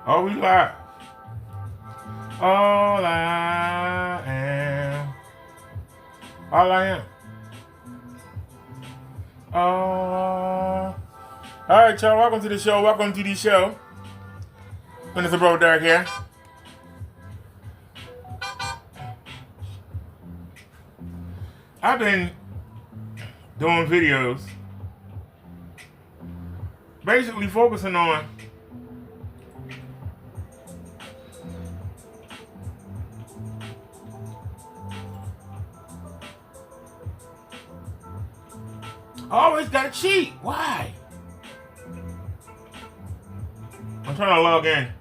Oh, we live. All I am. All I am. All right, y'all. Welcome to the show. Welcome to the show. Minister Bro Derek here. I've been doing videos basically focusing on always gotta cheat. Why? I'm trying to log in. It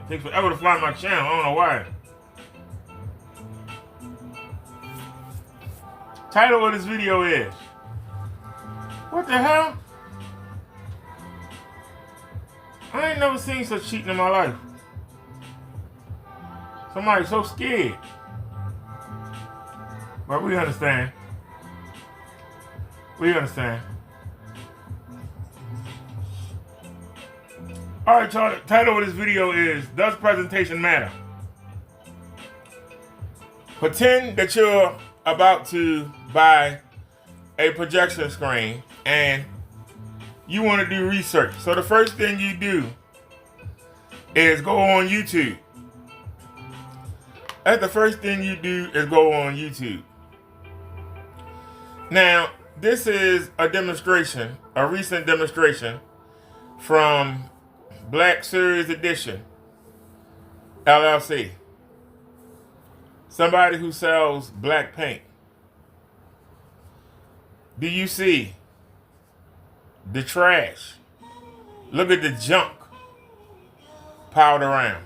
takes forever to find my channel. I don't know why. Title of this video is, what the hell? I ain't never seen such cheating in my life. Somebody's so scared. But we understand. We understand. Alright, y'all. The title of this video is, Does Presentation Matter? Pretend that you're about to buy a projection screen and you want to do research. So the first thing you do is go on YouTube. That's the first thing you do is go on YouTube. Now, this is a demonstration, a recent demonstration from Black Series Edition LLC. Somebody who sells black paint. Do you see the trash? Look at the junk piled around.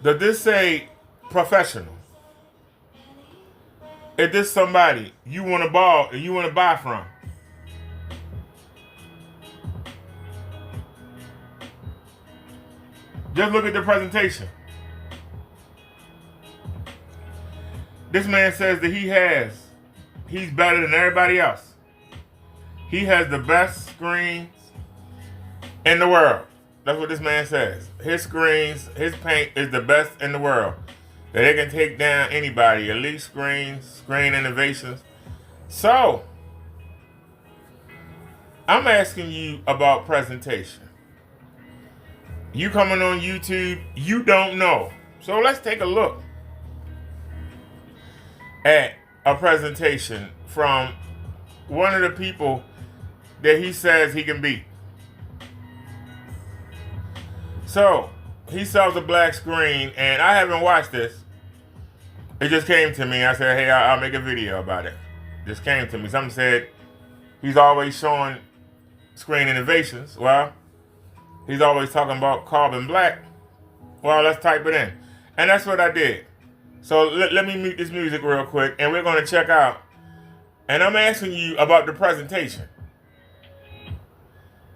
Does this say professional? Is this somebody you want to buy from? Just look at the presentation. This man says that he's better than everybody else. He has the best screens in the world. That's what this man says. His screens, his paint is the best in the world. That they can take down anybody. Elite Screens, Screen Innovations. So, I'm asking you about presentation. You coming on YouTube, you don't know. So let's take a look at a presentation from one of the people that he says he can beat. So, he sells a black screen, and I haven't watched this. It just came to me. I said, hey, I'll make a video about it. Just came to me. Something said he's always showing Screen Innovations. Well, he's always talking about carbon black. Well, let's type it in. And that's what I did. So let me mute this music real quick, and we're going to check out. And I'm asking you about the presentation.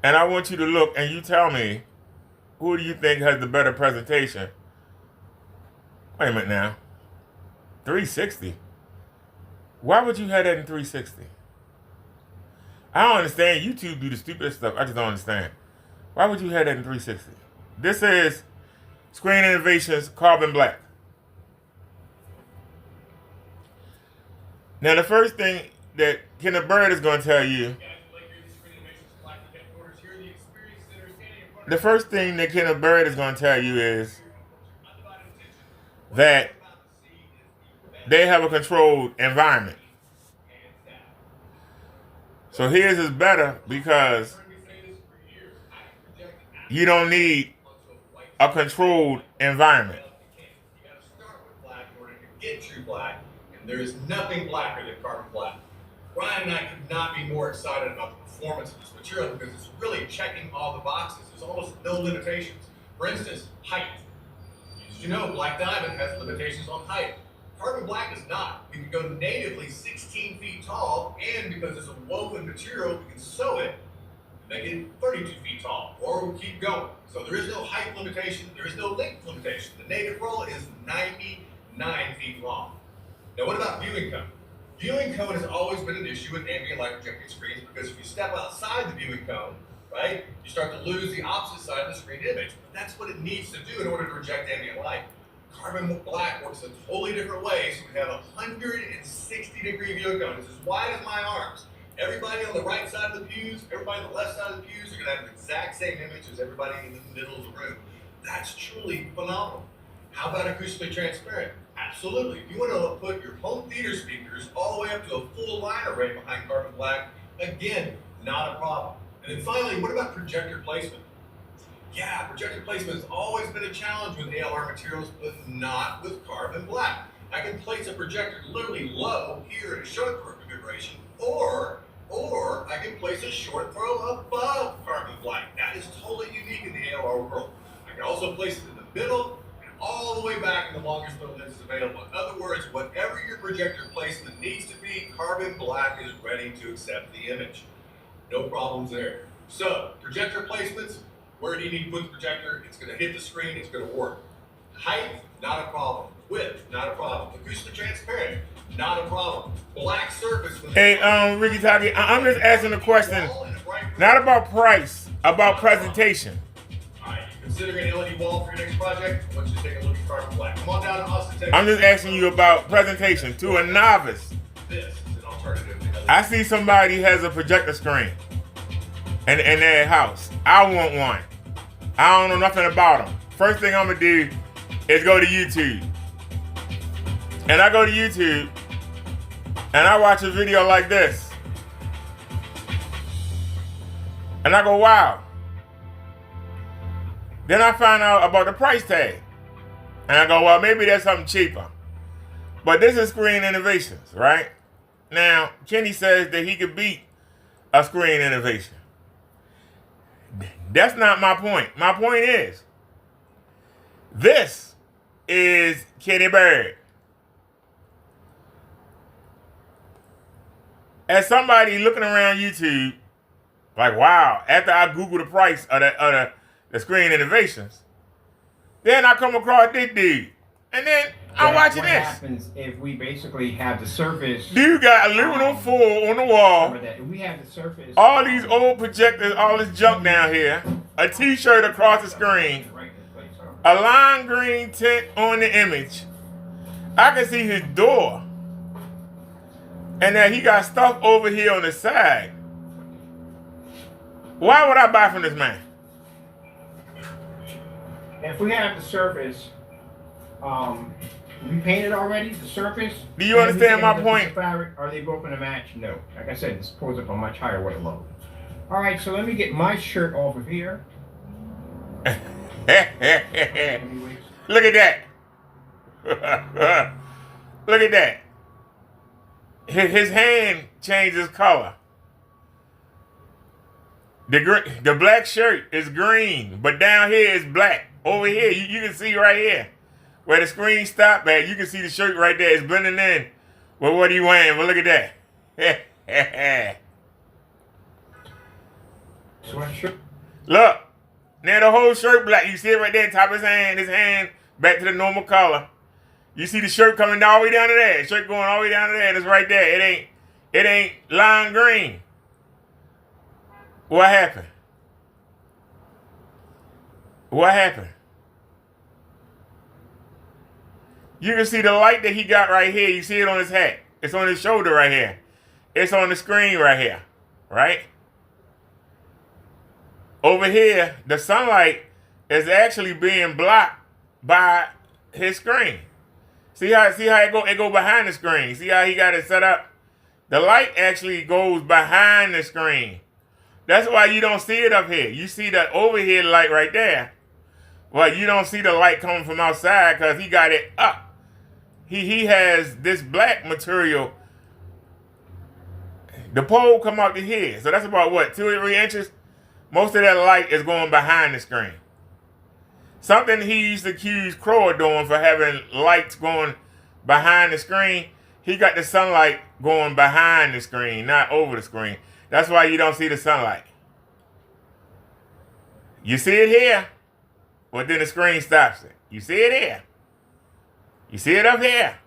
And I want you to look, and you tell me, who do you think has the better presentation? Wait a minute now. 360? Why would you have that in 360? I don't understand. YouTube do the stupidest stuff. I just don't understand. Why would you have that in 360? This is Screen Innovations Carbon Black. Now, the first thing that Kenneth Bird is going to tell you, is that they have a controlled environment. So his is better because you don't need a controlled environment. You got to start with black in order to get true black, and there is nothing blacker than carbon black. Ryan and I could not be more excited about the performance of this material because it's really checking all the boxes. There's almost no limitations. For instance, height. As you know, black diamond has limitations on height. Carbon black does not. We can go natively 16 feet tall, and because it's a woven material, we can sew it and make it 32 feet tall, or we'll keep going. So there is no height limitation, there is no length limitation. The native roll is 99 feet long. Now what about viewing cone? Viewing cone has always been an issue with ambient light projecting screens because if you step outside the viewing cone, right? You start to lose the opposite side of the screen image. But that's what it needs to do in order to reject ambient light. Carbon black works a totally different way, so we have a 160-degree view cone. It's as wide as my arms. Everybody on the right side of the pews, everybody on the left side of the pews are going to have the exact same image as everybody in the middle of the room. That's truly phenomenal. How about acoustically transparent? Absolutely. If you want to put your home theater speakers all the way up to a full line array behind carbon black, again, not a problem. And then finally, what about projector placement? Yeah, projector placement has always been a challenge with ALR materials, but not with carbon black. I can place a projector literally low here in a short throw configuration, or I can place a short throw above carbon black. That is totally unique in the ALR world. I can also place it in the middle and all the way back in the longest throw lenses available. In other words, whatever your projector placement needs to be, carbon black is ready to accept the image. No problems there. So, projector placements, where do you need to put the projector? It's going to hit the screen, it's going to work. Height, not a problem. Width, not a problem. Acoustic transparent, not a problem. Black surface. Hey, Ricky Taki, I'm just asking a question, not about price, about presentation. All right, you considering an LED wall for your next project? Let's just take a look at carbon black. Come on down to Austin, Texas. I'm just asking you about presentation to a novice. This is an alternative. I see somebody has a projector screen in their house. I want one. I don't know nothing about them. First thing I'm gonna do is go to YouTube. And I go to YouTube and I watch a video like this. And I go, wow. Then I find out about the price tag. And I go, well, maybe there's something cheaper. But this is Screen Innovations, right? Now, Kenny says that he could beat a Screen Innovation. That's not my point. My point is, this is Kenny Bird. As somebody looking around YouTube, like, wow, after I Google the price of the Screen Innovations, then I come across this dude. And then I'm watching what this. What happens if we basically have the surface? Dude got aluminum foil on the wall. If we have the surface. All these old projectors, all this junk down here. A t-shirt across the screen. A lime green tint on the image. I can see his door. And then he got stuff over here on the side. Why would I buy from this man? If we have the surface, we painted already, the surface. Do you understand my point? Fabric, are they both going to match? No. Like I said, this pulls up a much higher weight load. All right, so let me get my shirt off of here. Look at that. Look at that. His hand changes color. The black shirt is green, but down here is black. Over here, you can see right here where the screen stopped at. You can see the shirt right there. It's blending in. Well, what are you wearing? Well, look at that. Sweatshirt. Look. Now the whole shirt black. You see it right there, top of his hand back to the normal color. You see the shirt coming all the way down to there. The shirt going all the way down to there, and it's right there. It ain't lime green. What happened? What happened? You can see the light that he got right here. You see it on his hat. It's on his shoulder right here. It's on the screen right here. Right? Over here, the sunlight is actually being blocked by his screen. See how it go behind the screen. See how he got it set up? The light actually goes behind the screen. That's why you don't see it up here. You see that overhead light right there. Well, you don't see the light coming from outside because he got it up. He has this black material. The pole come out to here. So that's about what, 2 or 3 inches? Most of that light is going behind the screen. Something he used to accuse Crow of doing for having lights going behind the screen. He got the sunlight going behind the screen, not over the screen. That's why you don't see the sunlight. You see it here, but then the screen stops it. You see it here. You see it up here.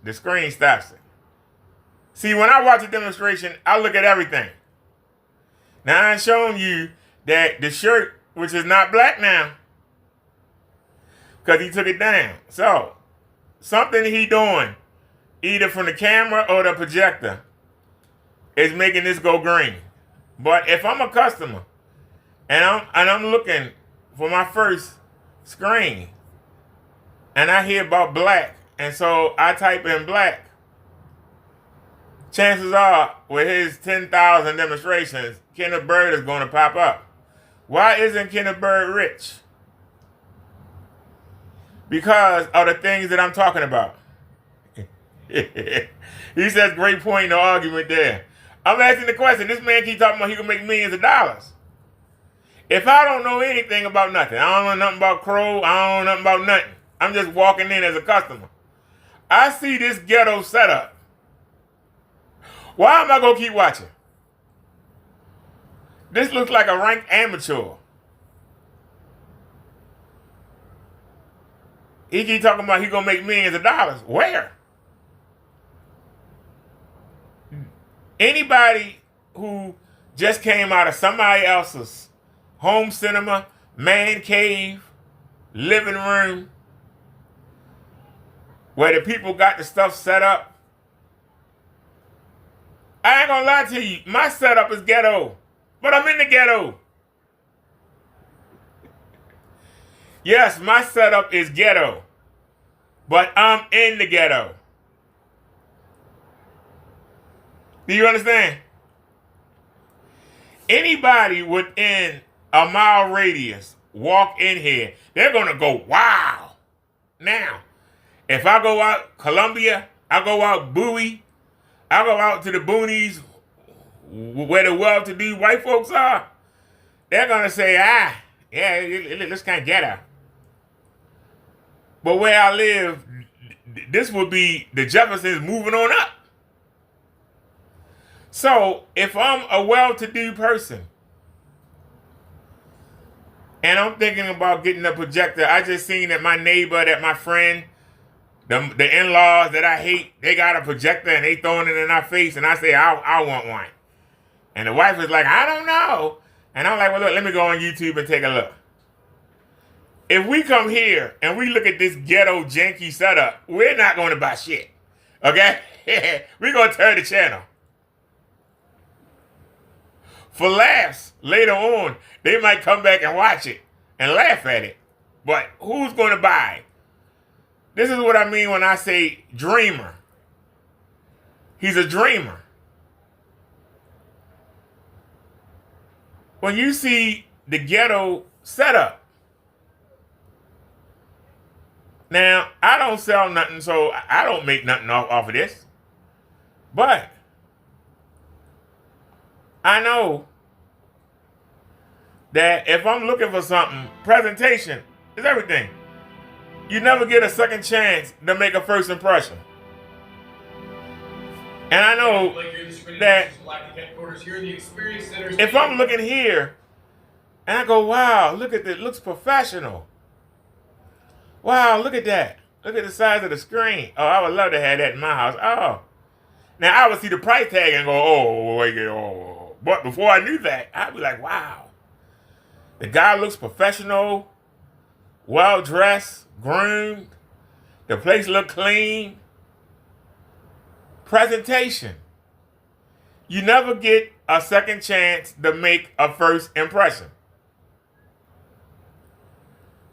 The screen stops it. See, when I watch a demonstration, I look at everything. Now, I'm showing you that the shirt, which is not black now, because he took it down. So, something he doing, either from the camera or the projector, is making this go green. But if I'm a customer and I'm looking for my first screen and I hear about black, and so I type in black, chances are with his 10,000 demonstrations, Kenneth Bird is going to pop up. Why isn't Kenneth Bird rich? Because of the things that I'm talking about. He says, great point in the argument there. I'm asking the question. This man keeps talking about he can make millions of dollars. If I don't know anything about nothing, I don't know nothing about Crow, I don't know nothing about nothing. I'm just walking in as a customer. I see this ghetto setup. Why am I going to keep watching? This looks like a ranked amateur. He keep talking about he going to make millions of dollars. Where? Anybody who just came out of somebody else's home cinema, man cave, living room, where the people got the stuff set up, I ain't gonna lie to you, my setup is ghetto, but I'm in the ghetto. Yes, my setup is ghetto, but I'm in the ghetto. Do you understand? Anybody within a mile radius walk in here, they're going to go, wow. Now, if I go out Columbia, I go out Bowie, I go out to the boonies where the well-to-do white folks are, they're going to say, yeah, it looks kind of ghetto. But where I live, this would be the Jeffersons moving on up. So, if I'm a well-to-do person and I'm thinking about getting a projector, I just seen that my neighbor, that my friend, the in-laws that I hate, they got a projector and they throwing it in our face, and I say, I want one. And the wife is like, I don't know. And I'm like, well, look, let me go on YouTube and take a look. If we come here and we look at this ghetto janky setup, we're not going to buy shit. Okay? We're going to turn the channel. For laughs, later on, they might come back and watch it and laugh at it. But who's going to buy? This is what I mean when I say dreamer. He's a dreamer. When you see the ghetto setup, now, I don't sell nothing, so I don't make nothing off of this. But I know that if I'm looking for something, presentation is everything. You never get a second chance to make a first impression. And I know that if I'm looking here and I go, wow, look at that, looks professional. Wow, look at that. Look at the size of the screen. Oh, I would love to have that in my house. Oh. Now, I would see the price tag and go, oh, wait, oh. But before I knew that, I'd be like, wow. The guy looks professional, well-dressed, groomed. The place look clean. Presentation. You never get a second chance to make a first impression.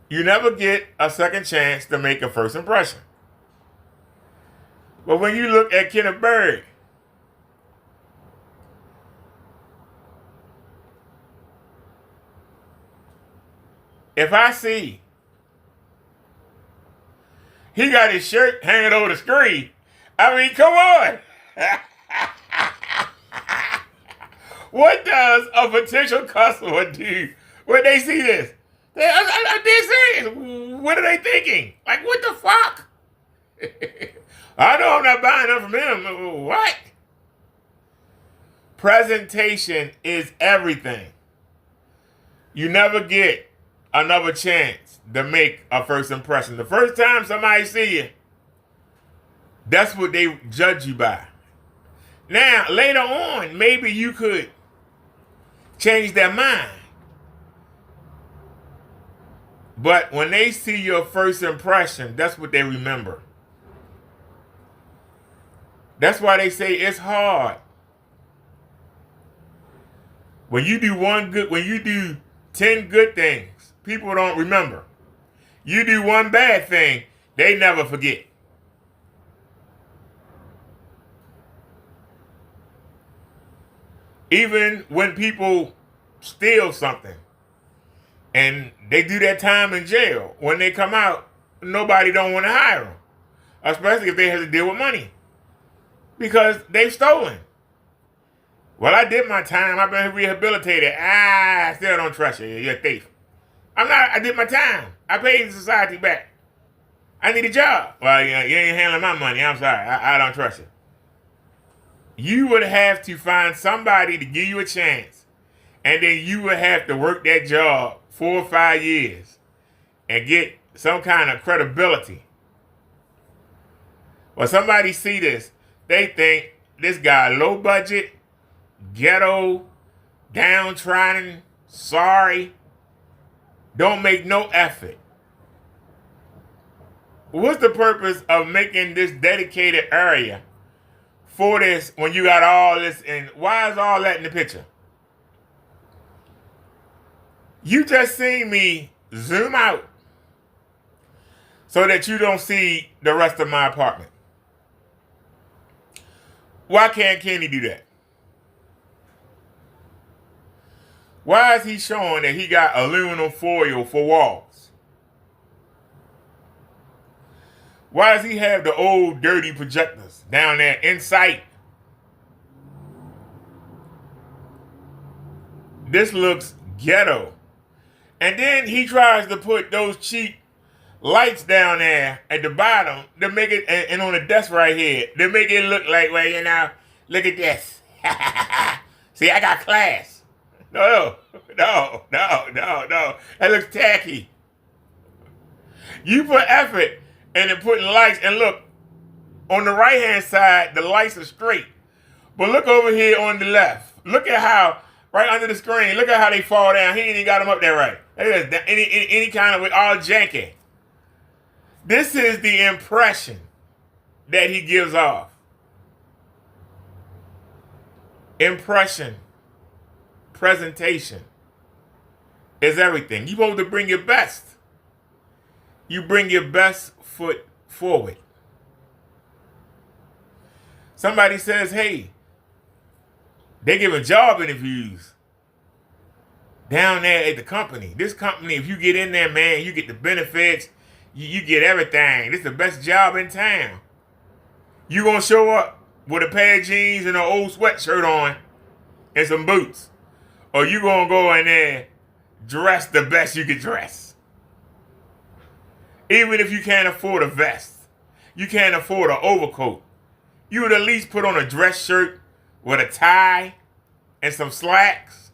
You never get a second chance to make a first impression. But when you look at Kenneth Bird, if I see he got his shirt hanging over the screen, I mean, come on. What does a potential customer do when they see this? I'm dead serious. What are they thinking? Like, what the fuck? I know I'm not buying them from him. What? Presentation is everything. You never get another chance to make a first impression. The first time somebody see you, that's what they judge you by. Now, later on, maybe you could change their mind. But when they see your first impression, that's what they remember. That's why they say it's hard. When you do 10 good things, people don't remember. You do one bad thing, they never forget. Even when people steal something and they do that time in jail, when they come out, nobody don't want to hire them, especially if they have to deal with money, because they've stolen. Well, I did my time. I've been rehabilitated. I still don't trust you. You're a thief. I'm not. I did my time. I paid the society back. I need a job. Well, you ain't handling my money. I'm sorry. I don't trust you. You would have to find somebody to give you a chance, and then you would have to work that job 4 or 5 years and get some kind of credibility. When somebody see this, they think this guy low budget, ghetto, downtrodden, sorry, don't make no effort. What's the purpose of making this dedicated area for this when you got all this, and why is all that in the picture? You just seen me zoom out so that you don't see the rest of my apartment. Why can't Kenny do that? Why is he showing that he got aluminum foil for walls? Why does he have the old dirty projectors down there in sight? This looks ghetto. And then he tries to put those cheap lights down there at the bottom to make it, and on the desk right here, to make it look like, well, you know, look at this. See, I got class. No. That looks tacky. You put effort into putting lights, and look, on the right-hand side, the lights are straight. But look over here on the left. Look at how, right under the screen, look at how they fall down. He ain't even got them up there right. Any kind of way, all janky. This is the impression that he gives off. Impression, presentation is everything. You're supposed to bring your best. You bring your best foot forward. Somebody says, hey, they giving job interviews down there at the company. This company, if you get in there, man, you get the benefits. You get everything. This is the best job in town. You gonna show up with a pair of jeans and an old sweatshirt on and some boots. Or you gonna go in there dressed the best you can dress. Even if you can't afford a vest. You can't afford an overcoat. You would at least put on a dress shirt with a tie and some slacks.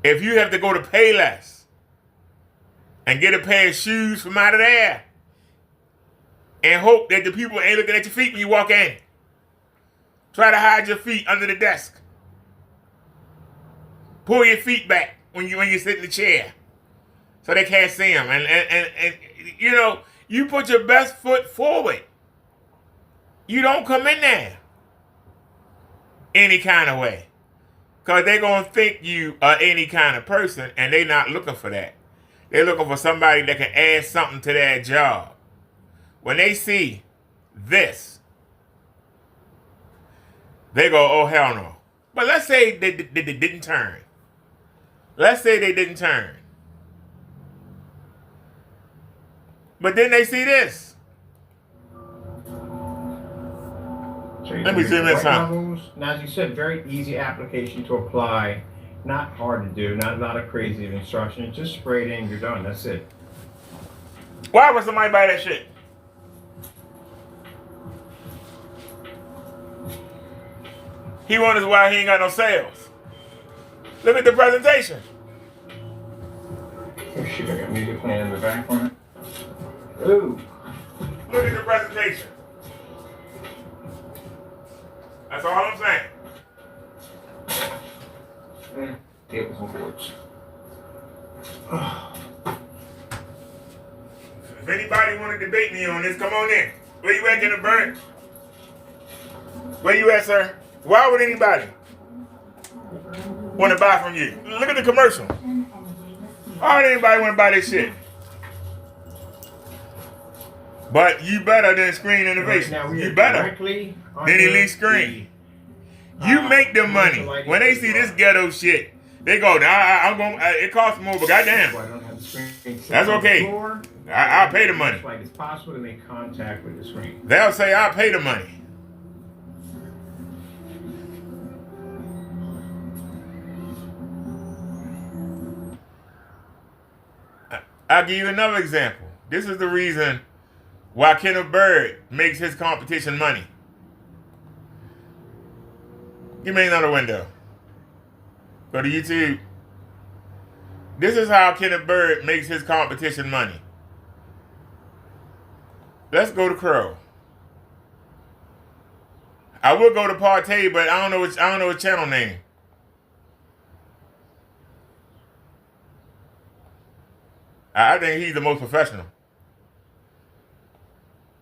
If you have to go to Payless and get a pair of shoes from out of there and hope that the people ain't looking at your feet when you walk in. Try to hide your feet under the desk. Pull your feet back when you sit in the chair so they can't see them. And you know, you put your best foot forward. You don't come in there any kind of way. Because they're going to think you are any kind of person, and they're not looking for that. They're looking for somebody that can add something to their job. When they see this, they go, oh, hell no. But let's say they didn't turn. Let's say they didn't turn. But then they see this. So Let me zoom in some. Now, as you said, very easy application to apply. Not hard to do. Not a lot of crazy instructions. Just spray it in. You're done. That's it. Why would somebody buy that shit? He wonders why he ain't got no sales. Look at the presentation. Oh shit, I got music playing in the background. Ooh. Look at the presentation. That's all I'm saying. Tables and boards. If anybody want to debate me on this, come on in. Where you at, Kenneth Bird? Where you at, sir? Why would anybody want to buy from you? Look at the commercial. Why would anybody want to buy this shit? But you better than Screen Innovation. Right now you better than Elite Screen. You make them money. When they see this ghetto shit, they go, nah, I'm going. It costs more, but goddamn, that's okay. I'll pay the money. Like it's possible to make contact with the screen. They'll say, I'll pay the money. I'll give you another example. This is the reason why Kenneth Bird makes his competition money. Give me another window. Go to YouTube. This is how Kenneth Bird makes his competition money. Let's go to Crow. I will go to Partey, but I don't know his channel name. I think he's the most professional.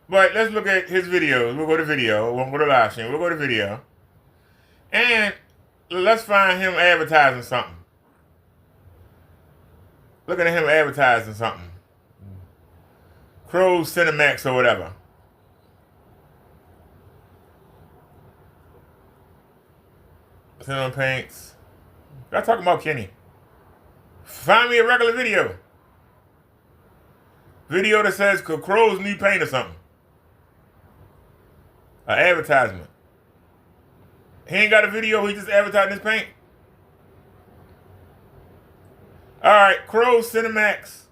But let's look at his videos. We'll go to video. We'll go to live stream. We'll go to video. And let's find him advertising something. Look at him advertising something. Crow Cinemax or whatever. Cinema Paints. I'm talking about Kenny. Find me a regular video. Video that says Crow's new paint or something. An advertisement. He ain't got a video, he just advertising his paint. Alright, Crow Cinemax.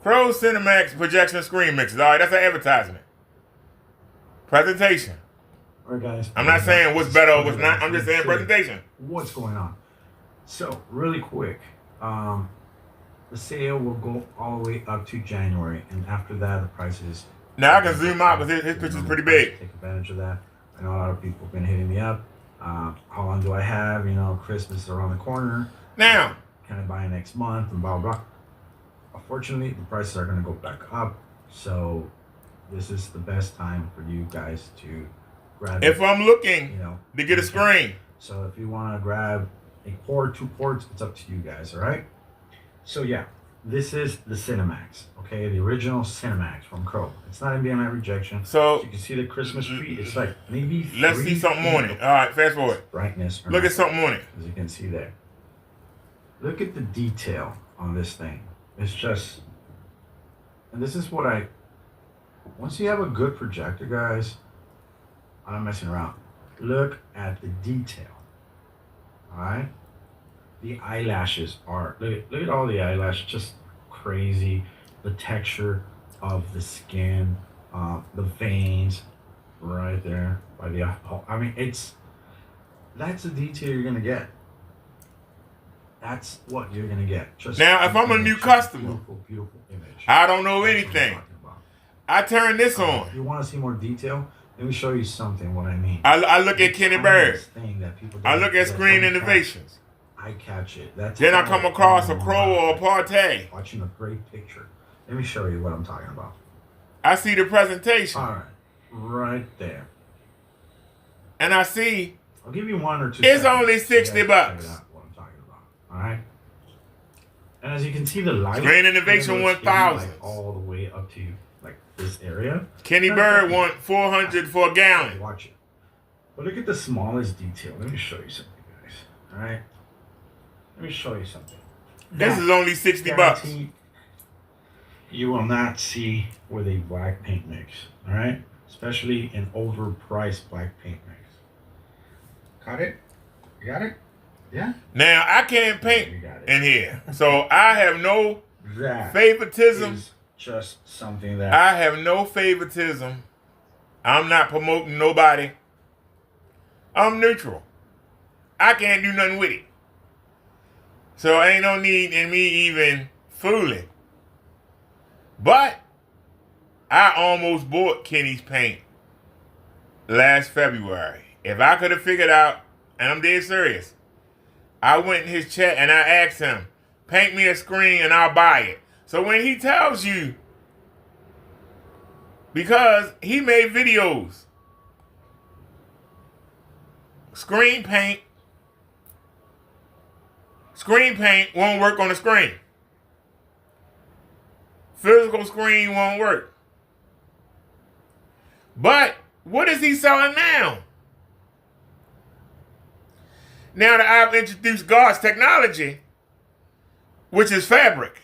Crow Cinemax projection screen mixes. Alright, that's an advertisement. Presentation. Alright guys. I'm not saying what's better or what's not. I'm just saying presentation. What's going on? So, really quick. The sale will go all the way up to January, and after that the prices. Now I can zoom out because his picture's pretty big. Take advantage of that. I know a lot of people have been hitting me up. How long do I have? You know, Christmas is around the corner. Now. Can I buy next month? And blah, blah. Unfortunately, the prices are going to go back up. So this is the best time for you guys to grab if I'm looking, you know, to get a screen. So if you want to grab a cord, 2 cords, it's up to you guys, all right? So yeah, this is the Cinemax, okay? The original Cinemax from Crow. It's not NBMI rejection. So you can see the Christmas tree. It's like maybe let's see something on it. All right, fast forward. Brightness. Look at something on it. As you can see there. Look at the detail on this thing. It's just, and this is what once you have a good projector, guys, I'm not messing around. Look at the detail. All right? The eyelashes are, look at all the eyelashes, just crazy. The texture of the skin, the veins right there by the eye. I mean, that's the detail you're going to get. That's what you're going to get. Just now, if I'm a new customer, beautiful, beautiful image. I don't know anything. I turn this on. If you want to see more detail, let me show you something, what I mean. I look at Kenny Bird. I look at Screen don't Innovations. I catch it. That's then I come across a Crow or a Partey. Watching a great picture. Let me show you what I'm talking about. I see the presentation. All right. Right there. And I see I'll give you 1 or 2 it's seconds. only $60. Check it out, what I'm talking about. All right. And as you can see, the light. Screen Innovation 1000. Like all the way up to like this area. Kenny Bird want 400 for a gallon. Watch it. But look at the smallest detail. Let me show you something, guys. All right. Let me show you something. This is only $60. You will not see with a black paint mix. All right. Especially an overpriced black paint mix. Got it? You got it? Yeah? Now, I can't paint in here. So I have no favoritism. Just something that I have no favoritism. I'm not promoting nobody. I'm neutral. I can't do nothing with it. So ain't no need in me even fooling. But I almost bought Kenny's paint last February. If I could have figured out, and I'm dead serious, I went in his chat and I asked him, paint me a screen and I'll buy it. So when he tells you, because he made videos, screen paint won't work on the screen. Physical screen won't work. But what is he selling now? Now that I've introduced God's technology, which is fabric,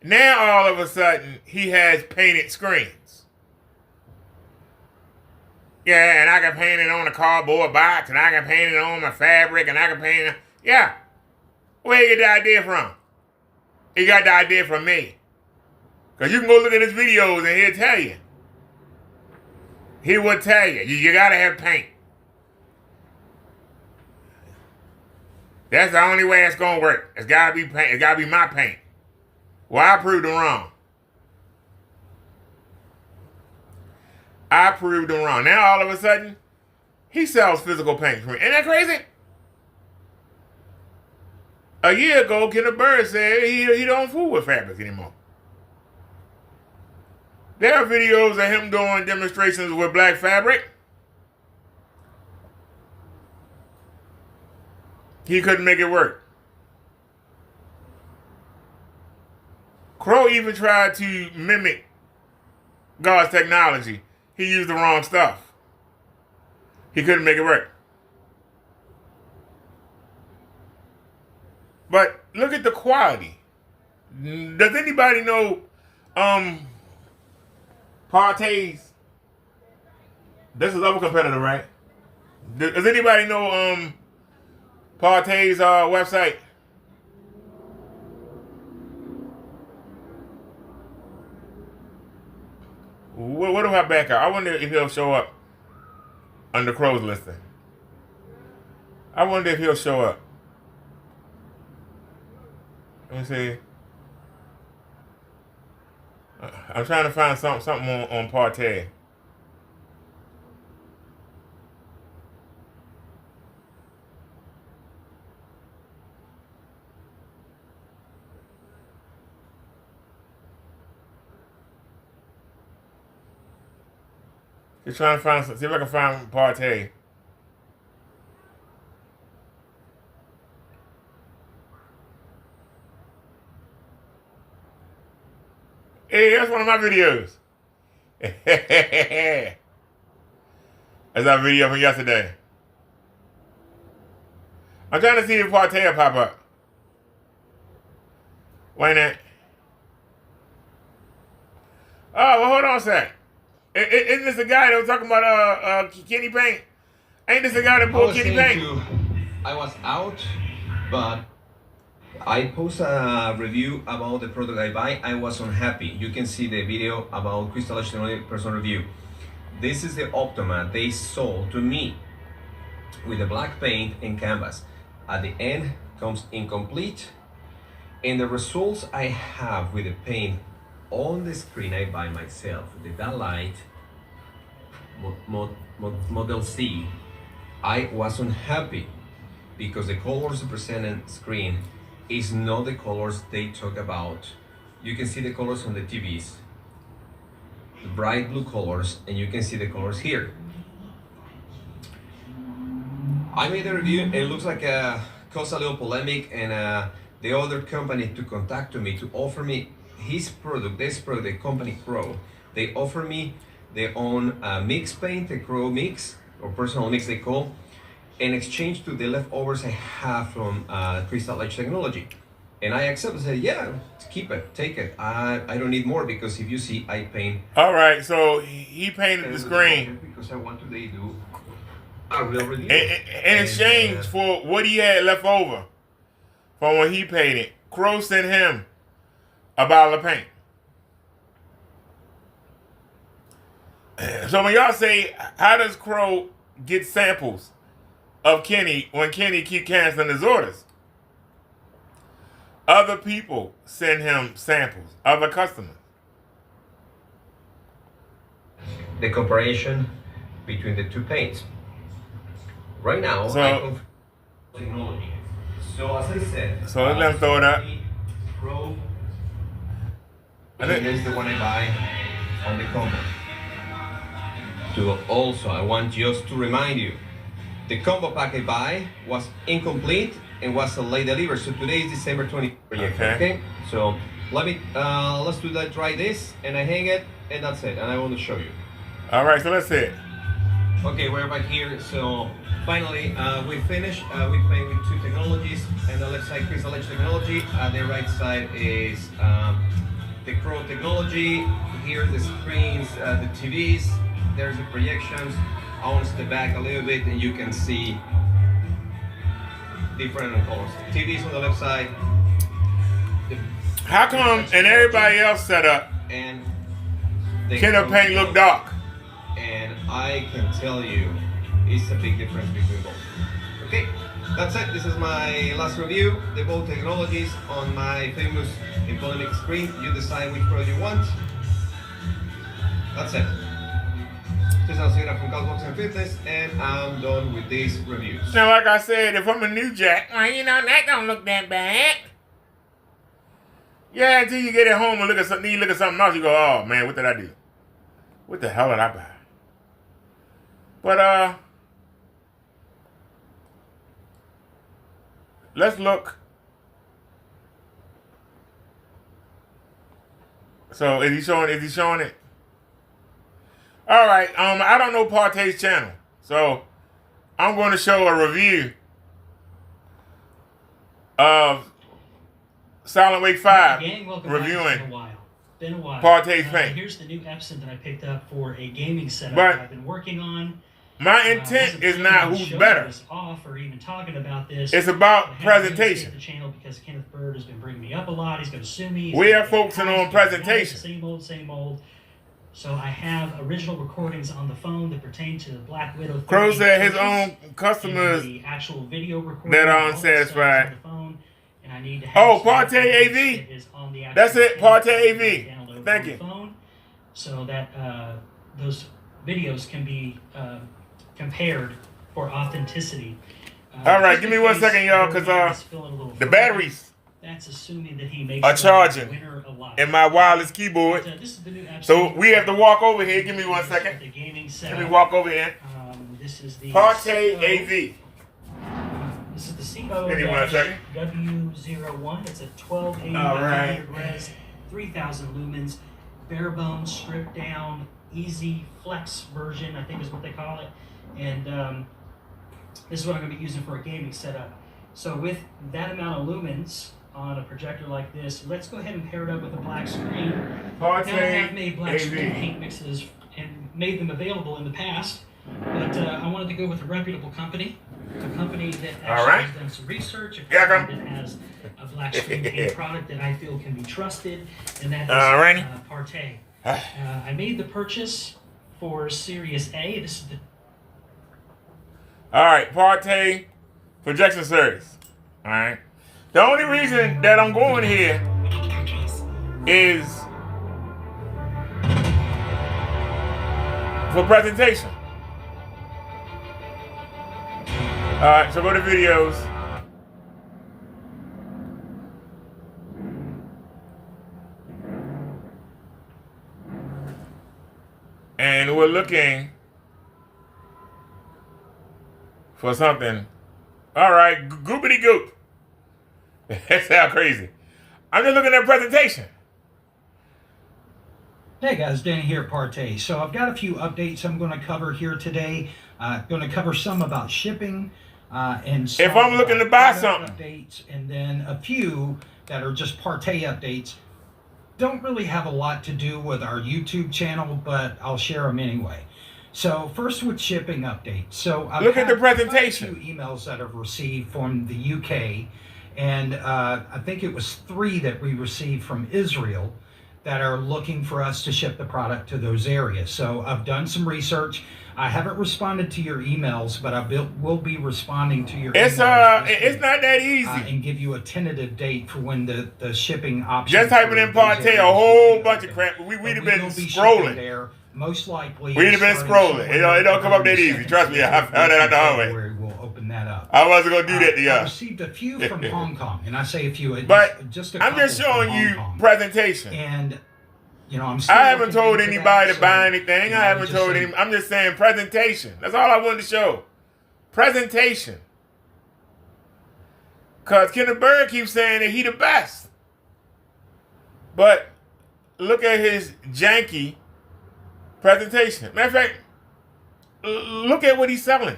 now all of a sudden he has painted screens. Yeah, and I can paint it on a cardboard box, and I can paint it on my fabric, and I can paint it. Yeah. Where you get the idea from? He got the idea from me. Because you can go look at his videos and he'll tell you. He will tell you. You got to have paint. That's the only way it's going to work. It's got to be paint. It's got to be my paint. Well, I proved him wrong. I proved him wrong. Now, all of a sudden, he sells physical paint for me. Ain't that crazy? A year ago, Kenneth Bird said he don't fool with fabrics anymore. There are videos of him doing demonstrations with black fabric. He couldn't make it work. Crow even tried to mimic God's technology. He used the wrong stuff. He couldn't make it work. But look at the quality. Does anybody know Partay's? This is our competitor, right? Does anybody know Partay's website? What do I back out? I wonder if he'll show up under Crow's listing. I wonder if he'll show up. Let me see. I'm trying to find something on Partay. Just trying to find, see if I can find Partay. Hey, that's one of my videos. That's our video from yesterday. I'm trying to see if Partay will pop up. Why not? Oh, well, hold on a sec. Isn't this the guy that was talking about Kenny Paint? Ain't this the guy that pulled Kenny Paint? I was out, but I post a review about the product I buy. I was unhappy. You can see the video about Crystal Edge Technology personal review. This is the Optima they sold to me with the black paint and canvas. At the end comes incomplete, and the results I have with the paint on the screen I buy myself, the Daylight Model C, I wasn't happy because the colors represented on the screen is not the colors they talk about. You can see the colors on the TVs, the bright blue colors, and you can see the colors here. I made a review and it looks like caused a little polemic, and the other company to contact me to offer me his product, this product, the company Crow, they offer me their own mix paint, the Crow mix, or personal mix they call, in exchange to the leftovers I have from Crystal Edge Technology. And I accepted, said, yeah, keep it, take it. I don't need more because if you see, I paint. All right, so he painted the screen. Because I want to do a real review. In exchange for what he had left over from when he painted, Crow sent him a bottle of paint. So when y'all say, how does Crow get samples of Kenny when Kenny keep canceling his orders? Other people send him samples, other customers. The comparison between the two paints. Right now, so, I technology. So as I said, so let them throw it up. And this is the one I buy on the combo. Also, I want just to remind you, the combo pack I buy was incomplete and was a late delivery. So today is December 20th. Okay. So let's do that. Try this, and I hang it, and that's it. And I want to show you. All right, so let's see it. Okay, we're back here. So finally, we finished. We played with two technologies, and the left side Crystal Edge technology, and the right side is the Crow technology. Here the screens, the TVs. There's the projections. I want to step back a little bit, and you can see different colors. TVs on the left side. How come and everybody else set up? And Kindle Paint look dark. And I can tell you, it's a big difference between both. Okay, that's it. This is my last review. The both technologies on my famous polemic screen. You decide which product you want. That's it. This is Alcira from Cosbox and Fitness, and I'm done with these reviews. Now, like I said, if I'm a new jack, well, you know, that don't look that bad. Yeah, until you get it home and look at something, you look at something else, you go, oh man, what did I do? What the hell did I buy? But let's look. So is he showing it? All right. I don't know Partey's channel, so I'm going to show a review of Silent Wake 5 reviewing Been a while. Partey's paint. Here's the new Epson that I picked up for a gaming setup But that I've been working on. My intent is not who's better. Off or even talking about this. It's about presentation. The channel because Kenneth Bird has been bringing me up a lot. He's going to sue me. We are focusing on presentation. Same old. So I have original recordings on the phone that pertain to the Black Widow. Crow said his own customers the actual video recording that are unsatisfied. on the phone, and I need to have Partey AV. That's it, Partey AV. Thank you. Phone, so that those videos can be compared for authenticity. All right, give me 1 second, y'all, because the batteries that's assuming that he makes are charging in my wireless keyboard. This is the new So we have to walk over here. Give me 1 second. The gaming Let me walk over here. This is the Partey AV. This is the CO Give me 1 second. W01. It's a 1280 All right. res, 3000 lumens, bare bones, stripped down, easy flex version, I think is what they call it. And this is what I'm going to be using for a gaming setup. So with that amount of lumens on a projector like this, let's go ahead and pair it up with a black screen. Partey Now, I have made black AV. screen paint mixes and made them available in the past, but I wanted to go with a reputable company, a company that actually has done some research, a company that has a black screen paint product that I feel can be trusted, and that is Partey. I made the purchase for Series A. This is the All right, Partey projection series. All right. The only reason that I'm going here is for presentation. All right, so go to videos. And we're looking for something. All right, goopity goop. That sounds crazy. I'm just looking at presentation. Hey guys, Danny here at Partey. So I've got a few updates I'm going to cover here today. Going to cover some about shipping and some if I'm looking to buy something, updates, and then a few that are just Partey updates. Don't really have a lot to do with our YouTube channel, but I'll share them anyway. So first with shipping updates. So I've look at the had presentation. a few emails that I've received from the UK, and I think it was 3 that we received from Israel that are looking for us to ship the product to those areas. So I've done some research. I haven't responded to your emails, but I will be responding to your emails. It's not that easy. And give you a tentative date for when the shipping option. Just typing in Partey, a whole bunch of crap. We'd have been scrolling. There, most likely. We'd have been scrolling. It don't come up that easy. Trust me, I found that out the hard way. We'll open that up. I wasn't gonna do that to y'all. I received a few from Hong Kong, and I say a few, but just a I'm just couple showing from you Hong Kong. presentation. And You know, I'm still I haven't looking told into anybody that, to buy so, anything. I I'm haven't just told saying, anybody to buy so, anything. I haven't I told was just any. saying, I'm just saying presentation. That's all I wanted to show. Presentation. Because Kenneth Bird keeps saying that he the best. But look at his janky presentation. Matter of fact, look at what he's selling.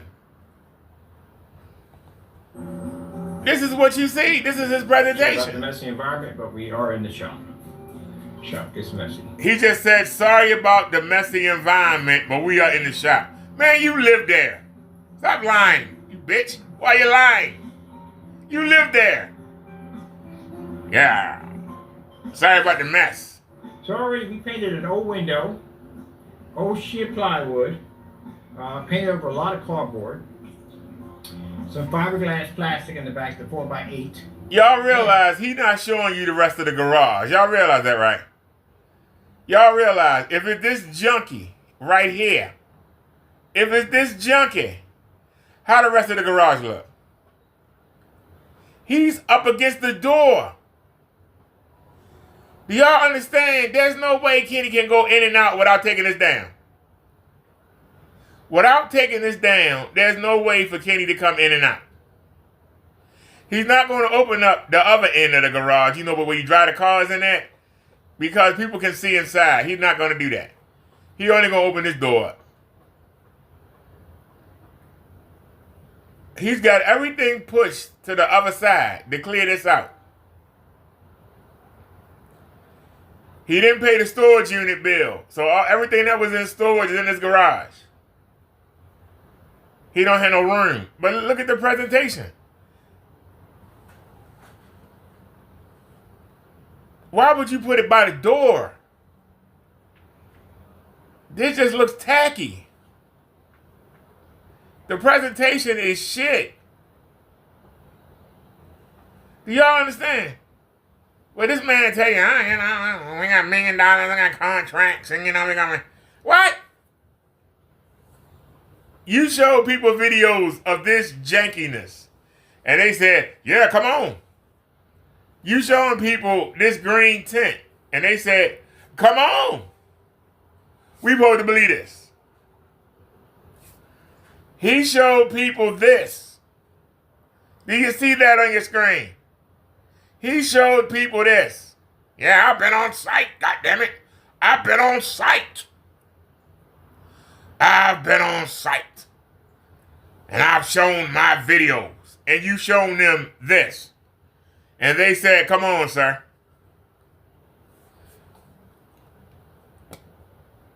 This is what you see. This is his Sorry about the presentation. messy environment, but we are in the shop. Shop gets messy. He just said, sorry about the messy environment, but we are in the shop. Man, you live there. Stop lying, you bitch. Why you lying? You live there. Yeah. Sorry about the mess. Sorry, we painted an old window, old sheer plywood, painted over a lot of cardboard, some fiberglass plastic in the back, the 4x8. Y'all realize he not showing you the rest of the garage. Y'all realize that, right? Y'all realize if it's this junky right here, if it's this junky, how the rest of the garage look? He's up against the door. Do y'all understand? There's no way Kenny can go in and out without taking this down. Without taking this down, there's no way for Kenny to come in and out. He's not going to open up the other end of the garage, you know, but where you drive the cars in there, because people can see inside. He's not going to do that. He only going to open this door up. He's got everything pushed to the other side to clear this out. He didn't pay the storage unit bill, so everything that was in storage is in his garage. He don't have no room. But look at the presentation. Why would you put it by the door? This just looks tacky. The presentation is shit. Do y'all understand? Well, this man tell you, we got $1 million, I got contracts, and we got what? You show people videos of this jankiness, and they said, yeah, come on. You showing people this green tint, and they said, come on. We supposed to believe this. He showed people this. Do you see that on your screen? He showed people this. Yeah, I've been on site, goddammit. I've been on site. I've been on site. And I've shown my videos. And you shown them this. And they said, come on, sir.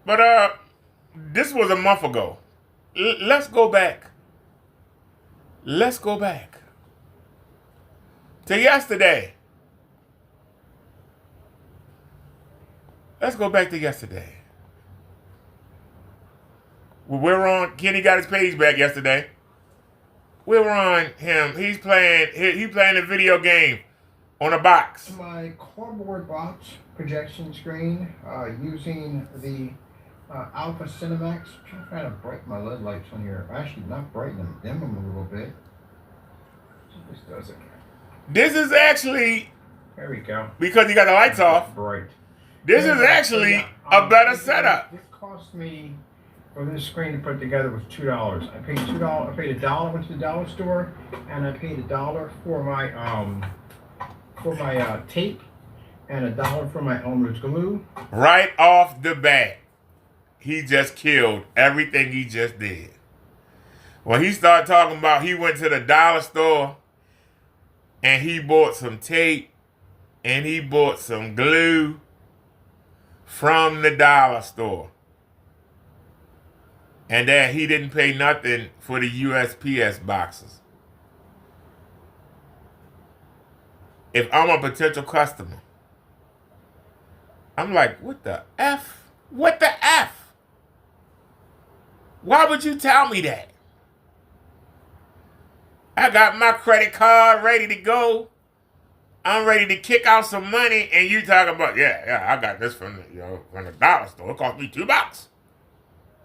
But this was a month ago. Let's go back. Let's go back to yesterday. Let's go back to yesterday. We're on, Kenny got his page back yesterday. We're on him. He's playing a video game on a box. My cardboard box projection screen using the Alpha Cinemax. I'm trying to brighten my LED lights on here. Actually, not brighten them, dim them a little bit. This does it. This is actually, there we go, because you got the lights off. Bright. This is actually a better setup. This cost me, for this screen to put together, was $2. I paid $2. I paid $1, went to the dollar store, and I paid $1 for my tape, and $1 for my Elmer's glue. Right off the bat, he just killed everything he just did. When he started talking about, he went to the dollar store and he bought some tape and he bought some glue from the dollar store. And that he didn't pay nothing for the USPS boxes. If I'm a potential customer, I'm like, what the F? What the F? Why would you tell me that? I got my credit card ready to go. I'm ready to kick out some money, and you talking about, yeah, I got this from the dollar store. It cost me $2.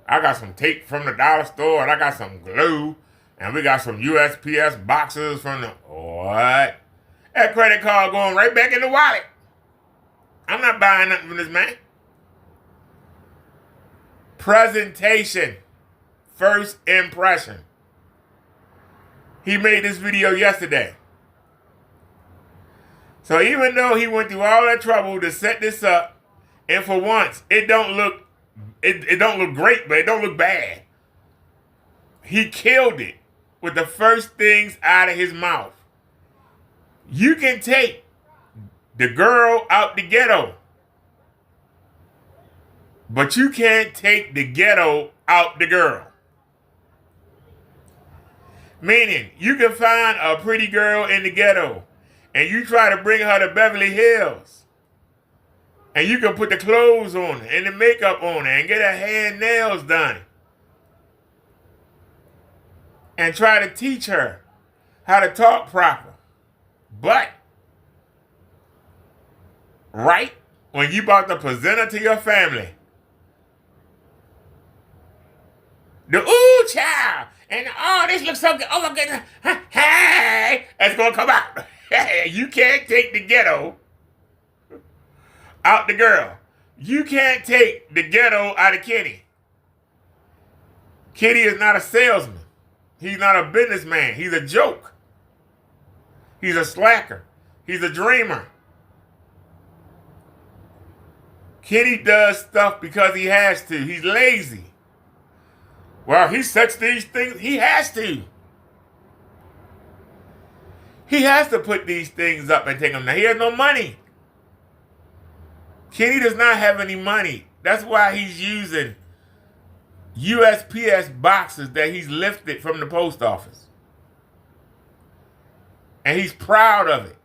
I got some tape from the dollar store, and I got some glue, and we got some USPS boxes from the what? That credit card going right back in the wallet. I'm not buying nothing from this man. Presentation. First impression. He made this video yesterday. So even though he went through all that trouble to set this up, and for once, it don't look great, but it don't look bad. He killed it with the first things out of his mouth. You can take the girl out the ghetto, but you can't take the ghetto out the girl. Meaning, you can find a pretty girl in the ghetto, and you try to bring her to Beverly Hills, and you can put the clothes on her and the makeup on her and get her hair and nails done, and try to teach her how to talk proper. But right when you about to present her to your family, the ooh child, and oh, this looks so good. Oh my goodness. Hey, that's gonna come out. You can't take the ghetto out the girl. You can't take the ghetto out of Kenny. Kenny is not a salesman. He's not a businessman. He's a joke. He's a slacker. He's a dreamer. Kenny does stuff because he has to. He's lazy. Well, he sets these things. He has to. He has to put these things up and take them down. He has no money. Kenny does not have any money. That's why he's using USPS boxes that he's lifted from the post office. And he's proud of it.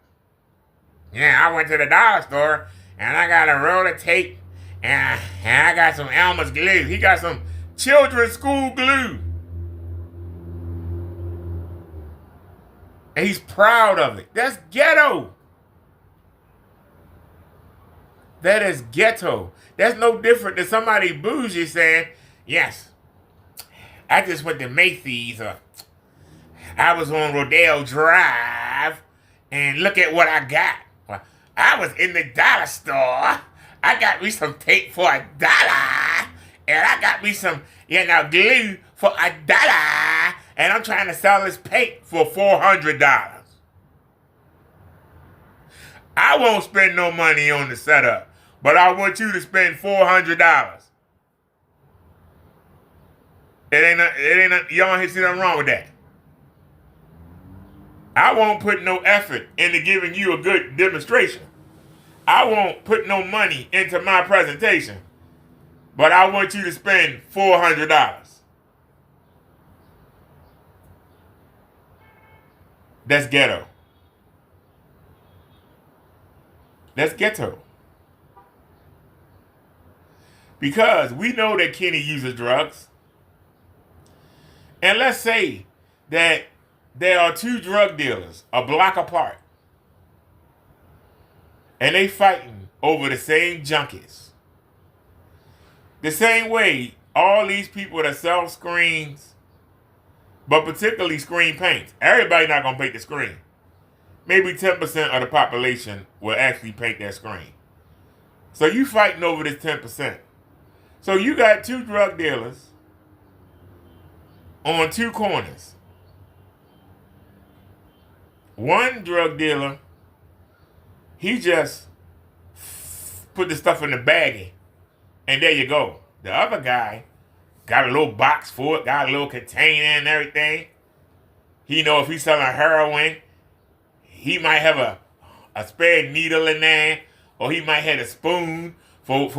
Yeah, I went to the dollar store and I got a roll of tape and I got some Elmer's glue. He got some children's school glue. And he's proud of it. That's ghetto. That is ghetto. That's no different than somebody bougie saying, yes, I just went to Macy's or I was on Rodeo Drive and look at what I got. Well, I was in the dollar store. I got me some tape for $1 and I got me some, glue for $1 and I'm trying to sell this paint for $400. I won't spend no money on the setup, but I want you to spend $400. Y'all ain't see nothing wrong with that. I won't put no effort into giving you a good demonstration. I won't put no money into my presentation, but I want you to spend $400. That's ghetto. That's ghetto. Because we know that Kenny uses drugs. And let's say that there are two drug dealers a block apart. And they fighting over the same junkies. The same way all these people that sell screens, but particularly screen paints. Everybody not going to paint the screen. Maybe 10% of the population will actually paint that screen. So you fighting over this 10%. So you got two drug dealers on two corners. One drug dealer, he just put the stuff in the baggie, and there you go. The other guy got a little box for it, got a little container and everything. He know if he's selling heroin, he might have a spare needle in there, or he might have a spoon for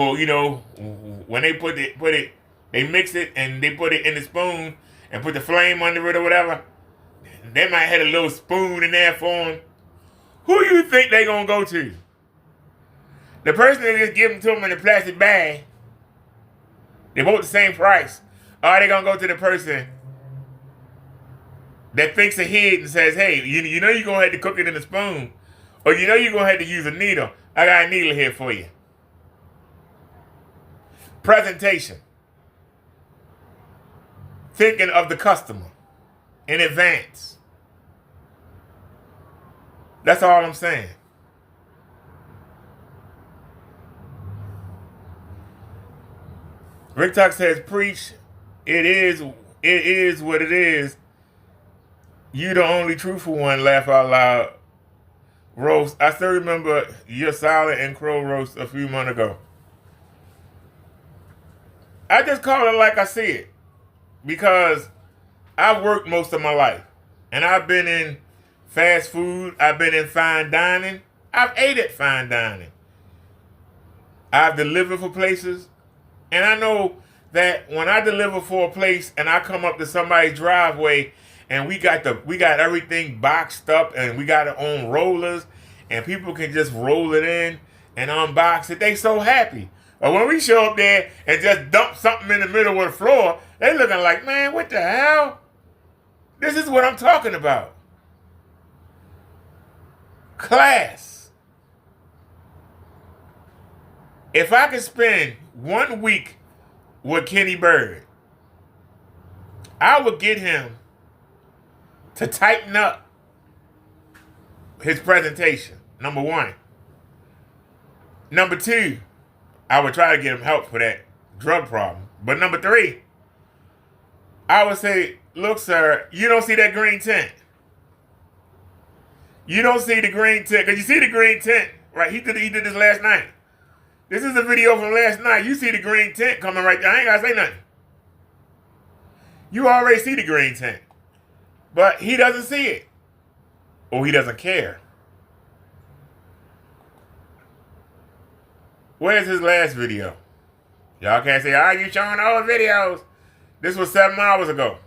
when they put it, they mix it and they put it in the spoon and put the flame under it or whatever. They might have a little spoon in there for him. Who you think they gonna go to? The person that just give them to them in a plastic bag, they both the same price. Or are they gonna go to the person that thinks ahead and says, hey, you know you're gonna have to cook it in a spoon, or you know you're gonna have to use a needle. I got a needle here for you. Presentation. Thinking of the customer in advance. That's all I'm saying. Rick Tuck says, preach. It is what it is. You the only truthful one, laugh out loud. Roast. I still remember your Silent and Crow roast a few months ago. I just call it like I see it. Because I've worked most of my life. And I've been in fast food. I've been in fine dining. I've ate at fine dining. I've delivered for places. And I know that when I deliver for a place and I come up to somebody's driveway and we got everything boxed up and we got it on rollers and people can just roll it in and unbox it, they so happy. But when we show up there and just dump something in the middle of the floor, they looking like, man, what the hell? This is what I'm talking about. Class. If I could spend 1 week with Kenny Bird, I would get him to tighten up his presentation, number one. Number two, I would try to get him help for that drug problem. But number three, I would say, look, sir, you don't see that green tent. You don't see the green tent. Because you see the green tent, right? He did this last night. This is a video from last night. You see the green tent coming right there. I ain't got to say nothing. You already see the green tent. But he doesn't see it. Or he doesn't care. Where's his last video? Y'all can't say, you showing all the videos. This was 7 hours ago.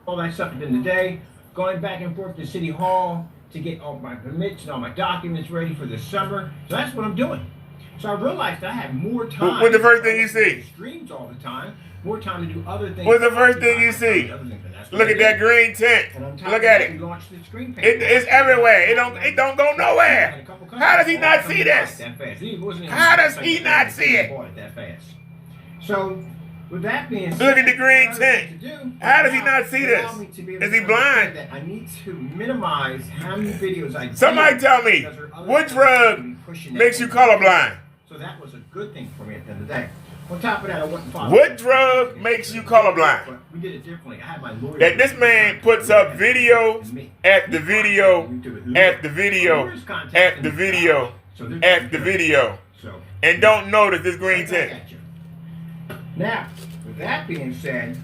All that stuff in the day, going back and forth to City Hall to get all my permits and all my documents ready for the summer. So that's what I'm doing. So I realized I had more time. What's the first thing you see? Streams all the time. More time to do other things. What's the first thing you see? Look at that green tent. Look at it. It's everywhere. It don't go nowhere. How does he not see this? How does he not see it? So, with that being said, look at the green tent. How does he not see this? Is he blind? I need to minimize how many videos I do. Somebody tell me, what drug makes you colorblind? So that was a good thing for me at the end of the day. On top of that, I went and followed. What drug makes you colorblind? We did it differently. I had my lawyer. That this man puts up video after video after video after video after video and don't notice this green tent. Now, with that being said,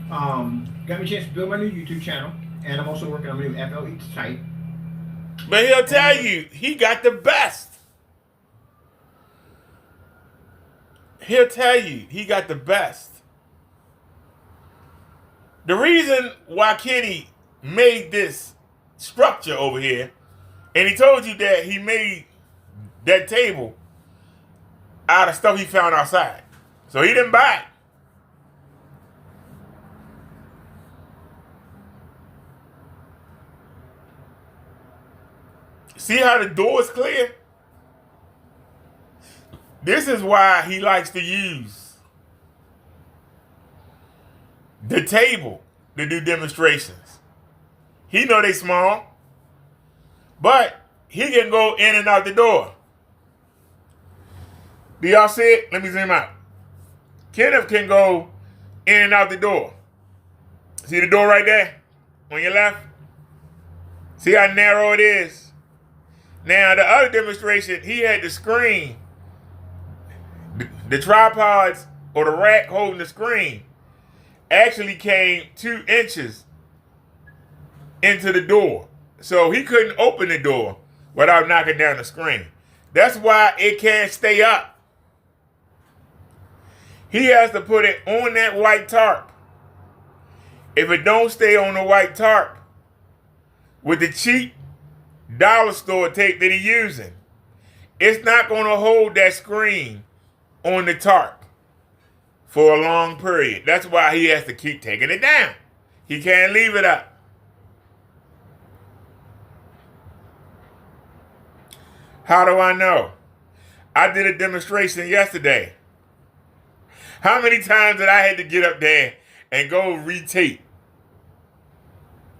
got me a chance to build my new YouTube channel, and I'm also working on a new FLE site. But he'll tell you, he got the best. He'll tell you, he got the best. The reason why Kenny made this structure over here, and he told you that he made that table out of stuff he found outside. So he didn't buy it. See how the door is clear? This is why he likes to use the table to do demonstrations. He know they small, but he can go in and out the door. Do y'all see it? Let me zoom out. Kenneth can go in and out the door. See the door right there on your left? See how narrow it is? Now, the other demonstration, he had the screen. The tripods or the rack holding the screen actually came 2 inches into the door. So he couldn't open the door without knocking down the screen. That's why it can't stay up. He has to put it on that white tarp. If it don't stay on the white tarp, with the cheap dollar store tape that he's using, it's not going to hold that screen on the tarp for a long period. That's why he has to keep taking it down. He can't leave it up. How do I know? I did a demonstration yesterday. How many times did I had to get up there and go retape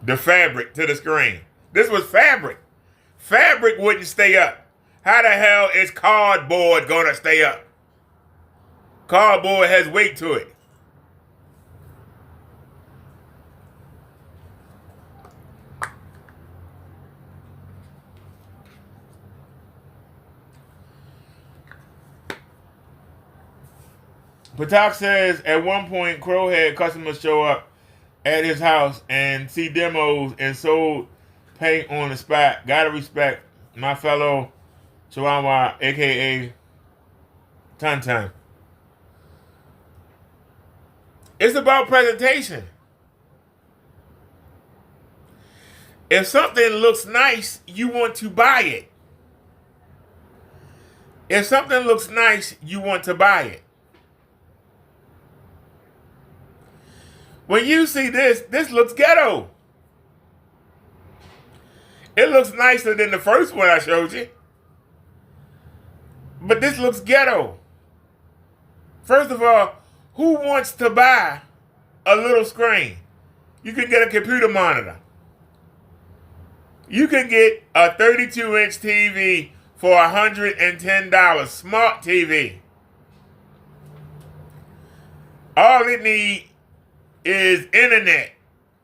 the fabric to the screen? This was fabric. Fabric wouldn't stay up. How the hell is cardboard gonna stay up? Cardboard has weight to it. Patak says at one point Crow had customers show up at his house and see demos and sold paint on the spot. Gotta respect my fellow Chihuahua, aka Tantan. It's about presentation. If something looks nice, you want to buy it. If something looks nice, you want to buy it. When you see this looks ghetto. It looks nicer than the first one I showed you. But this looks ghetto. First of all, who wants to buy a little screen? You can get a computer monitor. You can get a 32-inch TV for $110, smart TV. All it needs is internet,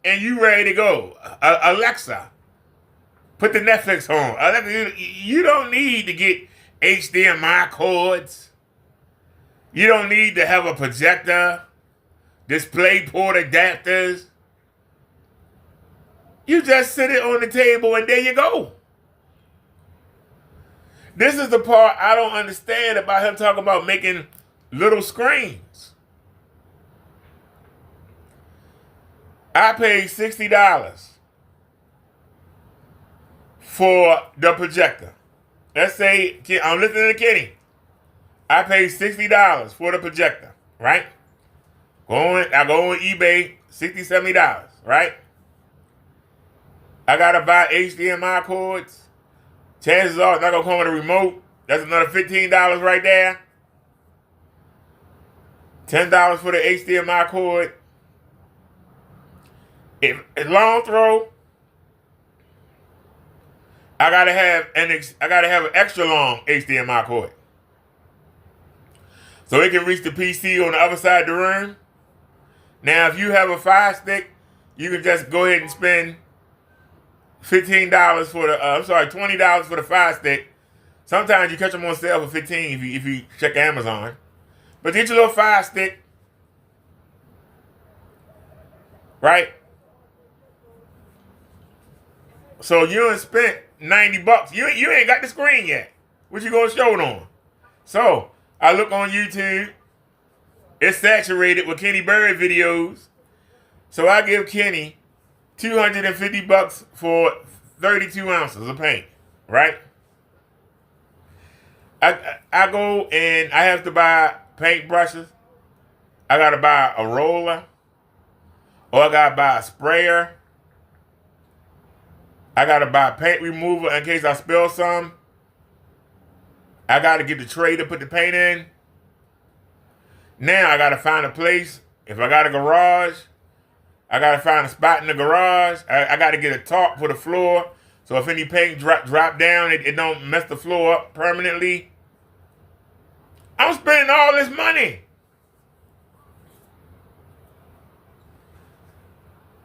and you ready to go. Alexa, put the Netflix on. Alexa, you don't need to get HDMI cords. You don't need to have a projector, display port adapters. You just sit it on the table and there you go. This is the part I don't understand about him talking about making little screens. I paid $60 for the projector. Let's say I'm listening to Kenny. I paid $60 for the projector, right? I go on eBay, $60, $70, right? I gotta buy HDMI cords. Chances are it's not gonna come with a remote. That's another $15 right there. $10 for the HDMI cord. If it's long throw, I gotta have an extra long HDMI cord, so it can reach the PC on the other side of the room. Now, if you have a Fire Stick, you can just go ahead and spend $20 for the Fire Stick. Sometimes you catch them on sale for $15 if you check Amazon. But get your little Fire Stick, right? So you done spent $90. You ain't got the screen yet. What you gonna show it on? So I look on YouTube. It's saturated with Kenny Bird videos. So I give Kenny $250 for 32 ounces of paint, right? I go and I have to buy paint brushes. I gotta buy a roller, or I gotta buy a sprayer. I gotta buy paint remover in case I spill some. I gotta get the tray to put the paint in. Now I gotta find a place. If I got a garage, I gotta find a spot in the garage. I gotta get a tarp for the floor, so if any paint drop down, it don't mess the floor up permanently. I'm spending all this money.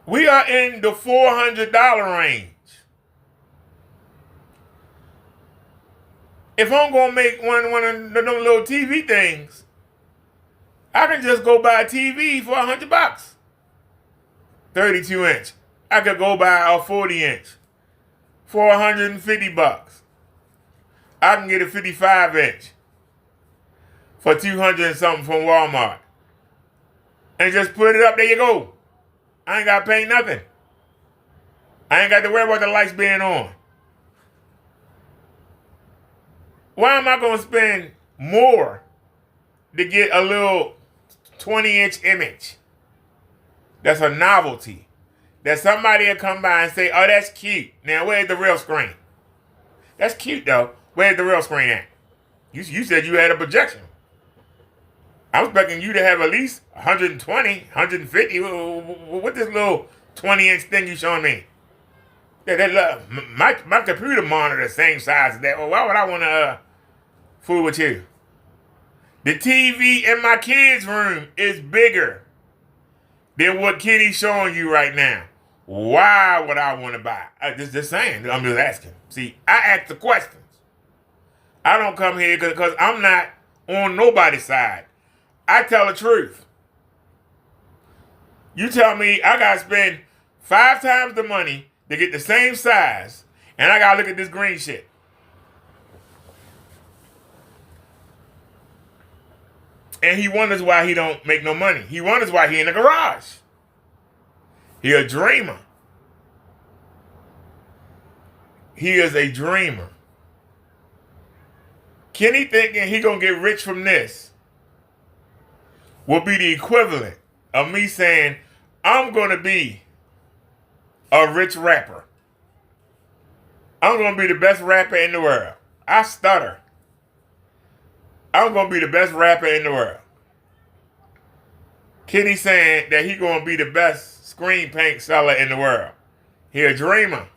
We are in the $400 range. If I'm gonna make one of them little TV things, I can just go buy a TV for $100. 32-inch. I could go buy a 40-inch for $150. I can get a 55-inch for $200 and something from Walmart, and just put it up. There you go. I ain't got to pay nothing. I ain't got to worry about the lights being on. Why am I going to spend more to get a little 20-inch image that's a novelty, that somebody will come by and say, oh, that's cute. Now, where's the real screen? That's cute, though. Where's the real screen at? You said you had a projection. I'm expecting you to have at least 120, 150. What this little 20-inch thing you showing me? My computer monitor the same size as that. Well, why would I want to fool with you? The TV in my kids' room is bigger than what Kitty's showing you right now. Why would I want to buy? Just saying. I'm just asking. See, I ask the questions. I don't come here because I'm not on nobody's side. I tell the truth. You tell me I got to spend 5 times the money to get the same size, and I got to look at this green shit. And he wonders why he don't make no money. He wonders why he in the garage. He a dreamer. He is a dreamer. Kenny thinking he gonna get rich from this will be the equivalent of me saying, I'm gonna be a rich rapper. I'm gonna be the best rapper in the world. I stutter. I'm gonna be the best rapper in the world. Kenny saying that he gonna be the best screen paint seller in the world. He a dreamer.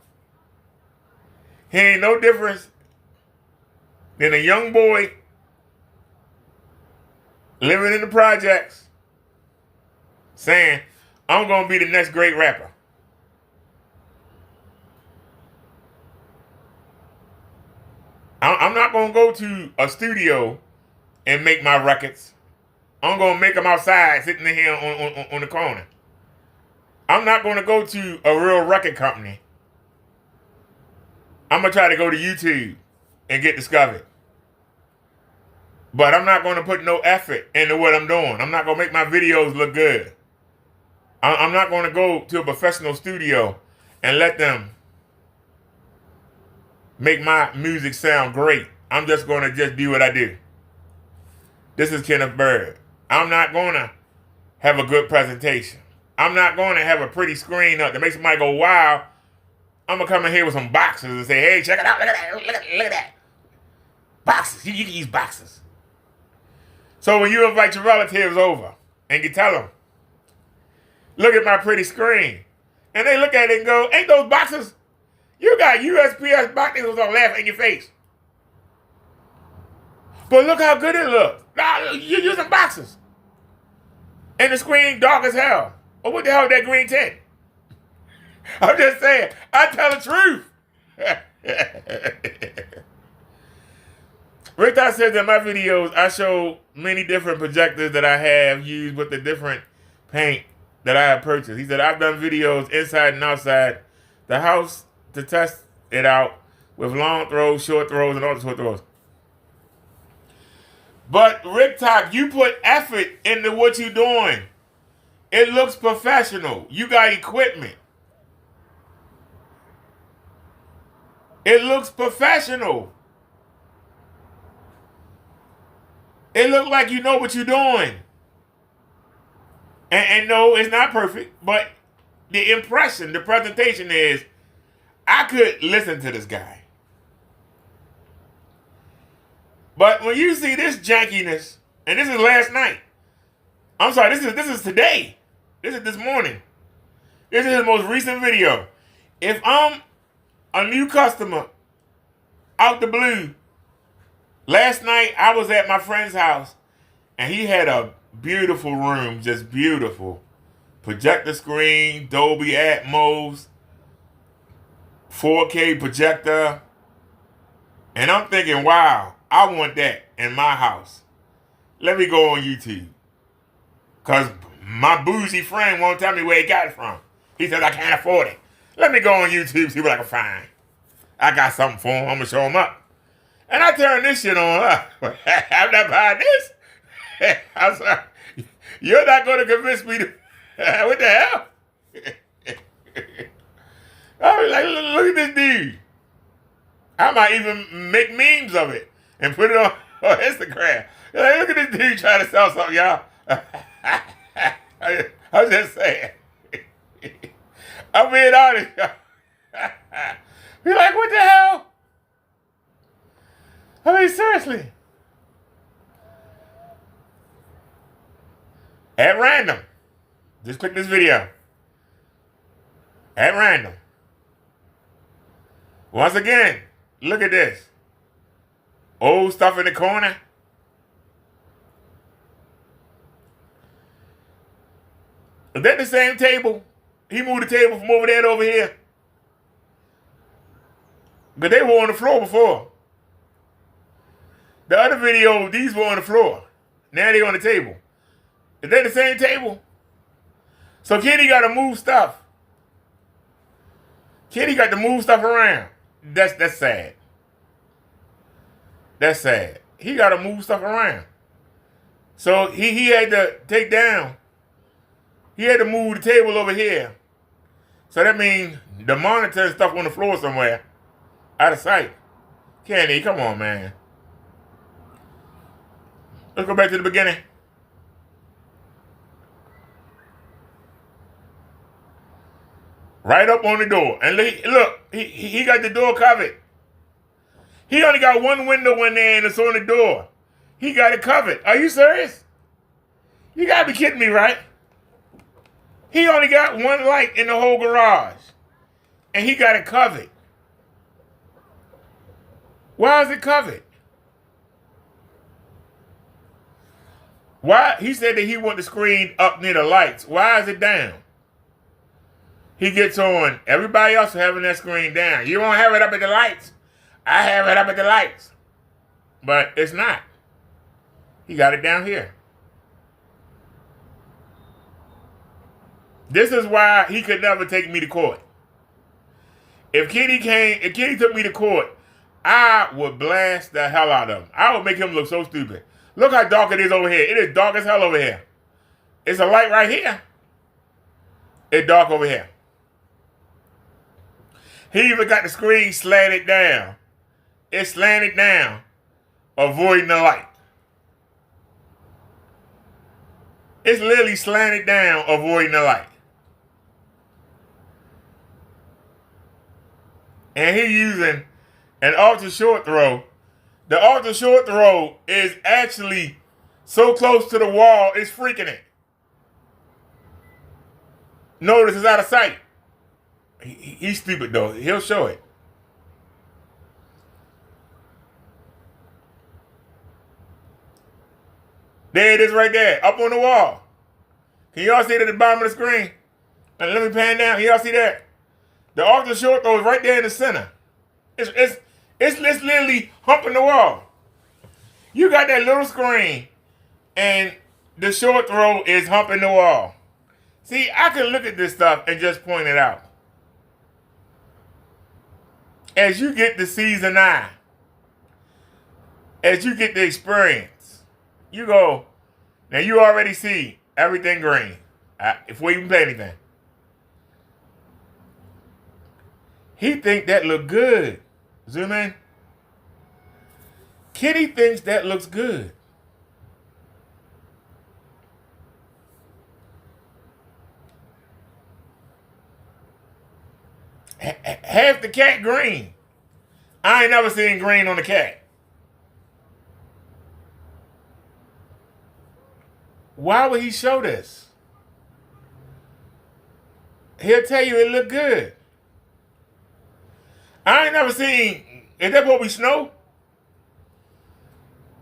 He ain't no difference than a young boy living in the projects saying, I'm gonna be the next great rapper. I'm not gonna go to a studio and make my records. I'm gonna make them outside, sitting in here on the corner. I'm not gonna go to a real record company. I'm gonna try to go to YouTube and get discovered. But I'm not gonna put no effort into what I'm doing. I'm not gonna make my videos look good. I'm not gonna go to a professional studio and let them make my music sound great. I'm just gonna just do what I do. This is Kenneth Bird. I'm not gonna have a good presentation. I'm not gonna have a pretty screen up that makes somebody go, wow. I'm gonna come in here with some boxes and say, hey, check it out, look at that, look at that. Boxes, you can use boxes. So when you invite your relatives over and you tell them, look at my pretty screen, and they look at it and go, ain't those boxes? You got USPS boxes, they're gonna laugh in your face. But look how good it looks. Nah, you're using boxes. And the screen dark as hell. Well, what the hell is that green tint? I'm just saying, I tell the truth. Rick Dot says in my videos, I show many different projectors that I have used with the different paint that I have purchased. He said, I've done videos inside and outside the house to test it out with long throws, short throws, and all the short throws. But Rick Talk, you put effort into what you're doing. It looks professional. You got equipment. It looks professional. It looks like you know what you're doing. And no, it's not perfect, but the impression, the presentation is, I could listen to this guy. But when you see this jankiness, and this is last night. I'm sorry, this is today. This is this morning. This is his most recent video. If I'm a new customer out the blue, last night I was at my friend's house and he had a beautiful room, just beautiful. Projector screen, Dolby Atmos, 4K projector. And I'm thinking, wow, I want that in my house. Let me go on YouTube. Because my bougie friend won't tell me where he got it from. He said, I can't afford it. Let me go on YouTube, see what I can find. I got something for him. I'm going to show him up. And I turn this shit on. I'm not buying this. I'm sorry. You're not going to convince me to. What the hell? I was like, look at this dude. I might even make memes of it and put it on Instagram. Like, look at this dude trying to sell something, y'all. I'm just saying. I'm being honest. You're like, what the hell? I mean, seriously. At random. Just click this video. At random. Once again, look at this. Old stuff in the corner. Is that the same table? He moved the table from over there to over here. But they were on the floor before. The other video, these were on the floor. Now they're on the table. Is that the same table? So Kenny got to move stuff. Kenny got to move stuff around. That's sad. That's sad. He got to move stuff around. So he had to take down. He had to move the table over here. So that means the monitor and stuff on the floor somewhere. Out of sight. Kenny, come on, man. Let's go back to the beginning. Right up on the door. And look, he got the door covered. He only got one window in there and it's on the door. He got it covered. Are you serious? You gotta be kidding me, right? He only got one light in the whole garage. And he got it covered. Why is it covered? Why? He said that he want the screen up near the lights. Why is it down? He gets on. Everybody else is having that screen down. You won't have it up at the lights. I have it up at the lights. But it's not. He got it down here. This is why he could never take me to court. If Kenny took me to court, I would blast the hell out of him. I would make him look so stupid. Look how dark it is over here. It is dark as hell over here. It's a light right here. It's dark over here. He even got the screen slanted down. It's slanted down, avoiding the light. It's literally slanted down, avoiding the light. And he's using an ultra short throw. The ultra short throw is actually so close to the wall, it's freaking it. Notice it's out of sight. He's stupid though. He'll show it. There it is right there, up on the wall. Can y'all see it at the bottom of the screen? And let me pan down. Can y'all see that? The ultra short throw is right there in the center. It's literally humping the wall. You got that little screen, and the short throw is humping the wall. See, I can look at this stuff and just point it out. As you get the seasoned eye, as you get the experience, you go, now you already see everything green before you even play anything. He think that look good. Zoom in. Kitty thinks that looks good. Half the cat green. I ain't never seen green on the cat. Why would he show this? He'll tell you it look good. I ain't never seen, is that what we snow?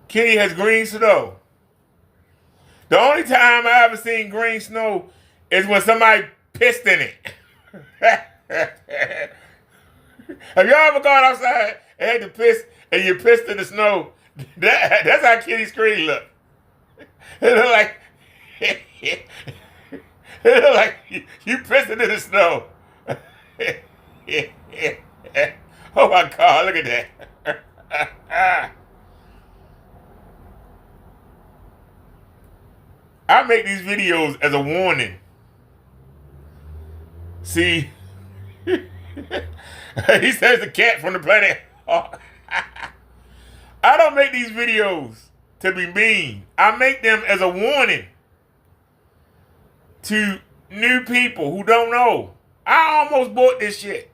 Kenny has green snow. The only time I ever seen green snow is when somebody pissed in it. Have y'all ever gone outside and had to piss and you pissed in the snow? That's how Kenny's screen look. It look like it look like you pissed into the snow. Oh my God, look at that. I make these videos as a warning. See, he says the cat from the planet. I don't make these videos to be mean. I make them as a warning to new people who don't know. I almost bought this shit.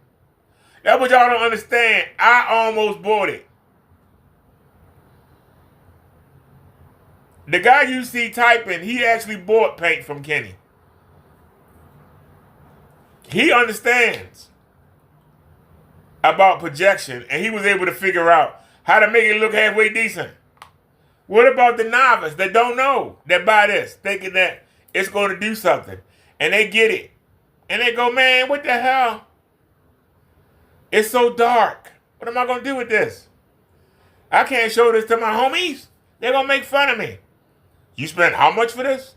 That's what y'all don't understand. I almost bought it. The guy you see typing, he actually bought paint from Kenny. He understands about projection, and he was able to figure out how to make it look halfway decent. What about the novice that don't know, that buy this, thinking that it's going to do something? And they get it. And they go, man, what the hell? It's so dark. What am I going to do with this? I can't show this to my homies. They're going to make fun of me. You spent how much for this?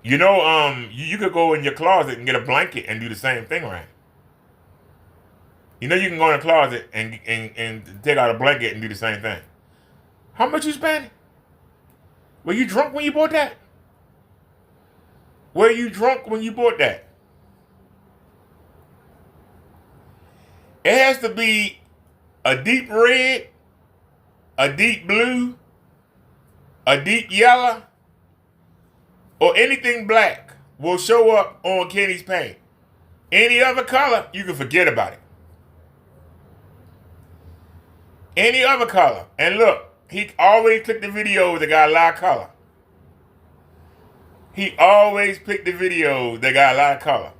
You know, you could go in your closet and get a blanket and do the same thing, right? You know you can go in a closet and take out a blanket and do the same thing. How much you spend? Were you drunk when you bought that? Were you drunk when you bought that? It has to be a deep red, a deep blue, a deep yellow, or anything black will show up on Kenny's paint. Any other color, you can forget about it. Any other color. And look, he always clicked the videos that got a lot of color. He always picked the videos that got a lot of color.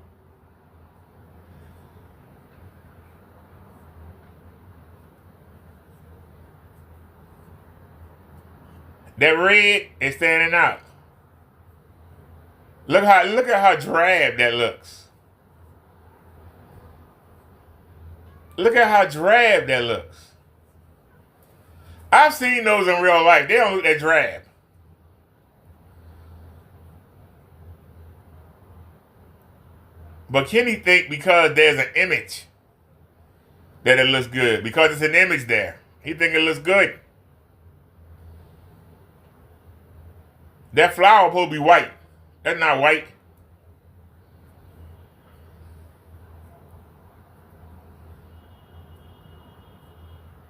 That red is standing out. Look at how drab that looks. Look at how drab that looks. I've seen those in real life. They don't look that drab. But Kenny think because there's an image that it looks good. Because it's an image there. He think it looks good. That flower supposed to be white. That's not white.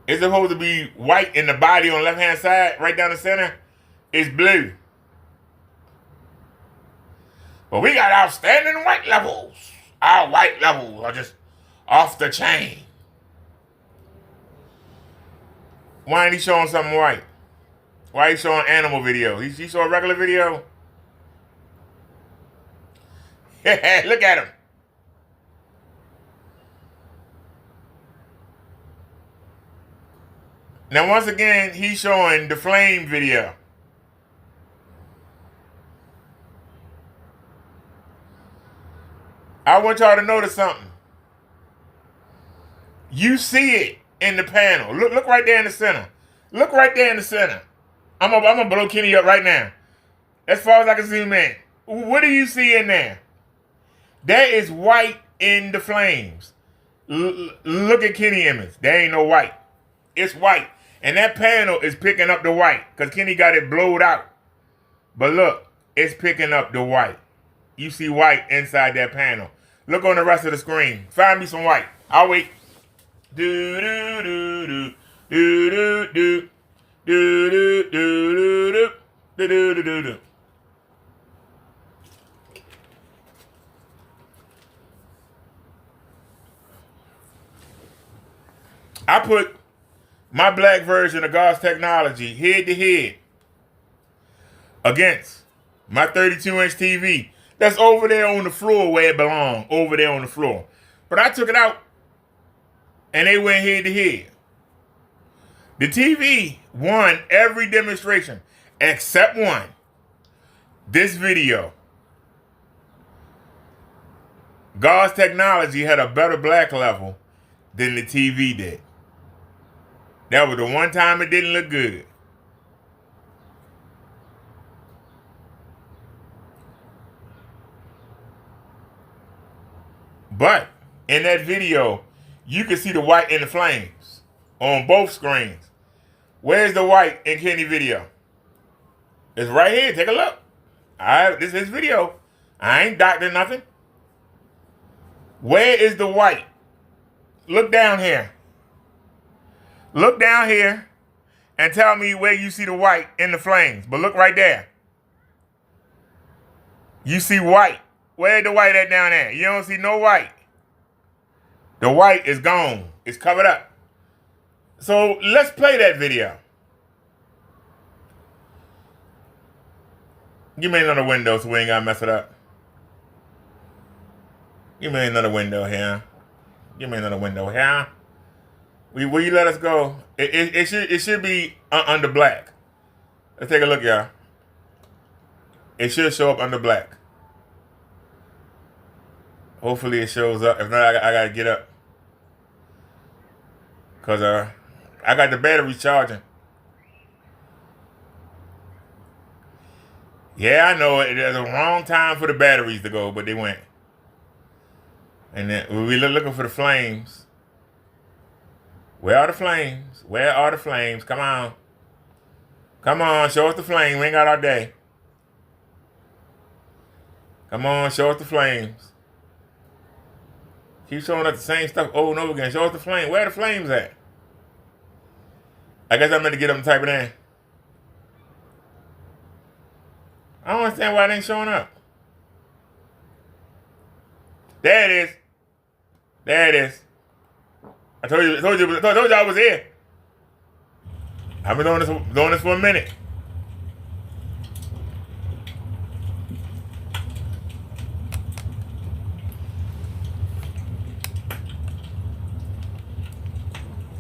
It's supposed to be white in the body on the left-hand side, right down the center. It's blue. But we got outstanding white levels. Our white levels are just off the chain. Why ain't he showing something white? Why he showing animal video? He saw a regular video? Look at him. Now, once again, he's showing the flame video. I want y'all to notice something. You see it in the panel. Look right there in the center. Look right there in the center. I'm gonna blow Kenny up right now. As far as I can zoom in. What do you see in there? That is white in the flames. Look at Kenny image. There ain't no white. It's white. And that panel is picking up the white. Because Kenny got it blowed out. But look, it's picking up the white. You see white inside that panel. Look on the rest of the screen. Find me some white. I'll wait. Do do do do do do do do do do do do do do. I put my black version of God's technology head to head against my 32-inch TV that's over there on the floor where it belongs, over there on the floor. But I took it out and they went head to head. The TV won every demonstration except one. This video. God's technology had a better black level than the TV did. That was the one time it didn't look good. But in that video, you can see the white in the flames on both screens. Where's the white in Kenny video? It's right here. Take a look. This is his video. I ain't doctoring nothing. Where is the white? Look down here. Look down here and tell me where you see the white in the flames. But look right there. You see white. Where's the white at down there? You don't see no white. The white is gone. It's covered up. So let's play that video. Give me another window so we ain't got to mess it up. Give me another window here. Give me another window here. Will you let us go? It should be under black. Let's take a look, y'all. It should show up under black. Hopefully it shows up. If not, I gotta get up. Cause I got the battery charging. Yeah, I know it. There's a wrong time for the batteries to go, but they went. And then we were looking for the flames. Where are the flames? Where are the flames? Come on. Come on, show us the flame. We ain't got our day. Come on, show us the flames. Keep showing us the same stuff over and over again. Show us the flame. Where are the flames at? I guess I'm meant to get up and type it in. I don't understand why it ain't showing up. There it is. There it is. I told you I was here. I've been doing this for a minute.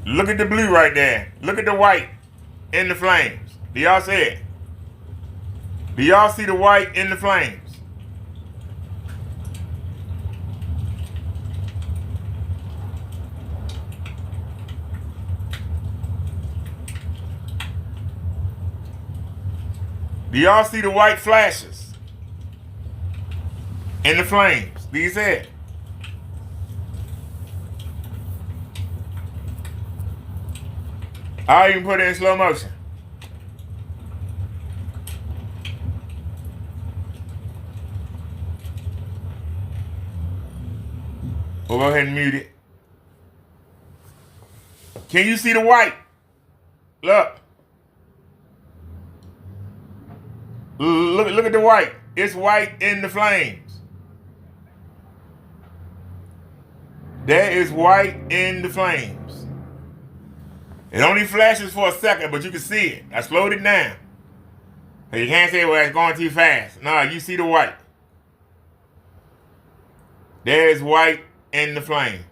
Look at the blue right there. Look at the white in the flames. Do y'all see it? Do y'all see the white in the flames? Do y'all see the white flashes in the flames? Do you see it? I'll even put it in slow motion. We'll go ahead and mute it. Can you see the white? Look. Look at the white. It's white in the flames. There is white in the flames. It only flashes for a second, but you can see it. I slowed it down. So you can't say, well, it's going too fast. No, you see the white. There is white in the flame.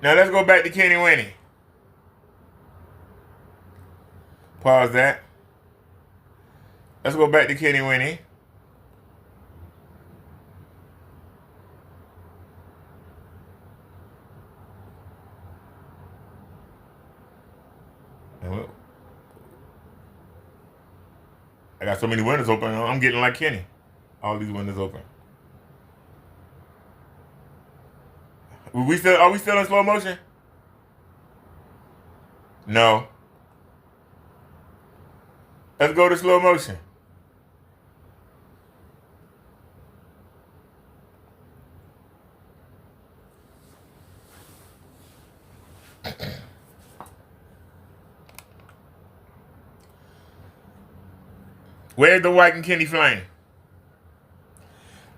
Now let's go back to Kenny Winnie. Pause that. Let's go back to Kenny Winnie. I got so many windows open, I'm getting like Kenny. All these windows open. Are we still in slow motion? No. Let's go to slow motion. Where's the white and Kenny flame?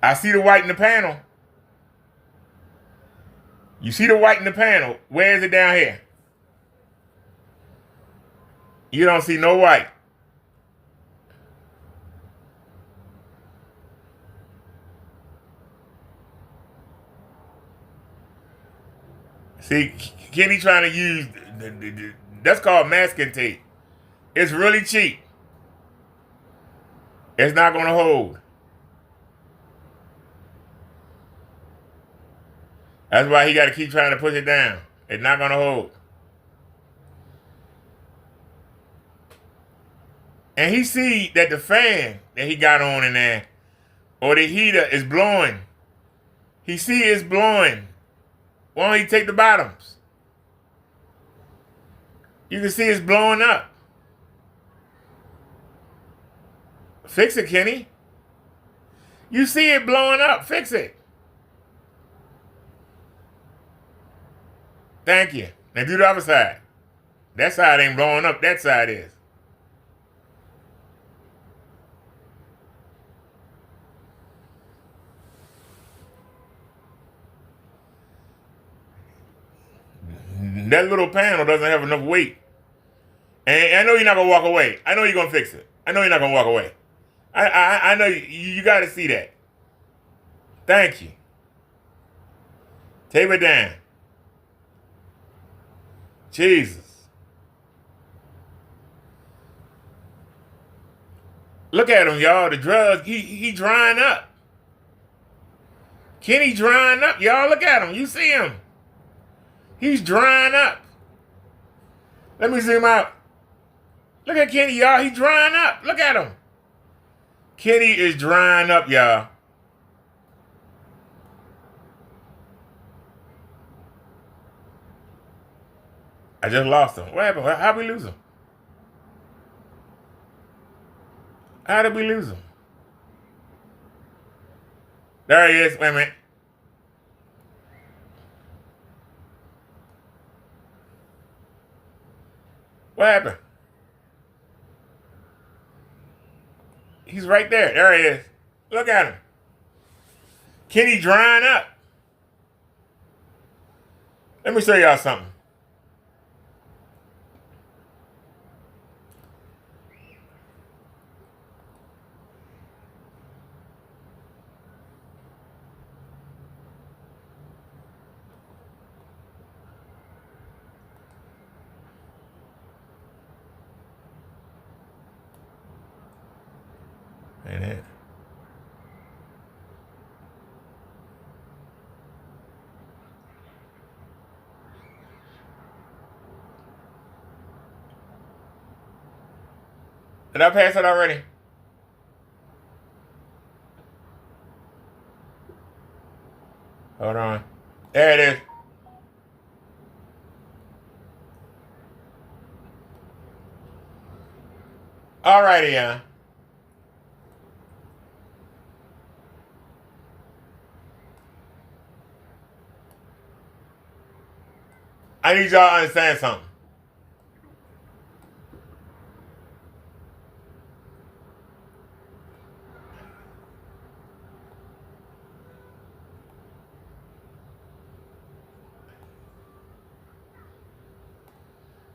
I see the white in the panel. You see the white in the panel. Where is it down here? You don't see no white. See, Kenny trying to use, that's called masking tape. It's really cheap. It's not going to hold. That's why he got to keep trying to push it down. It's not going to hold. And he see that the fan that he got on in there, or the heater is blowing. He see it's blowing. Why don't he take the bottoms? You can see it's blowing up. Fix it, Kenny. You see it blowing up. Fix it. Thank you. Now do the other side. That side ain't blowing up. That side is. That little panel doesn't have enough weight. And I know you're not going to walk away. I know you're going to fix it. I know you're not going to walk away. I know you got to see that. Thank you. Tape it down. Jesus. Look at him, y'all. The drugs, he drying up. Kenny drying up, y'all. Look at him. You see him. He's drying up. Let me zoom out. Look at Kenny, y'all. He's drying up. Look at him. Kenny is drying up, y'all. I just lost him. What happened? How'd we lose him? How did we lose him? There he is. Wait a minute. What happened? He's right there. There he is. Look at him. Kenny drying up. Let me show y'all something. Ain't it? Did I pass it already? Hold on. There it is. Alrighty, yeah. I need y'all to understand something.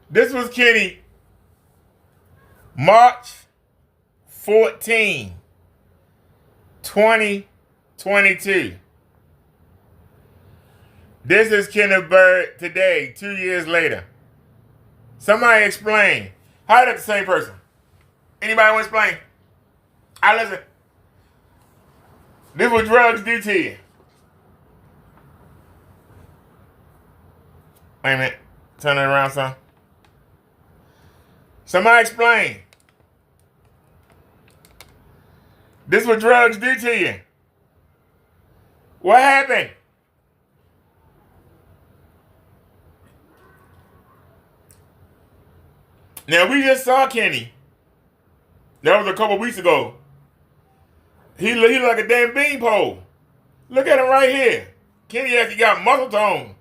This was Kenny, March 14, 2022. This is Kenneth Bird today, 2 years later. Somebody explain. How did the same person? Anybody want to explain? I listen. This is what drugs do to you. Wait a minute. Turn it around, son. Somebody explain. This is what drugs do to you. What happened? Now, we just saw Kenny. That was a couple weeks ago. He like a damn beanpole. Look at him right here. Kenny actually got muscle tone.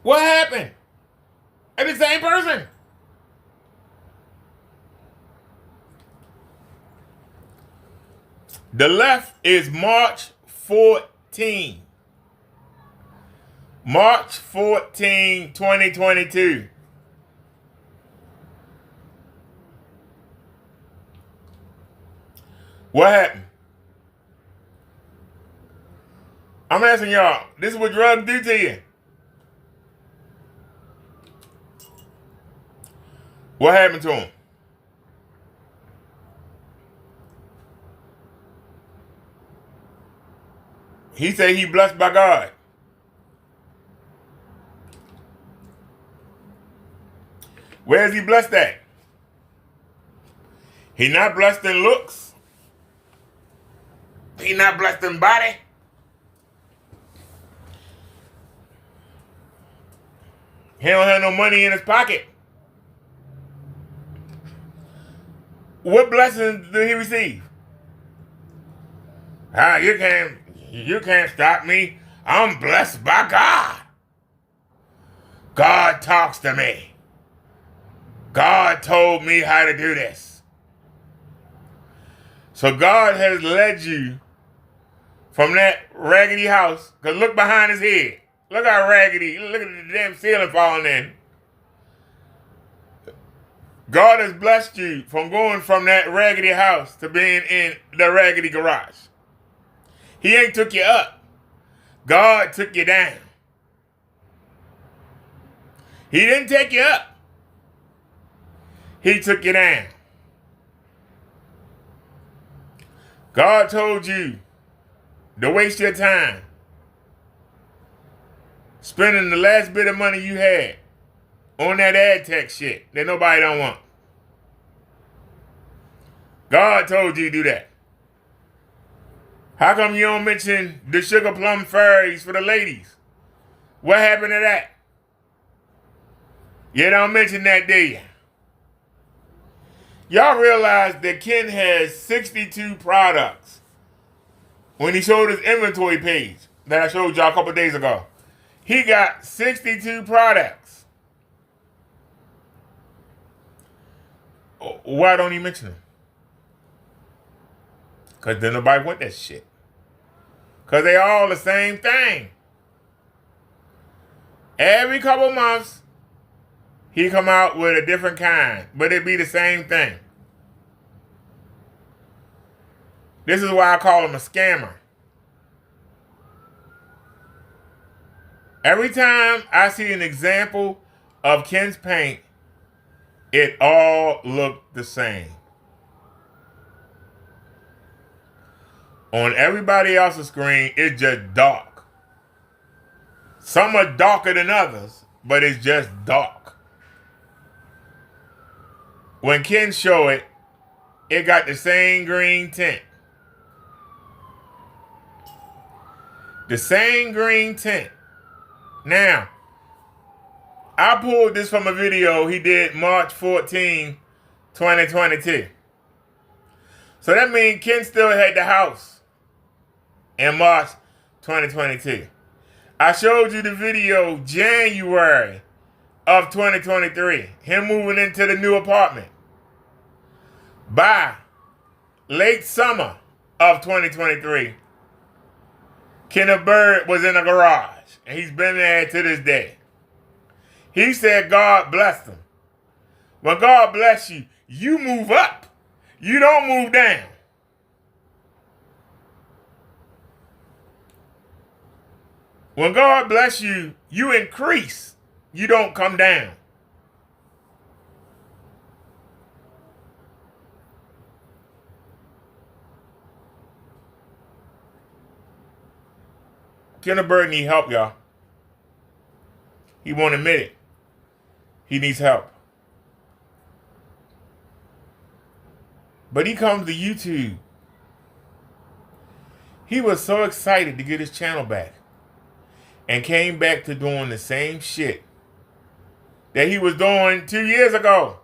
What happened? Are the same person? The left is March 14. March 14, 2022. What happened? I'm asking y'all, this is what drugs do to you. What happened to him? He said he blessed by God. Where is he blessed at? He not blessed in looks. He not blessed in body. He don't have no money in his pocket. What blessings did he receive? You can't stop me. I'm blessed by God. God talks to me. God told me how to do this. So God has led you from that raggedy house. Because look behind his head. Look how raggedy. Look at the damn ceiling falling in. God has blessed you from going from that raggedy house to being in the raggedy garage. He ain't took you up. God took you down. He didn't take you up. He took you down. God told you to waste your time spending the last bit of money you had on that ad tech shit that nobody don't want. God told you to do that. How come you don't mention the sugar plum fairies for the ladies? What happened to that? You don't mention that, do you? Y'all realize that Ken has 62 products when he showed his inventory page that I showed y'all a couple days ago. He got 62 products. Why don't he mention them? Because then nobody want that shit. Because they all the same thing. Every couple months, he come out with a different kind, but it be the same thing. This is why I call him a scammer. Every time I see an example of Ken's paint, it all looked the same. On everybody else's screen, it's just dark. Some are darker than others, but it's just dark. When Ken show it, it got the same green tint. The same green tint. Now, I pulled this from a video he did March 14, 2022. So that means Ken still had the house in March 2022. I showed you the video January of 2023. Him moving into the new apartment. By late summer of 2023, Kenneth Bird was in a garage. And he's been there to this day. He said God blessed him. When God bless you, you move up. You don't move down. When God bless you, you increase. You don't come down. Kenneth Bird need help, y'all. He won't admit it. He needs help. But he comes to YouTube. He was so excited to get his channel back. And came back to doing the same shit that he was doing 2 years ago.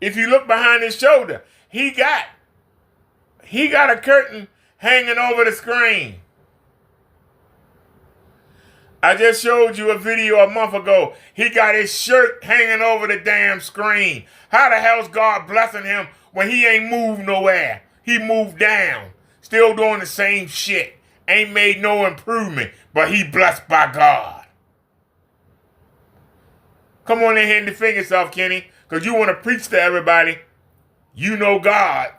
If you look behind his shoulder, he got a curtain hanging over the screen. I just showed you a video a month ago. He got his shirt hanging over the damn screen. How the hell's God blessing him when he ain't moved nowhere? He moved down. Still doing the same shit. Ain't made no improvement, but he blessed by God. Come on in here and defend yourself, Kenny, because you want to preach to everybody. You know God.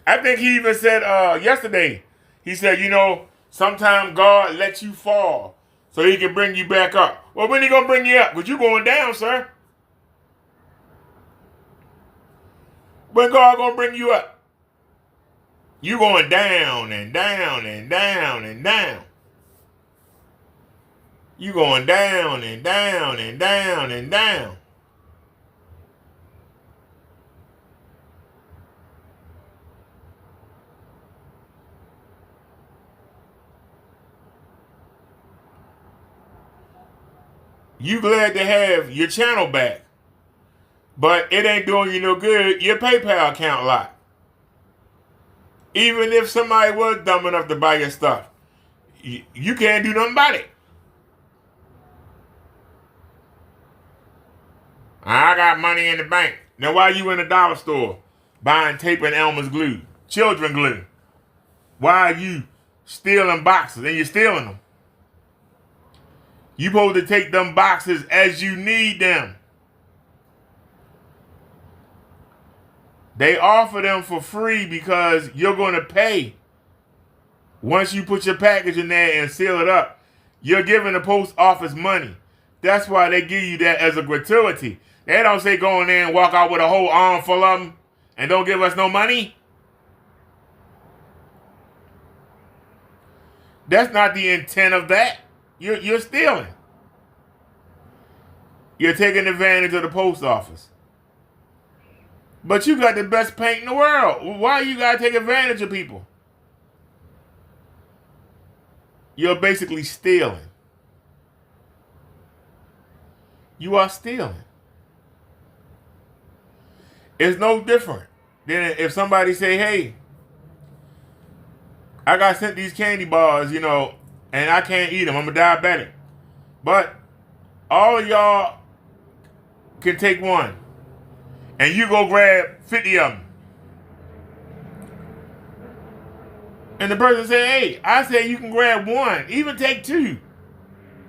I think he even said yesterday, he said, you know, sometimes God lets you fall so he can bring you back up. Well, when he going to bring you up? Because you going down, sir. When God going to bring you up? You going down and down and down and down. You going down and down and down and down. You glad to have your channel back, but it ain't doing you no good. Your PayPal account locked. Even if somebody was dumb enough to buy your stuff, you can't do nothing about it. I got money in the bank. Now why you in the dollar store buying tape and Elmer's glue, children glue? Why are you stealing boxes and you're stealing them? You supposed to take them boxes as you need them. They offer them for free because you're going to pay. Once you put your package in there and seal it up, you're giving the post office money. That's why they give you that as a gratuity. They don't say go in there and walk out with a whole arm full of them and don't give us no money. That's not the intent of that. You're stealing. You're taking advantage of the post office. But you got the best paint in the world. Why you gotta take advantage of people? You're basically stealing. You are stealing. It's no different than if somebody say, hey, I got sent these candy bars, you know, and I can't eat them. I'm a diabetic. But all of y'all can take one. And you go grab 50 of them. And the person say, hey, I say you can grab one. Even take two.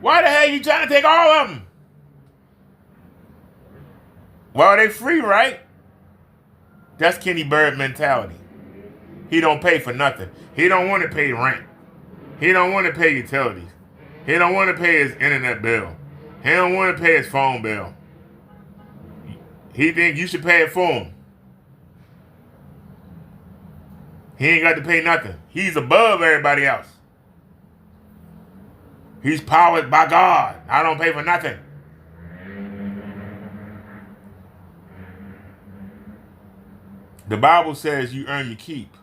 Why the hell are you trying to take all of them? Well, they free, right? That's Kenny Bird mentality. He don't pay for nothing. He don't want to pay rent. He don't want to pay utilities. He don't want to pay his internet bill. He don't want to pay his phone bill. He think you should pay it for him. He ain't got to pay nothing. He's above everybody else. He's powered by God. I don't pay for nothing. The Bible says you earn your keep.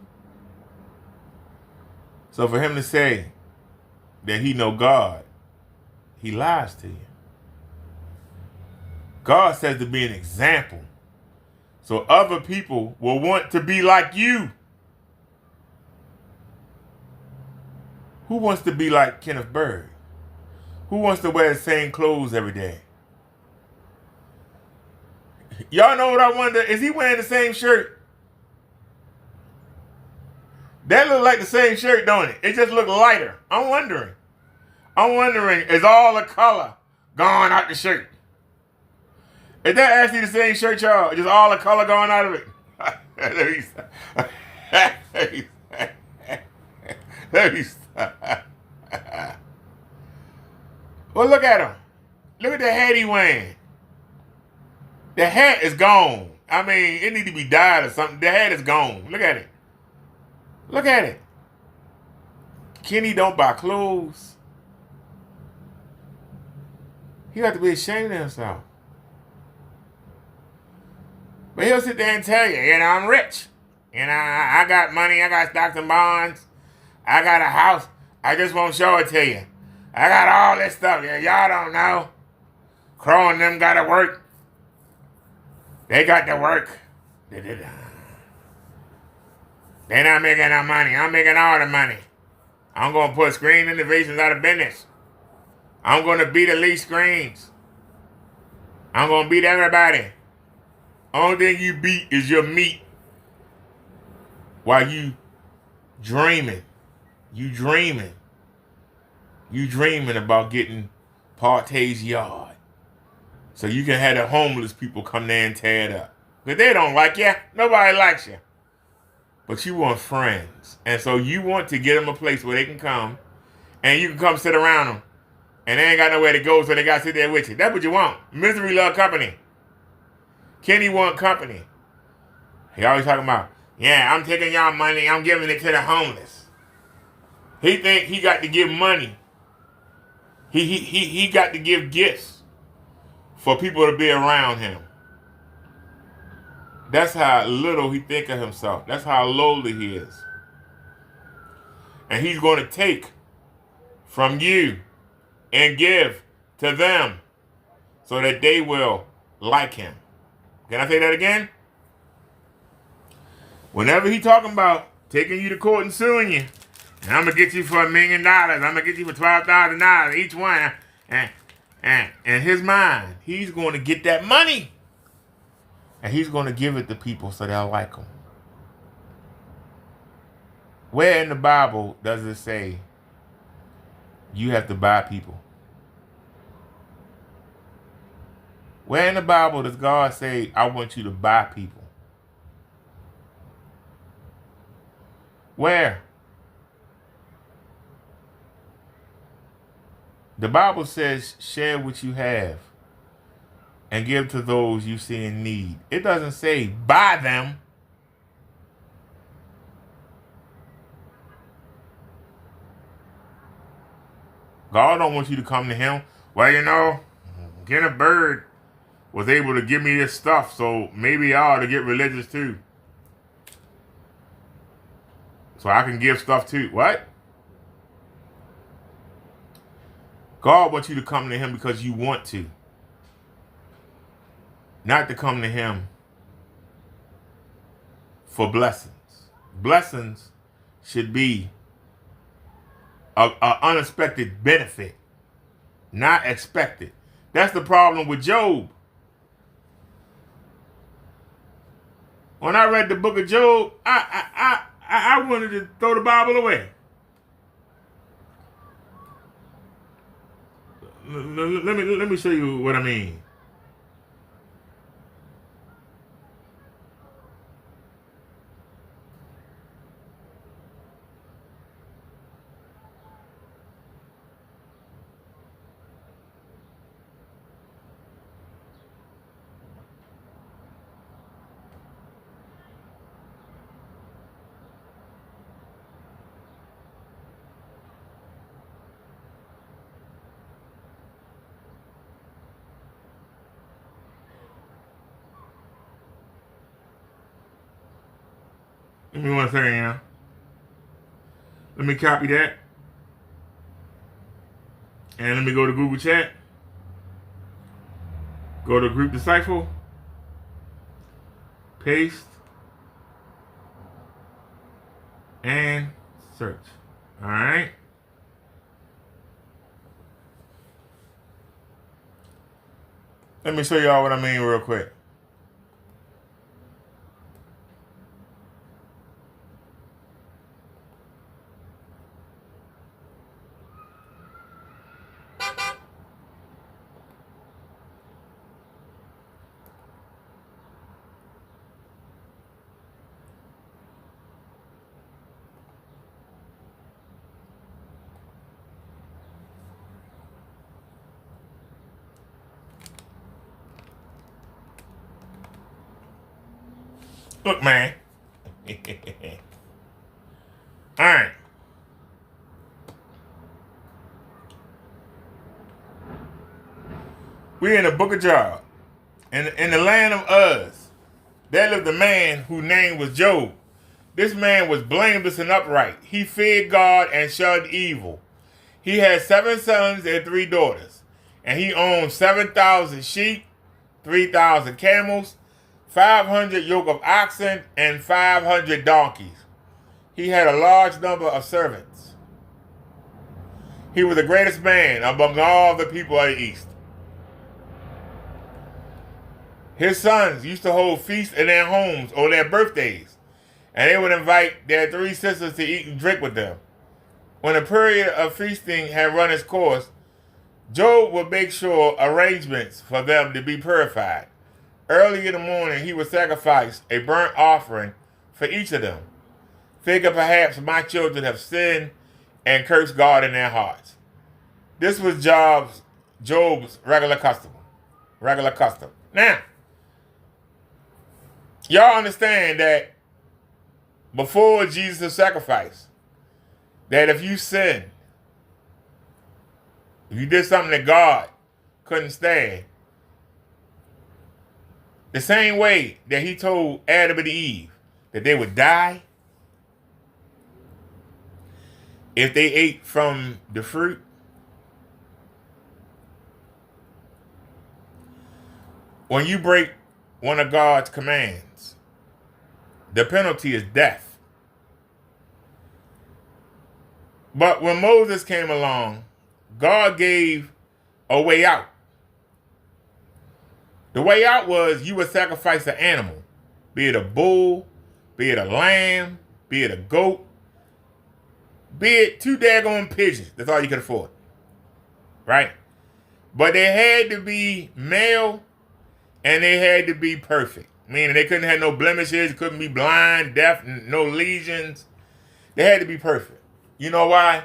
So for him to say that he know God, he lies to you. God says to be an example. So other people will want to be like you. Who wants to be like Kenneth Bird? Who wants to wear the same clothes every day? Y'all know what I wonder? Is he wearing the same shirt? That look like the same shirt, don't it? It just look lighter. I'm wondering, is all the color gone out the shirt? Is that actually the same shirt, y'all? Just all the color gone out of it? Let me stop. Well, look at him. Look at the hat he wearing. The hat is gone. I mean, it need to be dyed or something. The hat is gone. Look at it. Look at it. Kenny don't buy clothes. He got to be ashamed of himself. But he'll sit there and tell you, you know, I'm rich. You know, I got money. I got stocks and bonds. I got a house. I just won't show it to you. I got all this stuff. Yeah, y'all don't know. Crow and them got to work. They got to work. They're not making no money. I'm making all the money. I'm going to put screen innovations out of business. I'm going to beat Elite Screens. I'm going to beat everybody. Only thing you beat is your meat. While you dreaming. You dreaming about getting Partay's yard. So you can have the homeless people come there and tear it up. Because they don't like you. Nobody likes you. But you want friends. And so you want to get them a place where they can come. And you can come sit around them. And they ain't got nowhere to go, so they got to sit there with you. That's what you want. Misery love company. Kenny want company. He always talking about, yeah, I'm taking y'all money. I'm giving it to the homeless. He think he got to give money. He got to give gifts for people to be around him. That's how little he think of himself. That's how lowly he is. And he's going to take from you and give to them so that they will like him. Can I say that again? Whenever he talking about taking you to court and suing you, and I'm going to get you for $1 million, I'm going to get you for $12,000 each one, and in his mind, he's going to get that money. And he's going to give it to people so they'll like him. Where in the Bible does it say you have to buy people? Where in the Bible does God say, I want you to buy people? Where? The Bible says, share what you have and give to those you see in need. It doesn't say buy them. God don't want you to come to him. Well, you know, Kenneth Bird was able to give me this stuff, so maybe I ought to get religious too. So I can give stuff too. What? God wants you to come to him because you want to. Not to come to him for blessings. Blessings should be an unexpected benefit, not expected. That's the problem with Job. When I read the book of Job, I wanted to throw the Bible away. Let me show you what I mean. Give me 1 second now. Let me copy that. And let me go to Google Chat. Go to Group Disciple. Paste. And search. Alright. Let me show y'all what I mean real quick. Look, man. Alright. We're in the book of Job. In the land of Uz, there lived a man whose name was Job. This man was blameless and upright. He feared God and shunned evil. He had 7 sons and 3 daughters. And he owned 7,000 sheep, 3,000 camels, 500 yoke of oxen, and 500 donkeys. He had a large number of servants. He was the greatest man among all the people of the East. His sons used to hold feasts in their homes on their birthdays, and they would invite their 3 sisters to eat and drink with them. When the period of feasting had run its course, Job would make sure arrangements for them to be purified. Early in the morning, he would sacrifice a burnt offering for each of them. Figure perhaps my children have sinned and cursed God in their hearts. This was Job's regular custom. Now, y'all understand that before Jesus' sacrifice, that if you sinned, if you did something that God couldn't stand, the same way that he told Adam and Eve that they would die if they ate from the fruit, when you break one of God's commands, the penalty is death. But when Moses came along, God gave a way out. The way out was you would sacrifice an animal, be it a bull, be it a lamb, be it a goat, be it 2 daggone pigeons. That's all you could afford. Right? But they had to be male and they had to be perfect. Meaning they couldn't have no blemishes, couldn't be blind, deaf, no lesions. They had to be perfect. You know why?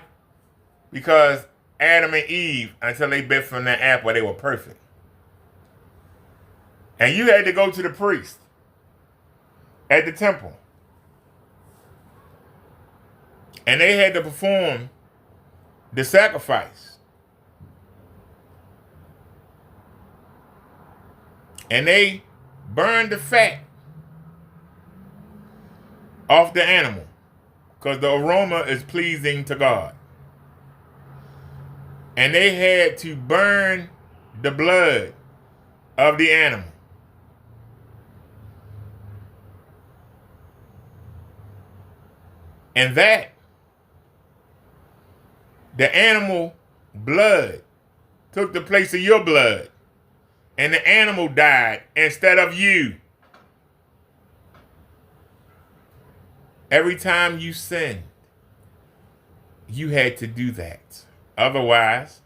Because Adam and Eve, until they bit from that apple, they were perfect. And you had to go to the priest at the temple. And they had to perform the sacrifice and they burned the fat off the animal because the aroma is pleasing to God. And they had to burn the blood of the animal. And that, the animal blood took the place of your blood. And the animal died instead of you. Every time you sinned, you had to do that. Otherwise,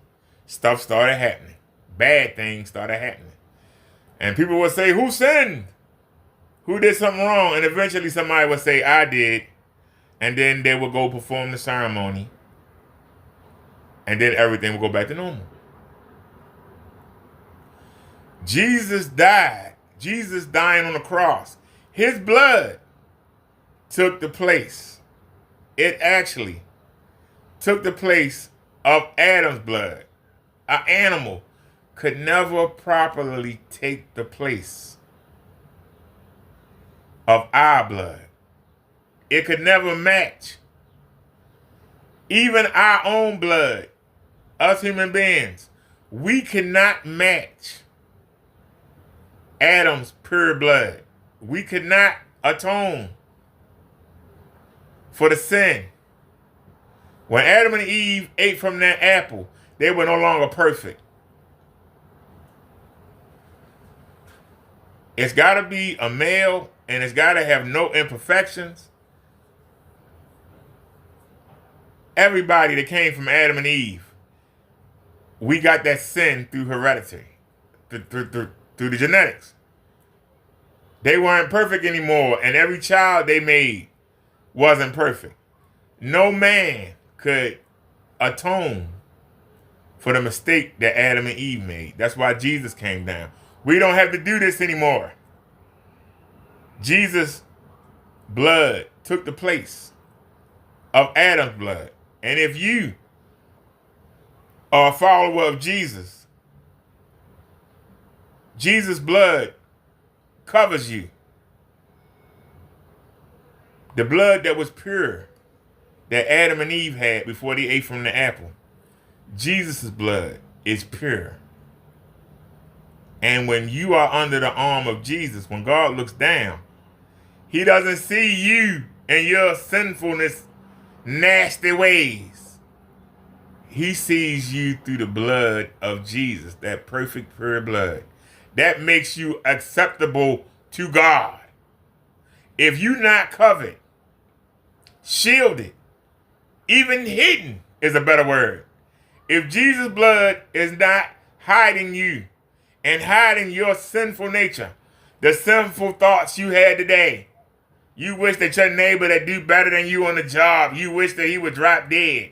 stuff started happening. Bad things started happening. And people would say, who sinned? Who did something wrong? And eventually somebody would say, I did. And then they would go perform the ceremony. And then everything would go back to normal. Jesus died. Jesus dying on the cross. His blood took the place. It actually took the place of Adam's blood. An animal could never properly take the place of our blood. It could never match. Even our own blood, us human beings, we cannot match Adam's pure blood. We could not atone for the sin. When Adam and Eve ate from that apple, they were no longer perfect. It's got to be a male, and it's got to have no imperfections. Everybody that came from Adam and Eve, we got that sin through heredity, through the genetics. They weren't perfect anymore, and every child they made wasn't perfect. No man could atone for the mistake that Adam and Eve made. That's why Jesus came down. We don't have to do this anymore. Jesus' blood took the place of Adam's blood. And if you are a follower of Jesus, Jesus' blood covers you. The blood that was pure that Adam and Eve had before they ate from the apple. Jesus' blood is pure. And when you are under the arm of Jesus, when God looks down, he doesn't see you and your sinfulness, nasty ways. He sees you through the blood of Jesus, that perfect, pure blood. That makes you acceptable to God. If you're not covered, shielded, even hidden is a better word. If Jesus' blood is not hiding you and hiding your sinful nature, the sinful thoughts you had today, you wish that your neighbor that do better than you on the job, you wish that he would drop dead.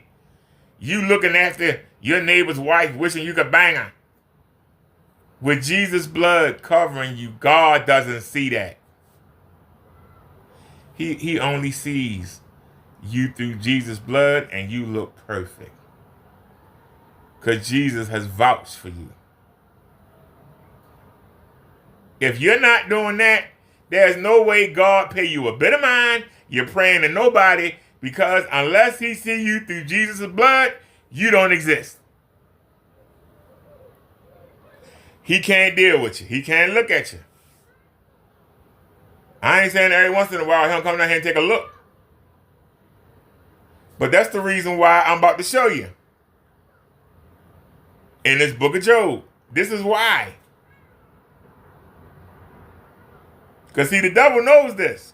You looking after your neighbor's wife, wishing you could bang her. With Jesus' blood covering you, God doesn't see that. He only sees you through Jesus' blood, and you look perfect. Because Jesus has vouched for you. If you're not doing that, there's no way God pay you a bit of mind. You're praying to nobody, because unless he see you through Jesus' blood, you don't exist. He can't deal with you. He can't look at you. I ain't saying every once in a while he'll come down here and take a look. But that's the reason why I'm about to show you. In this book of Job. This is why. Because see, the devil knows this.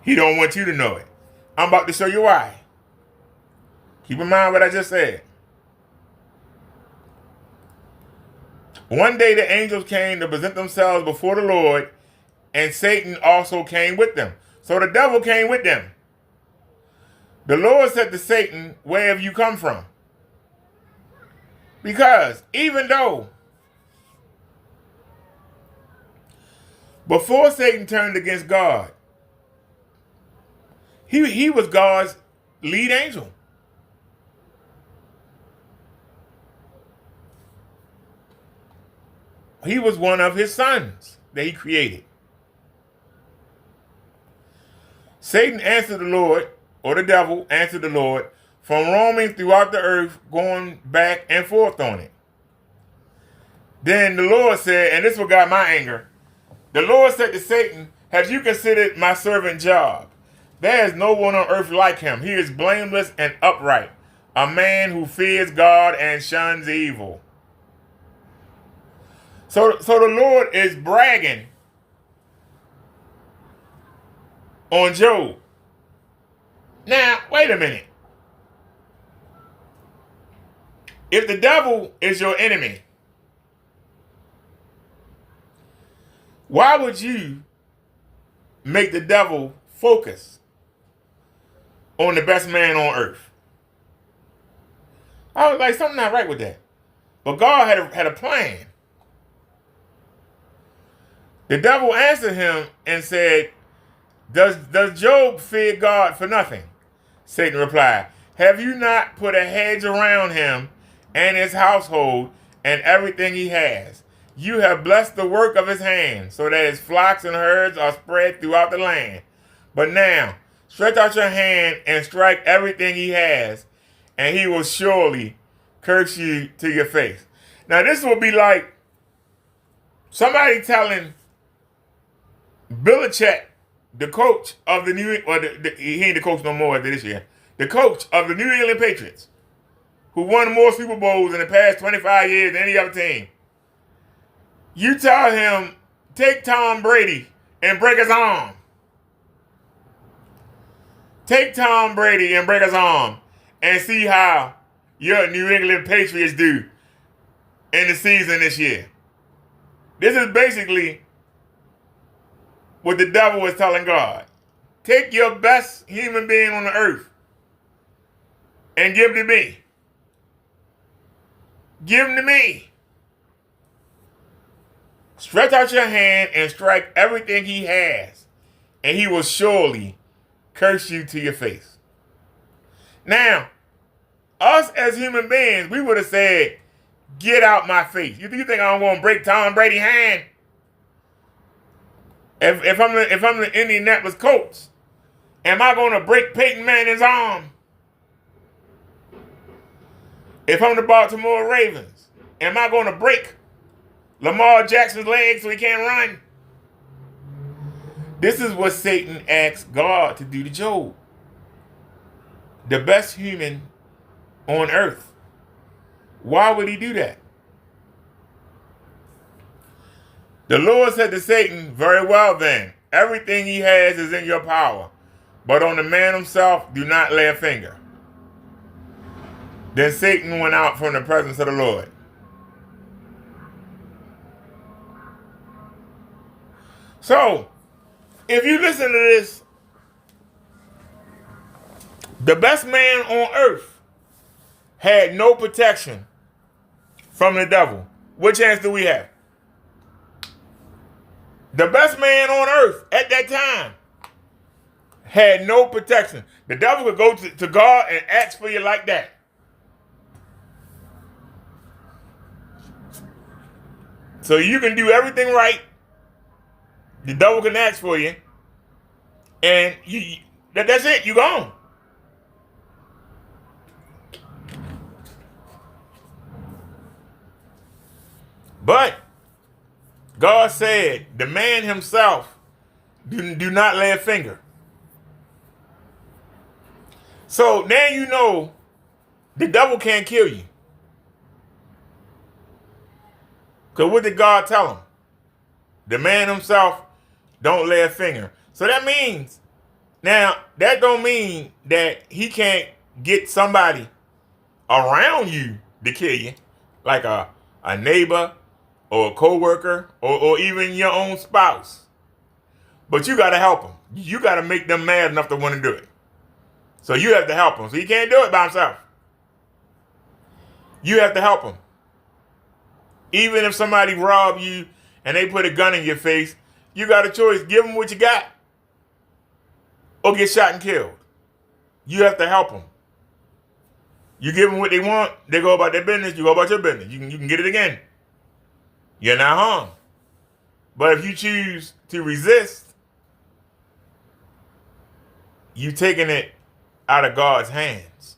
He don't want you to know it. I'm about to show you why. Keep in mind what I just said. One day the angels came to present themselves before the Lord, and Satan also came with them. So the devil came with them. The Lord said to Satan, where have you come from? Because even though before Satan turned against God, he was God's lead angel. he was one of his sons that he created. Satan answered the Lord, or the devil answered the Lord, from roaming throughout the earth, going back and forth on it. Then the Lord said, and this what got my anger, the Lord said to Satan, have you considered my servant Job? There is no one on earth like him. He is blameless and upright, a man who fears God and shuns evil. So the Lord is bragging on Job. Now, wait a minute. If the devil is your enemy, why would you make the devil focus on the best man on earth? I was like, something not right with that. But God had a plan. The devil answered him and said, Does Job fear God for nothing? Satan replied, have you not put a hedge around him and his household and everything he has? You have blessed the work of his hands, so that his flocks and herds are spread throughout the land. But now, stretch out your hand and strike everything he has, and he will surely curse you to your face. Now, this will be like somebody telling Belichick, the coach of the he ain't the coach no more after this year, the coach of the New England Patriots, who won more Super Bowls in the past 25 years than any other team. You tell him, take Tom Brady and break his arm. Take Tom Brady and break his arm and see how your New England Patriots do in the season this year. This is basically what the devil was telling God. Take your best human being on the earth and give him to me. Give him to me. Stretch out your hand and strike everything he has, and he will surely curse you to your face. Now, us as human beings, we would have said, get out my face. You think I'm going to break Tom Brady's hand? If I'm the Indianapolis Colts, am I going to break Peyton Manning's arm? If I'm the Baltimore Ravens, am I going to break Lamar Jackson's legs so he can't run? This is what Satan asked God to do to Job, the best human on earth. Why would he do that? The Lord said to Satan, very well then, everything he has is in your power, but on the man himself do not lay a finger. Then Satan went out from the presence of the Lord. So, if you listen to this, the best man on earth had no protection from the devil. What chance do we have? The best man on earth at that time had no protection. The devil could go to God and ask for you like that. So you can do everything right. The devil can ask for you. And that's it. You're gone. But God said, the man himself do not lay a finger. So now you know the devil can't kill you. Because what did God tell him? The man himself don't lay a finger. So that means, now, that don't mean that he can't get somebody around you to kill you, like a neighbor or a co-worker or even your own spouse. But you got to help them. You got to make them mad enough to want to do it. So you have to help him. So he can't do it by himself. You have to help him. Even if somebody robbed you and they put a gun in your face, you got a choice. Give them what you got or get shot and killed. You have to help them. You give them what they want, they go about their business, you go about your business. You can get it again. you're not harmed. But if you choose to resist, you're taking it out of God's hands.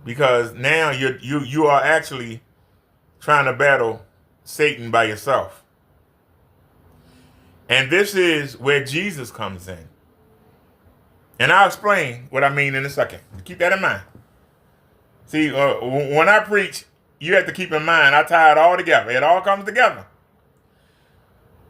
Because now you are actually trying to battle Satan by yourself. And this is where Jesus comes in. And I'll explain what I mean in a second. Keep that in mind. See, when I preach, you have to keep in mind, I tie it all together. It all comes together.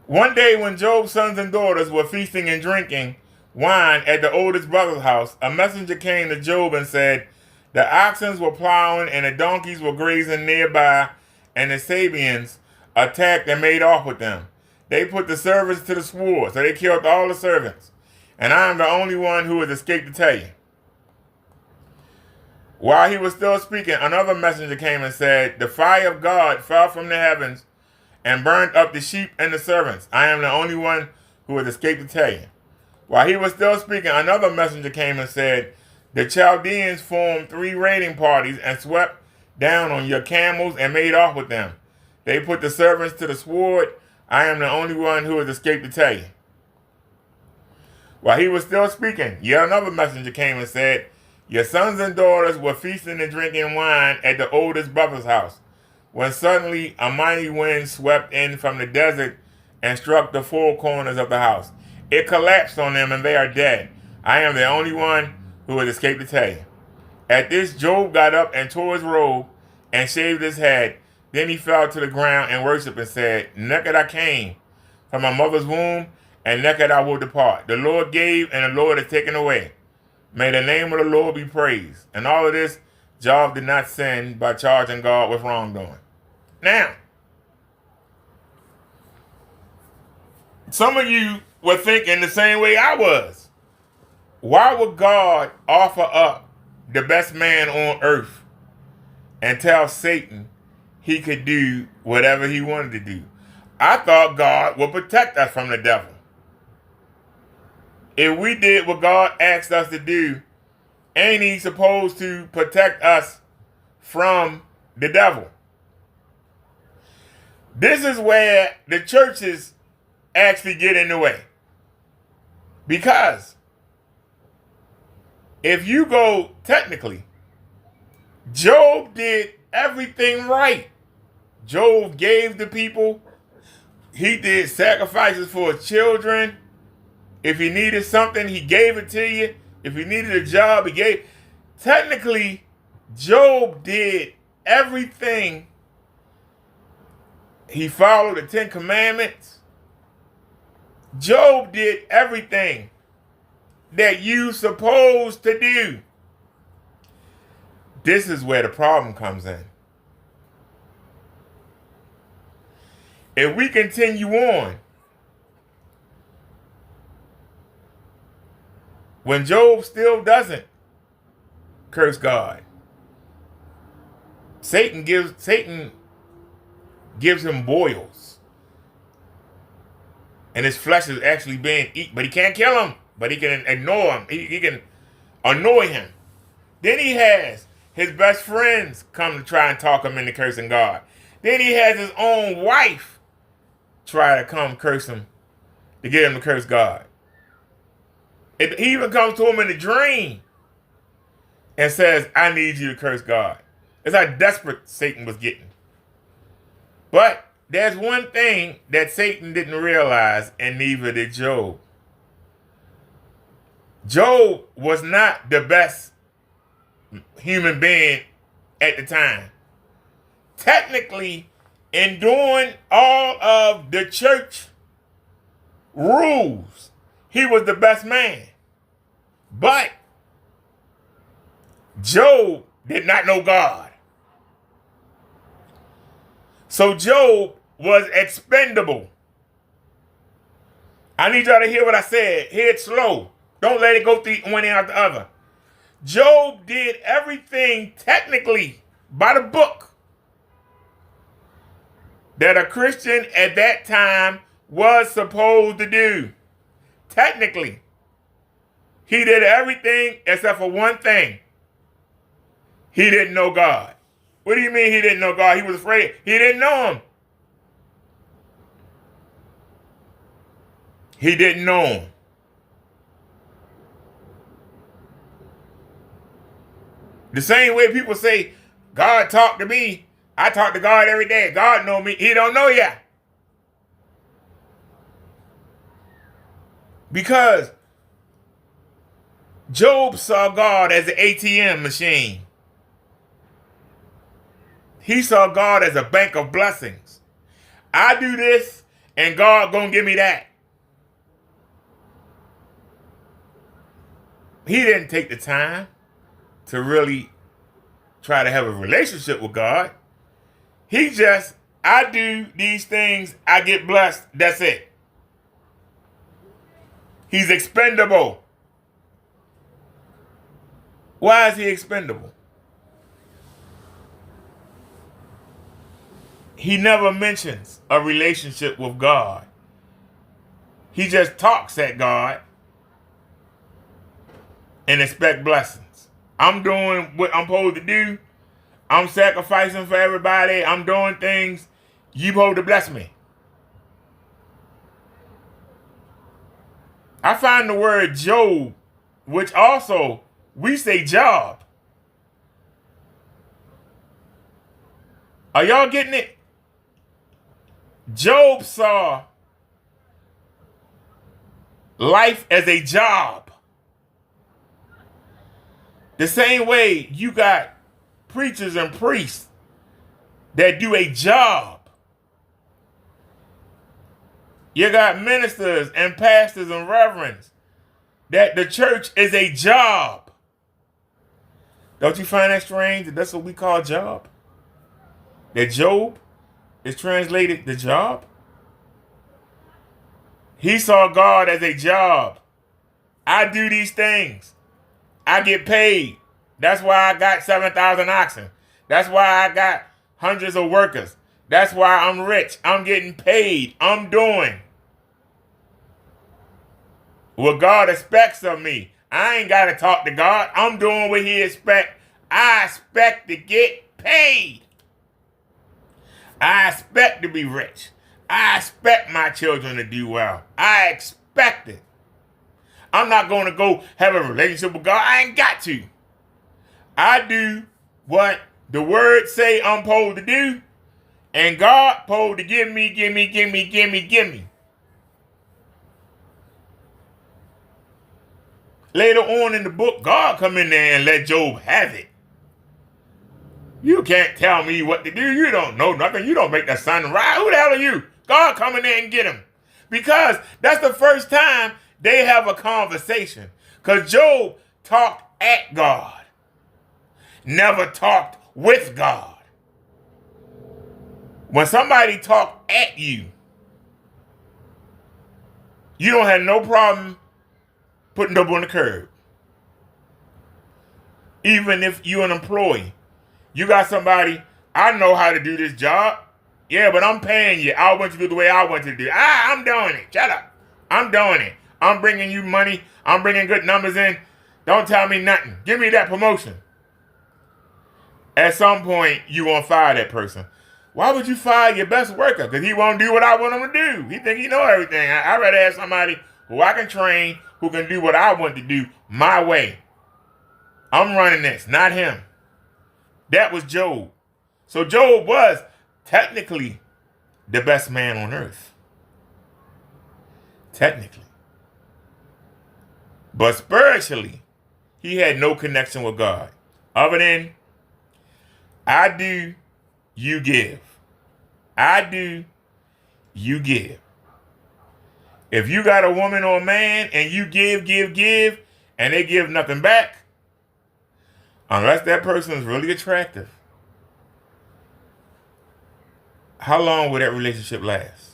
One day when Job's sons and daughters were feasting and drinking wine at the oldest brother's house, a messenger came to Job and said, the oxen were plowing and the donkeys were grazing nearby, and the Sabians attacked and made off with them. They put the servants to the sword, so they killed all the servants. And I am the only one who has escaped to tell you. While he was still speaking, another messenger came and said, the fire of God fell from the heavens and burned up the sheep and the servants. I am the only one who has escaped to tell you. While he was still speaking, another messenger came and said, the Chaldeans formed 3 raiding parties and swept down on your camels and made off with them. They put the servants to the sword. I am the only one who has escaped to tell you. While he was still speaking, yet another messenger came and said, your sons and daughters were feasting and drinking wine at the oldest brother's house, when suddenly a mighty wind swept in from the desert and struck the 4 corners of the house. It collapsed on them and they are dead. I am the only one who has escaped to tell you. At this, Job got up and tore his robe and shaved his head. Then he fell to the ground and worshipped and said, naked I came from my mother's womb, and naked I will depart. The Lord gave and the Lord has taken away. May the name of the Lord be praised. And all of this, Job did not sin by charging God with wrongdoing. Now, some of you were thinking the same way I was. Why would God offer up the best man on earth and tell Satan he could do whatever he wanted to do? I thought God would protect us from the devil. If we did what God asked us to do, ain't he supposed to protect us from the devil? This is where the churches actually get in the way. Because if you go technically, Job did everything right. Job gave the people. He did sacrifices for his children. If he needed something, he gave it to you. If he needed a job, he gave. Technically, Job did everything. He followed the 10 Commandments. Job did everything that you supposed to do. This is where the problem comes in. If we continue on, when Job still doesn't curse God, Satan gives him boils. And his flesh is actually being eaten. But he can't kill him. But he can ignore him. He can annoy him. Then he has his best friends come to try and talk him into cursing God. Then he has his own wife try to come curse him, to get him to curse God. He even comes to him in a dream and says, I need you to curse God. It's how desperate Satan was getting. But there's one thing that Satan didn't realize, and neither did Job. Job was not the best human being at the time. Technically, in doing all of the church rules, he was the best man. But Job did not know God. So Job was expendable. I need y'all to hear what I said. Hear it slow. Don't let it go through one ear after the other. Job did everything technically by the book that a Christian at that time was supposed to do. Technically. He did everything except for one thing. He didn't know God. What do you mean he didn't know God? He was afraid. He didn't know him. He didn't know him. The same way people say, God talked to me. I talk to God every day. God know me. He don't know ya. Because Job saw God as an ATM machine. He saw God as a bank of blessings. I do this and God gonna give me that. He didn't take the time to really try to have a relationship with God. He just, I do these things, I get blessed, that's it. He's expendable. Why is he expendable? He never mentions a relationship with God. He just talks at God and expect blessings. I'm doing what I'm supposed to do. I'm sacrificing for everybody. I'm doing things. You supposed to bless me. I find the word Job, which also we say job. Are y'all getting it? Job saw life as a job. The same way you got preachers and priests that do a job. You got ministers and pastors and reverends that the church is a job. Don't you find that strange that that's what we call job? That Job is translated the job? He saw God as a job. I do these things. I get paid. That's why I got 7,000 oxen. That's why I got hundreds of workers. That's why I'm rich. I'm getting paid. I'm doing what God expects of me. I ain't got to talk to God. I'm doing what he expects. I expect to get paid. I expect to be rich. I expect my children to do well. I expect it. I'm not going to go have a relationship with God. I ain't got to. I do what the word say I'm supposed to do, and God supposed to give me. Later on in the book, God come in there and let Job have it. You can't tell me what to do. You don't know nothing. You don't make the sun rise. Who the hell are you? God come in there and get him. Because that's the first time they have a conversation. Because Job talked at God. Never talked with God. When somebody talk at you, you don't have no problem putting them on the curb. Even if you're an employee. You got somebody, I know how to do this job. Yeah, but I'm paying you. I want you to do the way I want you to do it. I'm doing it. Shut up. I'm doing it. I'm bringing you money. I'm bringing good numbers in. Don't tell me nothing. Give me that promotion. At some point, you won't fire that person. Why would you fire your best worker? Because he won't do what I want him to do. He think he know everything. I'd rather have somebody who I can train, who can do what I want to do my way. I'm running this, not him. That was Job. So Job was technically the best man on earth. Technically. But spiritually, he had no connection with God. Other than, I do, you give. I do, you give. If you got a woman or a man and you give, and they give nothing back, unless that person is really attractive, how long will that relationship last?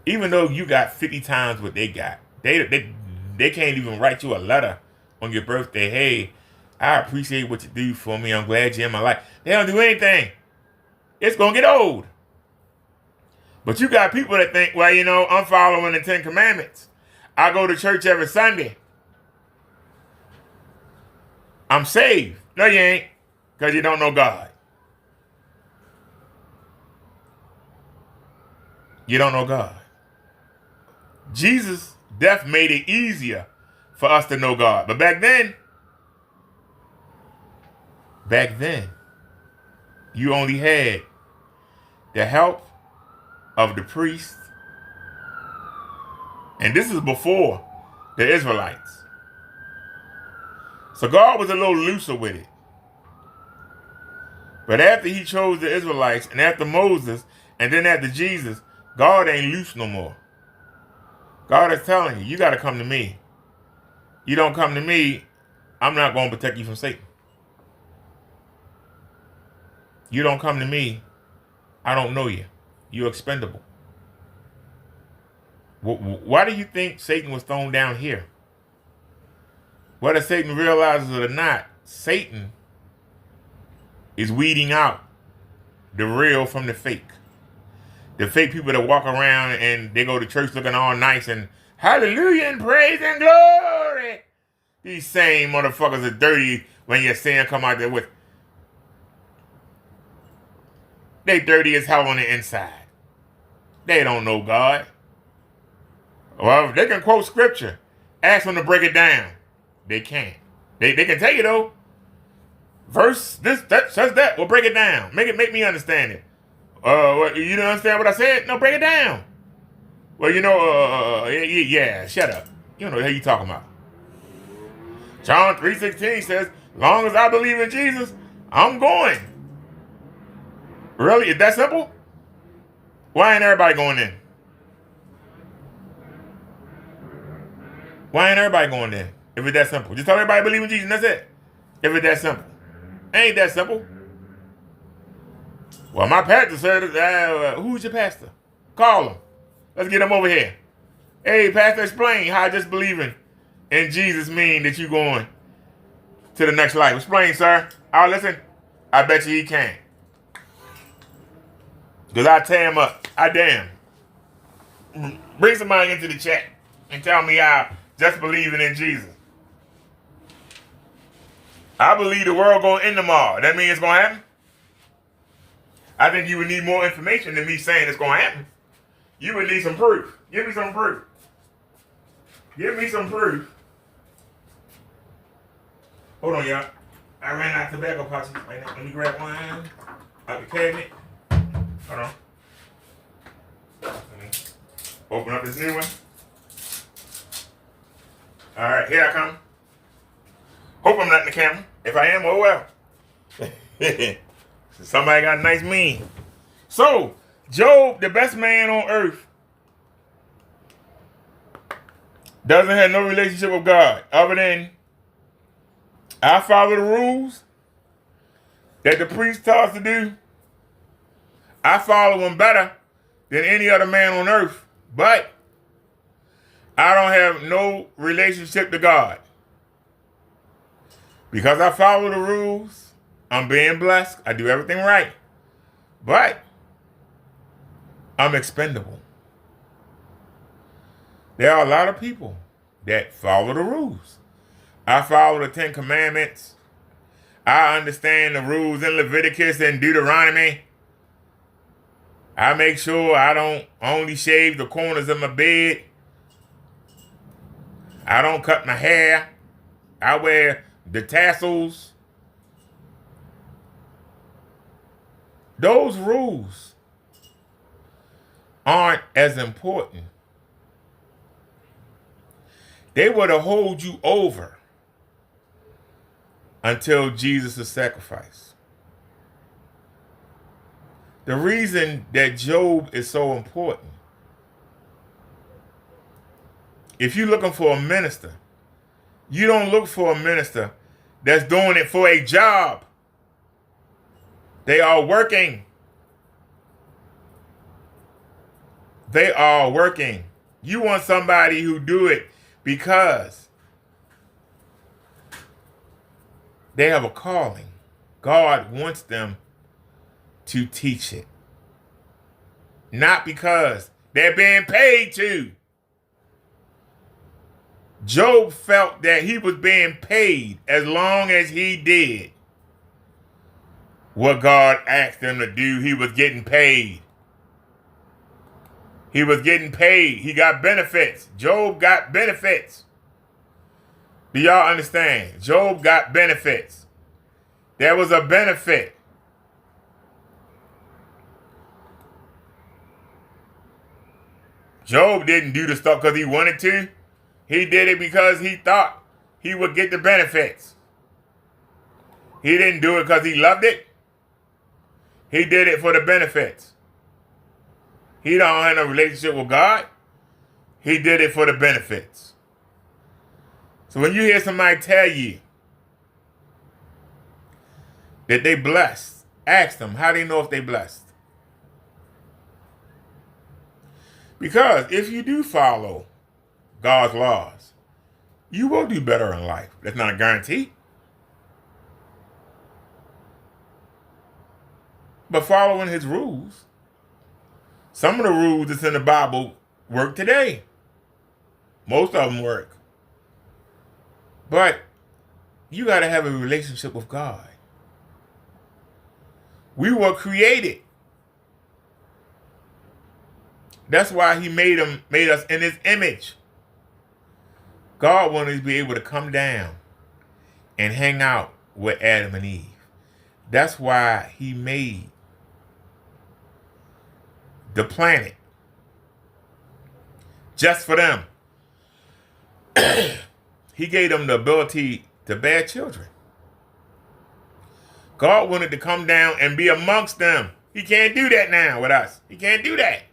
Even though you got 50 times what they got, they can't even write you a letter on your birthday. Hey, I appreciate what you do for me. I'm glad you're in my life. They don't do anything. It's going to get old. But you got people that think, well, you know, I'm following the 10 Commandments. I go to church every Sunday. I'm saved. No, you ain't. Because you don't know God. You don't know God. Jesus' death made it easier for us to know God. But back then, you only had the help of the priest. And this is before the Israelites. So God was a little looser with it. But after he chose the Israelites, and after Moses, and then after Jesus, God ain't loose no more. God is telling you, you got to come to me. You don't come to me, I'm not going to protect you from Satan. You don't come to me, I don't know you. You're expendable. Why do you think Satan was thrown down here? Whether Satan realizes it or not, Satan is weeding out the real from the fake. The fake people that walk around and they go to church looking all nice and hallelujah and praise and glory. These same motherfuckers are dirty when your sin come out there with. They dirty as hell on the inside. They don't know God. Well, they can quote scripture. Ask them to break it down. They can't. They can tell you though. Verse this that says that. Well, break it down. Make me understand it. You don't understand what I said? No, break it down. Well, yeah, shut up. You don't know what you talking about. John 3:16 says, long as I believe in Jesus, I'm going. Really? Is that simple? Why ain't everybody going in? Why ain't everybody going in? If it's that simple. Just tell everybody to believe in Jesus and that's it. If it's that simple. Ain't that simple. Well, my pastor said, who's your pastor? Call him. Let's get him over here. Hey, pastor, explain how just believing in Jesus mean that you going to the next life. Explain, sir. Oh, listen. I bet you he can. Because I tear him up. I damn. Bring somebody into the chat and tell me how just believing in Jesus. I believe the world going to end tomorrow. That means it's going to happen? I think you would need more information than me saying it's going to happen. You would need some proof. Give me some proof. Give me some proof. Hold on, y'all. I ran out of tobacco pouches. Let me grab one out the cabinet. Hold on. Let me open up this new one. All right, here I come. Hope I'm not in the camera. If I am, oh well. Somebody got a nice meme. So, Job, the best man on earth, doesn't have no relationship with God other than I follow the rules that the priest tell us to do. I follow them better than any other man on earth, but I don't have no relationship to God. Because I follow the rules, I'm being blessed. I do everything right. But I'm expendable. There are a lot of people that follow the rules. I follow the 10 Commandments. I understand the rules in Leviticus and Deuteronomy. I make sure I don't only shave the corners of my bed. I don't cut my hair. I wear the tassels. Those rules aren't as important. They were to hold you over until Jesus' sacrifice. The reason that Job is so important, if you're looking for a minister, you don't look for a minister that's doing it for a job. They are working. They are working. You want somebody who do it because they have a calling. God wants them to teach it. Not because they're being paid to. Job felt that he was being paid as long as he did. what God asked him to do. He was getting paid. He was getting paid. He got benefits. Job got benefits. Do y'all understand? Job got benefits. There was a benefit. Job didn't do the stuff because he wanted to. He did it because he thought he would get the benefits. He didn't do it because he loved it. He did it for the benefits. He don't have no relationship with God. He did it for the benefits. So when you hear somebody tell you that they blessed, ask them, how do they know if they blessed? Because if you do follow God's laws, you will do better in life. That's not a guarantee. But following his rules, some of the rules that's in the Bible work today. Most of them work. But you got to have a relationship with God. We were created. That's why he made us in his image. God wanted to be able to come down and hang out with Adam and Eve. That's why he made the planet just for them. He gave them the ability to bear children. God wanted to come down and be amongst them. He can't do that now with us. He can't do that.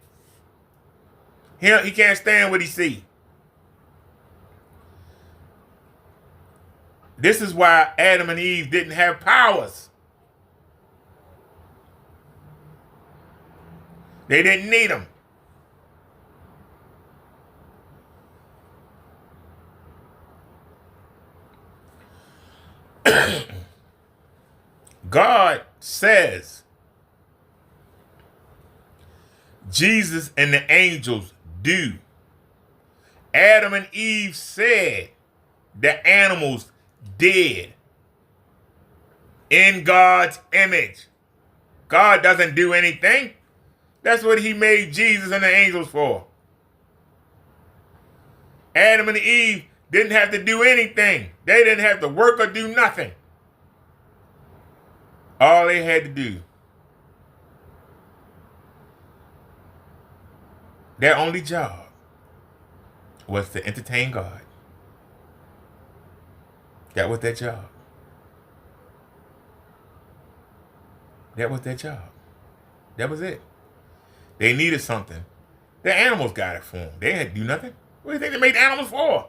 He can't stand what he see. This is why Adam and Eve didn't have powers. They didn't need them. God says Jesus and the angels do. Adam and Eve said the animals did. In God's image. God doesn't do anything. That's what he made Jesus and the angels for. Adam and Eve didn't have to do anything. They didn't have to work or do nothing. All they had to do, their only job, was to entertain God. That was their job. That was their job. That was it. They needed something. The animals got it for them. They had to do nothing. What do you think they made animals for?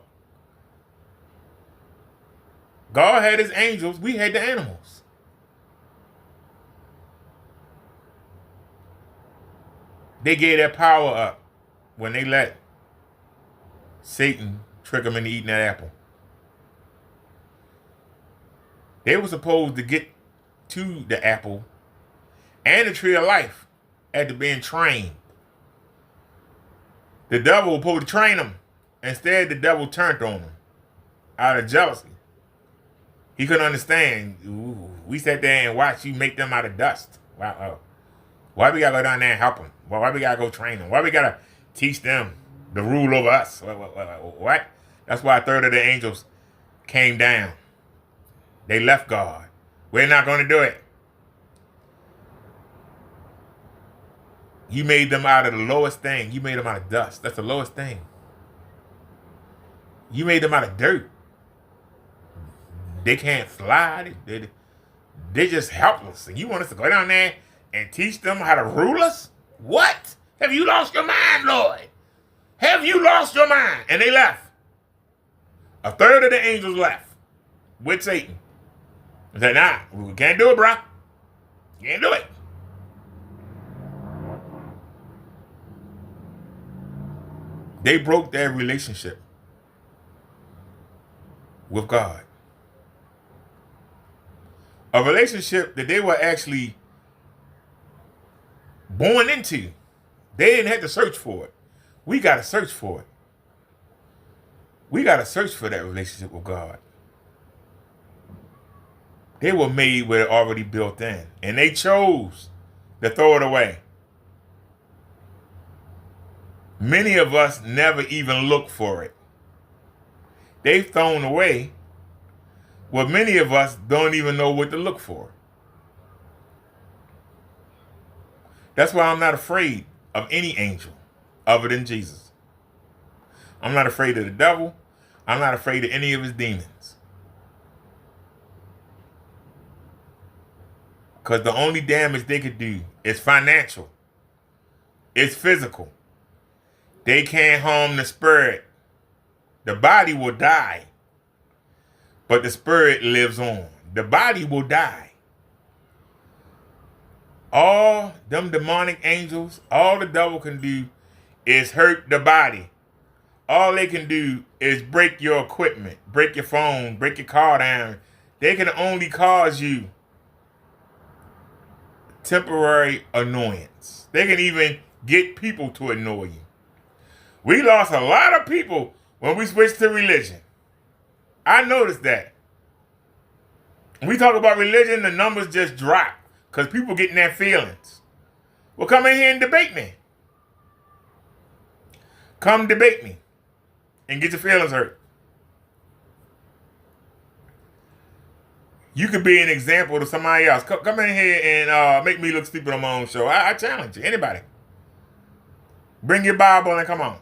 God had his angels. We had the animals. They gave their power up when they let Satan trick them into eating that apple. They were supposed to get to the apple and the tree of life after being trained. The devil was supposed to train them. Instead, the devil turned on them out of jealousy. He couldn't understand. Ooh, we sat there and watched you make them out of dust. Wow. Why we gotta go down there and help them? Why we gotta go train them? Why we gotta teach them the rule over us? What? That's why a third of the angels came down. They left God. We're not going to do it. You made them out of the lowest thing. You made them out of dust. That's the lowest thing. You made them out of dirt. They can't fly. They're just helpless. And you want us to go down there and teach them how to rule us? What? Have you lost your mind, Lord? Have you lost your mind? And they left. A third of the angels left with Satan. They said, nah, we can't do it, bro. Can't do it. They broke their relationship with God. A relationship that they were actually born into. They didn't have to search for it. We got to search for it. We got to search for that relationship with God. They were made with it already built in. And they chose to throw it away. Many of us never even look for it. They've thrown away what many of us don't even know what to look for. That's why I'm not afraid of any angel other than Jesus. I'm not afraid of the devil. I'm not afraid of any of his demons. Because the only damage they could do is financial. It's physical. They can't harm the spirit. The body will die, but the spirit lives on. The body will die. All them demonic angels, all the devil can do is hurt the body. All they can do is break your equipment, break your phone, break your car down. They can only cause you temporary annoyance. They can even get people to annoy you. We lost a lot of people when we switched to religion. I noticed that. When we talk about religion, the numbers just drop because people getting their feelings. Well, come in here and debate me. Come debate me and get your feelings hurt. You could be an example to somebody else. Come in here and make me look stupid on my own show. I challenge you. Anybody. Bring your Bible and come on.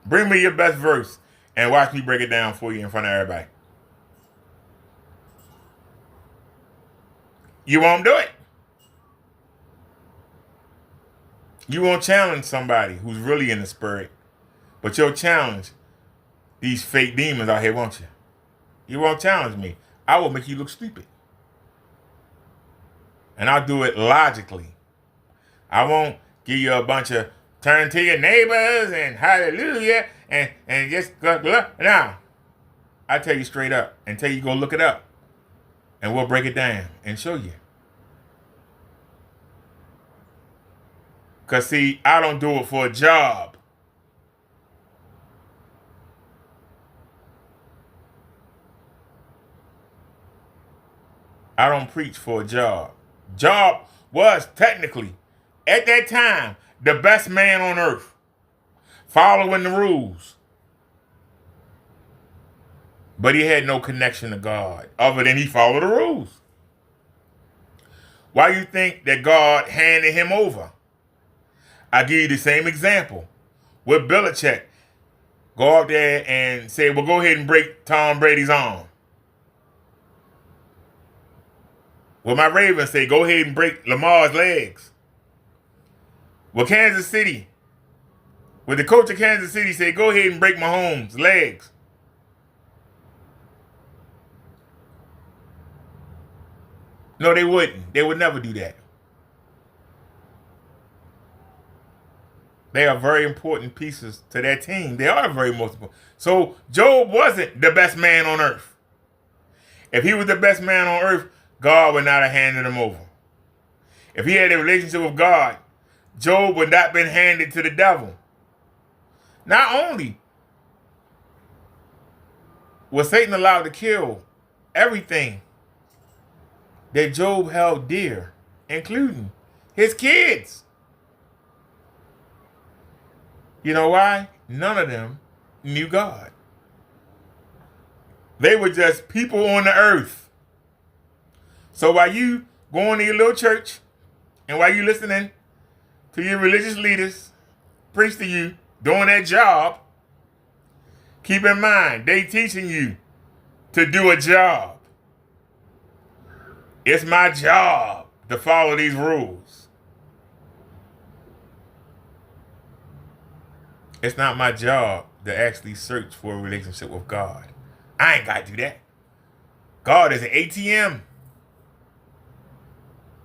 Bring me your best verse and watch me break it down for you in front of everybody. You won't do it. You won't challenge somebody who's really in the spirit, but you'll challenge these fake demons out here, won't you? You won't challenge me. I will make you look stupid. And I'll do it logically. I won't give you a bunch of turn to your neighbors and hallelujah and just look. Now, I tell you straight up and tell you go look it up. And we'll break it down and show you. Because see, I don't do it for a job. I don't preach for a job. Job was technically, at that time, the best man on earth, following the rules. But he had no connection to God, other than he followed the rules. Why you think that God handed him over? I'll give you the same example. With Belichick, go out there and say, well, go ahead and break Tom Brady's arm. Well, my Ravens say, go ahead and break Lamar's legs. Well, Kansas City, well, the coach of Kansas City say, go ahead and break Mahomes' legs. No, they wouldn't. They would never do that. They are very important pieces to their team. They are very most important. So Job wasn't the best man on earth. If he was the best man on earth, God would not have handed him over. If he had a relationship with God, Job would not have been handed to the devil. Not only was Satan allowed to kill everything that Job held dear, including his kids. You know why? None of them knew God. They were just people on the earth. So while you going to your little church and while you listening to your religious leaders preach to you, doing their job, keep in mind, they teaching you to do a job. It's my job to follow these rules. It's not my job to actually search for a relationship with God. I ain't got to do that. God is an ATM.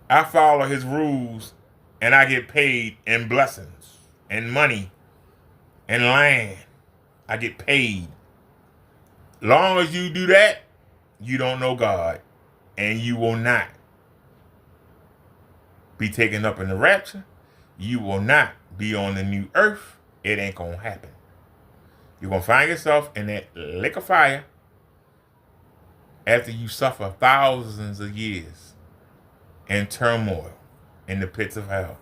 I follow his rules and I get paid in blessings and money and land. I get paid. Long as you do that, you don't know God. And you will not be taken up in the rapture. You will not be on the new earth. It ain't going to happen. You're going to find yourself in that lake of fire after you suffer thousands of years in turmoil in the pits of hell.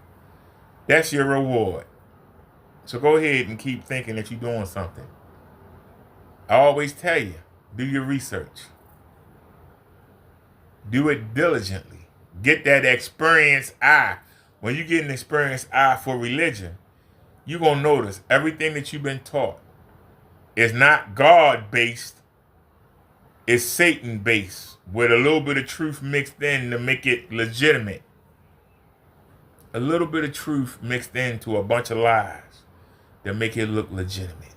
That's your reward. So go ahead and keep thinking that you're doing something. I always tell you, do your research. Do it diligently. Get that experienced eye. When you get an experienced eye for religion, you're going to notice everything that you've been taught is not God-based. It's Satan-based with a little bit of truth mixed in to make it legitimate. A little bit of truth mixed into a bunch of lies that make it look legitimate.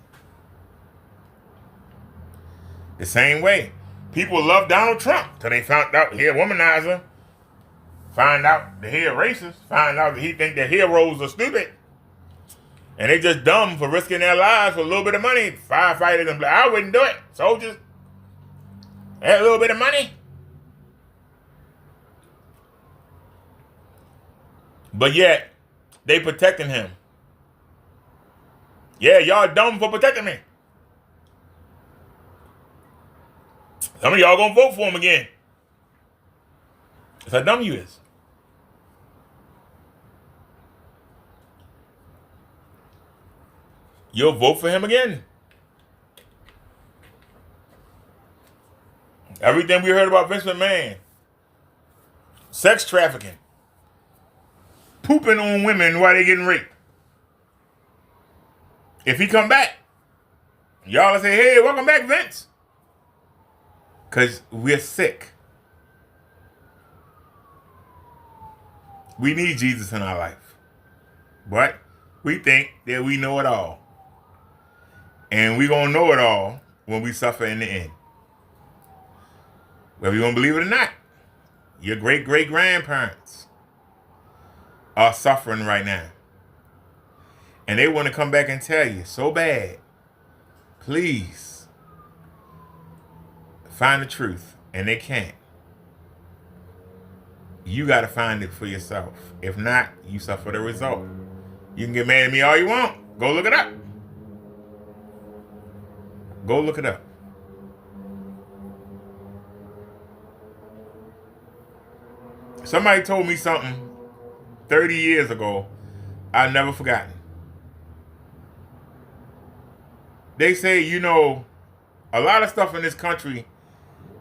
The same way, people love Donald Trump till they found out he a womanizer, find out that he a racist, find out that he think that heroes are stupid, and they just dumb for risking their lives for a little bit of money. Firefighters and I wouldn't do it. Soldiers, had a little bit of money. But yet, they protecting him. Yeah, y'all dumb for protecting me. Some of y'all gonna vote for him again. That's how dumb you is. You'll vote for him again. Everything we heard about Vince McMahon. Sex trafficking. Pooping on women while they getting raped. If he come back, y'all will say, hey, welcome back, Vince. Because we're sick. We need Jesus in our life. But we think that we know it all. And we're going to know it all when we suffer in the end. Whether you want to believe it or not, your great-great-grandparents are suffering right now. And they want to come back and tell you so bad, please find the truth. And they can't. You got to find it for yourself. If not, you suffer the result. You can get mad at me all you want. Go look it up. Go look it up. Somebody told me something 30 years ago I've never forgotten. They say, you know, a lot of stuff in this country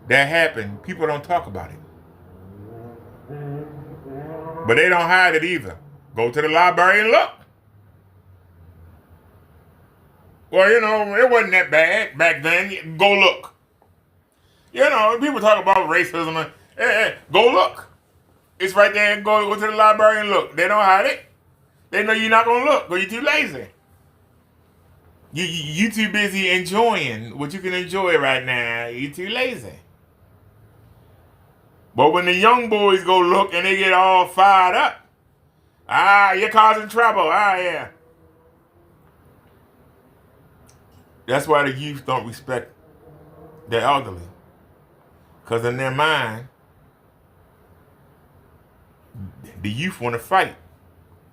that happened, people don't talk about it. But they don't hide it either. Go to the library and look. Well, you know, it wasn't that bad back then. Go look. You know, people talk about racism. Go look. It's right there. Go to the library and look. They don't hide it. They know you're not going to look because you're too lazy. You too busy enjoying what you can enjoy right now. You're too lazy. But when the young boys go look and they get all fired up, you're causing trouble. Yeah. That's why the youth don't respect the elderly. Because in their mind, the youth want to fight.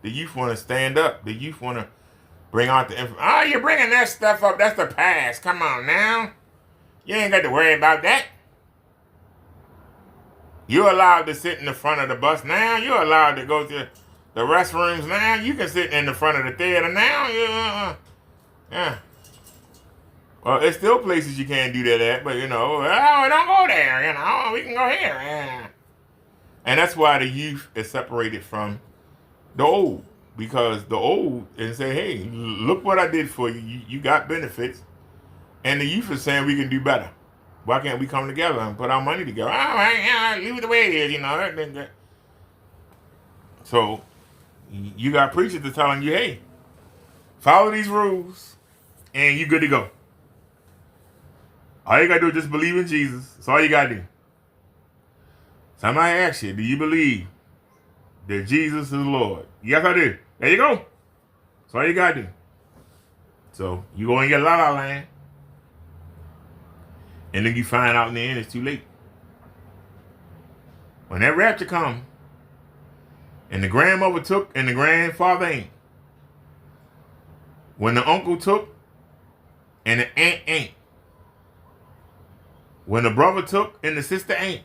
The youth want to stand up. The youth want to bring out the information. You're bringing that stuff up. That's the past. Come on now. You ain't got to worry about that. You're allowed to sit in the front of the bus now. You're allowed to go to the restrooms now. You can sit in the front of the theater now. Yeah. Well, there's still places you can't do that at, but you know, don't go there. You know, we can go here. Yeah. And that's why the youth is separated from the old, because the old and say, hey, look what I did for you. You got benefits, and the youth is saying we can do better. Why can't we come together and put our money together? All right, leave it the way it is, you know. So you got preachers that's telling you, hey, follow these rules, and you good to go. All you got to do is just believe in Jesus. That's all you got to do. Somebody asks you, do you believe that Jesus is Lord? Yes, I do. There you go. That's all you got to do. So you go in your la-la land, and then you find out in the end it's too late. When that rapture comes, and the grandmother took and the grandfather ain't. When the uncle took and the aunt ain't. When the brother took and the sister ain't,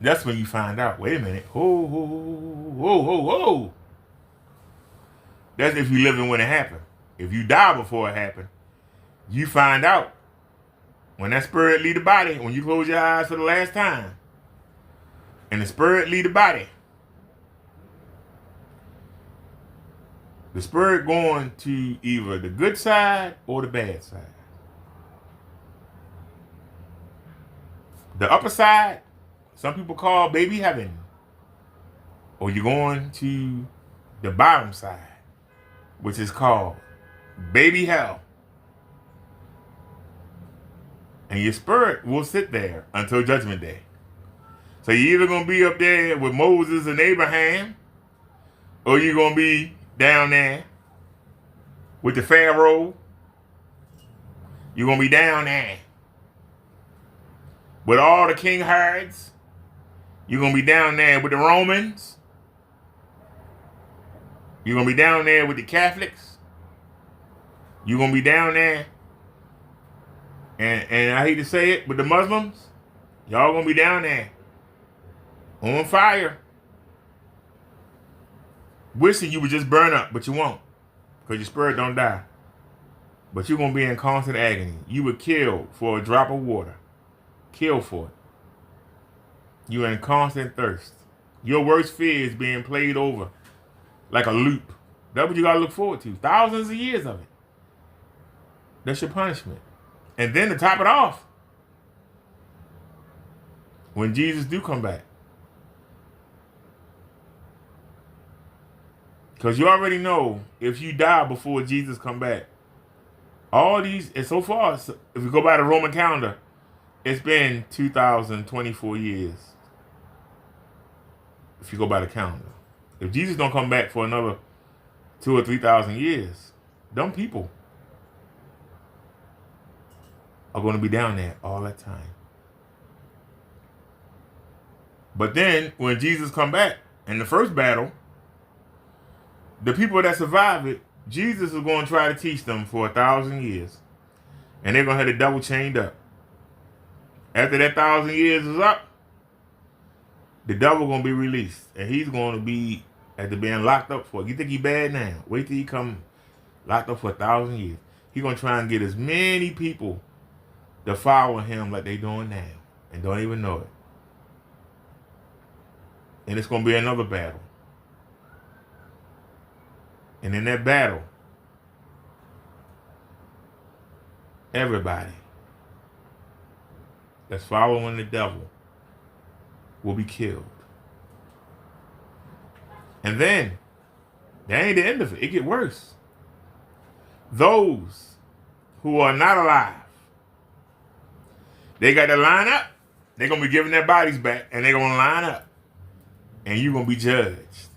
that's when you find out, wait a minute, whoa, whoa, whoa, whoa, whoa. That's if you living when it happened. If you die before it happened, you find out. When that spirit leave the body, when you close your eyes for the last time, and the spirit leave the body, the spirit going to either the good side or the bad side. The upper side, some people call baby heaven, or you're going to the bottom side, which is called baby hell. And your spirit will sit there until Judgment Day. So you're either going to be up there with Moses and Abraham, or you're going to be down there with the Pharaoh. You're going to be down there with all the King Herods. You're going to be down there with the Romans. You're going to be down there with the Catholics. You're going to be down there, and I hate to say it, with the Muslims. Y'all going to be down there on fire, wishing you would just burn up, but you won't, because your spirit don't die. But you're going to be in constant agony. You were killed for a drop of water. Killed for it. You're in constant thirst. Your worst fear is being played over like a loop. That's what you got to look forward to. Thousands of years of it. That's your punishment. And then to top it off, when Jesus do come back, because you already know if you die before Jesus come back, all these, and so far, if we go by the Roman calendar, it's been 2,024 years. If you go by the calendar. If Jesus don't come back for another 2,000 or 3,000 years, them people are going to be down there all that time. But then, when Jesus come back, in the first battle, the people that survive it, Jesus is going to try to teach them for 1,000 years. And they're going to have the devil chained up. After that 1,000 years is up, the devil going to be released. And he's going to be, after being locked up for, you think he bad now? Wait till he come locked up for 1,000 years. He's going to try and get as many people to follow him like they doing now. And don't even know it. And it's going to be another battle. And in that battle, everybody that's following the devil will be killed. And then, that ain't the end of it. It get worse. Those who are not alive, they got to line up. They're going to be giving their bodies back, and they're going to line up. And you're going to be judged.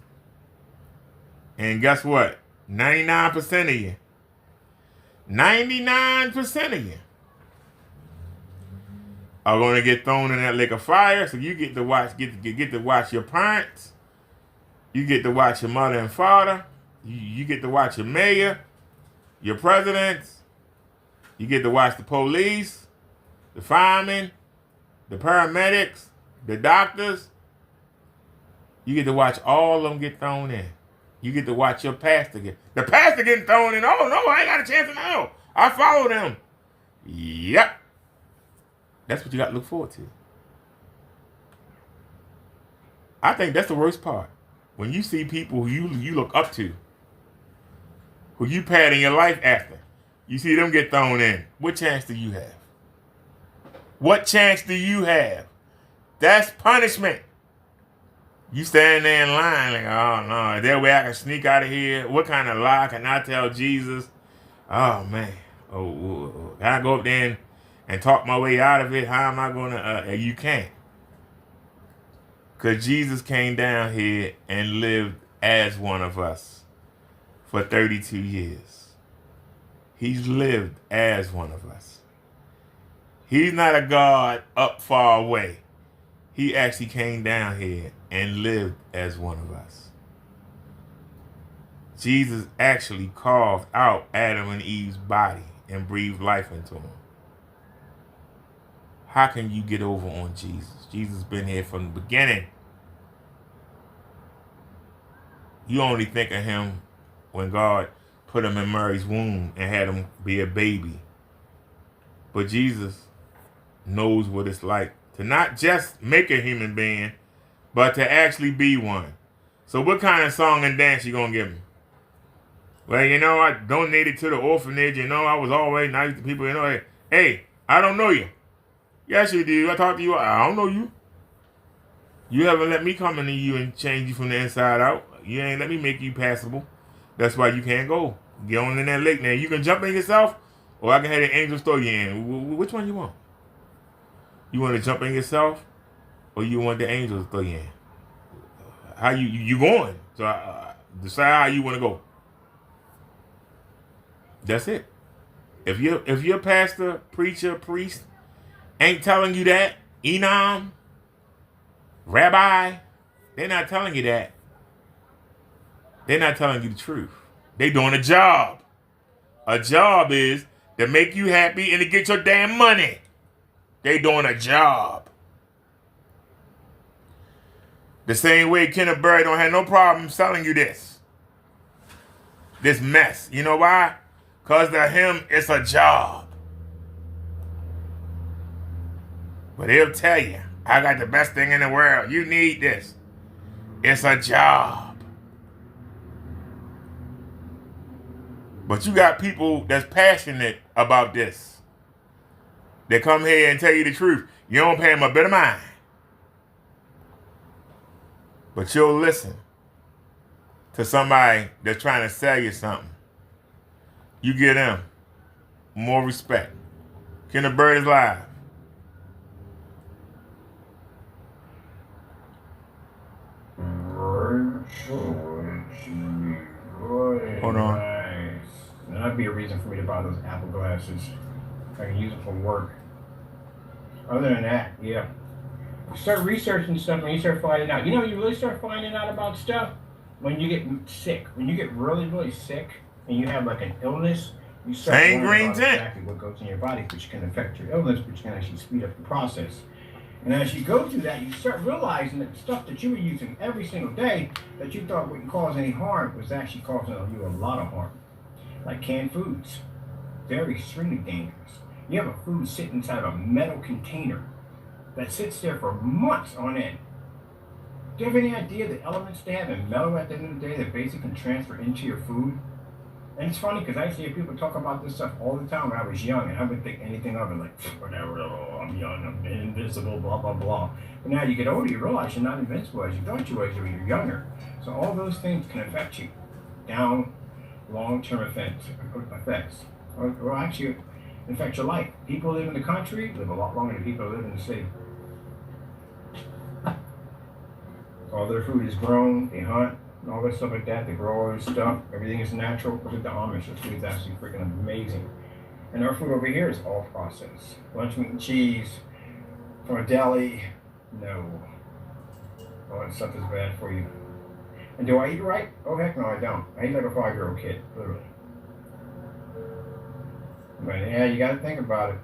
And guess what? 99% of you. 99% of you are going to get thrown in that lake of fire. So you get to watch, get to watch your parents. You get to watch your mother and father. You get to watch your mayor, your presidents. You get to watch the police, the firemen, the paramedics, the doctors. You get to watch all of them get thrown in. You get to watch your pastor get. The pastor getting thrown in. Oh, no, I ain't got a chance in hell. I follow them. Yep. That's what you got to look forward to. I think that's the worst part. When you see people who you look up to, who you pattern your life after, you see them get thrown in. What chance do you have? What chance do you have? That's punishment. You stand there in line like, oh no, is there a way I can sneak out of here? What kind of lie can I tell Jesus? Oh man, can I go up there and talk my way out of it? How am I gonna? You can't, because Jesus came down here and lived as one of us for 32 years. He's lived as one of us. He's not a God up far away. He actually came down here and lived as one of us. Jesus actually carved out Adam and Eve's body and breathed life into him. How can you get over on Jesus? Jesus been here from the beginning. You only think of him when God put him in Mary's womb and had him be a baby. But Jesus knows what it's like to not just make a human being, but to actually be one. So what kind of song and dance you gonna give me? Well, you know, I donated to the orphanage, you know, I was always nice to people, you know. Hey, I don't know you. Yes, you do. I talked to you. I don't know you. You haven't let me come into you and change you from the inside out. You ain't let me make you passable. That's why you can't go. Get on in that lake now. You can jump in yourself, or I can have the angels throw you in. Which one you want? You want to jump in yourself, or you want the angels to throw you in? How you going? So decide how you want to go. That's it. If your pastor, preacher, priest ain't telling you that, imam, rabbi, they're not telling you that. They're not telling you the truth. They doing a job. A job is to make you happy and to get your damn money. They doing a job. The same way Kenneth Berry don't have no problem selling you this mess. You know why? Because to him, it's a job. But he'll tell you, I got the best thing in the world. You need this. It's a job. But you got people that's passionate about this. They come here and tell you the truth. You don't pay them a bit of mind. But you'll listen to somebody that's trying to sell you something. You give them more respect. Kenneth Bird is live. Hold on. Nice. That'd be a reason for me to buy those Apple glasses. I can use them for work. Other than that, yeah. You start researching stuff and you start finding out. You know, you really start finding out about stuff when you get sick. When you get really, really sick and you have like an illness, you start learning about exactly what goes in your body, which can affect your illness, which can actually speed up the process. And as you go through that, you start realizing that the stuff that you were using every single day that you thought wouldn't cause any harm was actually causing you a lot of harm. Like canned foods. Very extremely dangerous. You have a food sitting inside a metal container that sits there for months on end. Do you have any idea the elements they have in metal at the end of the day that basically can transfer into your food? And it's funny because I used to hear people talk about this stuff all the time when I was young, and I wouldn't think anything of it, like, whatever, oh, I'm young, I'm invincible, blah, blah, blah. But now you get older, you realize you're not invincible as you thought you was when you're younger. So all those things can affect you down long-term effects, or actually affect your life. People who live in the country live a lot longer than people who live in the city. All their food is grown, they hunt, and all that stuff like that. They grow all this stuff. Everything is natural. Look at the Amish. Their food is actually freaking amazing. And our food over here is all processed. Lunch meat and cheese from a deli. No. All that stuff is bad for you. And do I eat right? Oh, heck no, I don't. I eat like a 5-year-old kid, literally. But yeah, you gotta think about it.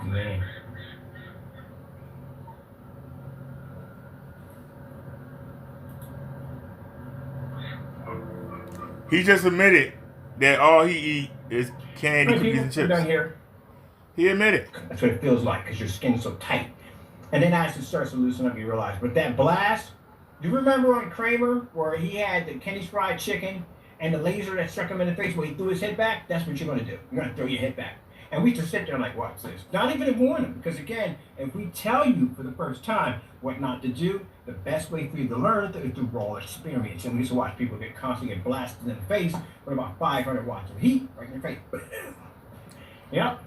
Man. He just admitted that all he eat is candy, cookies, and chips. Down here. He admitted. That's what it feels like because your skin's so tight. And then as it starts to loosen up, you realize. But that blast, do you remember on Kramer where he had the Kenny's Fried Chicken and the laser that struck him in the face where he threw his head back? That's what you're going to do. You're going to throw your head back. And we just sit there like, what's this? Not even to warn them. Because again, if we tell you for the first time what not to do, the best way for you to learn is through raw experience. And we used to watch people constantly get blasted in the face with about 500 watts of heat right in your face. Yep.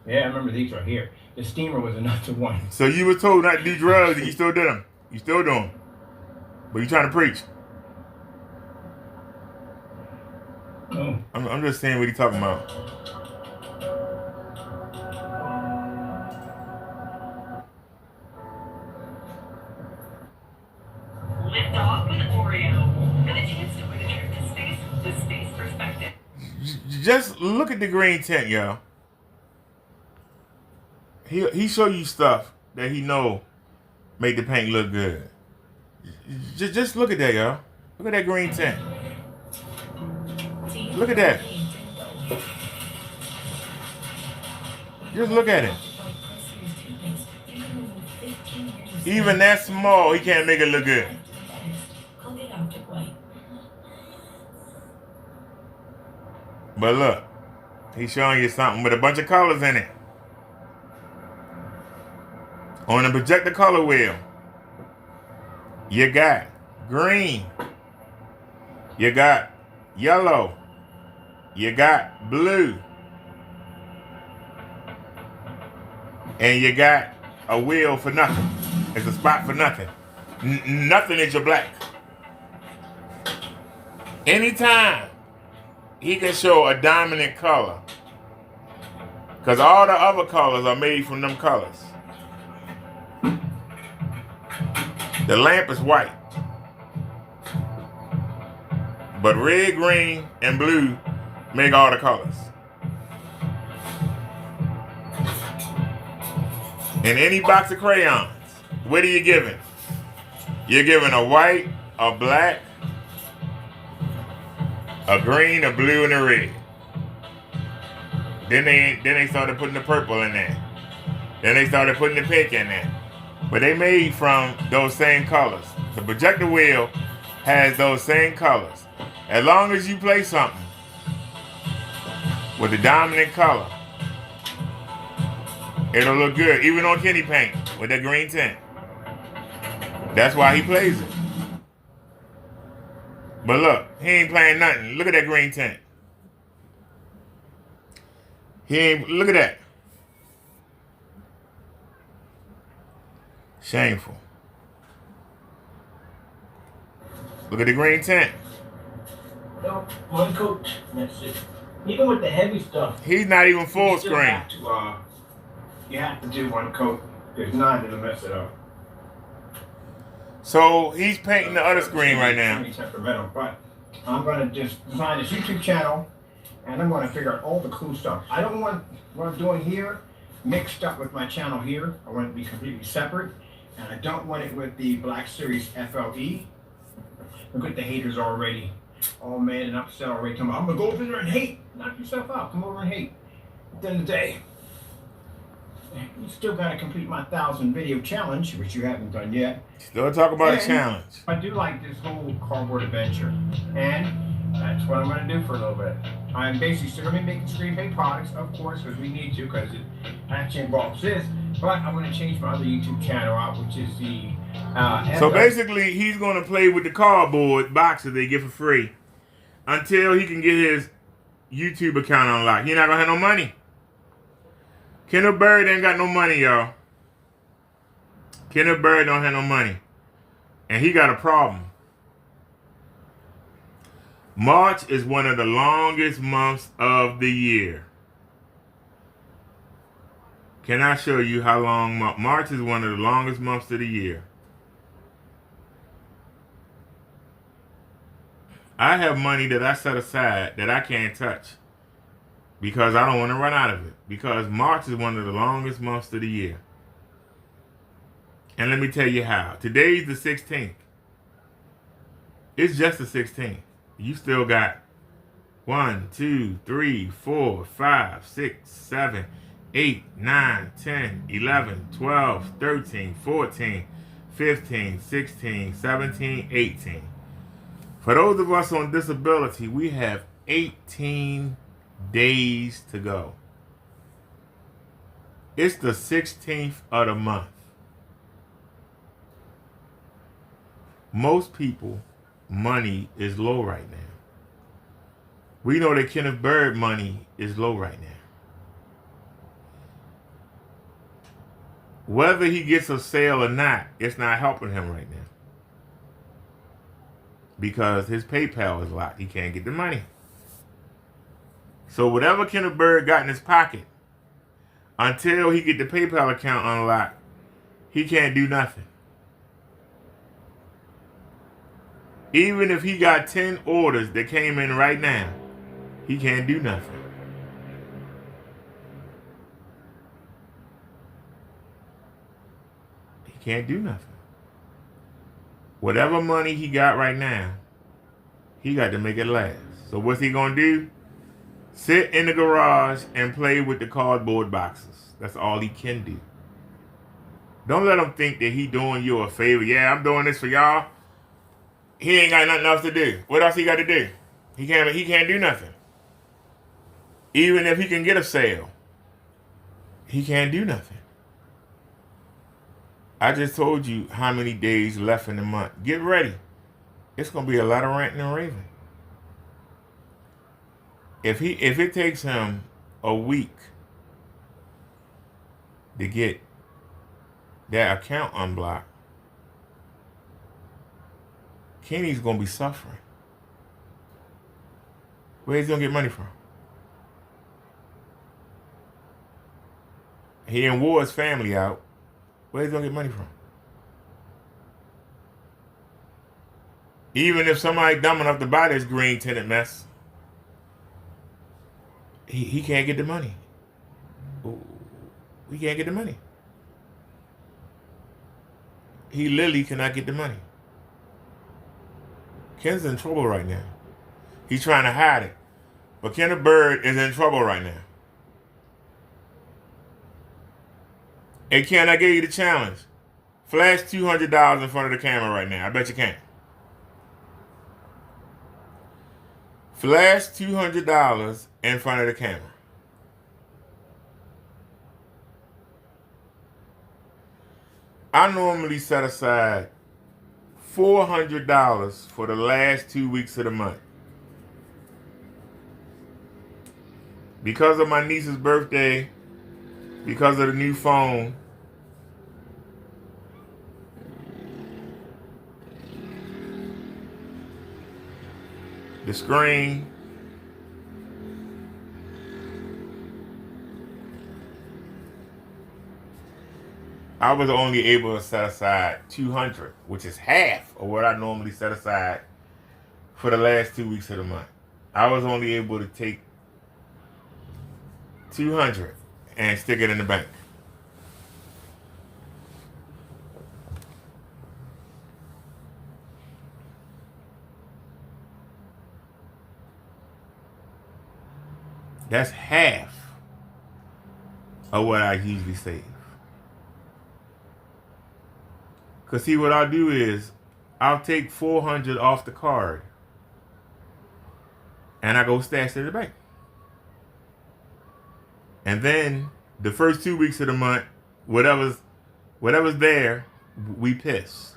Yeah, I remember these right here. The steamer was another one. So you were told not to do drugs and you still did them. You still do them. But you trying to preach. Oh. I'm just saying what he's talking about. Lift off with Oreo. For the chance to win a trip to space, Just look at the green tint, yo. He show you stuff that he know make the paint look good. Just look at that, yo. Look at that green tint. Look at that. Just look at it. Even that small, he can't make it look good. But look, he's showing you something with a bunch of colors in it. On the projector color wheel, you got green, you got yellow, you got blue, and you got a wheel for nothing. It's a spot for nothing. Nothing is your black. Anytime he can show a dominant color, because all the other colors are made from them colors. The lamp is white, but red, green, and blue make all the colors. In any box of crayons, what are you giving? You're giving a white, a black, a green, a blue, and a red. Then they started putting the purple in there. Then they started putting the pink in there. But they made from those same colors. The projector wheel has those same colors. As long as you play something with the dominant color, it'll look good. Even on Kenny paint with that green tint. That's why he plays it. But look, he ain't playing nothing. Look at that green tint. Look at that. Shameful. Look at the green tint. No, one coat. That's it. Even with the heavy stuff. He's not even full screen. You have to do one coat. There's not going to mess it up. So he's painting the other screen right now. But I'm going to just design this YouTube channel, and I'm going to figure out all the cool stuff. I don't want what I'm doing here mixed up with my channel here. I want it to be completely separate, and I don't want it with the Black Series FLE. Look at the haters already. All mad and upset already. I'm going to go over there and hate. Knock yourself out. Come over and hate. At the end of the day, you still got to complete my 1,000 video challenge, which you haven't done yet. Still talk about a challenge. I do like this whole cardboard adventure, and that's what I'm going to do for a little bit. I'm basically still going to be making screen paint products, of course, because we need to, because it actually involves this. But I'm going to change my other YouTube channel out, which is the. So basically, he's going to play with the cardboard boxes they get for free until he can get his YouTube account unlocked. He's not going to have no money. Kenneth Bird ain't got no money, y'all. Kenneth Bird don't have no money. And he got a problem. March is one of the longest months of the year. Can I show you how long March is one of the longest months of the year? I have money that I set aside that I can't touch because I don't want to run out of it. Because March is one of the longest months of the year. And let me tell you how. Today's the 16th. It's just the 16th. You still got 1, 2, 3, 4, 5, 6, 7, 8, 9, 10, 11, 12, 13, 14, 15, 16, 17, 18. For those of us on disability, we have 18 days to go. It's the 16th of the month. Most people, money is low right now. We know that Kenneth Bird money is low right now. Whether he gets a sale or not, it's not helping him right now. Because his PayPal is locked. He can't get the money. So whatever Kenneth Bird got in his pocket, until he get the PayPal account unlocked, he can't do nothing. Even if he got 10 orders that came in right now, He can't do nothing. He can't do nothing. Whatever money he got right now, he got to make it last. So what's he gonna do? Sit in the garage and play with the cardboard boxes. That's all he can do. Don't let him think that he doing you a favor. Yeah, I'm doing this for y'all. He ain't got nothing else to do. What else he got to do? He can't do nothing. Even if he can get a sale, he can't do nothing. I just told you how many days left in the month. Get ready. It's gonna be a lot of ranting and raving. If it takes him a week to get that account unblocked, Kenny's gonna be suffering. Where's he gonna get money from? He didn't wore his family out. Where's he gonna get money from? Even if somebody dumb enough to buy this green tinted mess, he can't get the money. He can't get the money. He literally cannot get the money. Ken's in trouble right now. He's trying to hide it. But Kenneth Bird is in trouble right now. Hey, Ken, I gave you the challenge. Flash $200 in front of the camera right now. I bet you can. Flash $200 in front of the camera. I normally set aside $400 for the last 2 weeks of the month. Because of my niece's birthday, because of the new phone, the screen, I was only able to set aside $200, which is half of what I normally set aside for the last 2 weeks of the month. I was only able to take $200 and stick it in the bank. That's half of what I usually save. Because see, what I'll do is I'll take $400 off the card and I go stash it in the bank. And then the first 2 weeks of the month, whatever's there, we piss.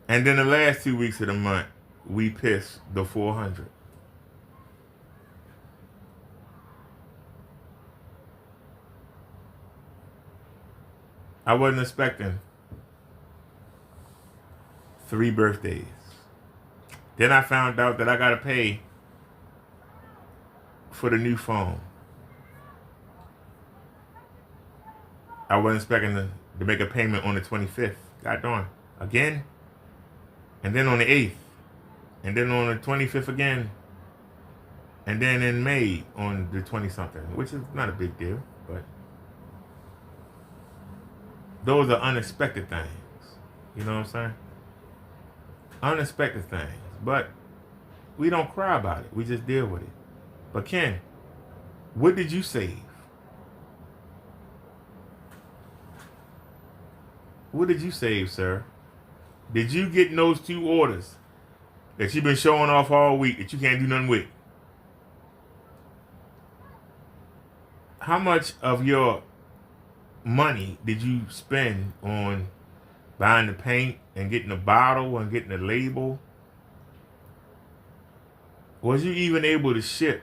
And then the last 2 weeks of the month, we piss the $400. I wasn't expecting 3 birthdays. Then I found out that I gotta pay for the new phone. I wasn't expecting to make a payment on the 25th. God darn. Again. And then on the 8th. And then on the 25th again. And then in May on the 20-something. Which is not a big deal. But those are unexpected things. You know what I'm saying? Unexpected things. But we don't cry about it. We just deal with it. But Ken, what did you save? What did you save, sir? Did you get those 2 orders that you've been showing off all week that you can't do nothing with? How much of your money did you spend on buying the paint and getting the bottle and getting the label? Was you even able to ship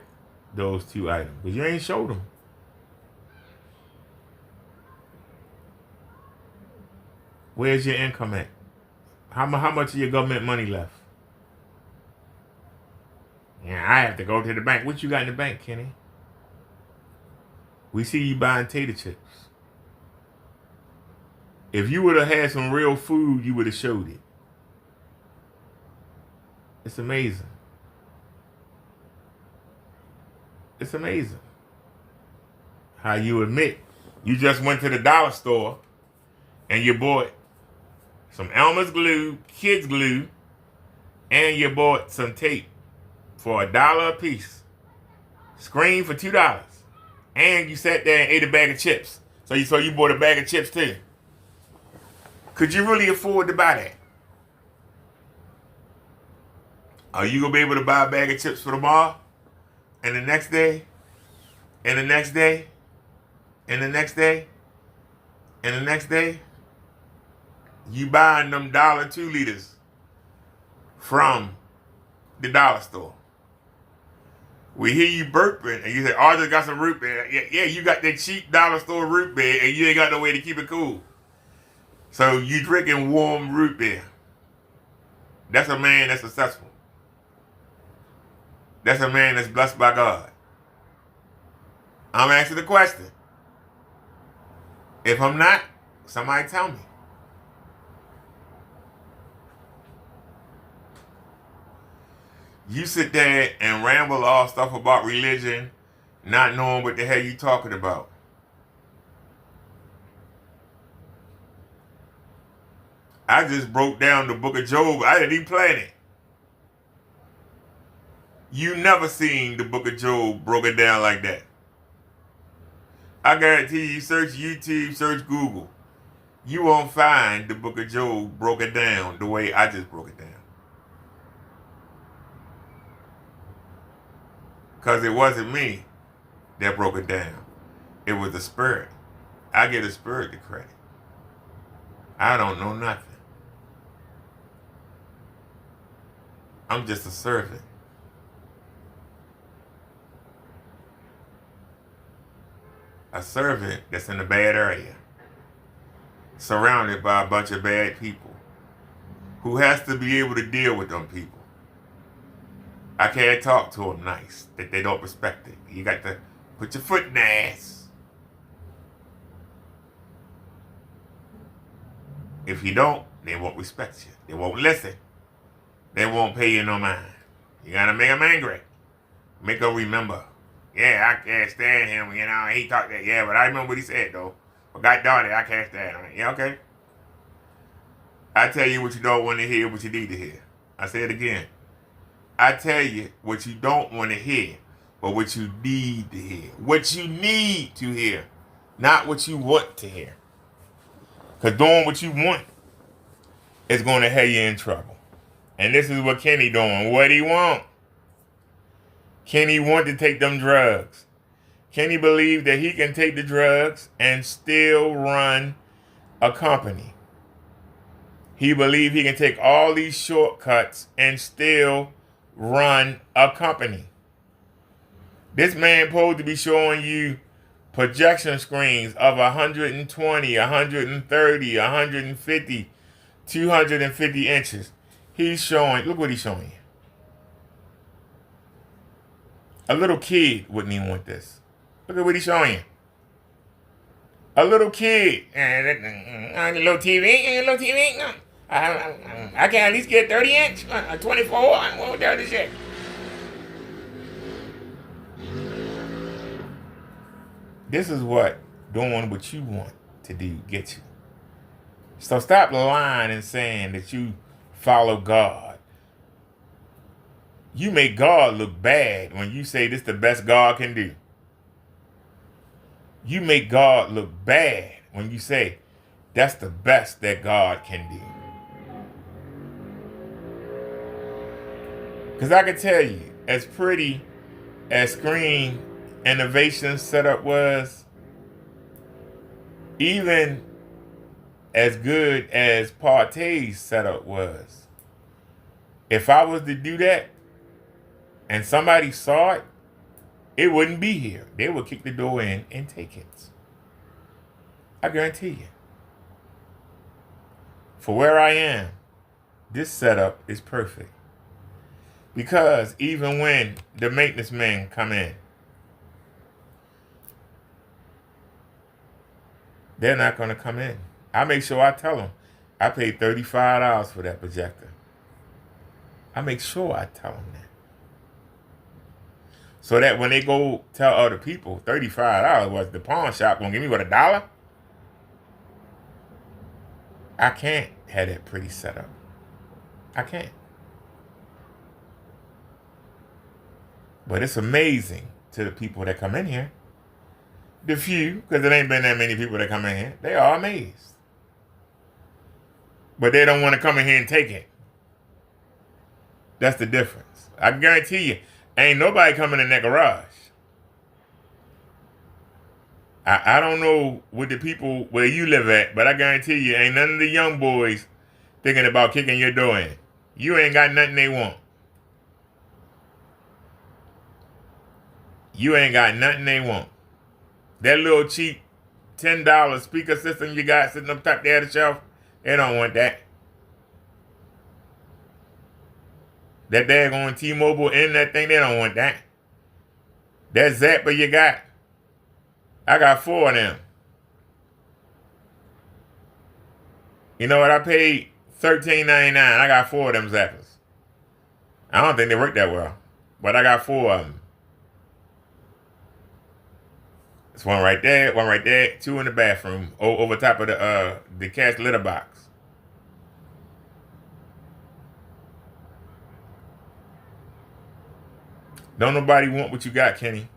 those 2 items? Because you ain't showed them. Where's your income at? How much of your government money left? Yeah, I have to go to the bank. What you got in the bank, Kenny? We see you buying tater chips. If you would have had some real food, you would have showed it. It's amazing. It's amazing how you admit you just went to the dollar store and you bought some Elmer's glue, kids glue, and you bought some tape for $1 a piece. Screen for $2. And you sat there and ate a bag of chips. So you bought a bag of chips too. Could you really afford to buy that? Are you going to be able to buy a bag of chips for tomorrow? And the next day? And the next day? And the next day? And the next day? You buying them $1 2-liters from the dollar store. We hear you burping and you say, oh, I just got some root beer. Yeah, you got that cheap dollar store root beer and you ain't got no way to keep it cool. So you drinking warm root beer. That's a man that's successful. That's a man that's blessed by God. I'm asking the question. If I'm not, somebody tell me. You sit there and ramble all stuff about religion, not knowing what the hell you talking about. I just broke down the book of Job. I didn't even plan it. You never seen the book of Job broken down like that. I guarantee you, search YouTube, search Google. You won't find the book of Job broken down the way I just broke it down. Because it wasn't me that broke it down. It was the Spirit. I give the Spirit the credit. I don't know nothing. I'm just a servant. A servant that's in a bad area, surrounded by a bunch of bad people, who has to be able to deal with them people. I can't talk to them nice, that they don't respect it. You got to put your foot in the ass. If you don't, they won't respect you. They won't listen. They won't pay you no mind. You gotta make them angry. Make them remember. Yeah, I can't stand him, you know, he talked that, yeah, but I remember what he said, though. But God darn it, I can't stand him. Yeah, okay. I tell you what you don't want to hear, what you need to hear. I say it again. I tell you what you don't want to hear, but what you need to hear. What you need to hear, not what you want to hear. Because doing what you want is going to have you in trouble. And this is what Kenny doing. What he want? Kenny want to take them drugs. Kenny believe that he can take the drugs and still run a company. He believe he can take all these shortcuts and still run a company. This man supposed to be showing you projection screens of 120, 130, 150, 250 inches. He's showing, look what he's showing you. A little kid wouldn't even want this. Look at what he's showing you. A little kid. A little TV. A little TV. I can at least get 30 inch. 24. I won't do this shit. This is what doing what you want to do gets you. So stop lying and saying that you follow God. You make God look bad when you say this is the best God can do. You make God look bad when you say that's the best that God can do. Because I can tell you, as pretty as Screen Innovation setup was, even as good as Partay's setup was, if I was to do that and somebody saw it, it wouldn't be here. They would kick the door in and take it. I guarantee you. For where I am, this setup is perfect. Because even when the maintenance men come in, they're not going to come in. I make sure I tell them, I paid $35 for that projector. I make sure I tell them that. So that when they go tell other people $35 was the pawn shop gonna give me what, $1? I can't have that pretty setup. I can't. But it's amazing to the people that come in here. The few, because it ain't been that many people that come in here, they are amazed. But they don't want to come in here and take it. That's the difference. I guarantee you, ain't nobody coming in that garage. I don't know what the people where you live at, but I guarantee you, ain't none of the young boys thinking about kicking your door in. You ain't got nothing they want. You ain't got nothing they want. That little cheap $10 speaker system you got sitting up top there of the shelf, they don't want that. That daggone T-Mobile in that thing, they don't want that. That Zapper you got, I got 4 of them. You know what? I paid $13.99. I got 4 of them Zappers. I don't think they work that well, but I got 4 of them. There's one right there, 2 in the bathroom, over top of the cat's litter box. Don't nobody want what you got, Kenny.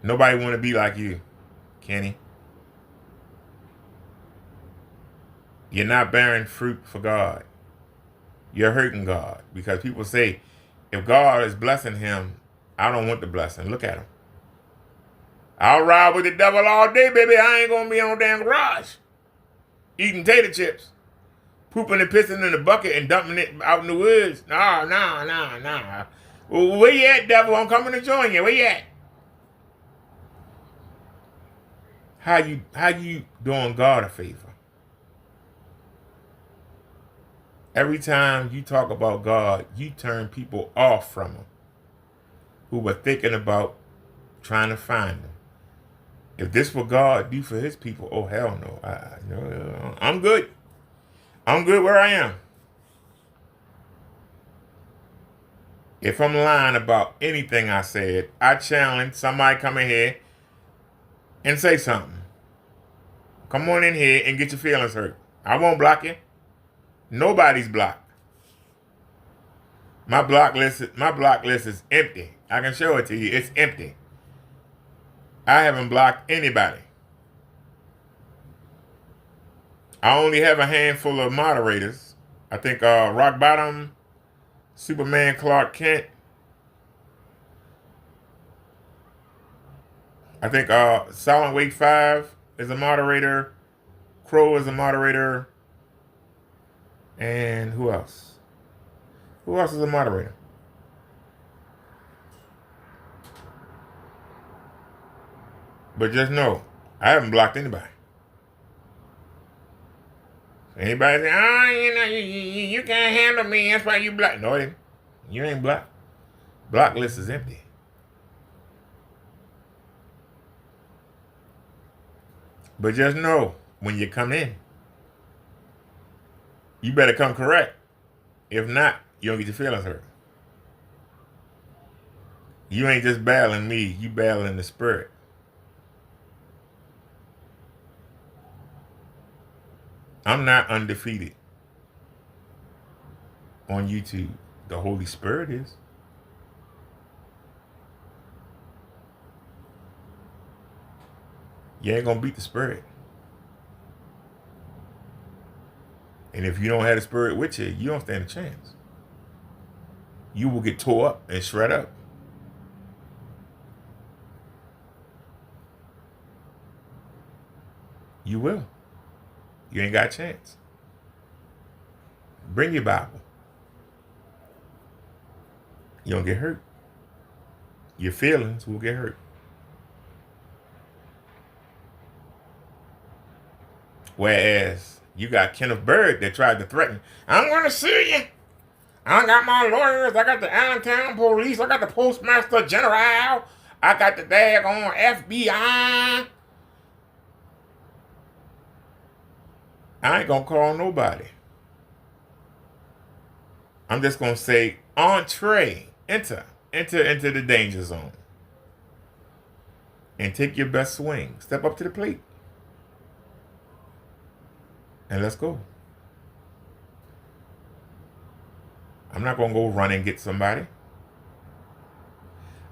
Nobody want to be like you, Kenny. You're not bearing fruit for God. You're hurting God because people say, if God is blessing him, I don't want the blessing. Look at him. I'll ride with the devil all day, baby. I ain't gonna be on damn garage eating tater chips, pooping and pissing in the bucket and dumping it out in the woods. No. Well, where you at, devil? I'm coming to join you. Where you at? How you doing God a favor? Every time you talk about God, you turn people off from him who were thinking about trying to find him. If this what God do for his people, oh hell no. I'm good. I'm good where I am. If I'm lying about anything I said, I challenge somebody come in here and say something. Come on in here and get your feelings hurt. I won't block you. Nobody's blocked. My block list is empty. I can show it to you. It's empty. I haven't blocked anybody. I only have a handful of moderators. I think Rock Bottom, Superman Clark Kent. I think Silent Wake 5 is a moderator. Crow is a moderator. And who else? Who else is a moderator? But just know, I haven't blocked anybody. Anybody say, you can't handle me, that's why you blocked. No, you ain't blocked. Block list is empty. But just know, when you come in, you better come correct. If not, you don't get your feelings hurt. You ain't just battling me, you battling the spirit. I'm not undefeated on YouTube. The Holy Spirit is. You ain't gonna beat the spirit. And if you don't have the spirit with you, you don't stand a chance. You will get tore up and shred up. You will. You ain't got a chance. Bring your Bible. You don't get hurt. Your feelings will get hurt. Whereas you got Kenneth Bird that tried to threaten, I'm going to sue you. I got my lawyers. I got the Allentown police. I got the Postmaster General. I got the daggone FBI. I ain't going to call nobody. I'm just going to say, entree. Enter into the danger zone. And take your best swing. Step up to the plate. And let's go. I'm not going to go run and get somebody.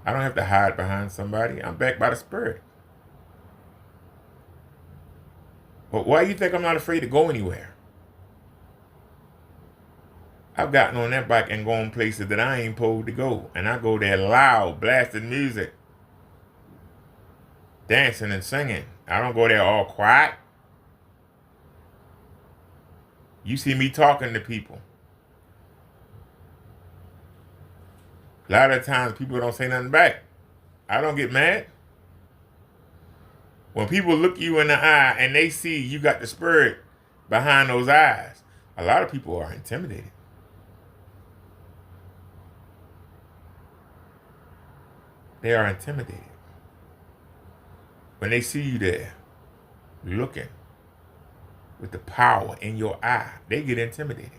I don't have to hide behind somebody. I'm backed by the Spirit. But why do you think I'm not afraid to go anywhere? I've gotten on that bike and gone places that I ain't supposed to go. And I go there loud, blasting music, dancing and singing. I don't go there all quiet. You see me talking to people. A lot of times people don't say nothing back. I don't get mad. When people look you in the eye and they see you got the Spirit behind those eyes, a lot of people are intimidated. They are intimidated. When they see you there, looking with the power in your eye, they get intimidated.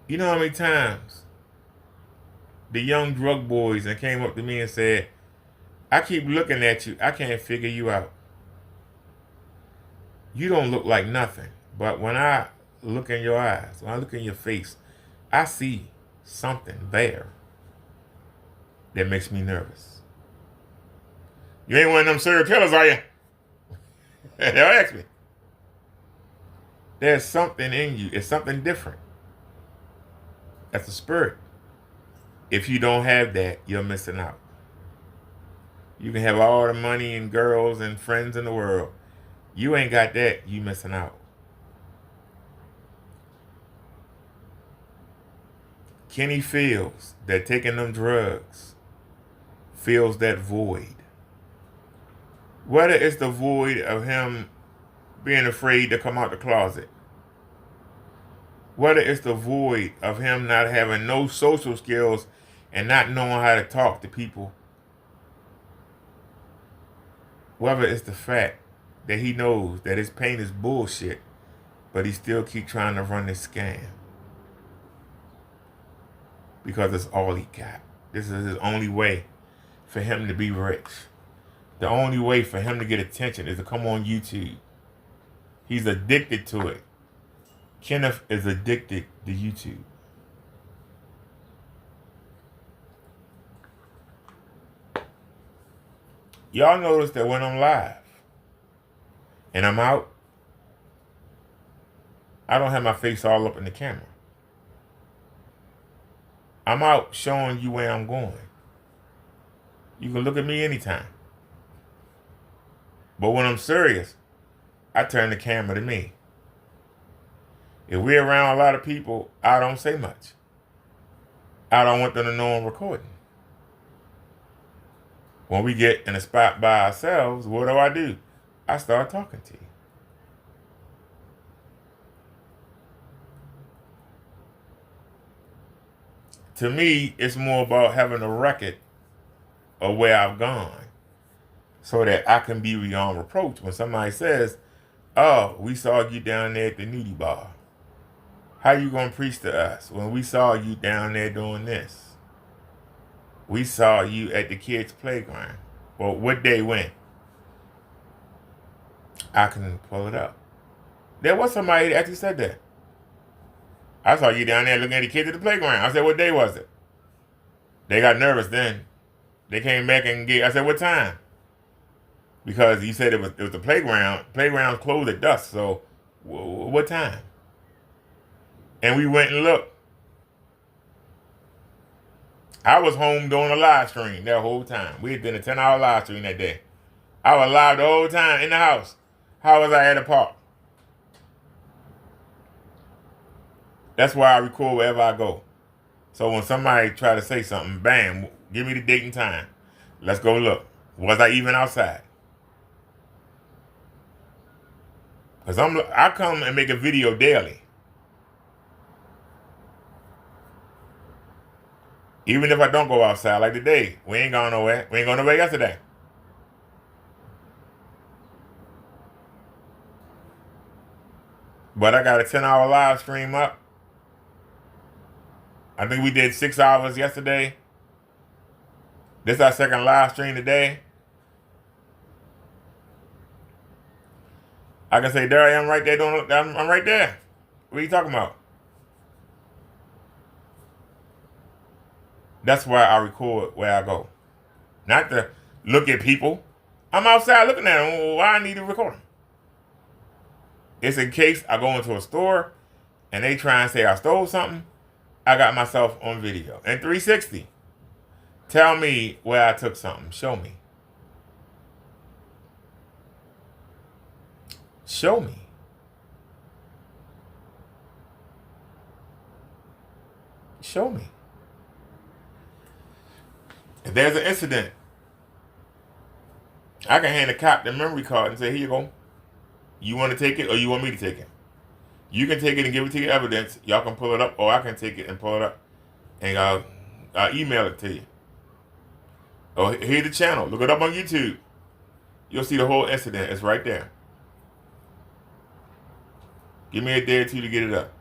You know how many times the young drug boys that came up to me and said, I keep looking at you, I can't figure you out. You don't look like nothing. But when I look in your eyes, when I look in your face, I see something there that makes me nervous. You ain't one of them serial killers, are you? They'll ask me. There's something in you. It's something different. That's the Spirit. If you don't have that, you're missing out. You can have all the money and girls and friends in the world. You ain't got that, you missing out. Kenny feels that taking them drugs fills that void. Whether it's the void of him being afraid to come out the closet, whether it's the void of him not having no social skills and not knowing how to talk to people, whether it's the fact that he knows that his pain is bullshit, but he still keep trying to run this scam because it's all he got. This is his only way for him to be rich. The only way for him to get attention is to come on YouTube. He's addicted to it. Kenneth is addicted to YouTube. Y'all notice that when I'm live and I'm out, I don't have my face all up in the camera. I'm out showing you where I'm going. You can look at me anytime. But when I'm serious, I turn the camera to me. If we're around a lot of people, I don't say much. I don't want them to know I'm recording. When we get in a spot by ourselves, what do? I start talking to you. To me, it's more about having a record of where I've gone so that I can be beyond reproach when somebody says, oh, we saw you down there at the nudie bar. How you gonna preach to us when we saw you down there doing this? We saw you at the kids' playground. Well, what day when? I can pull it up. There was somebody that actually said that. I saw you down there looking at the kids at the playground. I said, what day was it? They got nervous then. They came back and I said, what time? Because you said it was the playground. Playgrounds closed at dusk, so what time? And we went and looked. I was home doing a live stream that whole time. We had done a 10-hour live stream that day. I was live the whole time in the house. How was I at the park? That's why I record wherever I go. So when somebody try to say something, bam, give me the date and time. Let's go look. Was I even outside? Because I come and make a video daily. Even if I don't go outside, like today, we ain't going nowhere. We ain't going nowhere yesterday. But I got a 10-hour live stream up I think we did 6 hours yesterday. This is our second live stream today. I can say, there I am right there. I'm right there. What are you talking about? That's why I record where I go. Not to look at people. I'm outside looking at them. Why I need to record them? It's in case I go into a store and they try and say I stole something. I got myself on video. And 360. Tell me where I took something. Show me. Show me. Show me. If there's an incident, I can hand the cop the memory card and say, here you go. You want to take it or you want me to take it? You can take it and give it to your evidence. Y'all can pull it up, or I can take it and pull it up and I'll email it to you. Or here's the channel. Look it up on YouTube. You'll see the whole incident. It's right there. Give me a day or two to get it up.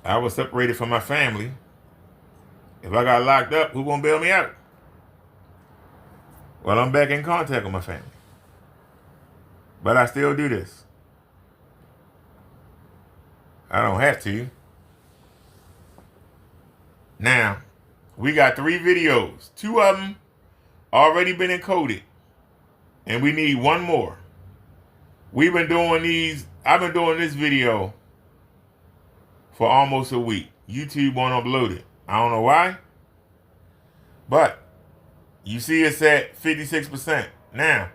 I was separated from my family. If I got locked up, who gonna bail me out? Well, I'm back in contact with my family. But I still do this. I don't have to. Now, we got 3 videos. 2 of them already been encoded. And we need 1 more. We've been doing these. I've been doing this video for almost a week. YouTube won't upload it. I don't know why. But you see it's at 56%. Now,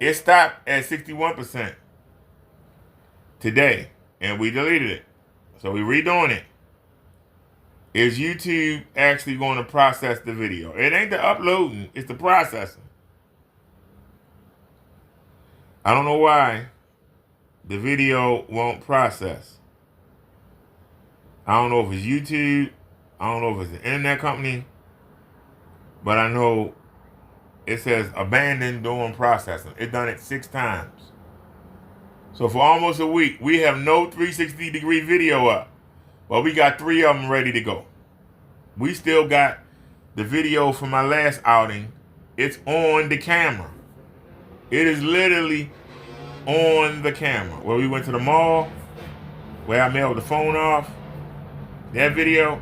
it stopped at 61% today. And we deleted it. So we're redoing it. Is YouTube actually going to process the video? It ain't the uploading, it's the processing. I don't know why the video won't process. I don't know if it's YouTube. I don't know if it's the internet company. But I know it says abandoned doing processing. It done it 6 times. So for almost a week, we have no 360-degree video up. But we got 3 of them ready to go. We still got the video from my last outing. It's on the camera. It is literally on the camera. Where we went to the mall, where I mailed the phone off. That video.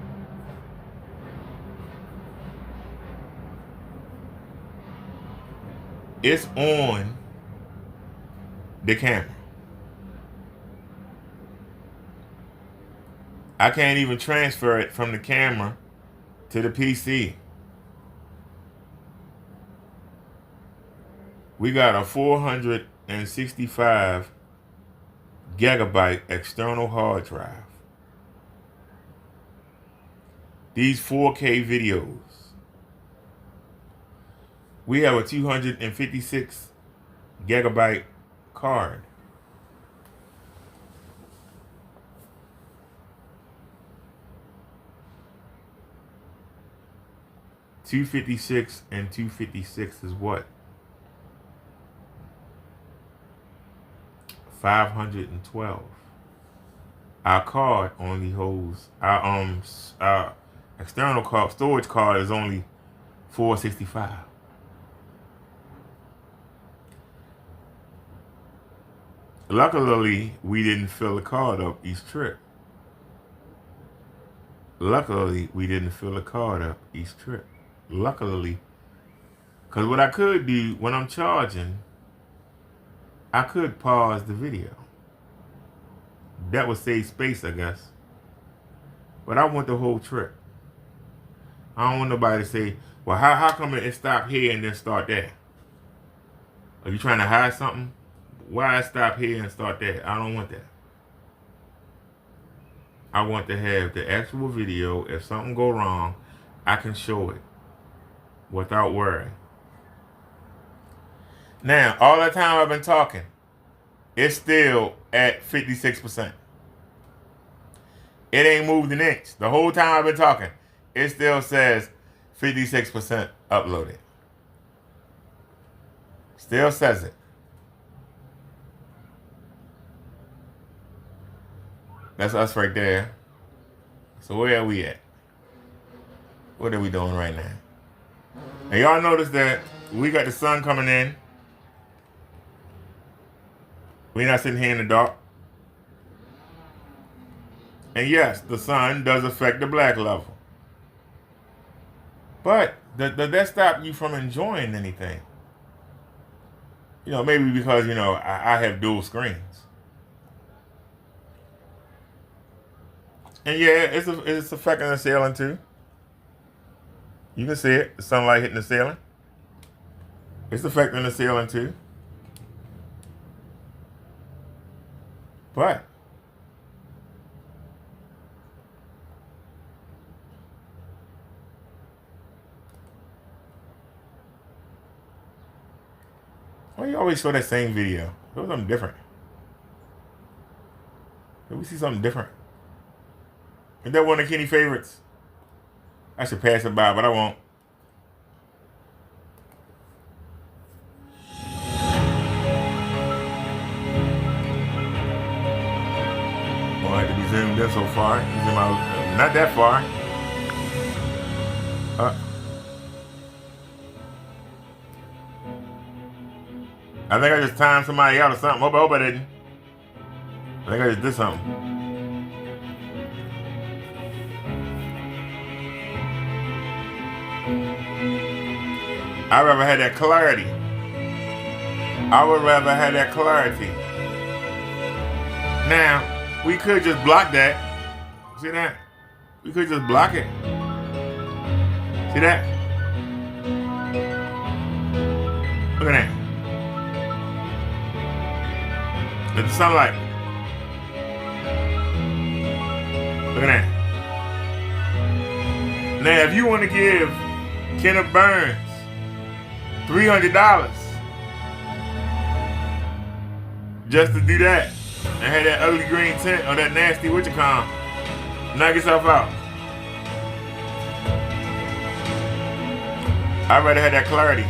It's on the camera. I can't even transfer it from the camera to the PC. We got a 465 gigabyte external hard drive. These 4K videos. We have a 256 gigabyte card. $256 and $256 is what? 512. Our card only holds our external card storage card is only 465. Luckily, we didn't fill the card up each trip. Luckily, because what I could do when I'm charging, I could pause the video. That would save space, I guess. But I want the whole trip. I don't want nobody to say, well, how come it stopped here and then start there? Are you trying to hide something? Why stop here and start there? I don't want that. I want to have the actual video. If something go wrong, I can show it without worry. Now, all that time I've been talking, it's still at 56%. It ain't moved an inch. The whole time I've been talking, it still says 56% uploaded. Still says it. That's us right there. So where are we at? What are we doing right now? And y'all notice that we got the sun coming in. We're not sitting here in the dark. And yes, the sun does affect the black level. But does that stop you from enjoying anything? You know, maybe because, you know, I have dual screens. And yeah, it's affecting the ceiling too. You can see it, the sunlight hitting the ceiling. It's affecting the ceiling too. But why you always show that same video? Show something different. Can we see something different? Is that one of Kenny's favorites? I should pass it by, but I won't. Won't have to be zoomed in so far. Zoom out, not that far. I think I just timed somebody out or something. I hope I didn't. I think I just did something. I'd rather have that clarity. I would rather have that clarity. Now, we could just block that. See that? We could just block it. See that? Look at that. Look at the sunlight. Look at that. Now, if you want to give Kenneth Burns $300 just to do that and have that ugly green tint or that nasty witchcom, knock yourself out. I'd rather have that clarity.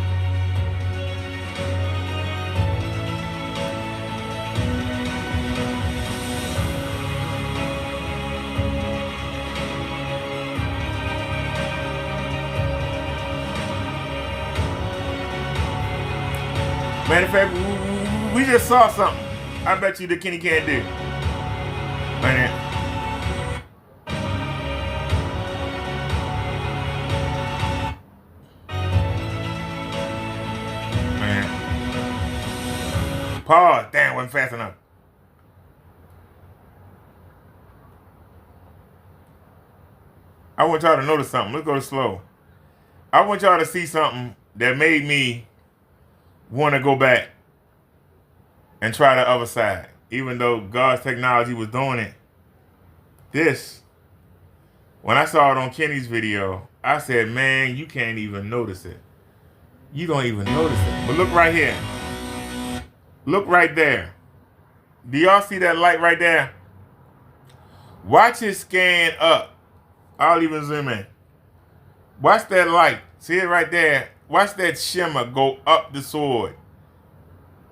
Matter of fact, we just saw something. I bet you that Kenny can't do. Right now. Man. Pause. Damn, wasn't fast enough. I want y'all to notice something. Let's go to slow. I want y'all to see something that made me want to go back and try the other side, even though God's technology was doing it. This, when I saw it on Kenny's video, I said, man, you can't even notice it. You don't even notice it. But look right here. Look right there. Do y'all see that light right there? Watch it scan up. I'll even zoom in. Watch that light. See it right there? Watch that shimmer go up the sword.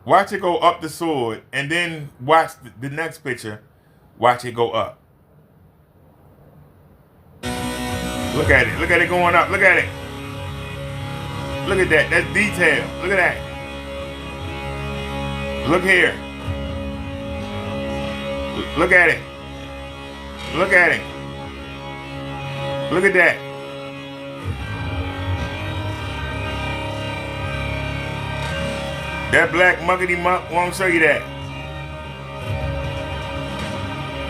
Watch it go up the sword, and then watch the next picture. Watch it go up. Look at it. Look at it going up. Look at it. Look at that. That's detail. Look at that. Look here. Look at it. Look at it. Look at that. That black muckety muck won't show you that.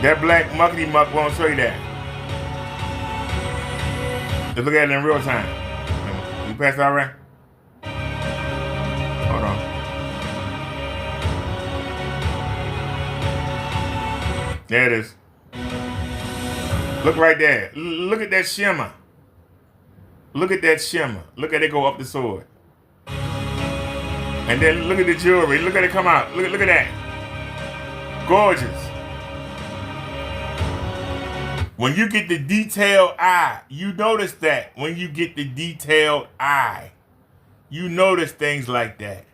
That black muckety muck won't show you that. Just look at it in real time. You passed out right? Hold on. There it is. Look right there. Look at that shimmer. Look at that shimmer. Look at it go up the sword. And then look at the jewelry. Look at it come out. Look at that. Gorgeous. When you get the detailed eye, you notice that. When you get the detailed eye, you notice things like that.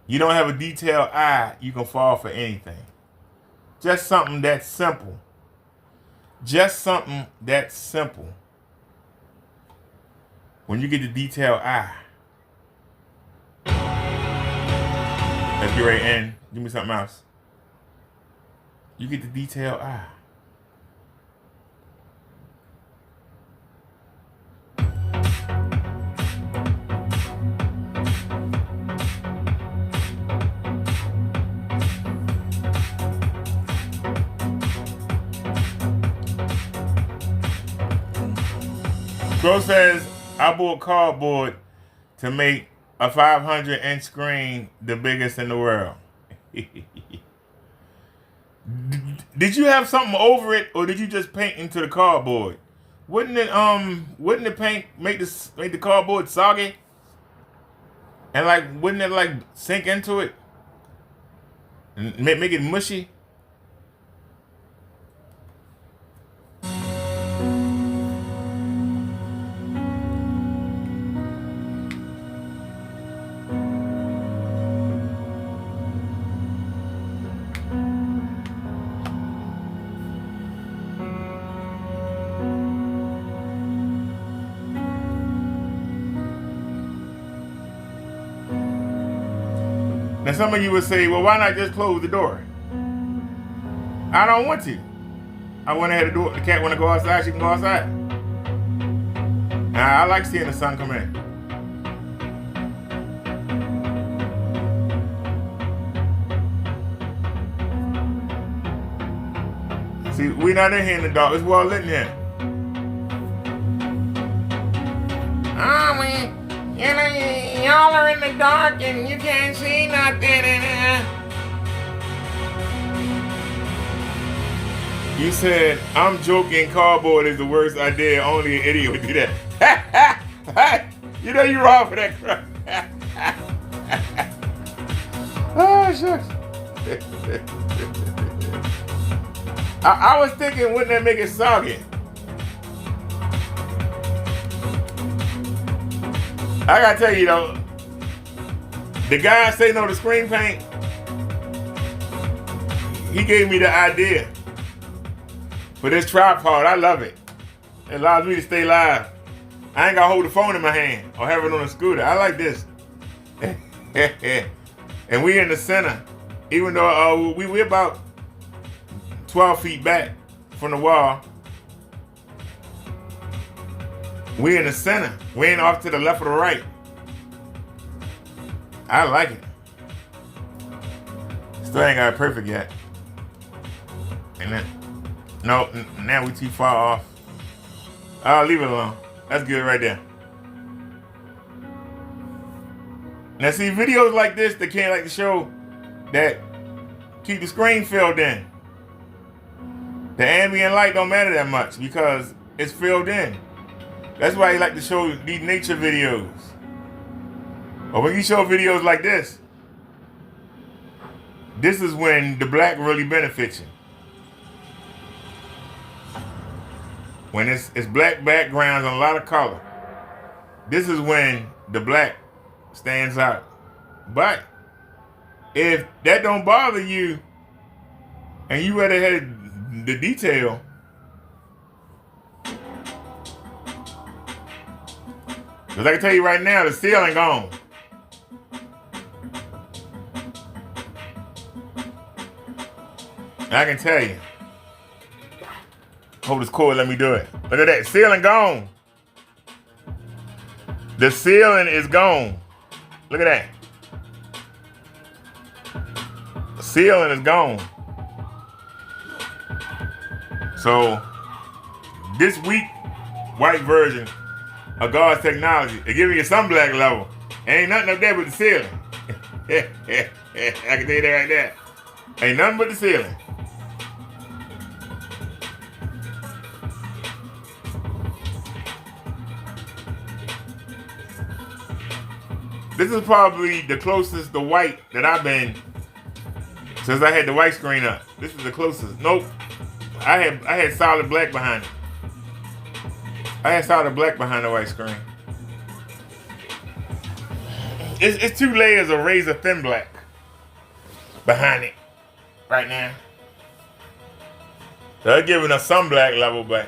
You don't have a detailed eye, you can fall for anything. Just something that simple. Just something that simple. When you get the detailed eye. Let's get right in. Give me something else. You get the detailed eye. Bro says, I bought cardboard to make a 500-inch screen the biggest in the world. Did you have something over it, or did you just paint into the cardboard? Wouldn't the paint make the cardboard soggy? And like, wouldn't it like sink into it? And make it mushy? Now some of you would say, well, why not just close the door? I don't want to. I went ahead to do it. The cat want to go outside, she can go outside. Now, I like seeing the sun come in. See, we're not in here in the dark. It's well lit in here. Oh, man. You know, y'all are in the dark and you can't see nothing in here. You said, I'm joking, cardboard is the worst idea. Only an idiot would do that. You know you're wrong for that crap. Oh, shucks. I was thinking, wouldn't that make it soggy? I gotta tell you though, the guy say no to screen paint, he gave me the idea for this tripod. I love it. It allows me to stay live. I ain't gotta hold the phone in my hand or have it on a scooter. I like this. And we in the center, even though we're about 12 feet back from the wall. We in the center. We ain't off to the left or the right. I like it. Still ain't got it perfect yet. And then, no, now we too far off. I'll leave it alone. That's good right there. Now see, videos like this, they can't like to show that keep the screen filled in. The ambient light don't matter that much because it's filled in. That's why you like to show these nature videos. Or when you show videos like this is when the black really benefits you. When it's black backgrounds and a lot of color. This is when the black stands out. But if that don't bother you and you rather have the detail, because I can tell you right now, the ceiling gone. I can tell you. Hold this cord, let me do it. Look at that, ceiling gone. The ceiling is gone. Look at that. The ceiling is gone. So, this weak white version of God's technology, it give you some black level. Ain't nothing up there but the ceiling. I can tell you that right there. Ain't nothing but the ceiling. This is probably the closest to white that I've been since I had the white screen up. This is the closest. Nope. I had solid black behind it. I had solid black behind the white screen. It's 2 layers of razor thin black. behind it right now. So they're giving us some black level, but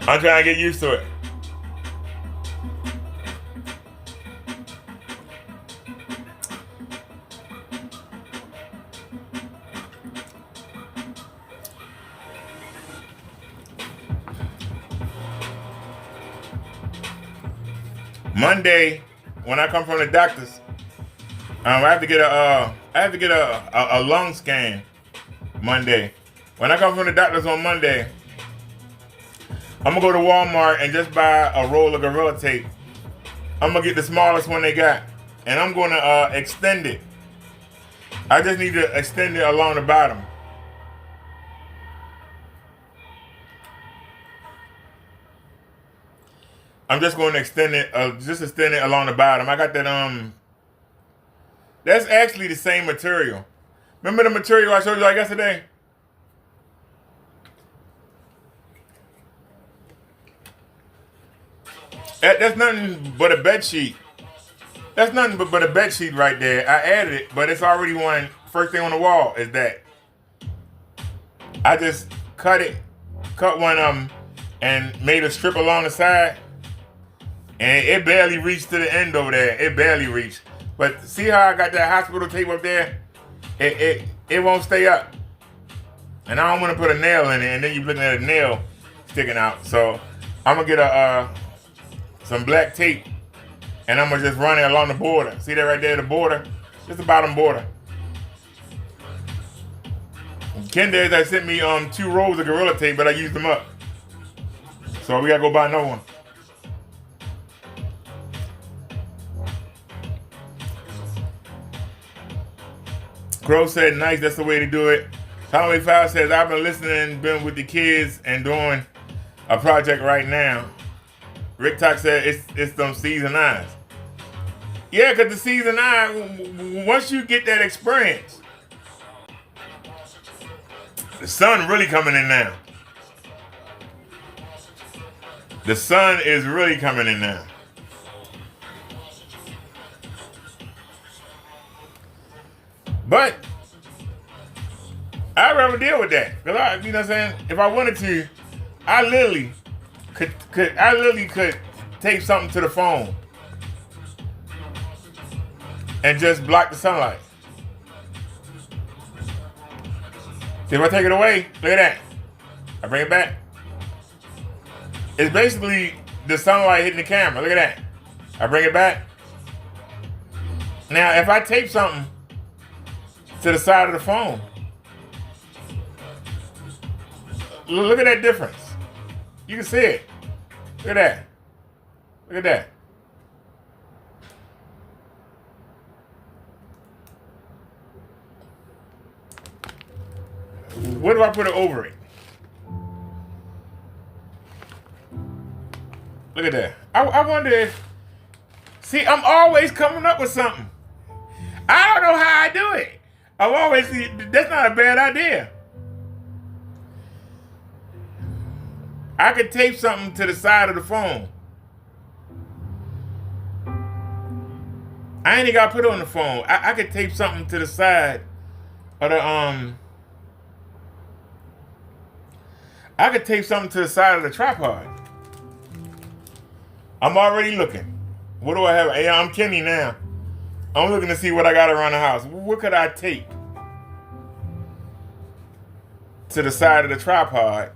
I'm trying to get used to it. Monday, when I come from the doctors, I have to get a lung scan Monday. When I come from the doctors on Monday, I'm gonna go to Walmart and just buy a roll of Gorilla Tape. I'm gonna get the smallest one they got, and I'm gonna extend it. I just need to extend it along the bottom. I'm just going to extend it, extend it along the bottom. I got that, that's actually the same material. Remember the material I showed you like yesterday? That's nothing but a bed sheet. That's nothing but a bed sheet right there. I added it, but it's already one. First thing on the wall is that. I just cut one and made a strip along the side. And it barely reached to the end over there. It barely reached. But see how I got that hospital tape up there? It won't stay up. And I don't want to put a nail in it, and then you're looking at a nail sticking out. So I'm gonna get some black tape, and I'm gonna just run it along the border. See that right there, the border? Just the bottom border. Kendall had sent me 2 rolls of Gorilla Tape, but I used them up. So we gotta go buy another one. Crow said, nice, that's the way to do it. Tommy Fowl says, I've been listening, been with the kids and doing a project right now. Rick Talk said, it's them season eyes. Yeah, because the season eye, once you get that experience, the sun really coming in now. The sun is really coming in now. But I'd rather deal with that. Because you know what I'm saying? If I wanted to, I literally could tape something to the phone and just block the sunlight. See, if I take it away, look at that. I bring it back. It's basically the sunlight hitting the camera. Look at that. I bring it back. Now, if I tape something to the side of the phone, look at that difference. You can see it. Look at that. Look at that. What if I put it over it? Look at that. I wonder if... See, I'm always coming up with something. I don't know how I do it. I'm always... That's not a bad idea. I could tape something to the side of the phone. I ain't even got to put it on the phone. I could tape something to the side of the... I could tape something to the side of the tripod. I'm already looking. What do I have? Yeah, I'm Kenny now. I'm looking to see what I got around the house. What could I tape to the side of the tripod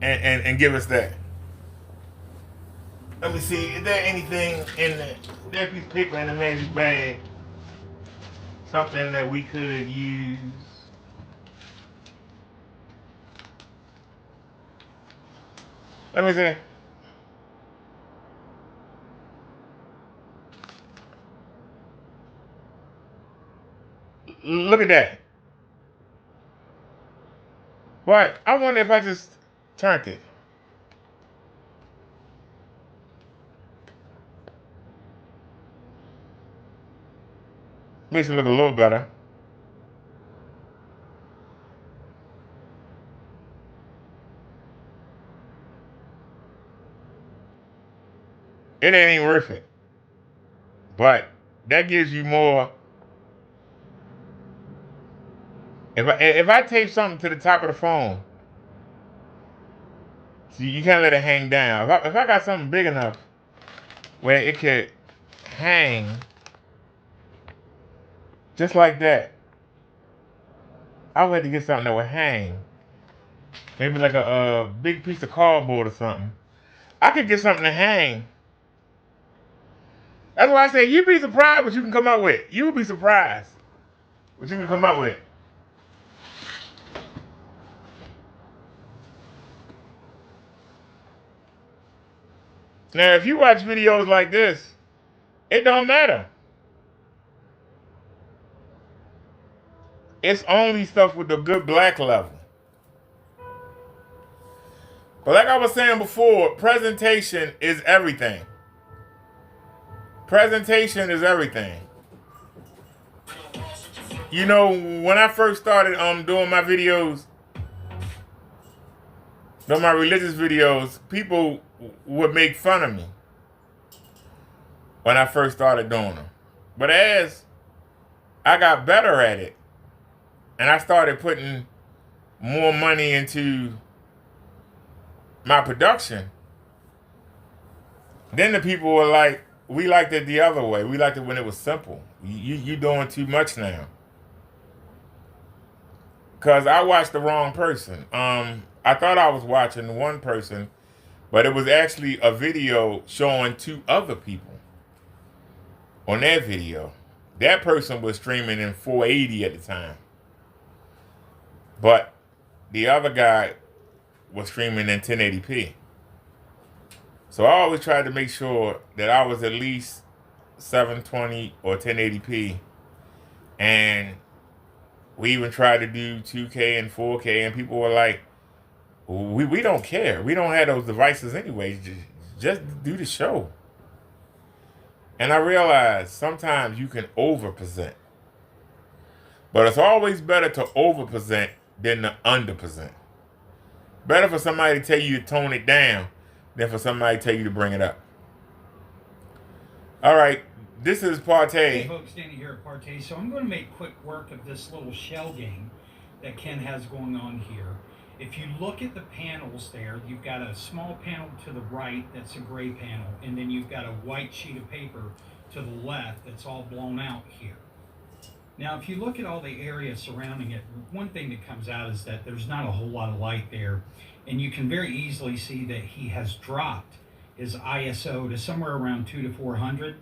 and give us that? Let me see. Is there anything in there? There's a piece of paper in the magic bag. Something that we could use. Let me see. Look at that. What? I wonder if I just turned it. Makes it look a little better. It ain't worth it. But that gives you more. If I tape something to the top of the phone, so you can't let it hang down. If I got something big enough where it could hang just like that, I would have to get something that would hang. Maybe like a big piece of cardboard or something. I could get something to hang. That's why I say you'd be surprised what you can come up with. You would be surprised what you can come up with. Now, if you watch videos like this, it don't matter. It's only stuff with the good black level. But like I was saying before, presentation is everything. Presentation is everything. You know, when I first started doing my videos, doing my religious videos, people would make fun of me when I first started doing them. But as I got better at it, and I started putting more money into my production, then the people were like, we liked it the other way. We liked it when it was simple. You doing too much now. Because I watched the wrong person. I thought I was watching one person, but it was actually a video showing two other people on that video. That person was streaming in 480 at the time. But the other guy was streaming in 1080p. So I always tried to make sure that I was at least 720 or 1080p. And we even tried to do 2K and 4K, and people were like, we don't care. We don't have those devices anyway. Just do the show. And I realized sometimes you can over-present. But it's always better to over-present than to under-present. Better for somebody to tell you to tone it down than for somebody to tell you to bring it up. All right, this is Partey. Hey folks, Danny here at Partey. So I'm going to make quick work of this little shell game that Ken has going on here. If you look at the panels there, you've got a small panel to the right that's a gray panel, and then you've got a white sheet of paper to the left that's all blown out here. Now, if you look at all the area surrounding it, one thing that comes out is that there's not a whole lot of light there, and you can very easily see that he has dropped his ISO to somewhere around 200 to 400,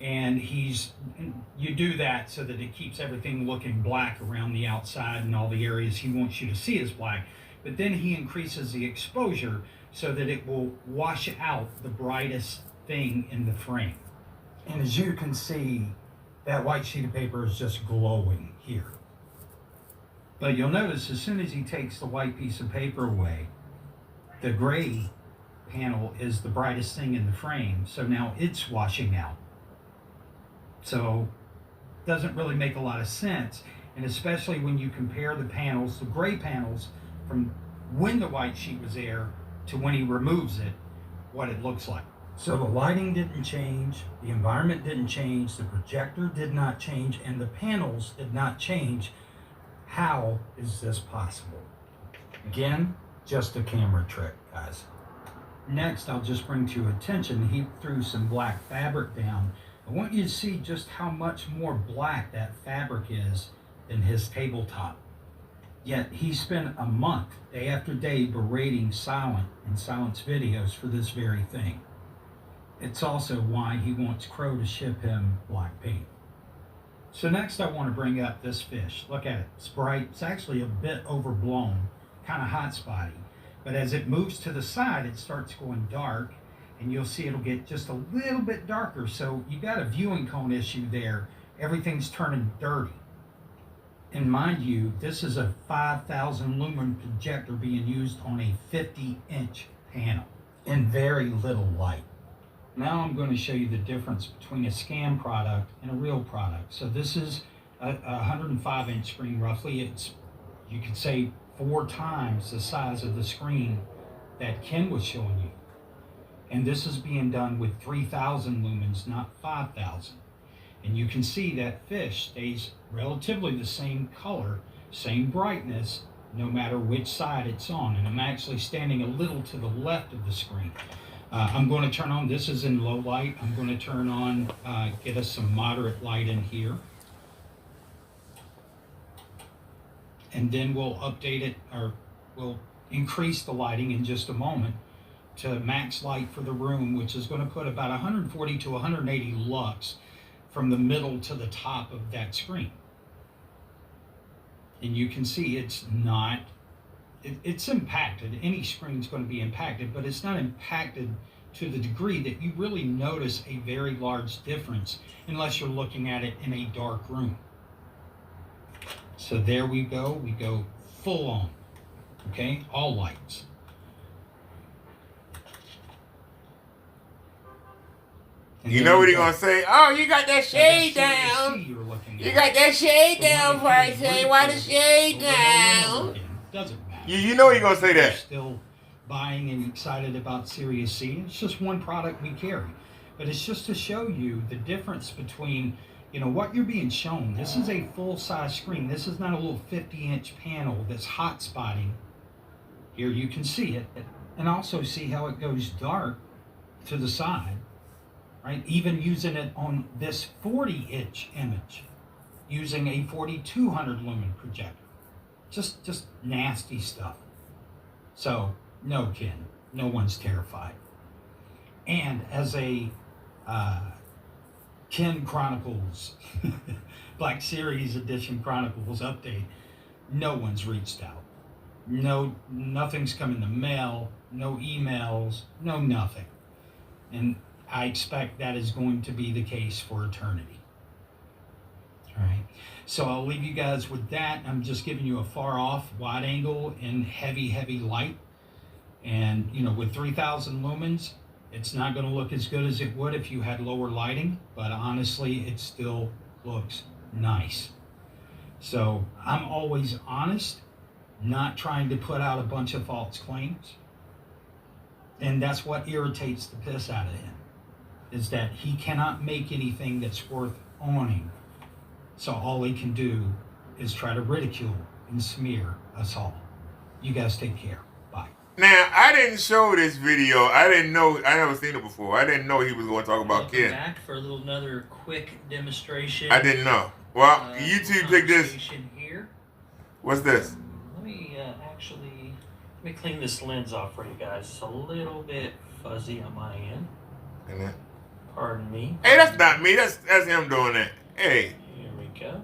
and you do that so that it keeps everything looking black around the outside, and all the areas he wants you to see is black. But then he increases the exposure so that it will wash out the brightest thing in the frame. And as you can see, that white sheet of paper is just glowing here. But you'll notice as soon as he takes the white piece of paper away, the gray panel is the brightest thing in the frame, so now it's washing out. So it doesn't really make a lot of sense, and especially when you compare the panels, the gray panels, from when the white sheet was there to when he removes it, what it looks like. So the lighting didn't change, the environment didn't change, the projector did not change, and the panels did not change. How is this possible? Again, just a camera trick, guys. Next, I'll just bring to your attention, he threw some black fabric down. I want you to see just how much more black that fabric is than his tabletop. Yet he spent a month, day after day, berating Silent and Silent's videos for this very thing. It's also why he wants Crow to ship him black paint. So next I want to bring up this fish. Look at it. It's bright. It's actually a bit overblown, kind of hot spotty. But as it moves to the side, it starts going dark, and you'll see it'll get just a little bit darker. So you got a viewing cone issue there. Everything's turning dirty. And mind you, this is a 5,000 lumen projector being used on a 50-inch panel in very little light. Now I'm going to show you the difference between a scam product and a real product. So this is a 105-inch screen roughly. It's, you could say, 4 times the size of the screen that Ken was showing you. And this is being done with 3,000 lumens, not 5,000. And you can see that fish stays relatively the same color, same brightness, no matter which side it's on. And I'm actually standing a little to the left of the screen. I'm going to turn on, this is in low light, I'm going to turn on, get us some moderate light in here. And then we'll update it, or we'll increase the lighting in just a moment to max light for the room, which is going to put about 140 to 180 lux from the middle to the top of that screen. And you can see it's not, it's impacted. Any screen's going to be impacted, but it's not impacted to the degree that you really notice a very large difference unless you're looking at it in a dark room. So there we go full on, okay, all lights. And you know what he's gonna say? Oh, you got that shade down. You got that shade down, Party. Why the shade down? Doesn't matter. You know you're gonna say that. We're still buying and excited about Sirius C. It's just one product we carry, but it's just to show you the difference between, you know, what you're being shown. This is a full-size screen. This is not a little 50-inch panel that's hot spotting. Here you can see it, and also see how it goes dark to the side, right? Even using it on this 40-inch image, using a 4200 lumen projector. Just nasty stuff. So, no, Ken, no one's terrified. And as a Ken Chronicles, Black Series Edition Chronicles update, no one's reached out. No, nothing's come in the mail, no emails, no nothing. And I expect that is going to be the case for eternity. All right, so I'll leave you guys with that. I'm just giving you a far off wide angle in heavy light. And, you know, with 3000 lumens, it's not going to look as good as it would if you had lower lighting, but honestly, it still looks nice. So I'm always honest, not trying to put out a bunch of false claims. And that's what irritates the piss out of him, is that he cannot make anything that's worth owning. So all he can do is try to ridicule and smear us all. You guys take care. Bye. Now, I didn't show this video. I didn't know. I never seen it before. I didn't know he was going to talk about Ken. Back for another quick demonstration. I didn't know. Well, YouTube picked this. Here. What's this? Let me let me clean this lens off for you guys. It's a little bit fuzzy on my end. And Pardon me. hey, that's not me. That's him doing that. Hey. Here we go.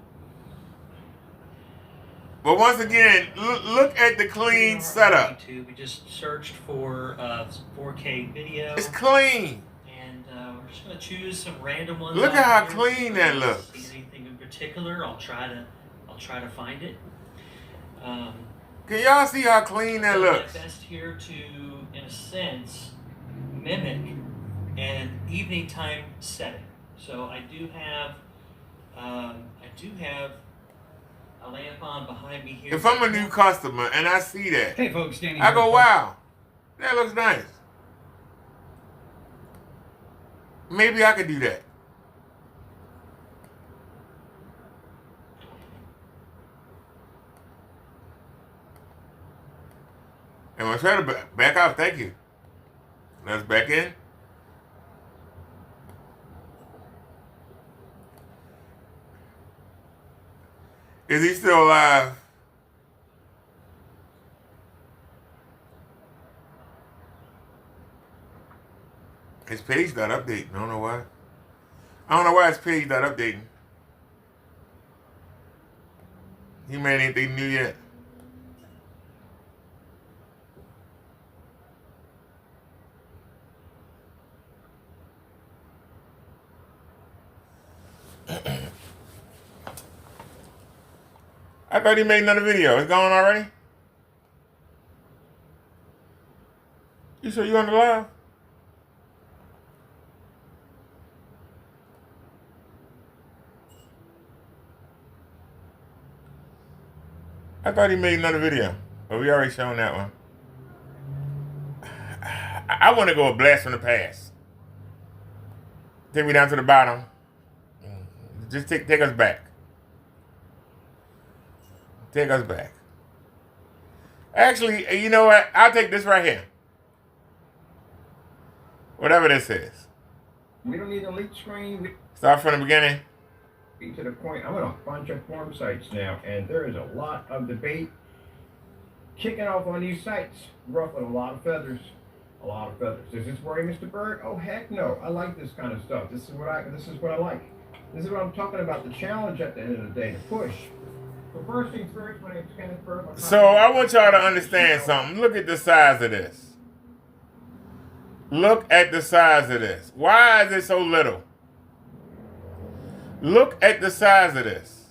But once again, look at the clean setup. YouTube. We just searched for 4K video. It's clean. And we're just gonna choose some random ones. Look at how here. clean that looks. See anything in particular? I'll try to find it. Can y'all see how clean that looks? My best here to, in a sense, mimic an evening time setting. So I do have a lamp on behind me here. If I'm a new customer and I see that, Hey folks, Danny. I go, wow, that looks nice. Maybe I could do that. And I'm trying to back out. Thank you. Let's back in. Is he still alive? His page not updating. I don't know why. I don't know why his page not updating. He made anything new yet? I thought he made another video. It's gone already? You sure you on the live? I thought he made another video, but we already shown that one. I want to go a blast from the past. Take me down to the bottom. Just take us back. Take us back. Actually, you know what? I'll take this right here. Whatever this is. We don't need a leak screen. Start from the beginning. To the point, I'm on a bunch of forum sites now, and there is a lot of debate kicking off on these sites, ruffling a lot of feathers. A lot of feathers. Does this worry Mr. Bird? Oh heck no! I like this kind of stuff. This is what I like. This is what I'm talking about. The challenge at the end of the day, the push. So first things first, my name's Kenneth Bird. So I want y'all to understand something. Look at the size of this. Look at the size of this. Why is it so little? Look at the size of this.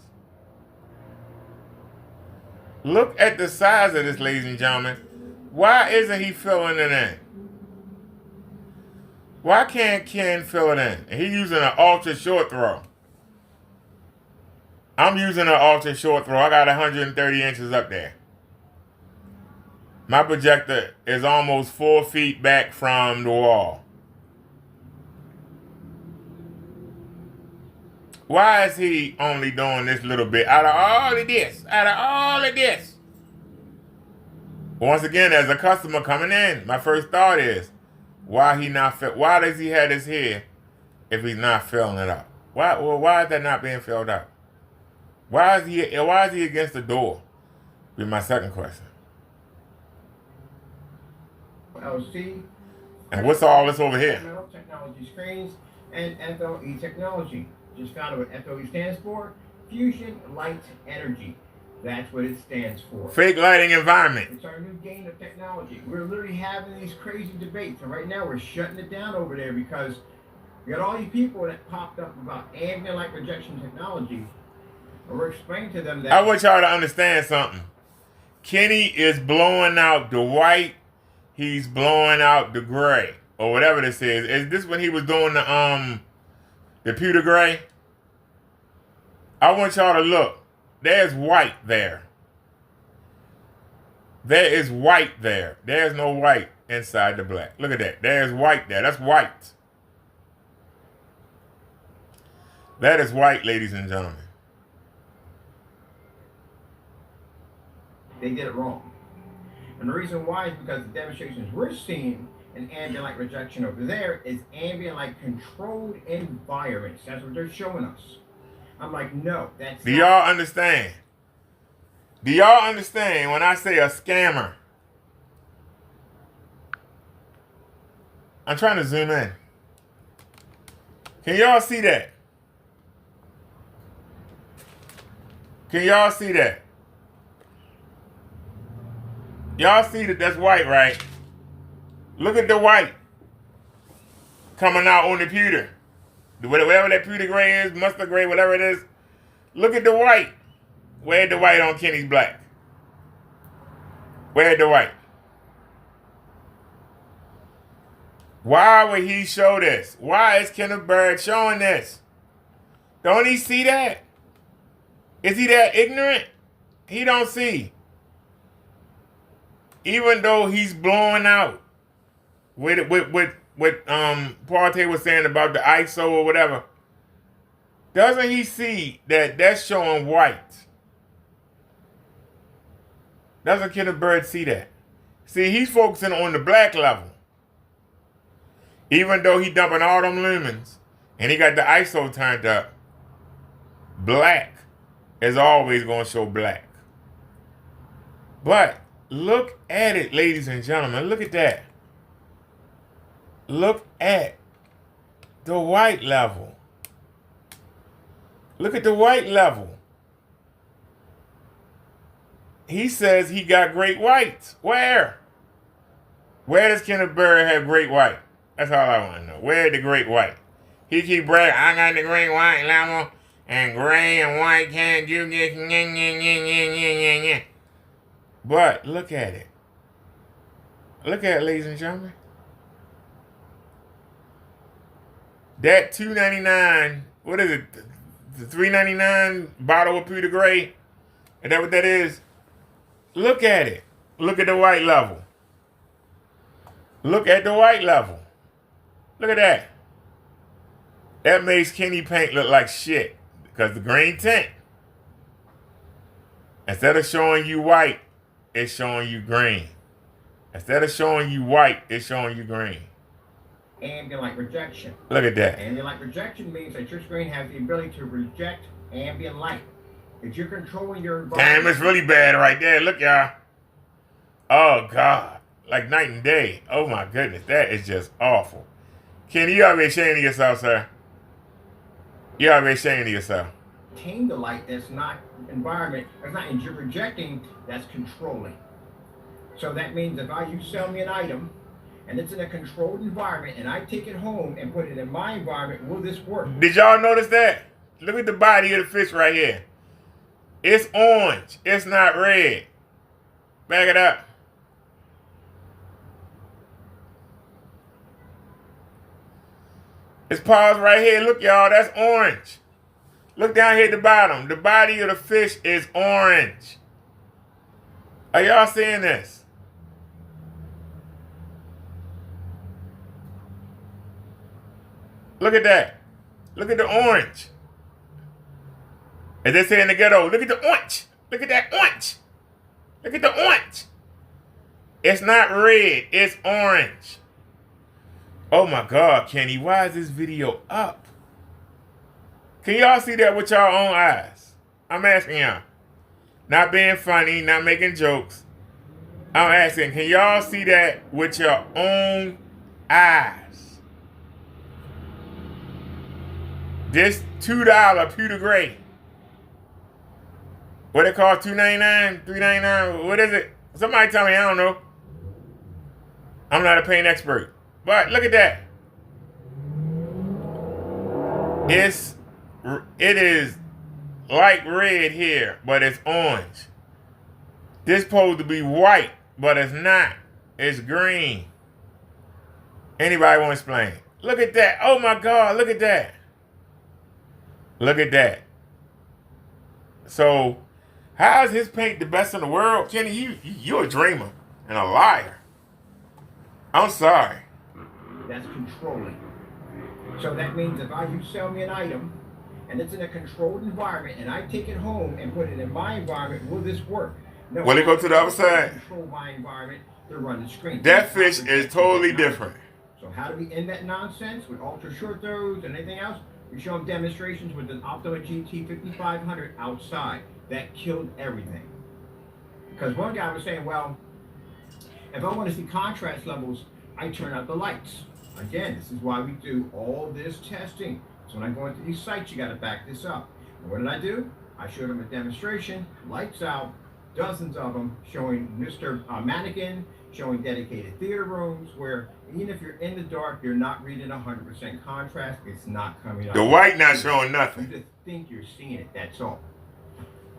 Look at the size of this, ladies and gentlemen. Why isn't he filling it in? Why can't Ken fill it in? And he's using an ultra short throw. I'm using an ultra short throw. I got 130 inches up there. My projector is almost 4 feet back from the wall. Why is he only doing this little bit out of all of this? Out of all of this? Once again, as a customer coming in, my first thought is, why does he have this here if he's not filling it up? Why is that not being filled up? Why is he against the door? Be my second question. LC. And what's all this over here? Metal technology screens and FLE technology. Just found out what FLE stands for. Fusion Light Energy. That's what it stands for. Fake lighting environment. It's our new game of technology. We're literally having these crazy debates, and right now we're shutting it down over there because we got all these people that popped up about ambient light projection technology, and we're explaining to them that. I want y'all to understand something. Kenny is blowing out the white. He's blowing out the gray, or whatever this is. Is this when he was doing the pewter gray? I want y'all to look. There's white there. There is white there. There's no white inside the black. Look at that. There's white there. That's white. That is white, ladies and gentlemen. They did it wrong. And the reason why is because the demonstrations we're seeing in ambient light projection over there is ambient light controlled environments. That's what they're showing us. I'm like, no, that's Do y'all understand? Do y'all understand when I say a scammer? I'm trying to zoom in. Can y'all see that? Can y'all see that? Y'all see that that's white, right? Look at the white coming out on the pewter. Whatever that pewter gray is, mustard gray, whatever it is. Look at the white. Where's the white on Kenny's black? Where's the white? Why would he show this? Why is Kenneth Bird showing this? Don't he see that? Is he that ignorant? He don't see. Even though he's blowing out with Partey was saying about the ISO or whatever, doesn't he see that that's showing white? Doesn't Kenneth Bird see that? See, he's focusing on the black level. Even though he dumping all them lumens and he got the ISO turned up, black is always going to show black. But look at it, ladies and gentlemen. Look at that. Look at the white level. Look at the white level. He says he got great whites. Where? Where does Kenneth Bird have great white? That's all I want to know. Where the great white? He keep bragging, I got the great white level, and gray and white can't you get yeah. But look at it. Look at it, ladies and gentlemen. That $2.99, what is it? The $3.99 bottle of pewter gray? Is that what that is? Look at it. Look at the white level. Look at the white level. Look at that. That makes Kenny paint look like shit. Because the green tint, instead of showing you white, it's showing you green. Instead of showing you white, it's showing you green. Ambient light rejection. Look at that. Ambient light rejection means that your screen has the ability to reject ambient light. If you're controlling your environment. Damn, it's really bad right there. Look, y'all. Oh, God. Like night and day. Oh, my goodness. That is just awful. Kenny, you ought to be ashamed of yourself, sir. You ought to be ashamed of yourself. Tame the light that's not environment, that's not you're projecting, that's controlling. So that means if you sell me an item and it's in a controlled environment and I take it home and put it in my environment, will this work? Did y'all notice that? Look at the body of the fish right here. It's orange. It's not red. Back it up. It's paused right here. Look, y'all. That's orange. Look down here at the bottom. The body of the fish is orange. Are y'all seeing this? Look at that. Look at the orange. As they say in the ghetto, look at the orange. Look at that orange. Look at the orange. It's not red. It's orange. Oh my God, Kenny, why is this video up? Can y'all see that with y'all own eyes? I'm asking y'all. Not being funny, not making jokes. I'm asking, can y'all see that with your own eyes? This $2 pewter gray. What it cost? $2.99? $3.99? What is it? Somebody tell me, I don't know. I'm not a paint expert. But look at that. It is light red here, but it's orange. This supposed to be white, but it's not. It's green. Anybody want to explain? Look at that. Oh my God, look at that. Look at that. So, how is his paint the best in the world? Kenny, you're a dreamer and a liar. I'm sorry. That's controlling. So that means if you sell me an item and it's in a controlled environment and I take it home and put it in my environment, will this work? No. Will it go to the other side? Control my environment, they're running screen. That fish is totally different. So how do we end that nonsense with ultra short throws and anything else? We show them demonstrations with an Optima GT 5500 outside. That killed everything. Because one guy was saying, well, if I want to see contrast levels, I turn out the lights. Again, this is why we do all this testing. So when I go into these sites, you got to back this up. And what did I do? I showed them a demonstration, lights out, dozens of them, showing Mr. Mannequin, showing dedicated theater rooms, where even if you're in the dark, you're not reading 100% contrast. It's not coming up. The white not showing nothing. You just think you're seeing it, that's all.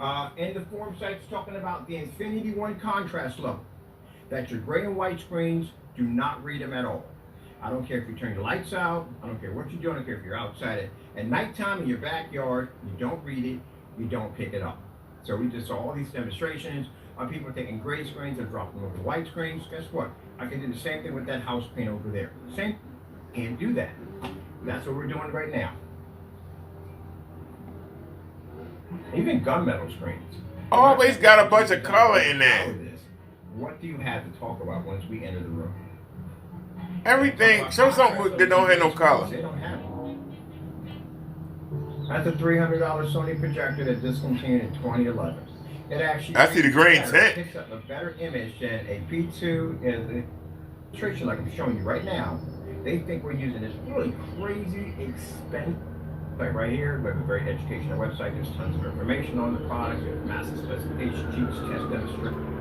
And the forum site's talking about the Infinity 1 contrast level. That your gray and white screens do not read them at all. I don't care if you turn your lights out. I don't care what you do. I don't care if you're outside it. At nighttime in your backyard, you don't read it. You don't pick it up. So we just saw all these demonstrations of people taking gray screens and dropping them over white screens. Guess what? I can do the same thing with that house paint over there. Same. Can't do that. That's what we're doing right now. Even gunmetal screens. Always got a bunch of color in there. What do you have to talk about once we enter the room? Everything. Show something that don't have no color. They don't have it. That's a $300 Sony projector that discontinued in 2011. It actually. I see the green tint. Picks up a better image than a P2 and the illustration like I'm showing you right now. They think we're using this really crazy expensive. Like right here, we have a very educational website. There's tons of information on the products. There's massive specification sheets, test demonstration.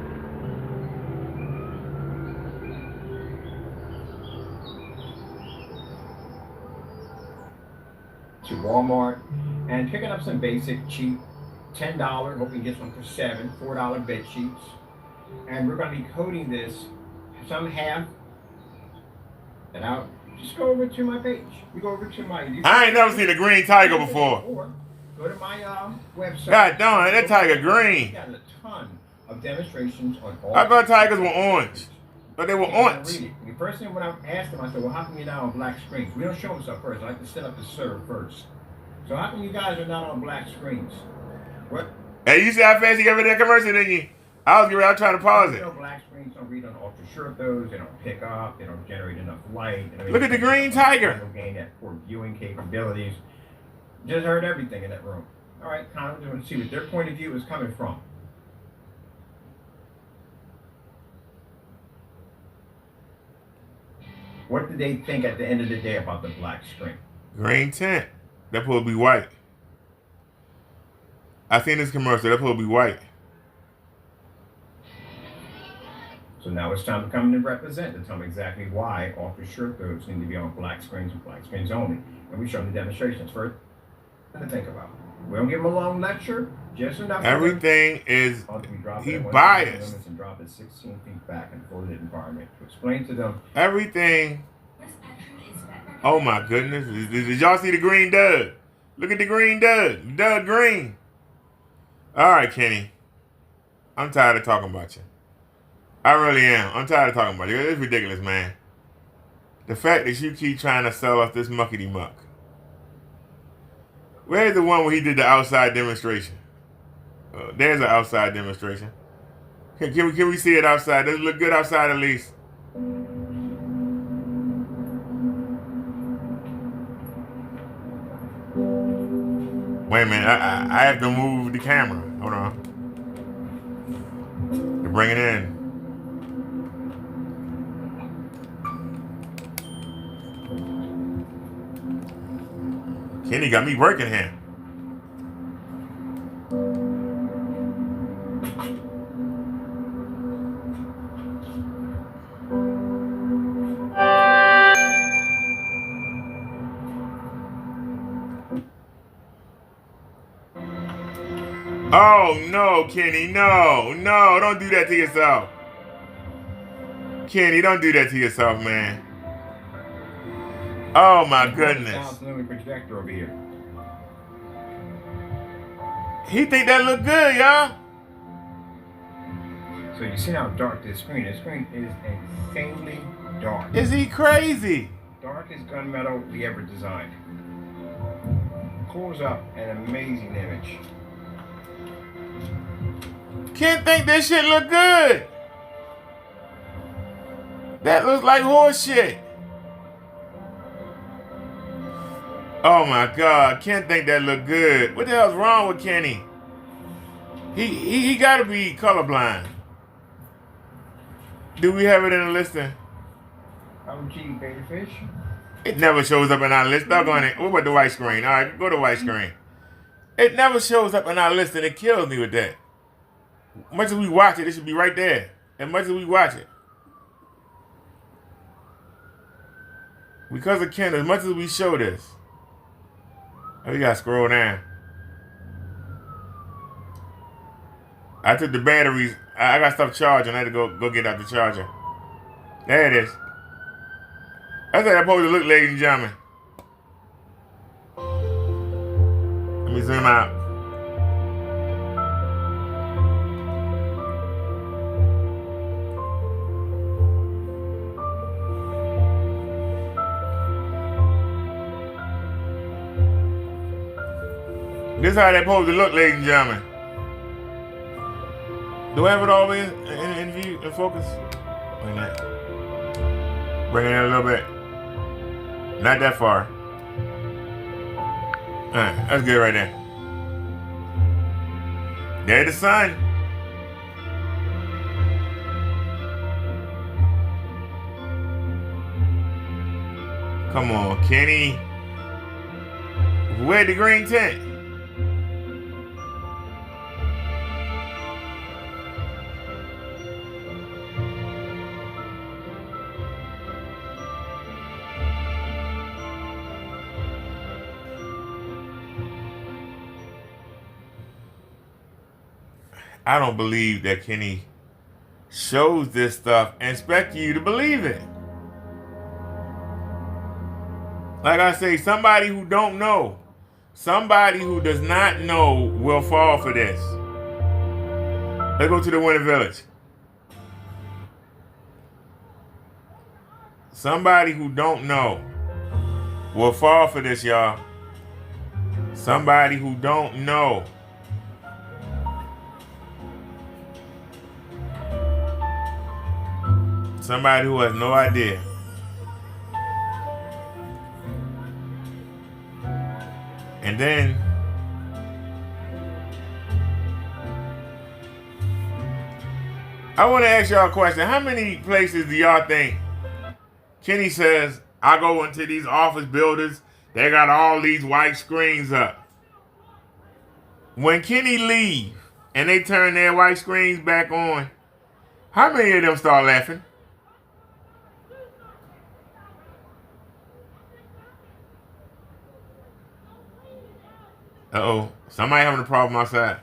To Walmart and picking up some basic, cheap, $10, hope you can get some for $4 bed sheets. And we're going to be coating this, some half and out. Just go over to my page. You go over to my. I ain't never seen a green tiger before. Or go to my website. God darn, that tiger green. We got a ton of demonstrations on all. I thought tigers were orange, but they were orange. The first thing when I asked them, I said, "Well, how come you're not on black screens?" We don't show them stuff first. I like to set up the server first. So how come you guys are not on black screens? What? Hey, you see how fast you got rid of that commercial, didn't you? I was trying to pause it. Black screens don't read on ultra short those. They don't pick up. They don't generate enough light. Look at the green tiger. Gain that poor viewing capabilities. Just heard everything in that room. All right, kind of just want to see what their point of view is coming from. What did they think at the end of the day about the black screen? Green tint. That supposed to be white. I seen this commercial. That supposed to be white. So now it's time to come in and represent, to tell them exactly why ultra short those need to be on black screens and black screens only. And we show them the demonstrations first to think about. We don't give them a long lecture, just enough. Everything is he biased. And drop it 16 feet back in a full lit environment to explain to them everything. Oh my goodness! Did y'all see the green Doug? Look at the green Doug. Doug Green. All right, Kenny. I'm tired of talking about you. I really am. I'm tired of talking about you. It's ridiculous, man. The fact that you keep trying to sell us this muckety muck. Where's the one where he did the outside demonstration? There's an outside demonstration. Can we see it outside? Does it look good outside at least? Wait a minute. I have to move the camera. Hold on. To bring it in. Kenny got me working here. Oh no, Kenny, no, don't do that to yourself. Kenny, don't do that to yourself, man. Oh my goodness. Projector over here. He think that look good, y'all. So you see how dark this screen is. This screen is insanely dark. Is he crazy? Darkest gunmetal we ever designed. Cools up an amazing image. Can't think this shit look good. That looks like horse shit. Oh my God, Ken think that look good. What the hell's wrong with Kenny? He gotta be colorblind. Do we have it in the listing? OG beta fish. It never shows up in our list. Doggone it. What about the white screen? All right, go to white screen. It never shows up in our list, and it kills me with that. As much as we watch it, it should be right there. As much as we watch it. Because of Ken, as much as we show this. Oh, you gotta scroll down. I took the batteries. I got stuff charging. I had to go get out the charger. There it is. That's how that supposed to look, ladies and gentlemen. Let me zoom out. This is how they supposed to look, ladies and gentlemen. Do I have it all in view, in focus? Wait a minute. Bring it in a little bit. Not that far. Alright, that's good right there. There's the sun. Come on, Kenny. Where's the green tent? I don't believe that Kenny shows this stuff and expect you to believe it. Like I say, somebody who don't know, somebody who does not know will fall for this. Let's go to the Winter Village. Somebody who don't know will fall for this, y'all. Somebody who don't know. Somebody who has no idea. And then I want to ask y'all a question. How many places do y'all think Kenny says, I go into these office buildings, they got all these white screens up. When Kenny leave and they turn their white screens back on, how many of them start laughing? Uh-oh, somebody having a problem outside.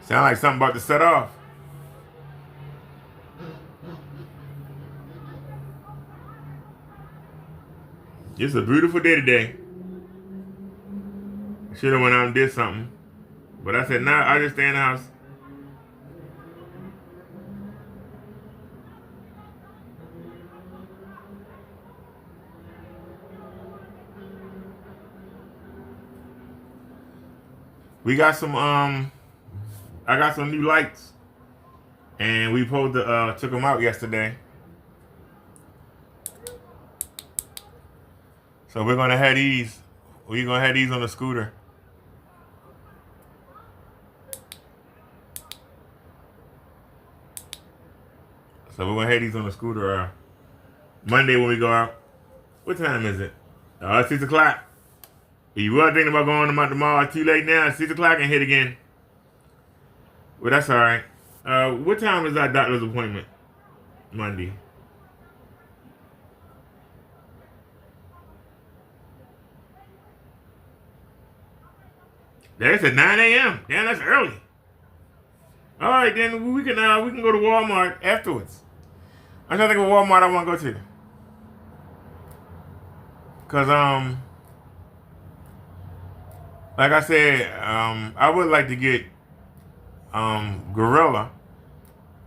Sound like something about to set off. It's a beautiful day today. Should have went out and did something. But I said, nah, I just stay in the house. We got some, I got some new lights. And we pulled the, took them out yesterday. So we're gonna have these. We're gonna have these on the scooter. So we're gonna have these on the scooter Monday when we go out. What time is it? 6 o'clock. If you were thinking about going out tomorrow, it's too late now. 6 o'clock and hit again. Well, that's all right. What time is our doctor's appointment? Monday. That's at 9 a.m. Damn, that's early. All right, then we can go to Walmart afterwards. I'm trying to think of Walmart I want to go to. Cause like I said, I would like to get Gorilla.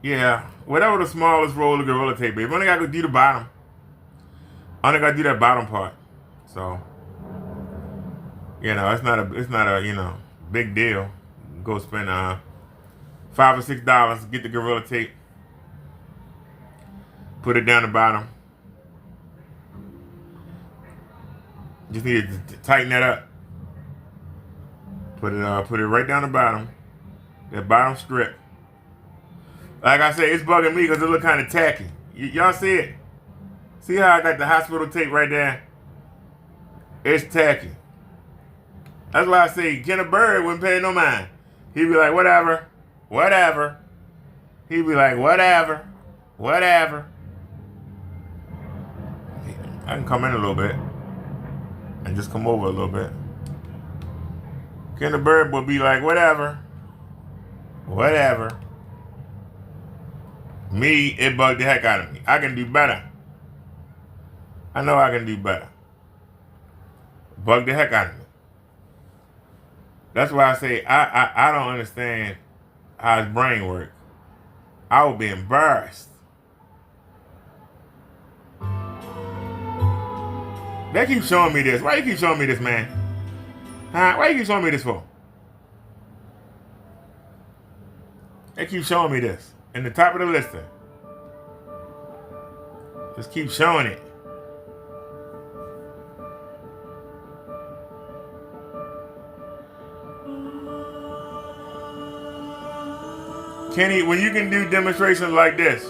Yeah, whatever the smallest roll of Gorilla tape is. I only got to do the bottom. I only got to do that bottom part. So. You know, it's not a you know, big deal. Go spend $5 or $6, get the Gorilla tape, put it down the bottom. Just need to tighten that up. Put it right down the bottom. That bottom strip. Like I said, it's bugging me because it look kind of tacky. Y'all see it? See how I got the hospital tape right there? It's tacky. That's why I say Kenneth Bird wouldn't pay no mind. He'd be like, whatever, whatever. He'd be like, whatever, whatever. I can come in a little bit and just come over a little bit. Kenneth Bird would be like, whatever, whatever. Me, it bugged the heck out of me. I can do better. I know I can do better. Bugged the heck out of me. That's why I say I don't understand how his brain works. I would be embarrassed. They keep showing me this. Why you keep showing me this, man? Huh? Why you keep showing me this for? They keep showing me this. In the top of the listing. Just keep showing it. Kenny, when you can do demonstrations like this,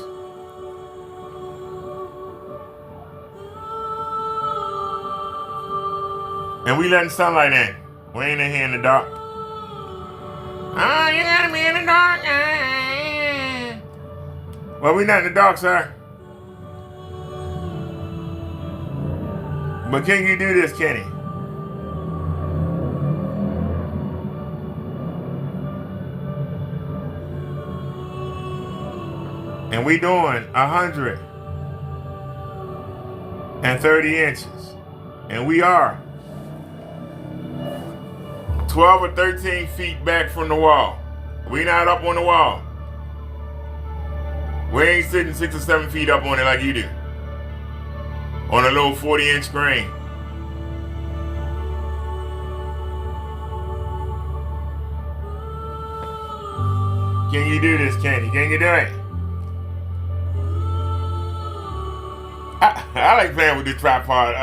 and we letting sunlight in. We ain't in here in the dark. Oh, you gotta be in the dark. Well, we not in the dark, sir. But can you do this, Kenny? And we doing 130 inches. And we are 12 or 13 feet back from the wall. We not up on the wall. We ain't sitting 6 or 7 feet up on it like you do. On a little 40-inch screen. Can you do this, Candy? Can you do it? I like playing with this tripod.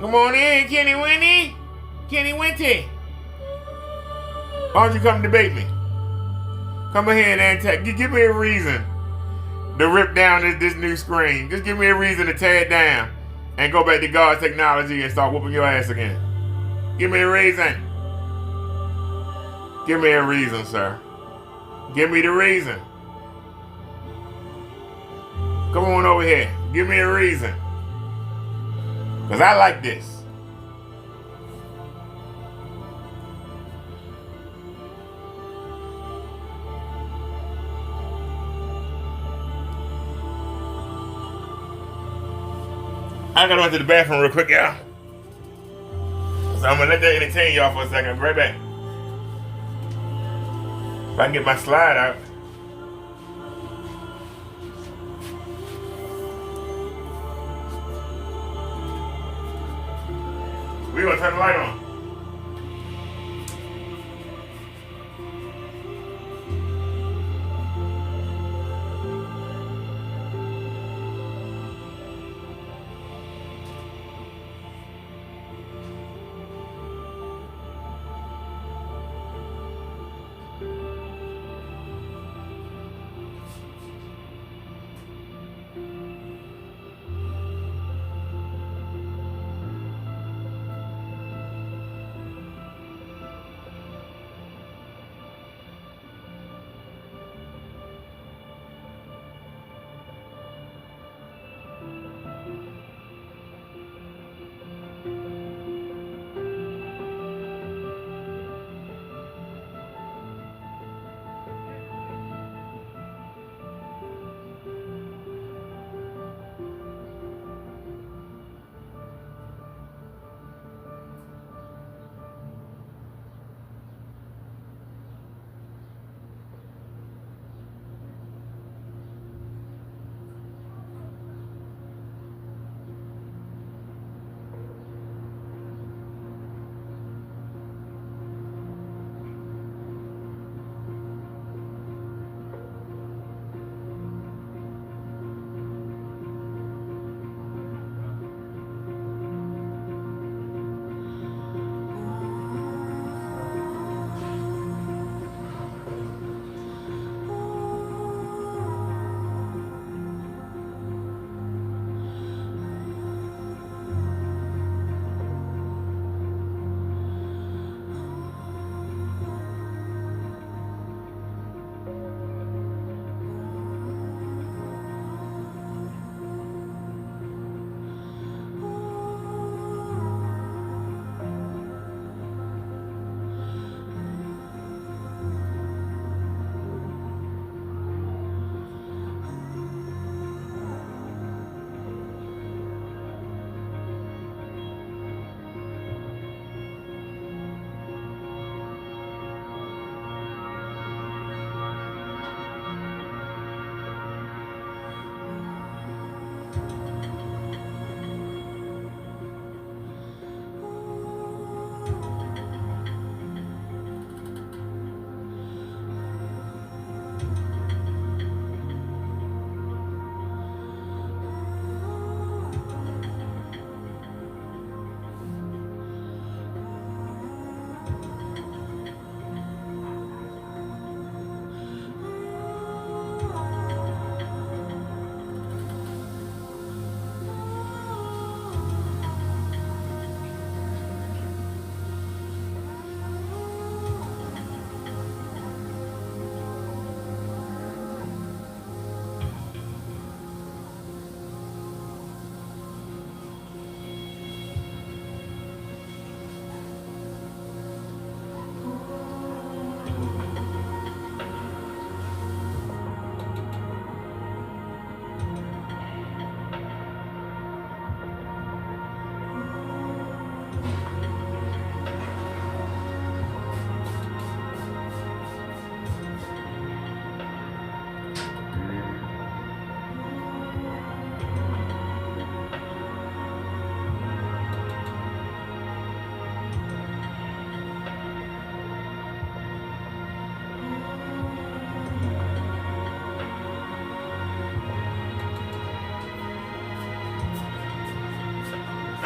Come on in, Kenny Winnie. Kenny Winty. Why don't you come debate me? Come ahead and give me a reason to rip down this new screen. Just give me a reason to tear it down and go back to God's technology and start whooping your ass again. Give me a reason. Give me a reason, sir. Give me the reason. Come on over here. Give me a reason. Because I like this. I gotta run to the bathroom real quick, y'all. So I'm gonna let that entertain y'all for a second. I'll be right back. If I can get my slide out. We're gonna turn the light on.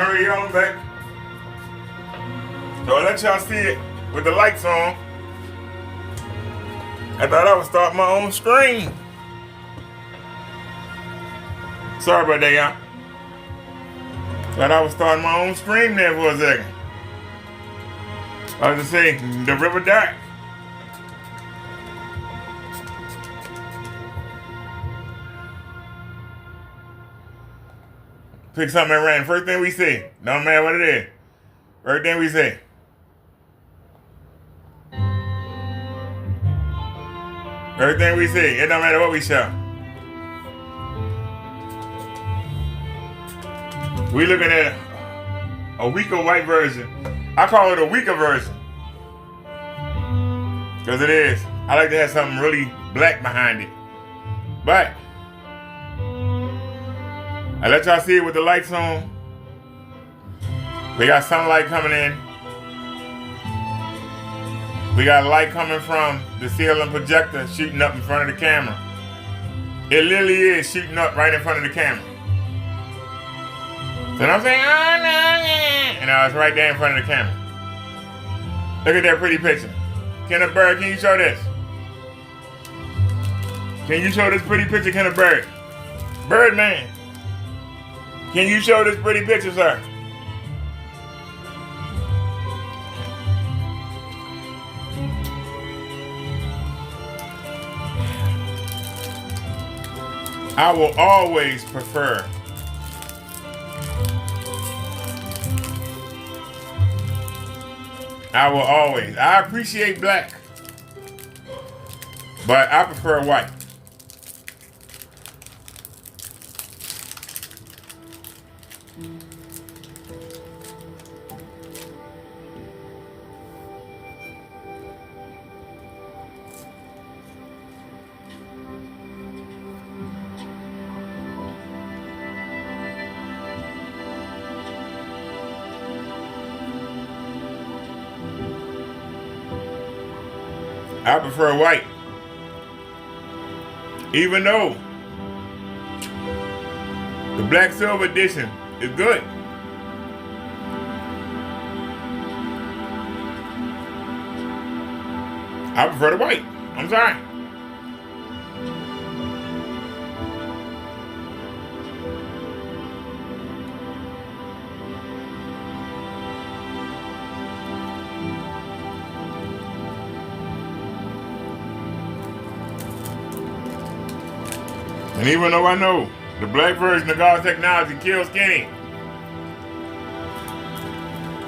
Hurry on back. So I'll let y'all see it with the lights on. I thought I would start my own screen. Sorry about that, y'all. Thought I was starting my own stream there for a second. I was just saying, the river dark. Pick something at random. First thing we see. Don't matter what it is. First thing we see. First thing we see. It don't matter what we show. We looking at a weaker white version. I call it a weaker version. Because it is. I like to have something really black behind it. But I let y'all see it with the lights on. We got sunlight coming in. We got light coming from the ceiling projector shooting up in front of the camera. It literally is shooting up right in front of the camera. So I'm saying, oh, no, and I was right there in front of the camera. Look at that pretty picture. Kenneth Bird, can you show this? Can you show this pretty picture, Kenneth Bird? Birdman. Can you show this pretty picture, sir? I will always prefer I appreciate black, but I prefer white. I prefer white. Even though the black silver edition is good. I prefer the white. I'm sorry. And even though I know the black version of God's technology kills skinny,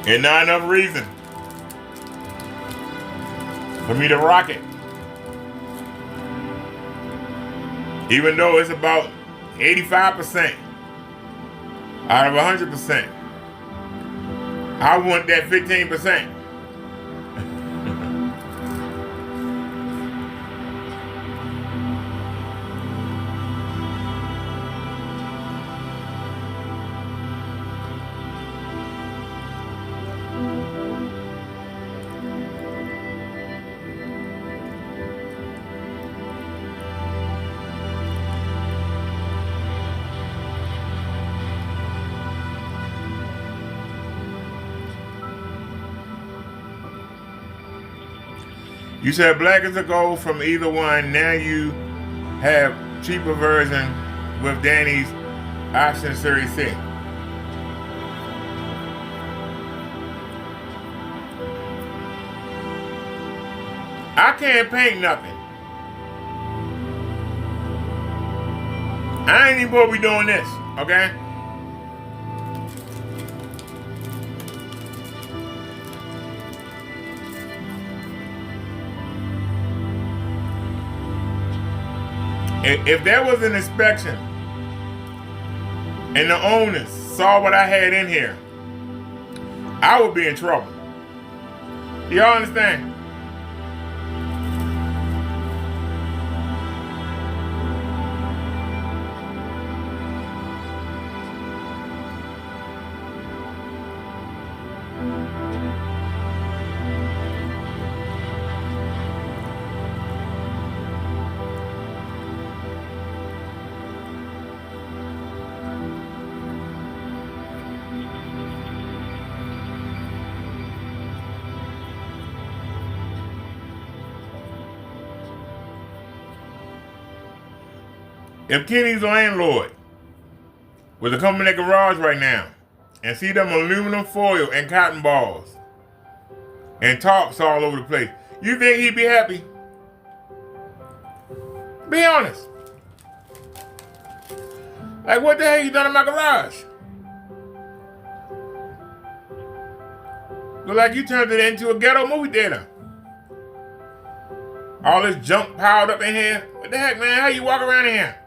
and not enough reason for me to rock it. Even though it's about 85% out of 100%. I want that 15%. You said black is a gold from either one. Now you have cheaper version with Danny's option Series C. I can't paint nothing. I ain't even supposed to be doing this, okay? If there was an inspection and the owners saw what I had in here, I would be in trouble. Y'all understand? If Kenny's landlord was to come in their garage right now and see them aluminum foil and cotton balls and tarps all over the place, you think he'd be happy? Be honest. Like, what the hell you done in my garage? Look like you turned it into a ghetto movie theater. All this junk piled up in here. What the heck, man? How you walk around in here?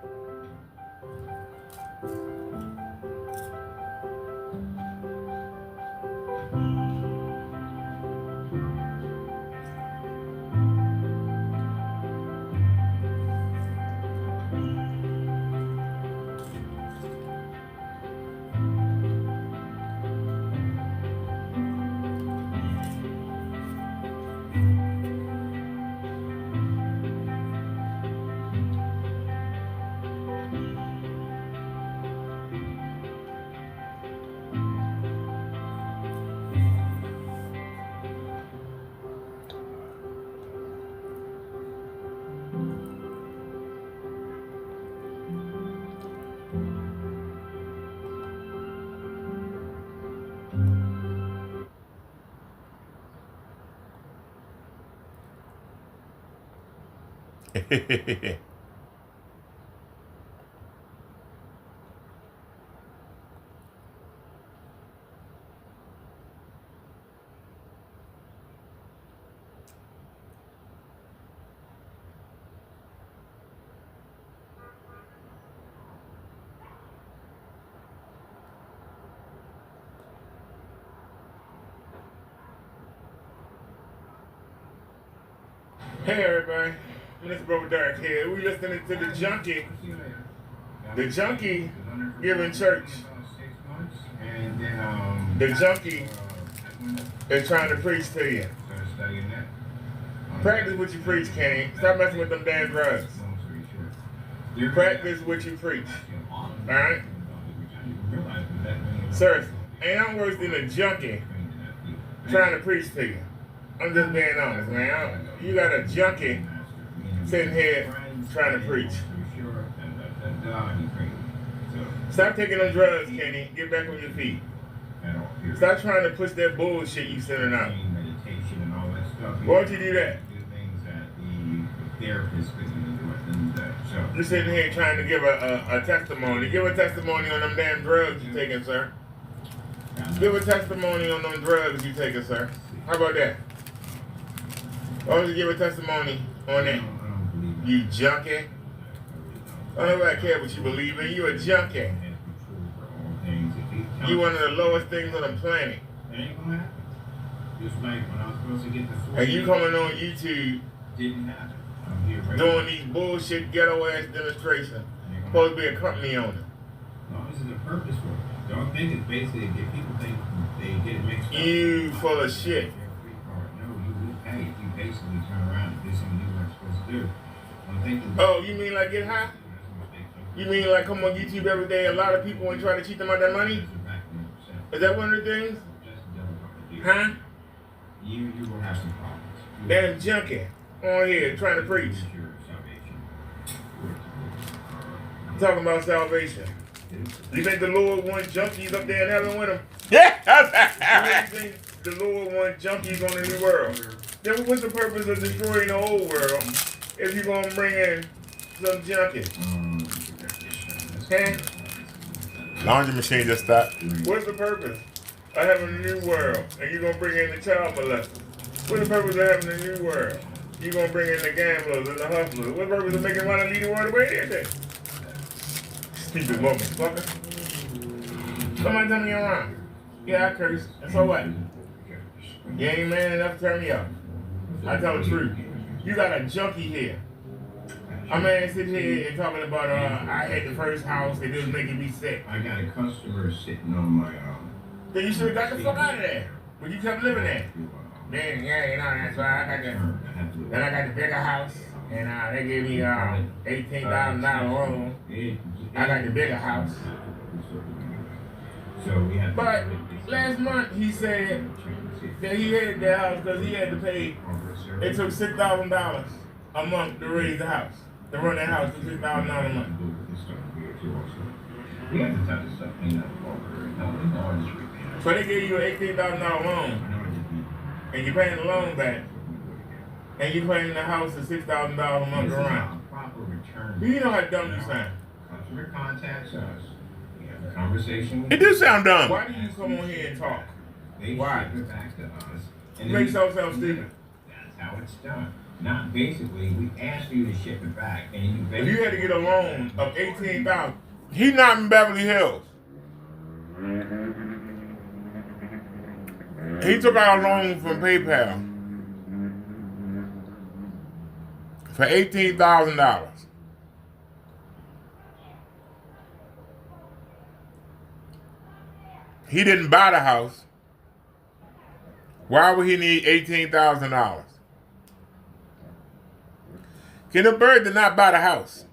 Hey everybody, this is Brother Dark here. We listening to the junkie. The junkie giving church. The junkie is trying to preach to you. Practice what you preach, Kenny. Stop messing with them damn drugs. Practice what you preach. Alright? Seriously, ain't nothing worse than a junkie trying to preach to you. I'm just being honest, man. You got a junkie sitting here trying to preach. Stop taking them drugs, Kenny. Get back on your feet. Stop trying to push that bullshit you sending out. Why don't you do that? You're sitting here trying to give a testimony. Give a testimony on them damn drugs you taking, sir. Give a testimony on them drugs you taking, sir. How about that? Why don't you give a testimony on that? You junkie. I don't really care what you believe in. You a junkie. You one of the lowest things on the planet. And you coming on YouTube doing these bullshit ghetto ass demonstrations. Supposed to be a company owner. No, this is a purpose for it. Don't think it's basically to get people think they get it mixed up. You full of shit. You basically turn around and do something you weren't supposed to do. Oh, you mean like get high? You mean like come on YouTube every day, a lot of people ain't trying to cheat them out of their money? Is that one of the things? Huh? You will have some problems. Damn junkie on here trying to preach. Talking about salvation. You think the Lord wants junkies up there in heaven with him? Yeah. You think the Lord wants junkies on the new world? Then what's the purpose of destroying the old world if you're going to bring in some junkies? Okay? Laundry machine just stopped. What's the purpose of having a new world and you're going to bring in the child molesters? What's the purpose of having a new world? You're going to bring in the gamblers and the hustlers. What's the purpose of making money and lead the world away there? Stupid woman, fucker. Somebody tell me you're wrong. Yeah, I curse. And so what? You ain't man enough to turn me up. I tell the truth. You got a junkie here. A man sitting here and talking about, I had the first house and it was making me sick. I got a customer sitting on my Then you should have got the fuck out of there. But you kept living there. Then, yeah, you know, that's why I got then I got the bigger house. And they gave me $18,000 loan. I got the bigger house. But last month he said that he hated that house because he had to pay. It took $6,000 a month to raise the house, to run that house for $6,000 a month. We have to touch this stuff clean up over. No, just repair. So they give you an $18,000 loan, and you're paying the loan back, and you're paying the house at $6,000 a month around. Proper return. Do you know how dumb you sound? Customer contacts us. We have a conversation with It do sound dumb. Why do you come on here and talk? They Why? ship it back to us. It makes so sound stupid. That's how it's done. Not basically, we asked you to ship it back, and you If you had to get a loan of $18,000, he's not in Beverly Hills. He took out a loan from PayPal for $18,000. He didn't buy the house. Why would he need $18,000? Kenneth Bird did not buy the house.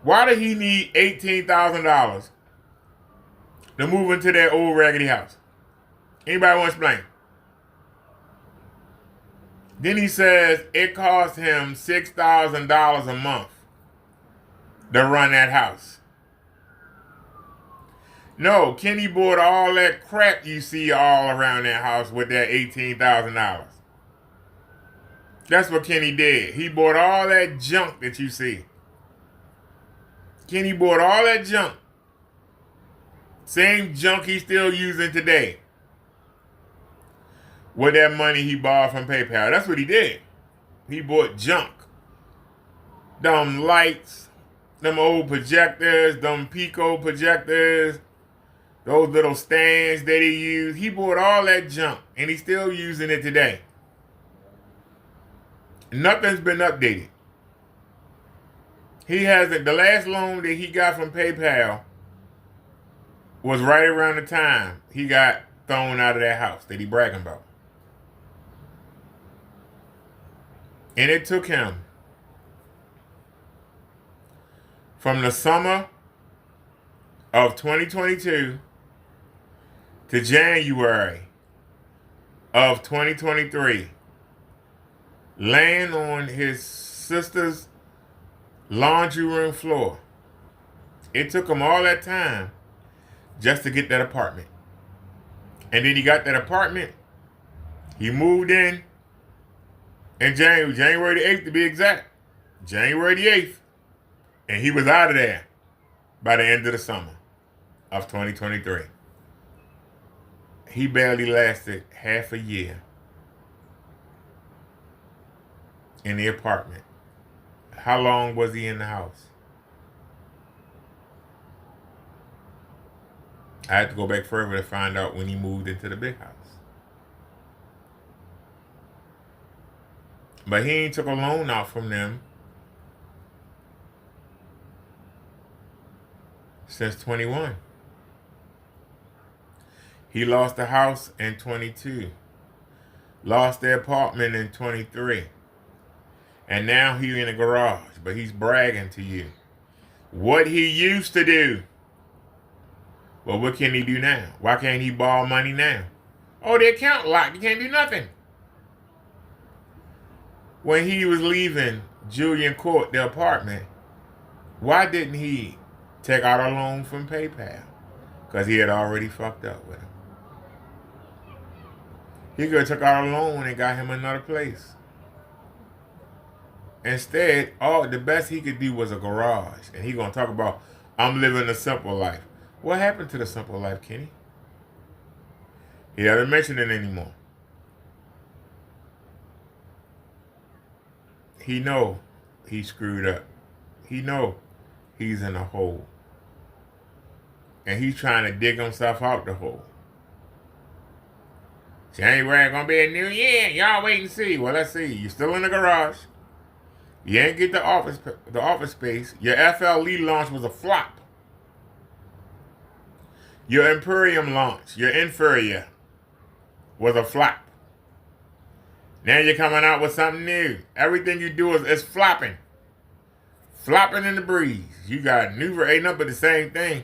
Why did he need $18,000 to move into that old raggedy house? Anybody want to explain? Then he says it cost him $6,000 a month to run that house. No, Kenny bought all that crap you see all around that house with that $18,000. That's what Kenny did. He bought all that junk that you see. Kenny bought all that junk. Same junk he's still using today. With that money he borrowed from PayPal. That's what he did. He bought junk. Them lights, them old projectors, them Pico projectors, those little stands that he used. He bought all that junk and he's still using it today. Nothing's been updated. He hasn't. The last loan that he got from PayPal was right around the time he got thrown out of that house that he bragging about. And it took him from the summer of 2022 to January of 2023, laying on his sister's laundry room floor. It took him all that time just to get that apartment. And then he got that apartment. He moved in January the 8th to be exact. January the 8th. And he was out of there by the end of the summer of 2023. He barely lasted half a year in the apartment. How long was he in the house? I had to go back further to find out when he moved into the big house. But he ain't took a loan out from them since 21. He lost the house in 22. Lost the apartment in 23. And now he's in a garage, but he's bragging to you what he used to do. Well, what can he do now? Why can't he borrow money now? Oh, the account locked. He can't do nothing. When he was leaving Julian Court, the apartment, why didn't he take out a loan from PayPal? Because he had already fucked up with him. He could have took out a loan and got him another place. Instead, the best he could do was a garage. And he going to talk about, I'm living a simple life. What happened to the simple life, Kenny? He doesn't mention it anymore. He know he screwed up. He know he's in a hole. And he's trying to dig himself out the hole. January gonna be a new year. Y'all wait and see. Well, let's see. You still in the garage. You ain't get the office space. Your FLE launch was a flop. Your Imperium launch, your Inferior, was a flop. Now you're coming out with something new. Everything you do is flopping. Flopping in the breeze. You got new, ain't nothing but the same thing.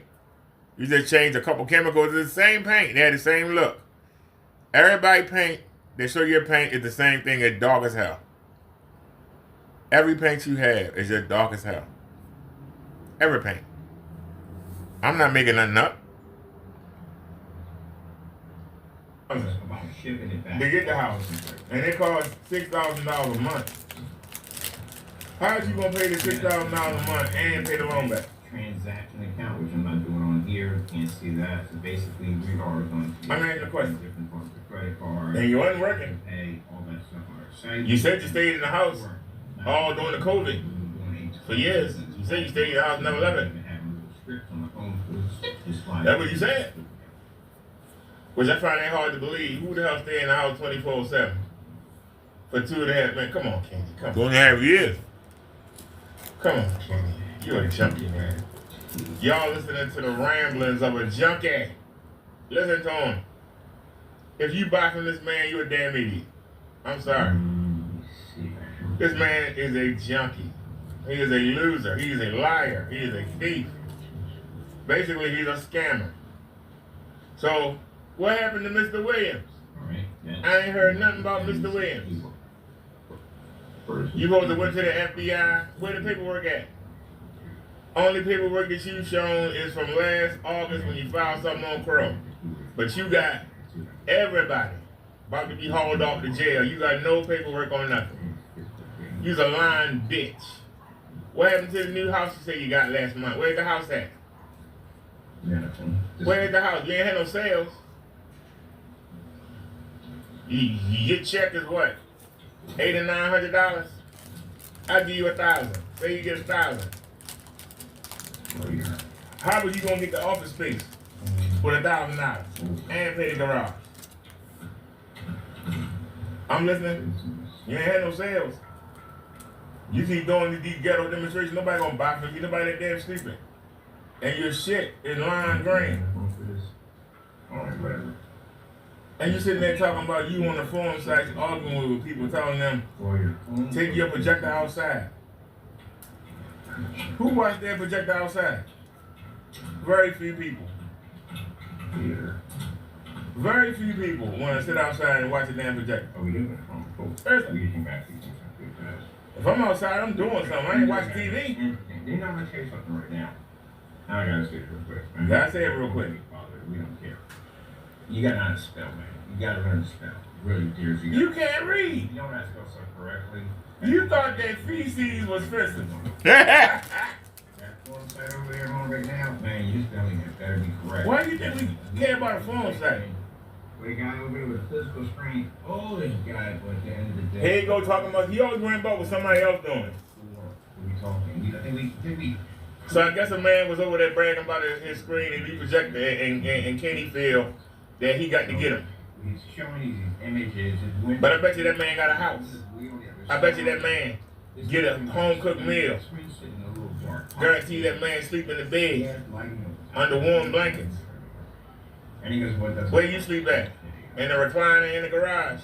You just changed a couple chemicals. It's the same paint. They had the same look. Everybody paint, they show your paint is the same thing. It's dark as hell. Every paint you have is just dark as hell. Every paint. I'm not making nothing up. About shipping it back. To get the house. And it costs $6,000 a month. How are you gonna pay the $6,000 a month and pay the loan back? Transaction account, which I'm not doing on here. Can't see that. So basically, we are going to. I'm asking the question. Different parts of the credit card. And you wasn't working. Pay all that stuff on our site. You said you stayed in the house all during the COVID for years. You said you stayed in the house, never left it. That's what you said. Which I find that hard to believe. Who the hell stay in the house 24/7 for 2.5 man? Come on, Kenny. Come on. 2.5 years. Come on, Kenny. You're a junkie, man. Y'all listening to the ramblings of a junkie. Listen to him. If you buy from this man, you're a damn idiot. I'm sorry. This man is a junkie. He is a loser. He is a liar. He is a thief. Basically, he's a scammer. So, what happened to Mr. Williams? I ain't heard nothing about Mr. Williams. You supposed to went to the FBI. Where the paperwork at? Only paperwork that you've shown is from last August when you filed something on Crow. But you got everybody about to be hauled off to jail. You got no paperwork on nothing. You's a lying bitch. What happened to the new house you said you got last month? Where's the house at? Where's the house? You ain't had no sales. Your check is what? $800 or $900? I'll give you $1,000. Say you get $1,000. How are you gonna get the office space with $1,000 and pay the garage? I'm listening. You ain't had no sales. You keep doing these ghetto demonstrations. Nobody gonna buy from you. Nobody that damn sleeping. And your shit is lime green. And you sitting there talking about you on the forum sites arguing with people, telling them, take your projector outside. Who watched their projector outside? Very few people. Very few people want to sit outside and watch a damn projector. If I'm outside, I'm doing something. I ain't watching TV. You know, I'm going to tell you something right now. I got to say it real quick. You got to say it real quick. We don't care. You got to know how to spell, man. You got to learn to spell. Really, dear. You can't read. You know how to spell stuff correctly. You thought that feces was fisting. That's what I'm saying over there on right now. Man, you spelling it better be correct. Why do you think we care about a phone site? We got over there with a physical screen. Oh, this guy, but at the end of the day. Here you go talking about, he always worrying about what somebody else doing. We talking. So I guess a man was over there bragging about his screen and he projected and Kenny feel that he got to get him. He's showing these images. But I bet you that man got a house. I bet you that man get a home cooked meal. Guarantee that man sleep in the bed under warm blankets. And he goes, what does where you sleep at? In the recliner in the garage.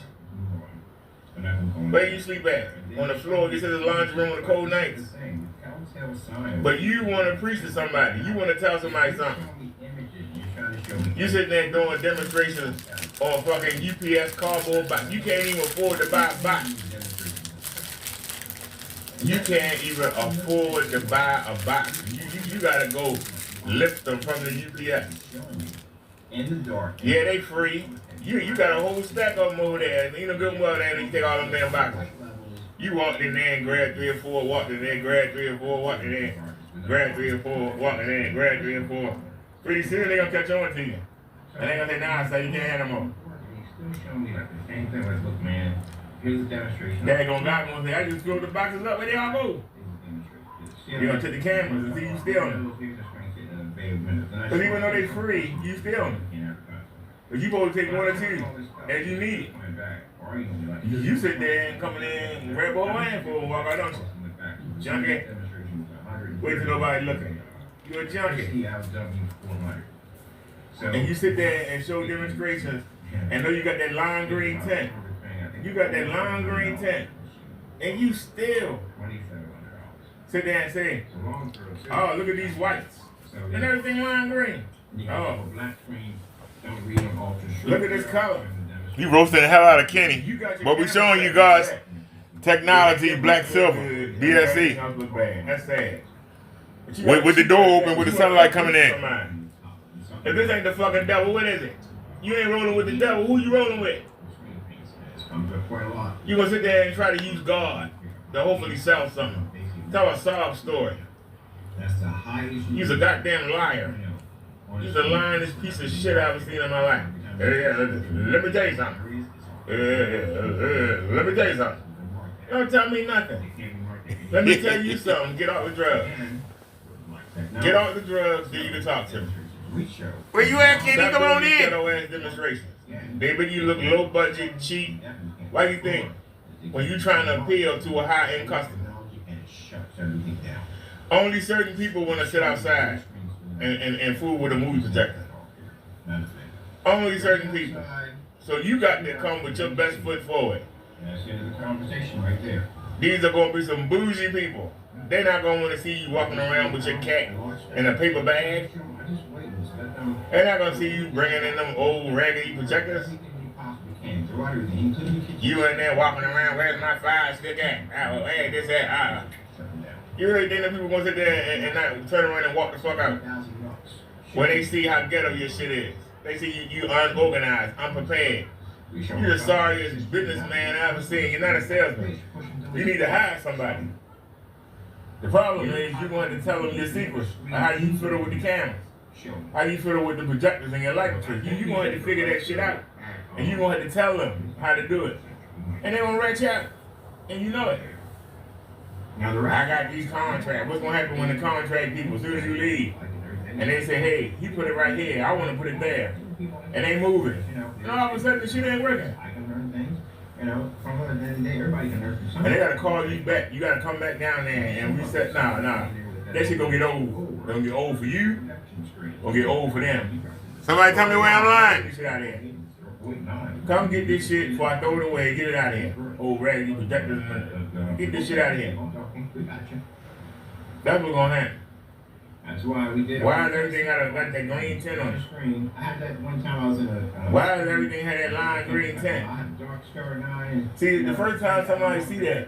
Where you sleep at? On the floor, you sit in the laundry room on the cold nights. But you want to preach to somebody. You want to tell somebody something. You sitting there doing demonstrations on fucking UPS cardboard box. You can't even afford to buy a box. You can't even afford to buy a box. You gotta go lift them from the UPS. In the dark. Yeah, they free. You got a whole stack of them over there. You know good and well there, you take all them damn boxes. You walked in there and grabbed 3 or 4, walked in there, grabbed 3 or 4, walked in there, grabbed 3 or 4, walked in there, grabbed 3 or 4. Pretty soon they gonna catch on to you. And they gonna say, nah, so you can't have them all. He's still showing me like the same thing, like, look, man, here's a demonstration. They gonna gonna say, I just throw the boxes up, where they all go? You gonna take the cameras and see you steal them. Because even though they free, you steal them. But you supposed to take 1 or 2 as you need it. You sit there and coming in and grab a whole handful and walk out, don't you? Junkie. Wait till nobody looking. You're a junkie. And you sit there and show demonstrations and know you got that lime green tent. You got that lime green tent. And you still sit there and say, oh, look at these whites. And everything lime green. Oh. Look at this color. He roasted the hell out of Kenny. But we showing you guys technology, black silver, BSE. That's sad. With the door open, with the sunlight coming in. If this ain't the fucking devil, what is it? You ain't rolling with the devil. Who you rolling with? You gonna sit there and try to use God to hopefully sell something. Tell a sob story. You's a goddamn liar. You's the lyingest piece of shit I've ever seen in my life. Let me tell you something. Let me tell you something. Don't tell me nothing. Let me tell you something. Get off the drugs. Get off the drugs, then you can talk to me. Where you at, kid? Come on in. Ghetto-ass demonstrations. They make you look low budget, cheap. Why do you think? When you trying to appeal to a high-end customer. Only certain people want to sit outside and fool with a movie projector. Only certain people. So you got to come with your best foot forward. That's the end of the conversation right there. These are going to be some bougie people. They're not going to want to see you walking around with your cat in a paper bag. They're not going to see you bringing in them old raggedy projectors. You in there walking around, where's my fire stick at? Oh, hey, this, that, You really think that people going to sit there and not turn around and walk the fuck out? When they see how ghetto your shit is. They see you unorganized, unprepared. You're the sorriest businessman I ever seen. You're not a salesman. You need to hire somebody. The problem is you're going to tell them your secrets, how you fiddle with the cameras, how you fiddle with the projectors and your light trick. You're going to have to figure that shit out. And you're going to have to tell them how to do it. And they're going to rat you out. And you know it. Now, I got these contracts. What's going to happen when the contract people, as soon as you leave, and they say, hey, he put it right here. I want to put it there. And they move it. And all of a sudden, the shit ain't working. I can learn things. You know, from the end of the day, everybody can learn from something. And they got to call you back. You got to come back down there and reset. Nah. That shit going to get old. Going to get old for you. Going to get old for them. Somebody tell me where I'm lying. Get this shit out of here. Come get this shit before I throw it away. Get it out of here. Old raggedy projectors. Get this shit out of here. That's what's going to happen. That's why we did. Why does everything got that green tint on it? I had that one time I was in a. Why does everything have that lime green tint? I had dark star 9. See, the first time somebody see that.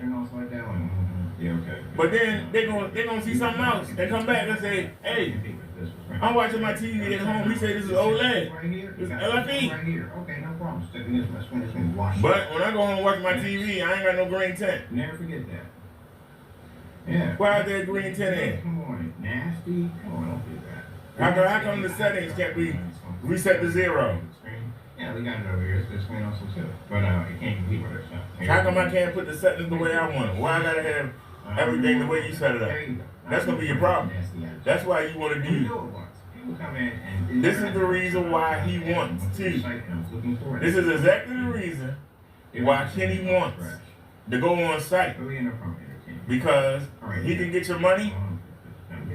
Yeah, okay. But then they're gonna see something else. They come back and say, hey, I'm watching my TV at home. He said this is OLED. Right here. It's LFE. Right here. Okay, no problem. Sticking this one. Wash it. But when I go home and watch my TV, I ain't got no green tint. Never forget that. Yeah. Why is there green tint in? Come on, nasty. Come on, don't do that. How come the settings can't be reset to 0? Yeah, we got it over here. It's this screen also too. But it can't compete with ourselves. How come I can't put the settings the way I want them? Why I gotta have everything the way you set it up? That's gonna be your problem. That's why you want to do. This is the reason why he wants to. This is exactly the reason why Kenny wants to go on site. Because he can get your money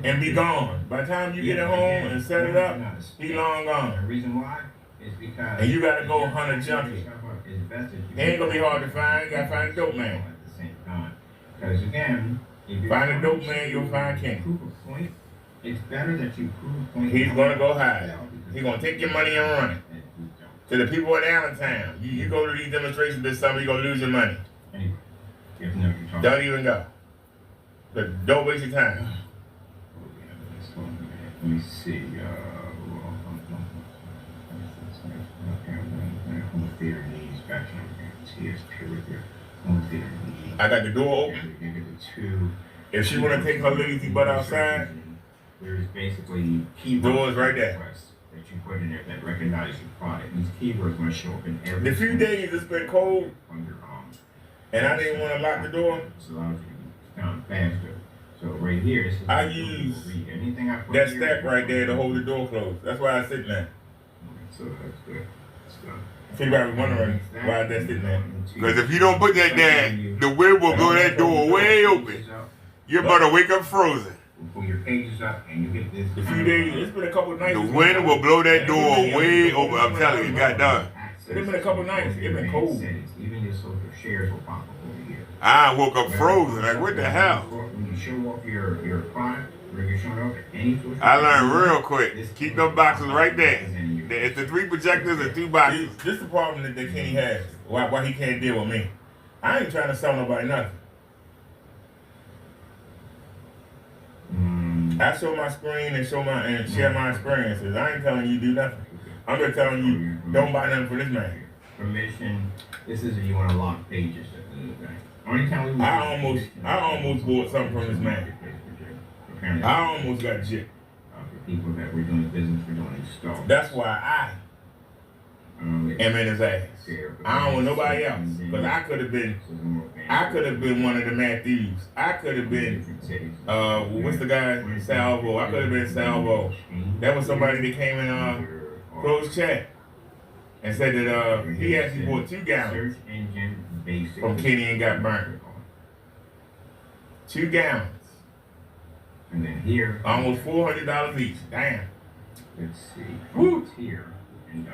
and be gone. By the time you get it home and set it up, he long gone. The reason why is because and you gotta go hunt a junkie. It ain't gonna be hard to find. You gotta find a dope man. At the same time, because again, find a dope man, you'll find Kenny. Proof of point. It's better that you prove point. He's gonna go hide. He's gonna take your money and run it. To the people in Allentown, you go to these demonstrations this summer, you're gonna lose your money. Don't even go. But don't waste your time. Let me see. I got the door open. If she want to take her lazy butt outside, there's basically doors right there. That you put in there that recognize your product. These keywords must show up in every. The few days it's been cold, and I didn't want to lock the door. Faster. So right here, I use that stack right there to hold the door closed. That's why I sit there. So that's good. People probably wondering why that's sitting there. Because if you don't put that there, the wind will blow that door way open. You're about to wake up frozen. Pull your pages up and you get this. A few days, it's been a couple of nights. The wind will blow that door way open. I'm telling you, it got done. It's been a couple of nights. It's been cold. Even your social shares will pop up over here. I woke up frozen. Like, what the hell? When you show off your product, or you're showing off any social I learned real quick. Keep them boxes right there. It's the 3 projectors and 2 boxes. This is the problem that Kenny has. Why he can't deal with me. I ain't trying to sell nobody nothing. I show my screen and share my experiences. I ain't telling you do nothing. I'm just telling you don't buy nothing for this man. Permission. This is if you want to lock pages. Only time we I almost bought something from this man. I almost got jipped. For people that we're doing business, we're doing install. That's why I am in his ass. I don't want nobody else. Because I could have been one of the mad thieves. I could have been what's the guy? Salvo. I could have been Salvo. That was somebody that came in closed chat and said that he actually bought 2 gallons from Kenny and got burned. 2 gallons. And then here, almost $400 each. Damn. Let's see. Woo. Here. And,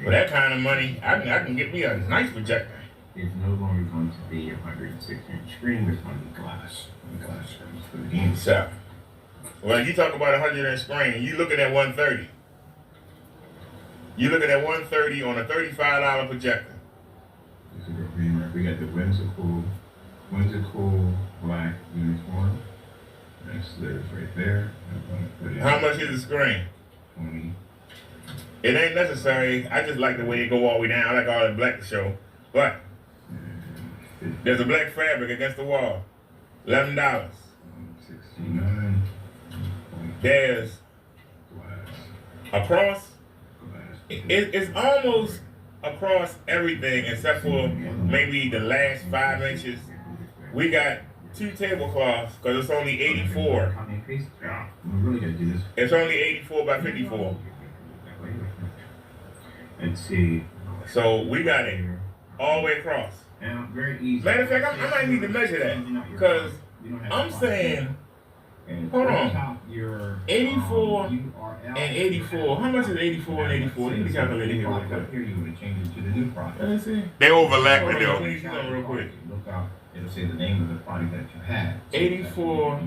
for that kind of money, I can get me a nice projector. It's no longer going to be a 106-inch screen. It's going to be glass. Glass screens for the game. So, well, you talk about a 100-inch screen. You looking at 130. You looking at 130 on a $35 projector. This is we got the whimsical black uniform. That's theirs right there. How much is the screen? 20. It ain't necessary. I just like the way it go all the way down. I like all the black to show. But there's a black fabric against the wall. $11. 69. There's across. It's almost across everything except for maybe the last 5 inches. We got 2 tablecloths because it's only 84. It's only 84 by 54. Let's see. So we got it all the way across. Now, very easy. Matter of fact, I might need to measure that because I'm saying, hold on, 84 and 84. How much is 84 and 84? Let me calculate it here real quick. Here you would change it to the new product. Let me see. They overlap it though. Let me see something real quick. Look out. It'll say the name of the product that you had. 84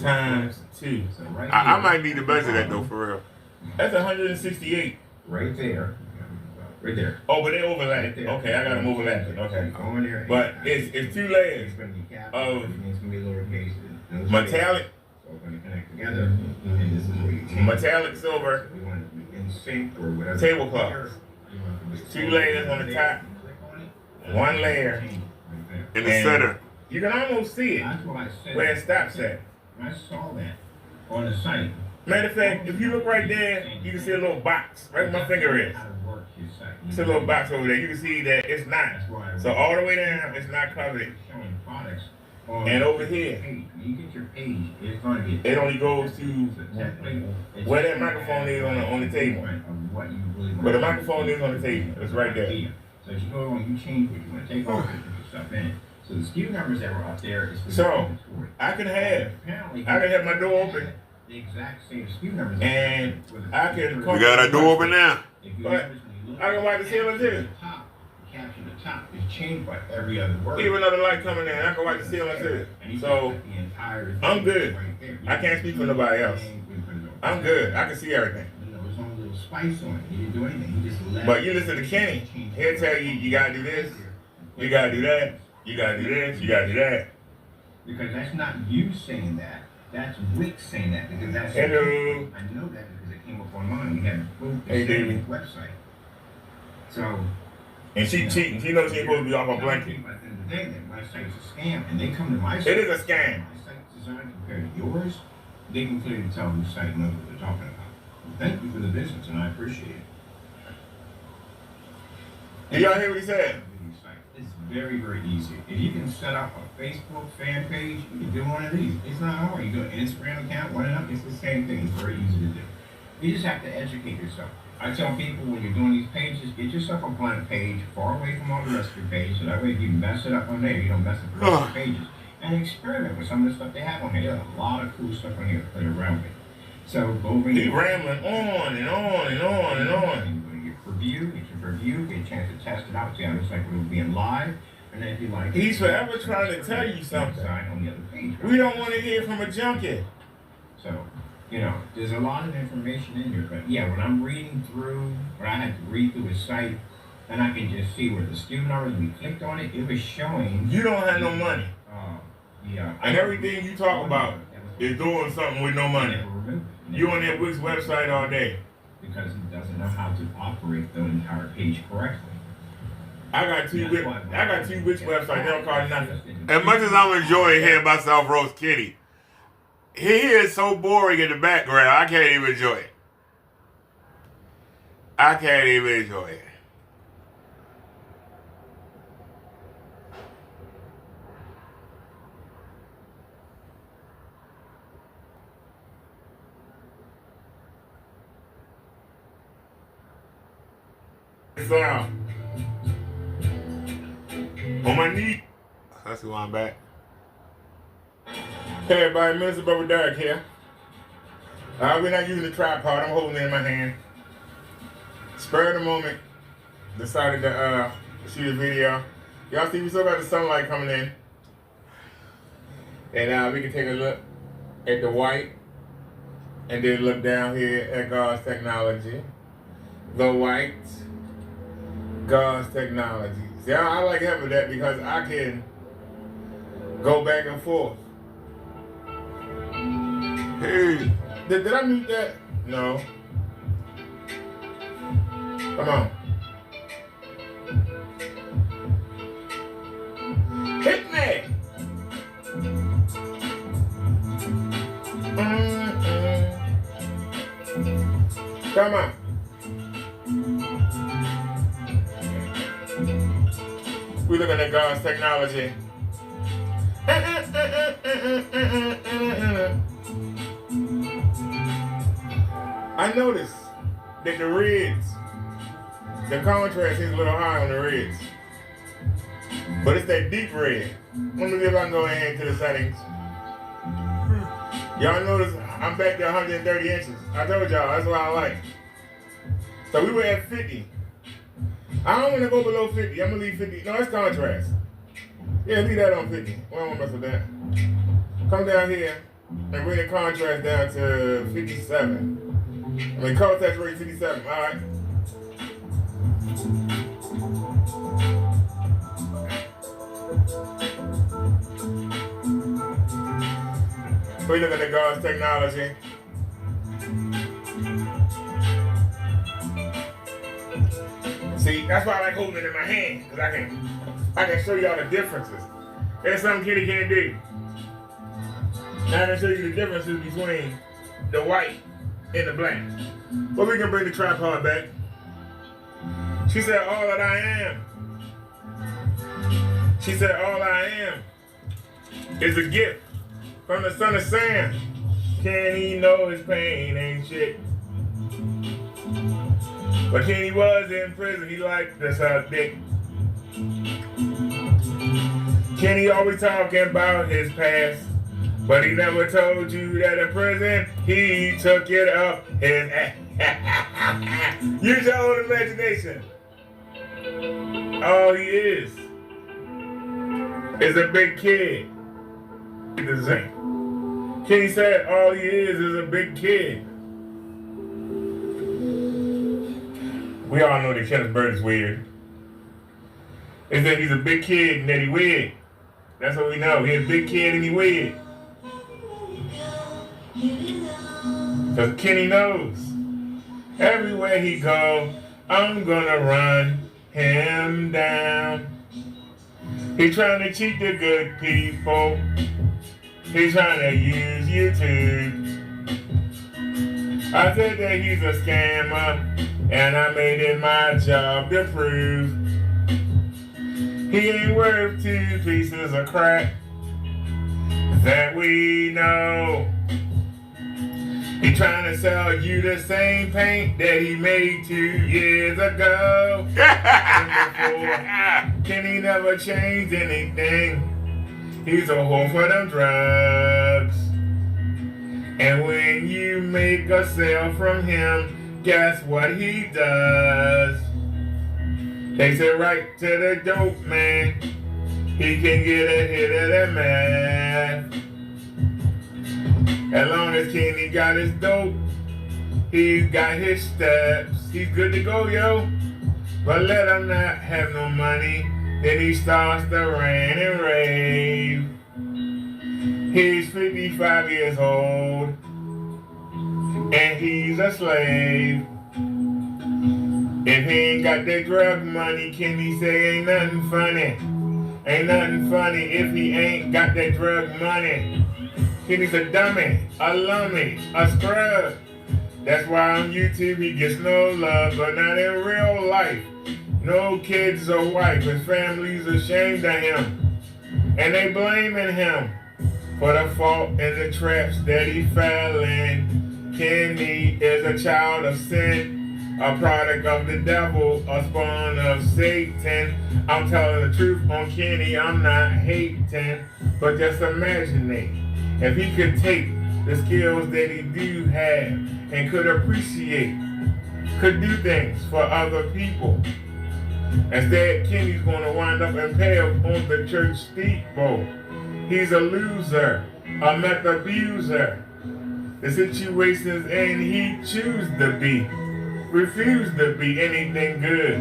times 2. So right I might need to measure that though, for real. That's 168. Right there. Right there. Oh, but they overlap. Right there. Okay, I got them overlapping. Okay. Go in there. But it's 2 layers of metallic, So we're going to connect together. And this is where you change. metallic silver We want it to be in sync or whatever. tablecloths. 2 layers on the top, 1 layer. In the And center. You can almost see it That's what I said. where it stops at. I saw that on the site. Matter of fact, if you look right there, you can see a little box right where my finger is. How to work his site. It's a little box over there. You can see that it's not. So all the way down, it's not covered. Showing products on And over here, page. When you get your page, it's going to get it only goes to where that microphone is on the table. Where the microphone is on the table. It's right there. So as you go on, you change what you want to take off and put stuff in it. So the SKU numbers that were up there is So I can have my door open the exact same SKU numbers. and I can We got our door open now. But I can wipe the ceiling too. Caption the top is changed by every other word. Even though the light coming in, I can wipe the ceiling too. So I'm good. I can't speak for nobody else. I'm good. I can see everything. There's no little spice on it. He didn't do anything. He just let But you listen to Kenny, he'll tell you, you gotta do this, you gotta do that, you gotta do this, you gotta do that. Because that's not you saying that. That's Wick saying that. Because that's Hello. I know that because it came up online. We had both the Hey, same David. website. So And she cheating. She knows she ain't supposed to be off her blanket. At the end of the day, that my site is a scam, and they come to my site. It is a scam. My site's designed compared to yours. They can clearly tell whose site knows what they're talking about. Well, thank you for the business, and I appreciate it. Did y'all hear what he said? It's very, very easy. If you can set up a Facebook fan page, you can do one of these. It's not hard. You do an Instagram account, one up, it's the same thing. It's very easy to do. You just have to educate yourself. I tell people when you're doing these pages, get yourself a blank page far away from all the rest of your page, so that way if you mess it up on there, you don't mess up the rest of the pages. And experiment with some of the stuff they have on here. There's a lot of cool stuff on here to play around with. So go over He rambling on and on and on and on. Get your review, get a chance to test it out, see how it's like when we're being live. And then if you like He's forever trying to tell you something. On the other page, right? We don't want to hear from a junkie. So, you know, there's a lot of information in here, but yeah, when I'm reading through, when I had to read through his site, then I can just see where the SKU numbers, we clicked on it, it was showing. You don't have no money. Yeah. And everything you talk about is doing something with no money. You on that Wix website all day. Because he doesn't know how to operate the entire page correctly. I got two Wix websites. They don't cost nothing. As much as I'm enjoying hearing myself roast Kitty, he is so boring in the background. I can't even enjoy it. I can't even enjoy it. Sound. On my knee. That's who I'm back. Hey everybody, Minister Brother Derek here. We're not using the tripod, I'm holding it in my hand. Spur of the moment, decided to shoot a video. Y'all see we still got the sunlight coming in. And we can take a look at the white and then look down here at God's technology. The white, God's technology. See, I like having that because I can go back and forth. Hey. Did I mute that? No. Come on. Hit me! Come on. We're looking at God's technology. I noticed that the reds, the contrast is a little high on the reds. But it's that deep red. Let me see if I can go in into the settings. Y'all notice I'm back to 130 inches. I told y'all, that's what I like. So we were at 50. I don't want to go below 50. I'm going to leave 50. No, that's contrast. Yeah, leave that on 50. We don't want to mess with that. Come down here and bring the contrast down to 57. I mean, color saturation 57. All right. We looking at God's technology. See, that's why I like holding it in my hand, because I can show y'all the differences. There's something Kitty can't do. Now I can show you the differences between the white and the black. But we can bring the tripod back. She said, all that I am. She said, all I am is a gift from the son of Sam. Can he know his pain ain't shit? But when he was in prison, he liked to suck dick. Kenny always talking about his past, but he never told you that in prison he took it up his ass. Use your own imagination. All he is a big kid. Kenny said all he is a big kid. We all know that Kenneth Bird is weird. It's that he's a big kid and that he weird. That's what we know. He's a big kid and he weird. Because Kenny knows. Everywhere he go, I'm gonna run him down. He's trying to cheat the good people. He's trying to use you too. I said that he's a scammer, and I made it my job to prove he ain't worth 2 pieces of crack that we know. He trying to sell you the same paint that he made 2 years ago. Kenny never changed anything. He's a whore for them drugs. And when you make a sale from him, guess what he does? Takes it right to the dope man. He can get a hit of that meth. As long as Kenny got his dope, he's got his steps. He's good to go, yo. But let him not have no money, then he starts to rant and rave. He's 55 years old, and he's a slave. If he ain't got that drug money, Kenny say ain't nothing funny. Ain't nothing funny if he ain't got that drug money. Kenny's a dummy, a lummy, a scrub. That's why on YouTube he gets no love, but not in real life. No kids or wife, his family's ashamed of him. And they blaming him for the fault and the traps that he fell in. Kenny is a child of sin, a product of the devil, a spawn of Satan. I'm telling the truth on Kenny, I'm not hating, but just imagining if he could take the skills that he do have and could appreciate, could do things for other people. Instead, Kenny's going to wind up impaled on the church steeple. He's a loser, a meth abuser. The situations and he choose to be, refuse to be anything good.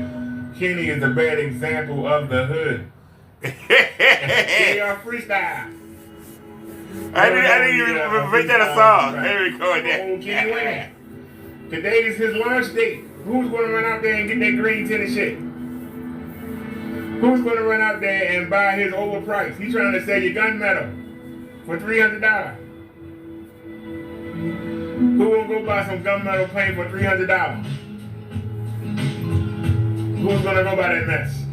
Kenny is a bad example of the hood. They are freestyle. I didn't even make that a song. I didn't record that. Kenny winning. Today is his launch date. Who's going to run out there and get that green tennis shit? Who's going to run out there and buy his overpriced? He's trying to sell you gunmetal for $300. Who won't go buy some gunmetal paint for $300? Who's going to go buy that mess?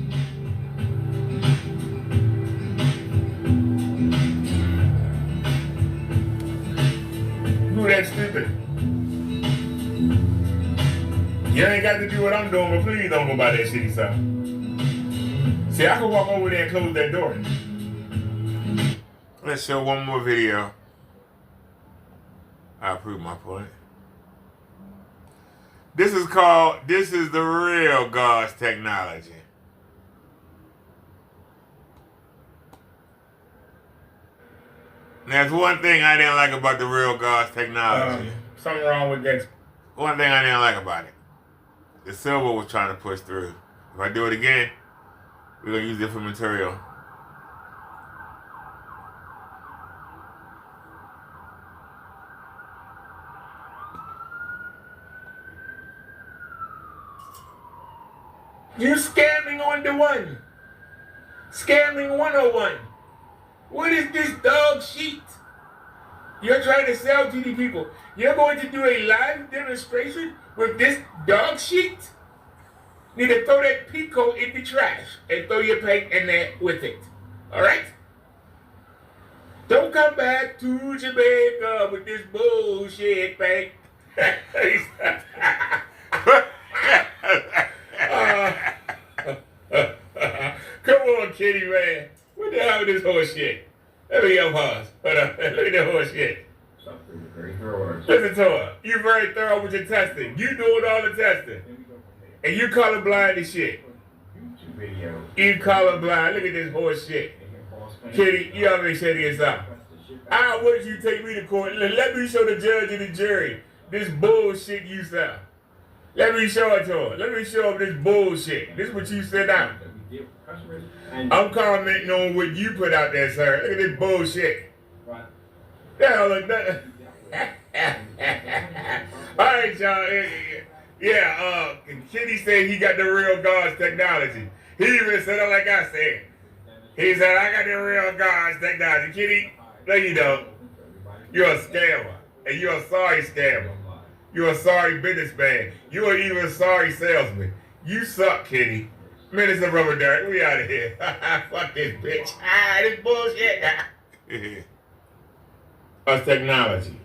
Who that stupid? You ain't got to do what I'm doing, but please don't go buy that shitty stuff. See, I can walk over there and close that door. Let's show one more video. I'll prove my point. This is the real God's technology. Now, there's one thing I didn't like about the real God's technology. Something wrong with that. One thing I didn't like about it. The silver was trying to push through. If I do it again, we're going to use different material. You scamming on the one. Scamming 101. What is this dog shit? You're trying to sell to the people. You're going to do a live demonstration with this dog shit? Need to throw that Pico in the trash and throw your paint in there with it. Alright? Don't come back to Jamaica with this bullshit paint. Come on, Kitty, man. What the hell is this horse shit? Let me your horse. Hold on. Look at that horse shit. Listen to her. You're very thorough with your testing. You doing all the testing. And you colorblind as shit. You colorblind. Look at this horse shit. Kitty, you already said it yourself. I want you to take me to court. Let me show the judge and the jury this bullshit you sell. Let me show it to her. Let me show them this bullshit. This is what you sent out. I'm commenting on what you put out there, sir. Look at this bullshit. Yeah, look that. All right, y'all. Yeah, Kitty said he got the real God's technology. He even said it like I said. He said, I got the real God's technology. Kitty, no you don't. You're a scammer. And you're a sorry scammer. You're a sorry businessman. You're even a sorry salesman. You suck, Kitty. Minister Rubber Dirt, we out of here. Fuck this bitch. This bullshit. Us technology.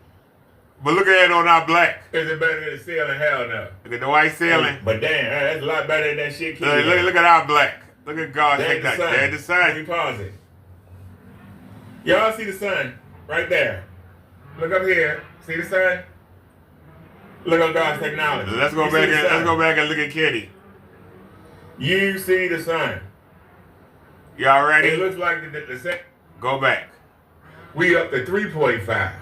But look at it on our black. Is it better than the ceiling? Hell no. Look at the white ceiling. But damn, that's a lot better than that shit. Look at our black. Look at God's technology. There's the sun. Let me pause it. Y'all see the sun right there. Look up here. See the sun? Look up God's technology. Let's go back and look at Kitty. You see the sun. Y'all ready? It looks like the sun. Go back. We up to 3.5.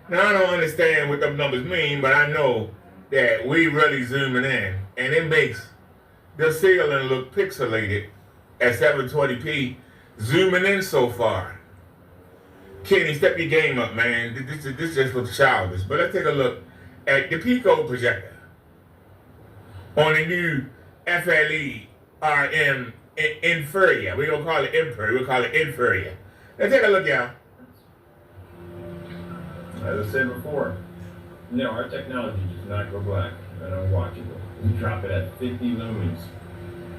Now I don't understand what them numbers mean, but I know that we really zooming in, and it makes the ceiling look pixelated at 720p zooming in so far. Kenny, step your game up, man. This just was childish. But let's take a look at the Pico projector on the new FLE RM Inferior. We don't call it Inferior, we'll call it Inferior. Let's take a look, y'all. As I said before, no, our technology does not go black and unwatchable. We drop it at 50 lumens.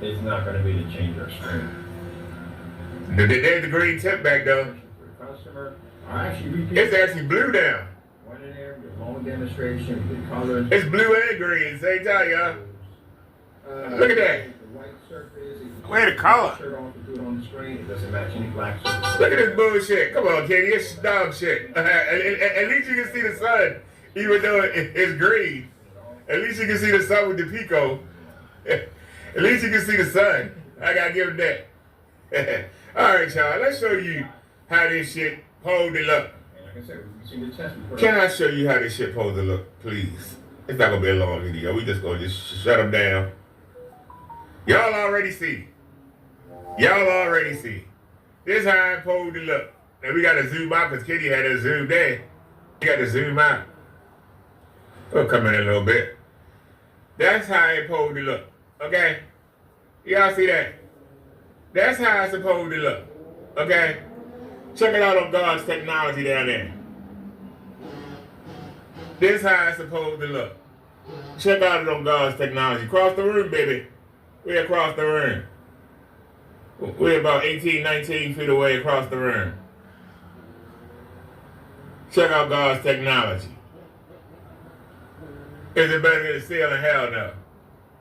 It's not going to be to change our screen. There's the green tip back though. For the customer, I actually repeat. It's actually blue now. Went in there, did a long demonstration, we did colors. It's blue and green at the same time, y'all. Look at that. The white surface. Wait, the color. Shirt on to do it on the screen. It doesn't match any black surface. Look at this bullshit. Come on, Kenny. It's dog shit. At least you can see the sun, even though it's green. At least you can see the sun with the Pico. At least you can see the sun. I gotta give him that. All right, y'all. Let's show you how this shit supposed to look. Like I said, we've seen the test. Can I show you how this shit supposed to look, please? It's not gonna be a long video. We just gonna shut them down. Y'all already see. Y'all already see. This how it's supposed to look. And we gotta zoom out because Kitty had to zoom in. We got to zoom out. We'll come in a little bit. That's how it's supposed to look. Okay? Y'all see that? That's how it's supposed to look. Okay? Check it out on God's technology down there. This how it's supposed to look. Check out it on God's technology. Across the room, baby. We're across the room. We're about 18, 19 feet away across the room. Check out God's technology. Is it better than the ceiling? Hell no.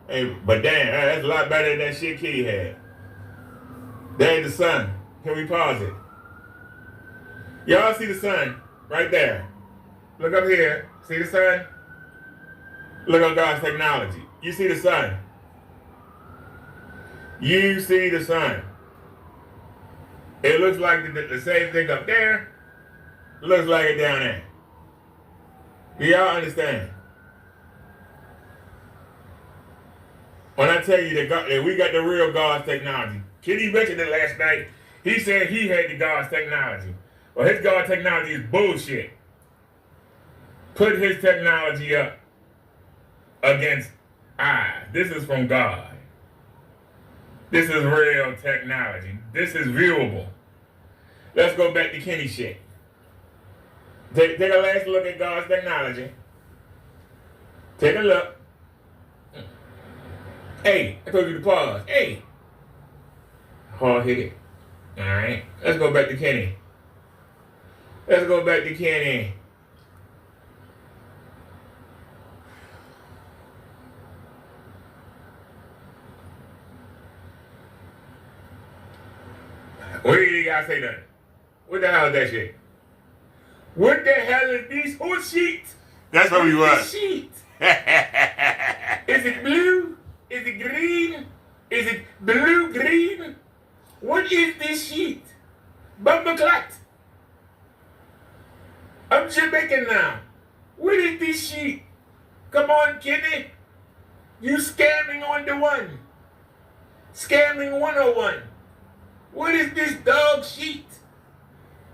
Hey, but damn, that's a lot better than that shit Kitty had. There's the sun. Can we pause it? Y'all see the sun right there. Look up here. See the sun? Look on God's technology. You see the sun. You see the sun. It looks like the same thing up there. Looks like it down there. Do y'all understand? When I tell you that we got the real God's technology. Kitty mentioned it last night. He said he had the God's technology. Well, his God's technology is bullshit. Put his technology up against I. This is from God. This is real technology. This is viewable. Let's go back to Kenny shit. Take a last look at God's technology. Take a look. Hey, I told you to pause. Hey. Hard hit it. All right. Let's go back to Kenny. Let's go back to Kenny. What do you guys say nothing? What the hell is that shit? What the hell is this whole sheet? That's what we want. Sheet. Is it blue? Is it green? Is it blue-green? What is this sheet? Bumbleclot. I'm Jamaican now. What is this sheet? Come on, Kenny. You scamming on the one. Scamming 101. What is this dog sheet?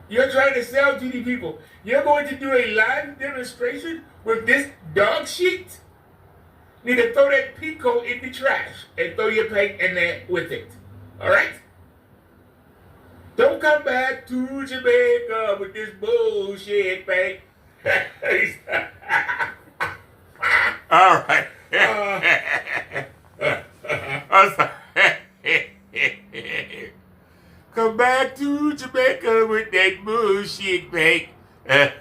You're trying to sell to the people. You're going to do a live demonstration with this dog sheet? Need to throw that Pico in the trash and throw your paint in there with it. Alright? Don't come back to Jamaica with this bullshit paint. Alright. I'm sorry. Come back to Jamaica with that bullshit paint. I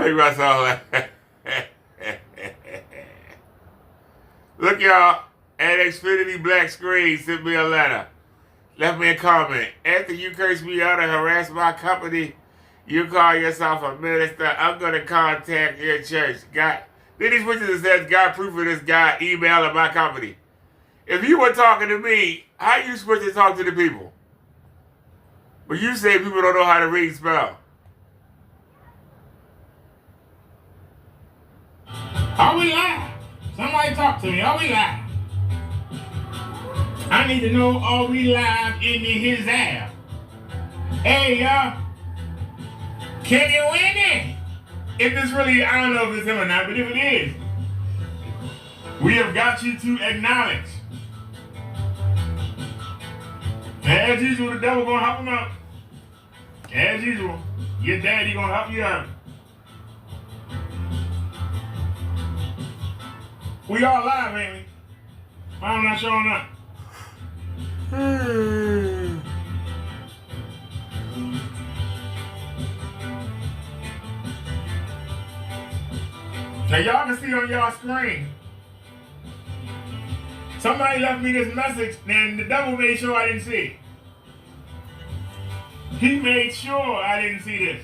think that's all. Look, y'all, at Xfinity Black Screen sent me a letter. Left me a comment. After you curse me out and harass my company, you call yourself a minister. I'm going to contact your church. God. Then he switches and says, got proof of this guy emailing my company. If you were talking to me, how you supposed to talk to the people? But you say people don't know how to read and spell. Are we live? Somebody talk to me. Are we live? I need to know, are we live in his app? Hey, y'all. Can you win it? If it's really, I don't know if it's him or not, but if it is, we have got you to acknowledge. And as usual, the devil gonna help him out. As usual, your daddy gonna help you out. We all live, ain't we? I'm not showing up. Now y'all can see on y'all screen, somebody left me this message and the devil made sure I didn't see it. He made sure I didn't see this.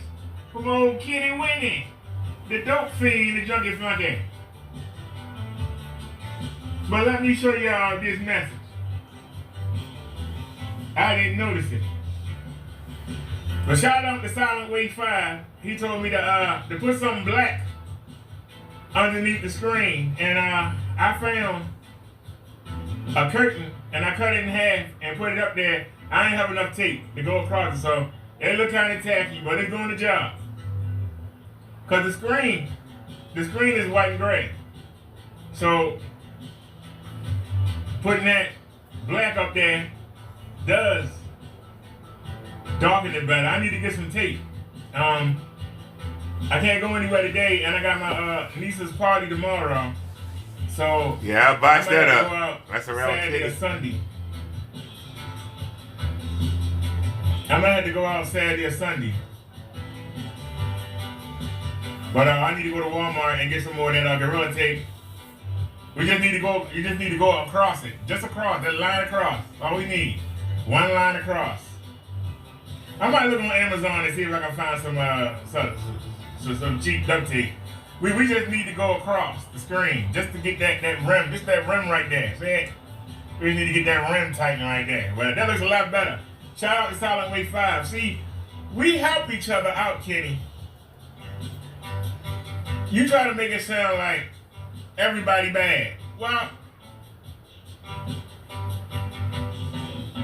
From old Kitty Winnie, the dope fiend, the junkie flunky. But let me show y'all this message. I didn't notice it. But shout out to Silent Wave 5. He told me to put something black underneath the screen. And I found a curtain and I cut it in half and put it up there. I ain't have enough tape to go across it, so it look kind of tacky, but it's doing the job. Cause the screen is white and gray. So putting that black up there does darken it better. I need to get some tape. I can't go anywhere today, and I got my niece's party tomorrow. So yeah, I'll box that up. That's around Saturday or Sunday. I might have to go out Saturday or Sunday. But I need to go to Walmart and get some more of that Gorilla tape. You just need to go across it. Just across, that line across. All we need. One line across. I might look on Amazon and see if I can find some cheap duct tape. We just need to go across the screen just to get that rim, just that rim right there. See? We need to get that rim tightened right there. Well, that looks a lot better. Shout out to Silent Wave 5. See, we help each other out, Kenny. You try to make it sound like everybody bad. Well,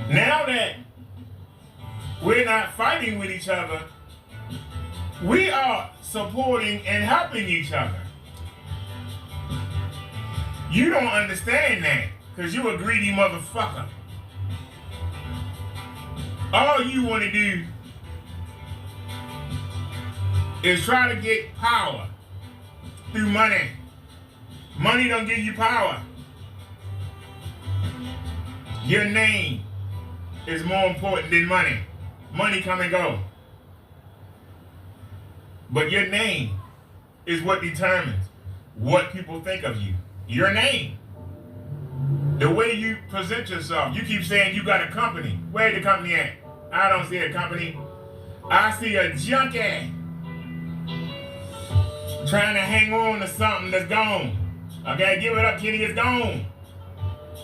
now that we're not fighting with each other, we are supporting and helping each other. You don't understand that because you a greedy motherfucker. All you want to do is try to get power through money. Money don't give you power. Your name is more important than money. Money come and go. But your name is what determines what people think of you. Your name. The way you present yourself. You keep saying you got a company. Where's the company at? I don't see a company. I see a junkie trying to hang on to something that's gone. Okay, give it up, Kenny, it's gone.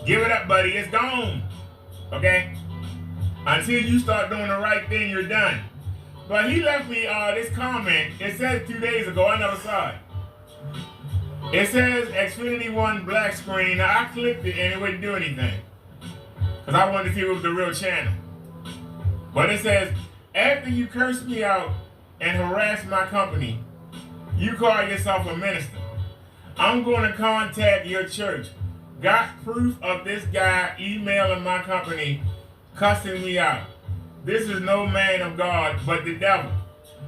Give it up, buddy, it's gone. Okay? Until you start doing the right thing, you're done. But he left me this comment. It says 2 days ago, I never saw it. It says Xfinity One black screen. Now I clicked it and it wouldn't do anything. Because I wanted to see if it was the real channel. But it says, after you curse me out and harass my company, you call yourself a minister. I'm going to contact your church. Got proof of this guy emailing my company, cussing me out. This is no man of God, but the devil.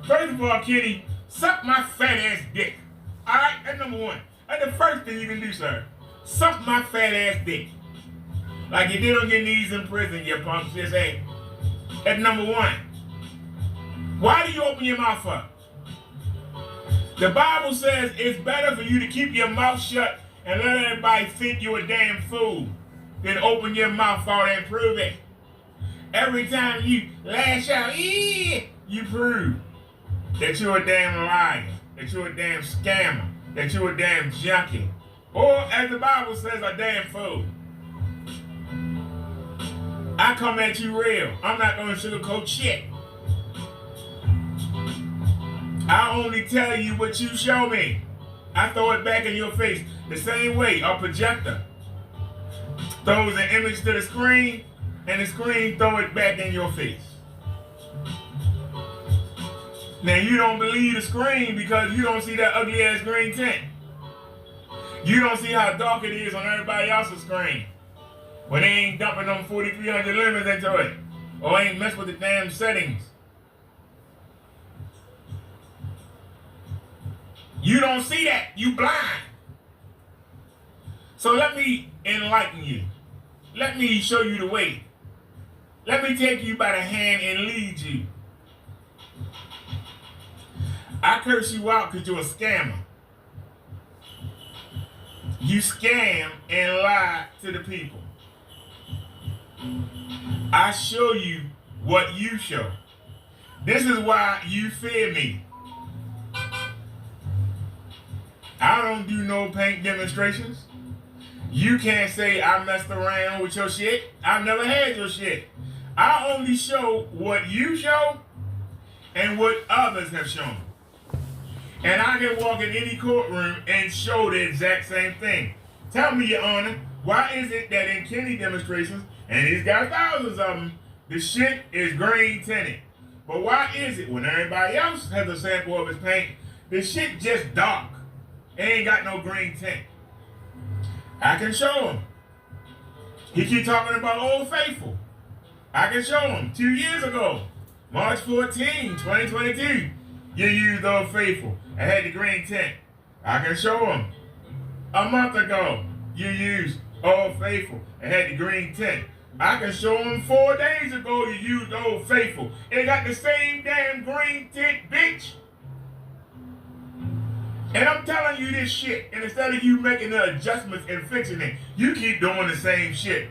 First of all, Kitty, suck my fat ass dick. All right, that's number one. That's the first thing you can do, sir. Suck my fat ass dick. Like you did on your knees in prison, you punk. Just hey. That's number one. Why do you open your mouth up? The Bible says it's better for you to keep your mouth shut and let everybody think you're a damn fool than open your mouth out and prove it. Every time you lash out, you prove that you're a damn liar, that you're a damn scammer, that you're a damn junkie, or as the Bible says, a damn fool. I come at you real. I'm not going to sugarcoat shit. I only tell you what you show me. I throw it back in your face the same way, a projector. throws an image to the screen, and the screen throw it back in your face. Now you don't believe the screen because you don't see that ugly ass green tint. You don't see how dark it is on everybody else's screen when they ain't dumping them 4300 lumens into it or ain't mess with the damn settings. You don't see that. You blind. So let me enlighten you. Let me show you the way. Let me take you by the hand and lead you. I curse you out because you're a scammer. You scam and lie to the people. I show you what you show. This is why you fear me. I don't do no paint demonstrations. You can't say I messed around with your shit. I've never had your shit. I only show what you show and what others have shown. And I can walk in any courtroom and show the exact same thing. Tell me, Your Honor, why is it that in Kenny demonstrations, and he's got thousands of them, the shit is green tinted? But why is it when everybody else has a sample of his paint, the shit just dark? It ain't got no green tint. I can show him. He keep talking about Old Faithful. I can show him 2 years ago, March 14, 2022. You used Old Faithful. I had the green tint. I can show him. A month ago, you used Old Faithful. I had the green tint. I can show him 4 days ago you used Old Faithful. It got the same damn green tint, bitch. And I'm telling you this shit, and instead of you making the adjustments and fixing it, you keep doing the same shit.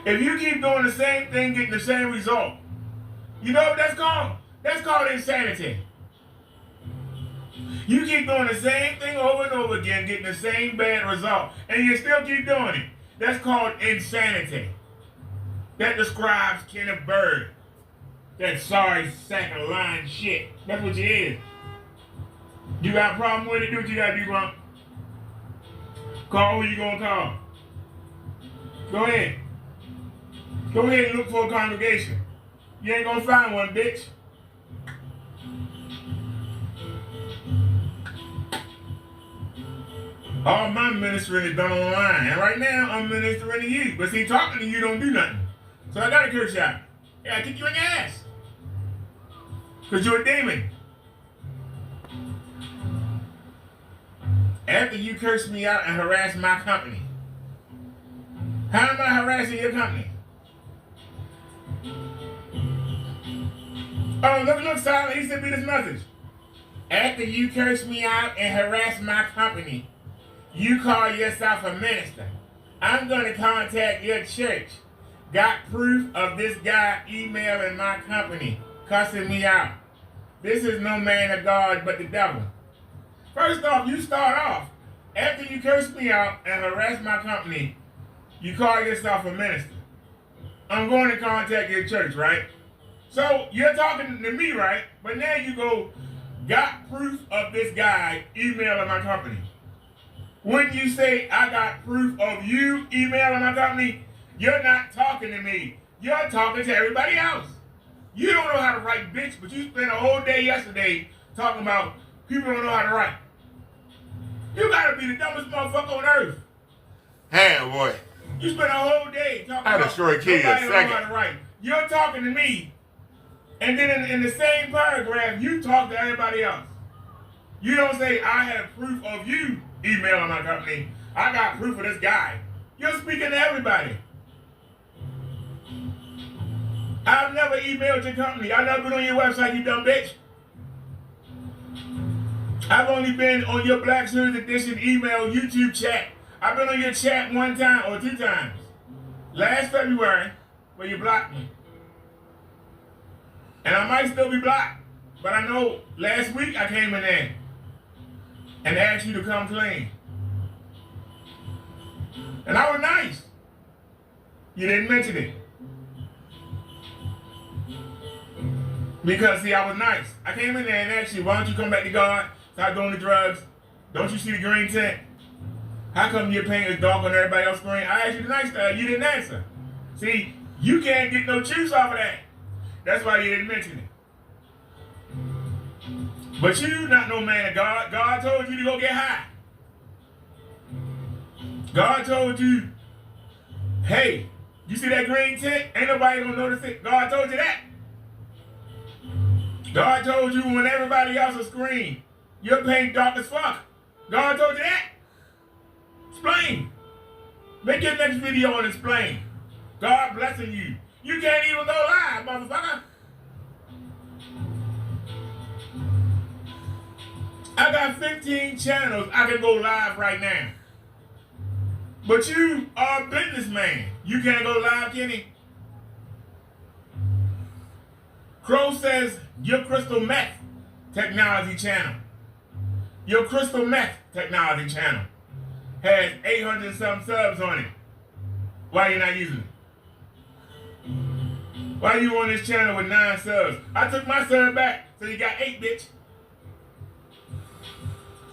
If you keep doing the same thing, getting the same result, you know what that's called? That's called insanity. You keep doing the same thing over and over again, getting the same bad result, and you still keep doing it. That's called insanity. That describes Kenneth Bird. That sorry sack of lying shit. That's what you is. You got a problem with it? Do what you gotta do, bro. Call who you gonna call. Go ahead. Go ahead and look for a congregation. You ain't gonna find one, bitch. All my ministering is done online. And right now, I'm ministering to you. But see, talking to you don't do nothing. So I gotta curse you out. Yeah, I kick you in the ass. Because you're a demon. After you curse me out and harass my company. How am I harassing your company? Oh, look, Silent. He sent me this message. After you curse me out and harass my company, you call yourself a minister. I'm going to contact your church. Got proof of this guy emailing my company, cussing me out. This is no man of God but the devil. First off, you start off. After you curse me out and harass my company, you call yourself a minister. I'm going to contact your church, right? So you're talking to me, right? But now you go, got proof of this guy emailing my company. When you say I got proof of you emailing my company, you're not talking to me. You're talking to everybody else. You don't know how to write, bitch, but you spent a whole day yesterday talking about people don't know how to write. You gotta be the dumbest motherfucker on earth. Hey, boy. You spent a whole day talking I'll about destroy nobody kids don't know second. how to write. You're talking to me, and then in the same paragraph, you talk to everybody else. You don't say, I have proof of you emailing my company. I got proof of this guy. You're speaking to everybody. I've never emailed your company. I've never been on your website, you dumb bitch. I've only been on your Black Series Edition email YouTube chat. I've been on your chat 1 time or 2 times. Last February, where you blocked me. And I might still be blocked. But I know last week I came in there and asked you to come clean. And I was nice. You didn't mention it. Because, see, I was nice. I came in there and asked you, why don't you come back to God? Stop doing the drugs. Don't you see the green tint? How come your paint is dark on everybody else's screen? I asked you the nice stuff. You didn't answer. See, you can't get no juice off of that. That's why you didn't mention it. But you not no man of God. God told you to go get high. God told you, hey, you see that green tint? Ain't nobody gonna notice it. God told you that. God told you when everybody else is green, your paint dark as fuck. God told you that. Explain. Make your next video and explain. God blessing you. You can't even go live, motherfucker. I got 15 channels I can go live right now. But you are a businessman. You can't go live, Kenny. Crow says your crystal meth technology channel. Your crystal meth technology channel has 800 some subs on it. Why you not using it? Why you on this channel with 9 subs? I took my sub back, so you got 8, bitch.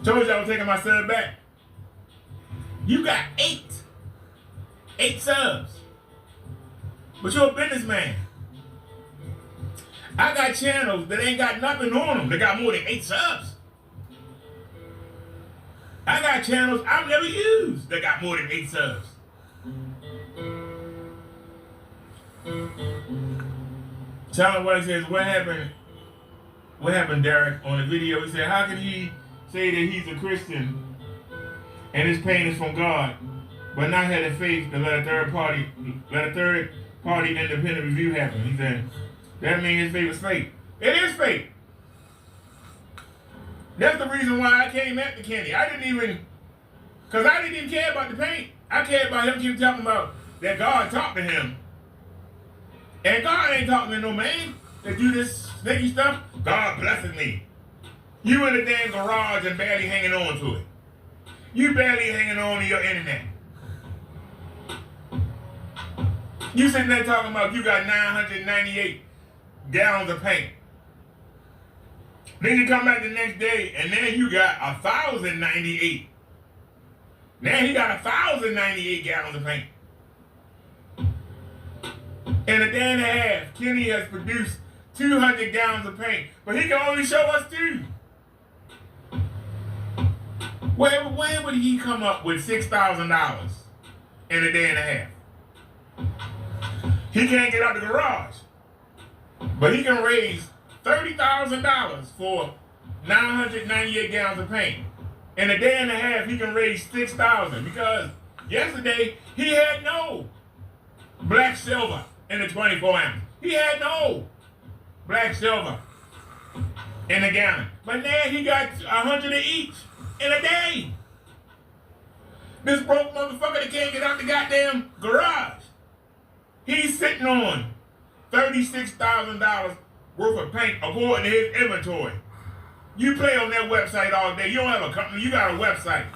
Told you I was taking my sub back. You got 8. 8 subs. But you're a businessman. I got channels that ain't got nothing on them that got more than 8 subs. I got channels I've never used that got more than 8 subs. Charlie White says, what happened? What happened, Derek? On the video, he said, how can he say that he's a Christian and his pain is from God, but not have the faith to let a third party independent review happen? He said, that means his faith is fake. It is fake. That's the reason why I came at the Kenny. I didn't even care about the paint. I cared about him keep talking about that God talked to him. And God ain't talking to no man that do this sneaky stuff. God blesses me. You in the damn garage and barely hanging on to it. You barely hanging on to your internet. You sitting there talking about you got 998 gallons of paint. Then you come back the next day and then you got 1,098. Now he got 1,098 gallons of paint. In a day and a half, Kenny has produced 200 gallons of paint, but he can only show us 2. Where would he come up with $6,000 in a day and a half? He can't get out the garage, but he can raise $30,000 for 998 gallons of paint. In a day and a half, he can raise $6,000 because yesterday he had no black silver in the 24 ounce. He had no black silver in a gallon. But now he got 100 of each in a day. This broke motherfucker that can't get out the goddamn garage. He's sitting on $36,000 worth of paint according to his inventory. You play on that website all day. You don't have a company. You got a website.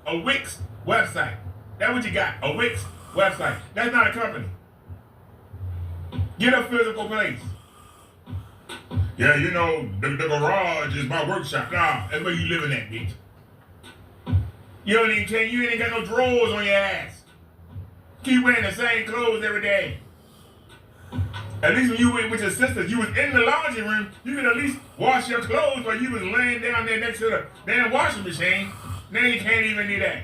A Wix website. That's what you got. A Wix website. That's not a company. Get a physical place. Yeah, you know, the garage is my workshop. Nah, that's where you living at, bitch. You ain't got no drawers on your ass. Keep wearing the same clothes every day. At least when you went with your sisters, you was in the laundry room, you could at least wash your clothes while you was laying down there next to the damn washing machine. Now you can't even do that.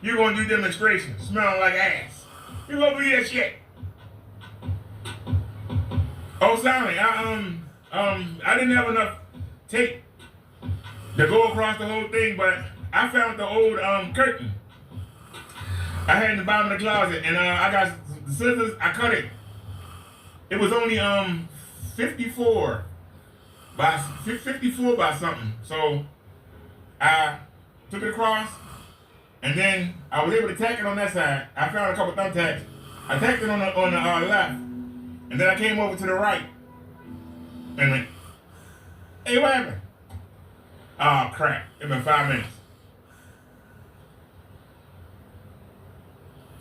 You gonna do demonstrations, smelling like ass. You gonna do that shit. Oh, sorry, I didn't have enough tape to go across the whole thing, but I found the old curtain I had in the bottom of the closet, and I got the scissors. I cut it. It was only 54 by something. So I took it across, and then I was able to tack it on that side. I found a couple thumbtacks. I tacked it on the left, and then I came over to the right, and went, hey, what happened? Oh crap! It's been 5 minutes.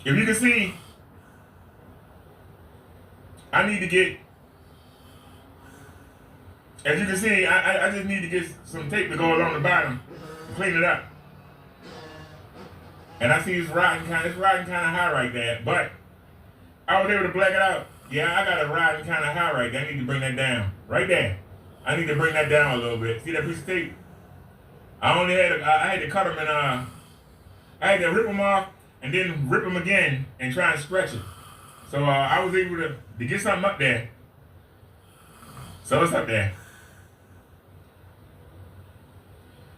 If you can see, I need to get, as you can see, I just need to get some tape to go along the bottom, clean it up. And I see it's riding kind of high right there, but I was able to black it out. Yeah, I got it riding kind of high right there. I need to bring that down. Right there. I need to bring that down a little bit. See that piece of tape? I had to cut them and I had to rip them off and then rip them again and try and stretch it. So I was able to get something up there. So it's up there.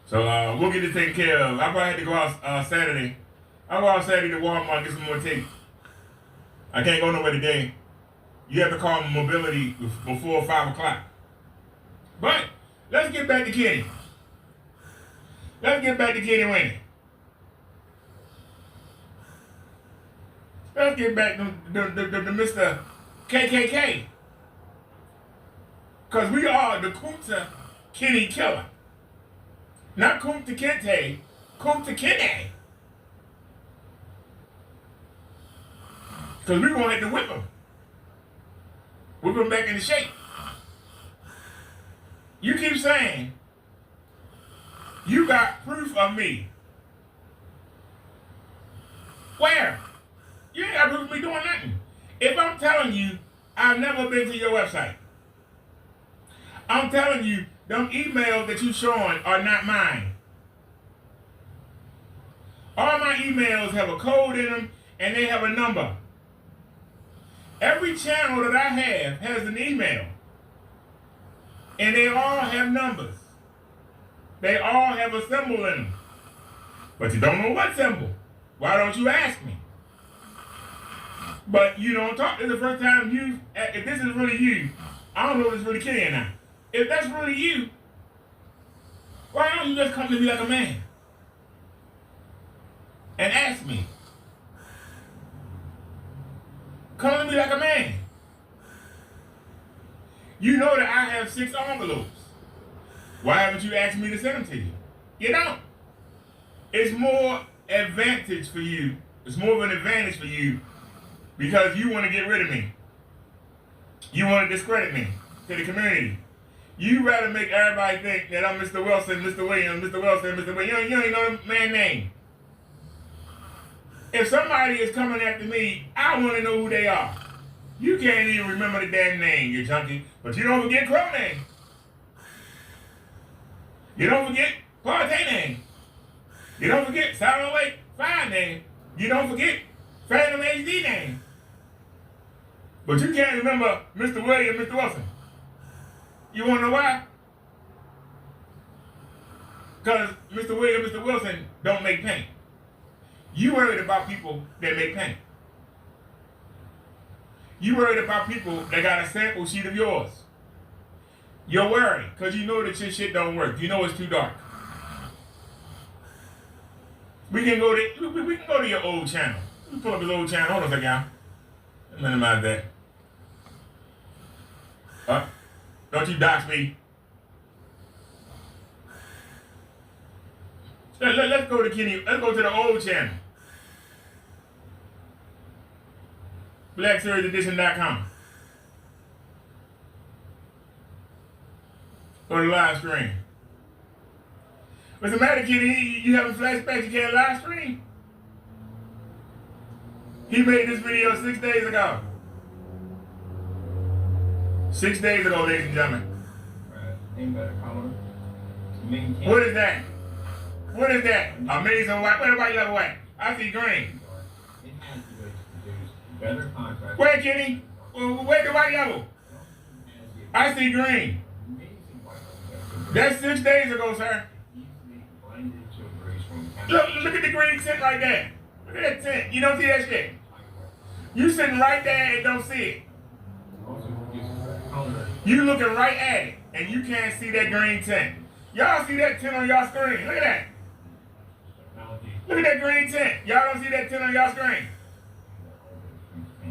So we'll get it taken care of. I probably had to go out Saturday. I'll go out Saturday to Walmart and get some more tape. I can't go nowhere today. You have to call mobility before 5 o'clock. But let's get back to Kenny. Let's get back to Kenny Winnie. Let's get back to Mr. KKK. Because we are the Kunta Kenny killer. Not Kunta Kinte, Kunta Kenny. Because we're going to have to whip him. Whip him back into shape. You keep saying, you got proof of me. Where? You ain't got proof of me doing nothing. If I'm telling you, I've never been to your website. I'm telling you, them emails that you showing are not mine. All my emails have a code in them and they have a number. Every channel that I have has an email. And they all have numbers. They all have a symbol in them. But you don't know what symbol. Why don't you ask me? But you don't talk. This is the first time if this is really you, I don't know if it's really Kenny or not. If that's really you, why don't you just come to me like a man? And ask me. Come to me like a man. You know that I have 6 envelopes. Why haven't you asked me to send them to you? You don't. It's more advantage for you. It's more of an advantage for you because you want to get rid of me. You want to discredit me to the community. You rather make everybody think that I'm Mr. Wilson, Mr. Williams, Mr. Wilson, Mr. Williams. You don't even know the man's name. If somebody is coming after me, I want to know who they are. You can't even remember the damn name, you junkie. But you don't forget Crow name. You don't forget Partay name. You don't forget Silent Lake 5 name. You don't forget Phantom HD name. But you can't remember Mr. William, Mr. Wilson. You want to know why? Because Mr. William, Mr. Wilson don't make paint. You worried about people that make paint. You worried about people that got a sample sheet of yours. You're worried because you know that your shit don't work. You know it's too dark. We can go to your old channel. Let me pull up his old channel. Hold on a second, y'all. Minimize that. Don't you dox me. Let's go to Kenny. Let's go to the old channel. blackseriesedition.com. Go to live stream. What's the matter, Kenny? You having flashbacks? You can't live stream? He made this video 6 days ago. 6 days ago, ladies and gentlemen. What is that? What is that? Amazing white. Where the white level at? I see green. Where, Kenny? Where's the white level? I see green. That's 6 days ago, sir. Look at the green tint right there. Look at that tint. You don't see that shit. You sitting right there and don't see it. You looking right at it and you can't see that green tint. Y'all see that tint on y'all screen. Look at that. Look at that green tint. Y'all don't see that tint on y'all screen.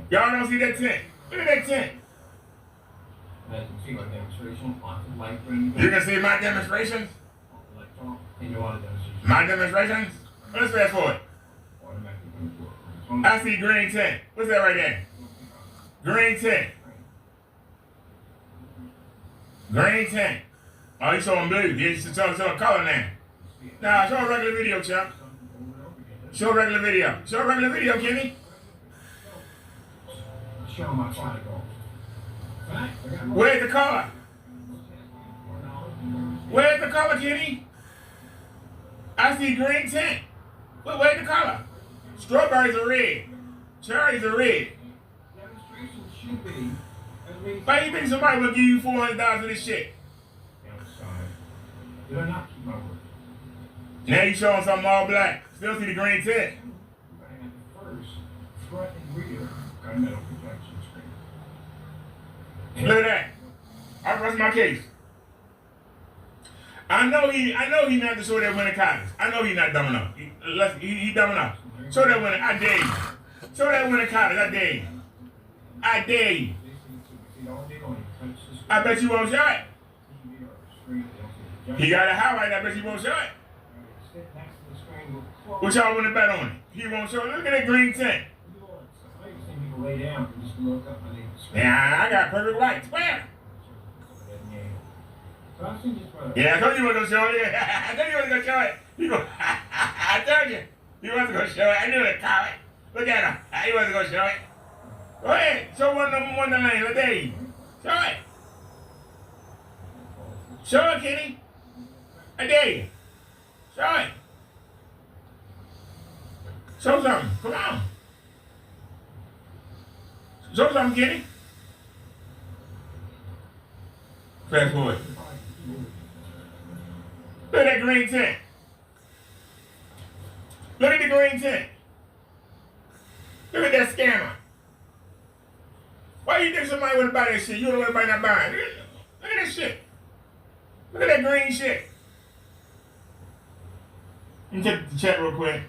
Y'all don't see that tint. Look at that tint. You can see my demonstrations? My demonstrations? Let's fast forward. I see green tint. What's that right there? Green tint. Green tint. Oh, you showing blue. You showing color now. Nah, show a regular video, champ. Show regular video. Show regular video, Kenny. Show my product off. Right? Where's the color? Where's the color, Kenny? I see green tint. Where's the color? Strawberries are red. Cherries are red. Demonstration should be. Why do you think somebody will give you $400 for this shit? Did I not keep my word? Now you showing something all black. Still see the green tint. First, front and rear got a metal protection screen. Look at that. I rest my case. I know he not to show that winning college. I know he not dumb enough. He dumb enough. Show that winning. I dare you. Show that winning college. I dare you. I dare you. I bet you won't show it. He got a highlight. I bet you won't show it. What y'all want to bet on it? He won't show it. Look at that green tint. Yeah, I got perfect white. Where? Yeah, I told you he wasn't going to show it. I told you he wasn't going to show it. I told you. He wasn't going to show it. I knew it, Colin. Look at him. He wasn't going to show it. Go ahead. Show one of them one lane. Let there you. Show it. Show it, Kenny. I dare you. Show it. Show something. Come on. Show something, Kenny. Fast forward. Look at that green tint. Look at the green tint. Look at that scammer. Why do you think somebody would buy that shit? You don't know everybody not buying. Look at that shit. Look at that green shit. Let me check the chat real quick.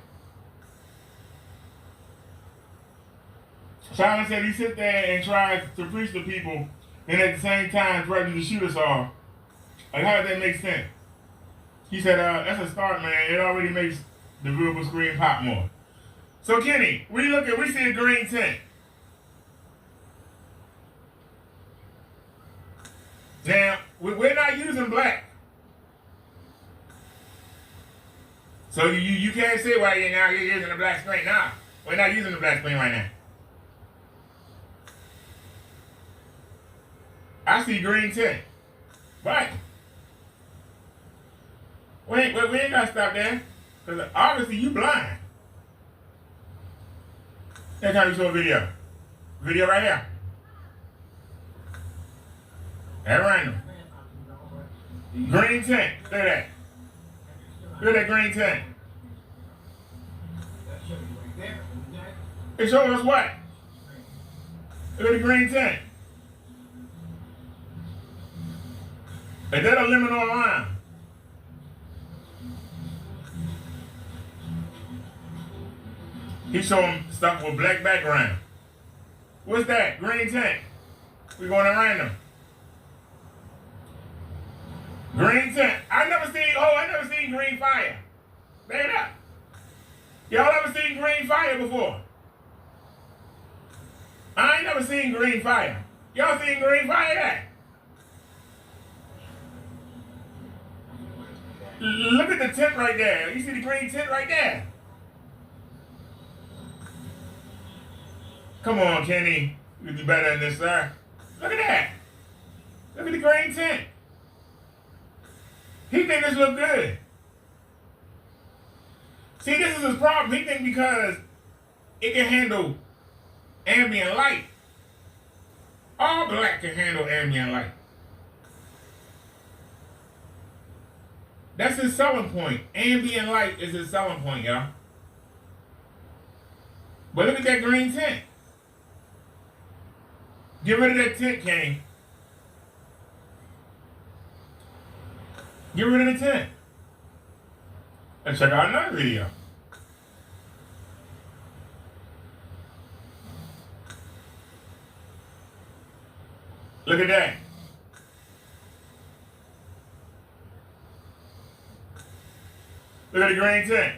Simon said he sits there and tries to preach to people and at the same time threatens to shoot us all. Like, how does that make sense? He said, that's a start, man. It already makes the viewable screen pop more. So, Kenny, we see a green tint. Now, we're not using black. So you can't say why you're using the black screen. Nah, we're not using the black screen right now. I see green tint. But we ain't got to stop there. Because obviously you blind. Next time you show a video. Video right here. At random. Green tint. Look at that. Look at that green tint. It shows us what? Look at the green tint. Is that a lemon or a lime? He's showing stuff with black background. What's that? Green tint. We're going at random. Green tint. I never seen green fire. Back it up. Y'all ever seen green fire before? I ain't never seen green fire. Y'all seen green fire yet? Look at the tint right there. You see the green tint right there? Come on, Kenny. You can do better than this, sir. Look at that. Look at the green tint. He think this look good. See, this is his problem. He think because it can handle ambient light. All black can handle ambient light. That's his selling point. Ambient light is his selling point, y'all. But look at that green tint. Get rid of that tint, Kenny. Get rid of the tint. And check out another video. Look at that. Look at the green tint.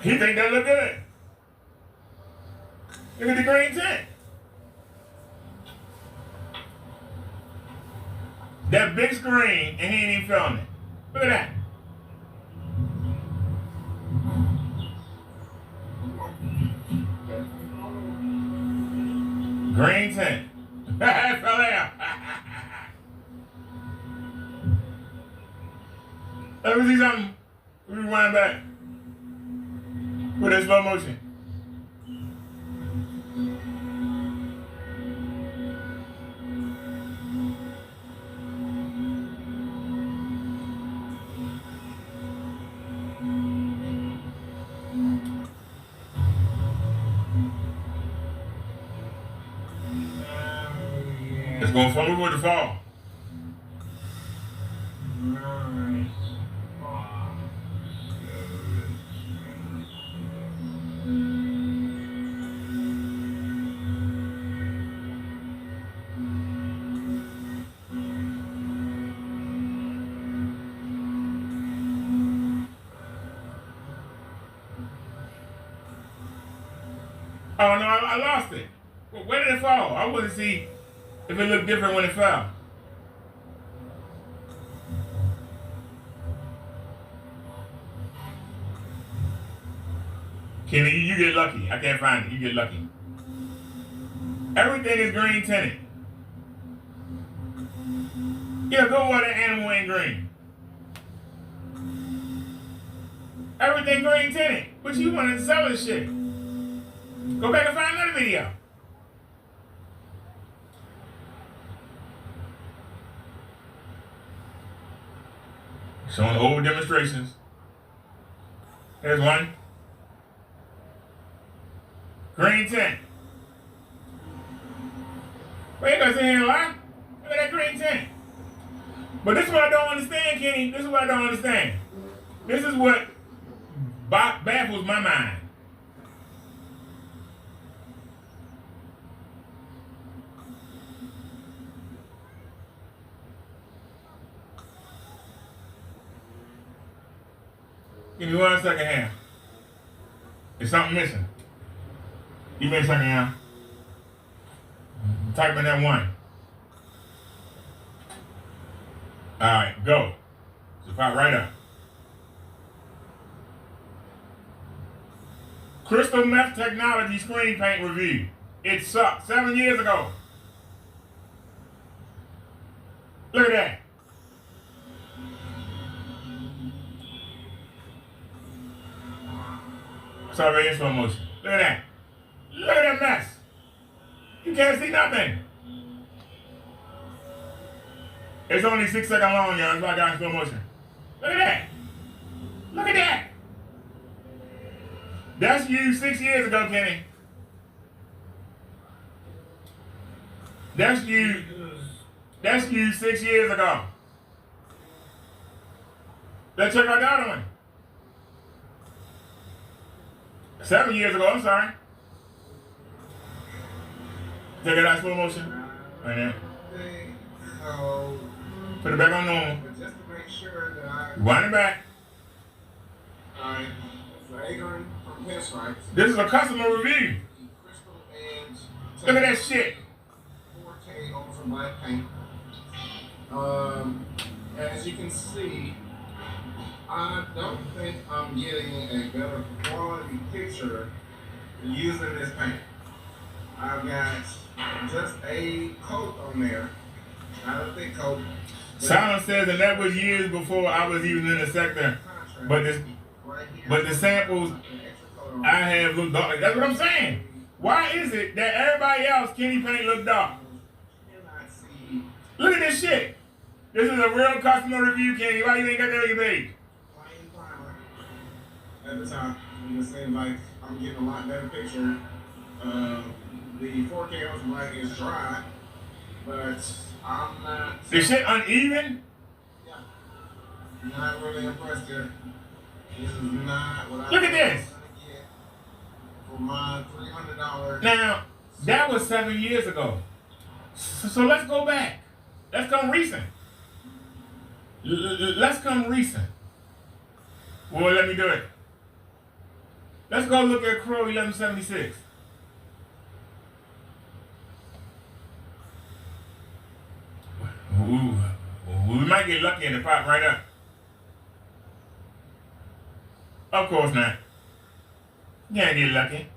He think that look good. Look at the green tint. That big screen and he ain't even filming it. Look at that. Let me see something. Rewind back. With that slow motion. It's going forward with the fall. Oh no, I lost it. Well, where did it fall? I wanted to see if it looked different when it fell. Kenny, you get lucky. I can't find it. You get lucky. Everything is green tinted. Yeah, go where the animal ain't green. Everything green tinted. But you want to sell this shit. Go back and find another video. Showing old demonstrations. Here's one. Green tint. Well, you gonna sit here and lie? Look at that green tint. But this is what I don't understand, Kenny. This is what I don't understand. This is what baffles my mind. Give me 1 second here. There's something missing. Give me a second here. Type in that 1. Alright, go. So pop right up. Crystal Meth Technology screen paint review. It sucked 7 years ago. Look at that. Sorry, in slow motion. Look at that. Look at that mess. You can't see nothing. It's only 6 seconds long, y'all. That's why I got in slow motion. Look at that. Look at that. That's you 6 years ago, Kenny. That's you 6 years ago. Let's check out the other one. 7 years ago, I'm sorry. Take it out slow motion. Right there. Put it back on normal. Just to make sure that I Wind it back. flagrant from piss rights. This is a customer review. Crystal Edge. Look at that shit. 4K ultra black paint. As you can see, I don't think I'm getting a better quality picture using this paint. I've got just a coat on there, not a thick coat. Silence says, and that was years before I was even in the sector. But the samples I have look dark. That's what I'm saying. Why is it that everybody else Kenny paint look dark? Look at this shit. This is a real customer review, Kenny. Why you ain't got that on your page? At the time, it seems like I'm getting a lot better picture. The 4K ultra black is dry, but I'm not. This shit uneven? Yeah. Not really impressed here. This is not what I Look at this. Get for my $300. Now, that was 7 years ago. So let's go back. Let's come recent. Let's come recent. Well, let me do it. Let's go look at Crow 1176. Ooh, we might get lucky and it pop right up. Of course not. You can't get lucky.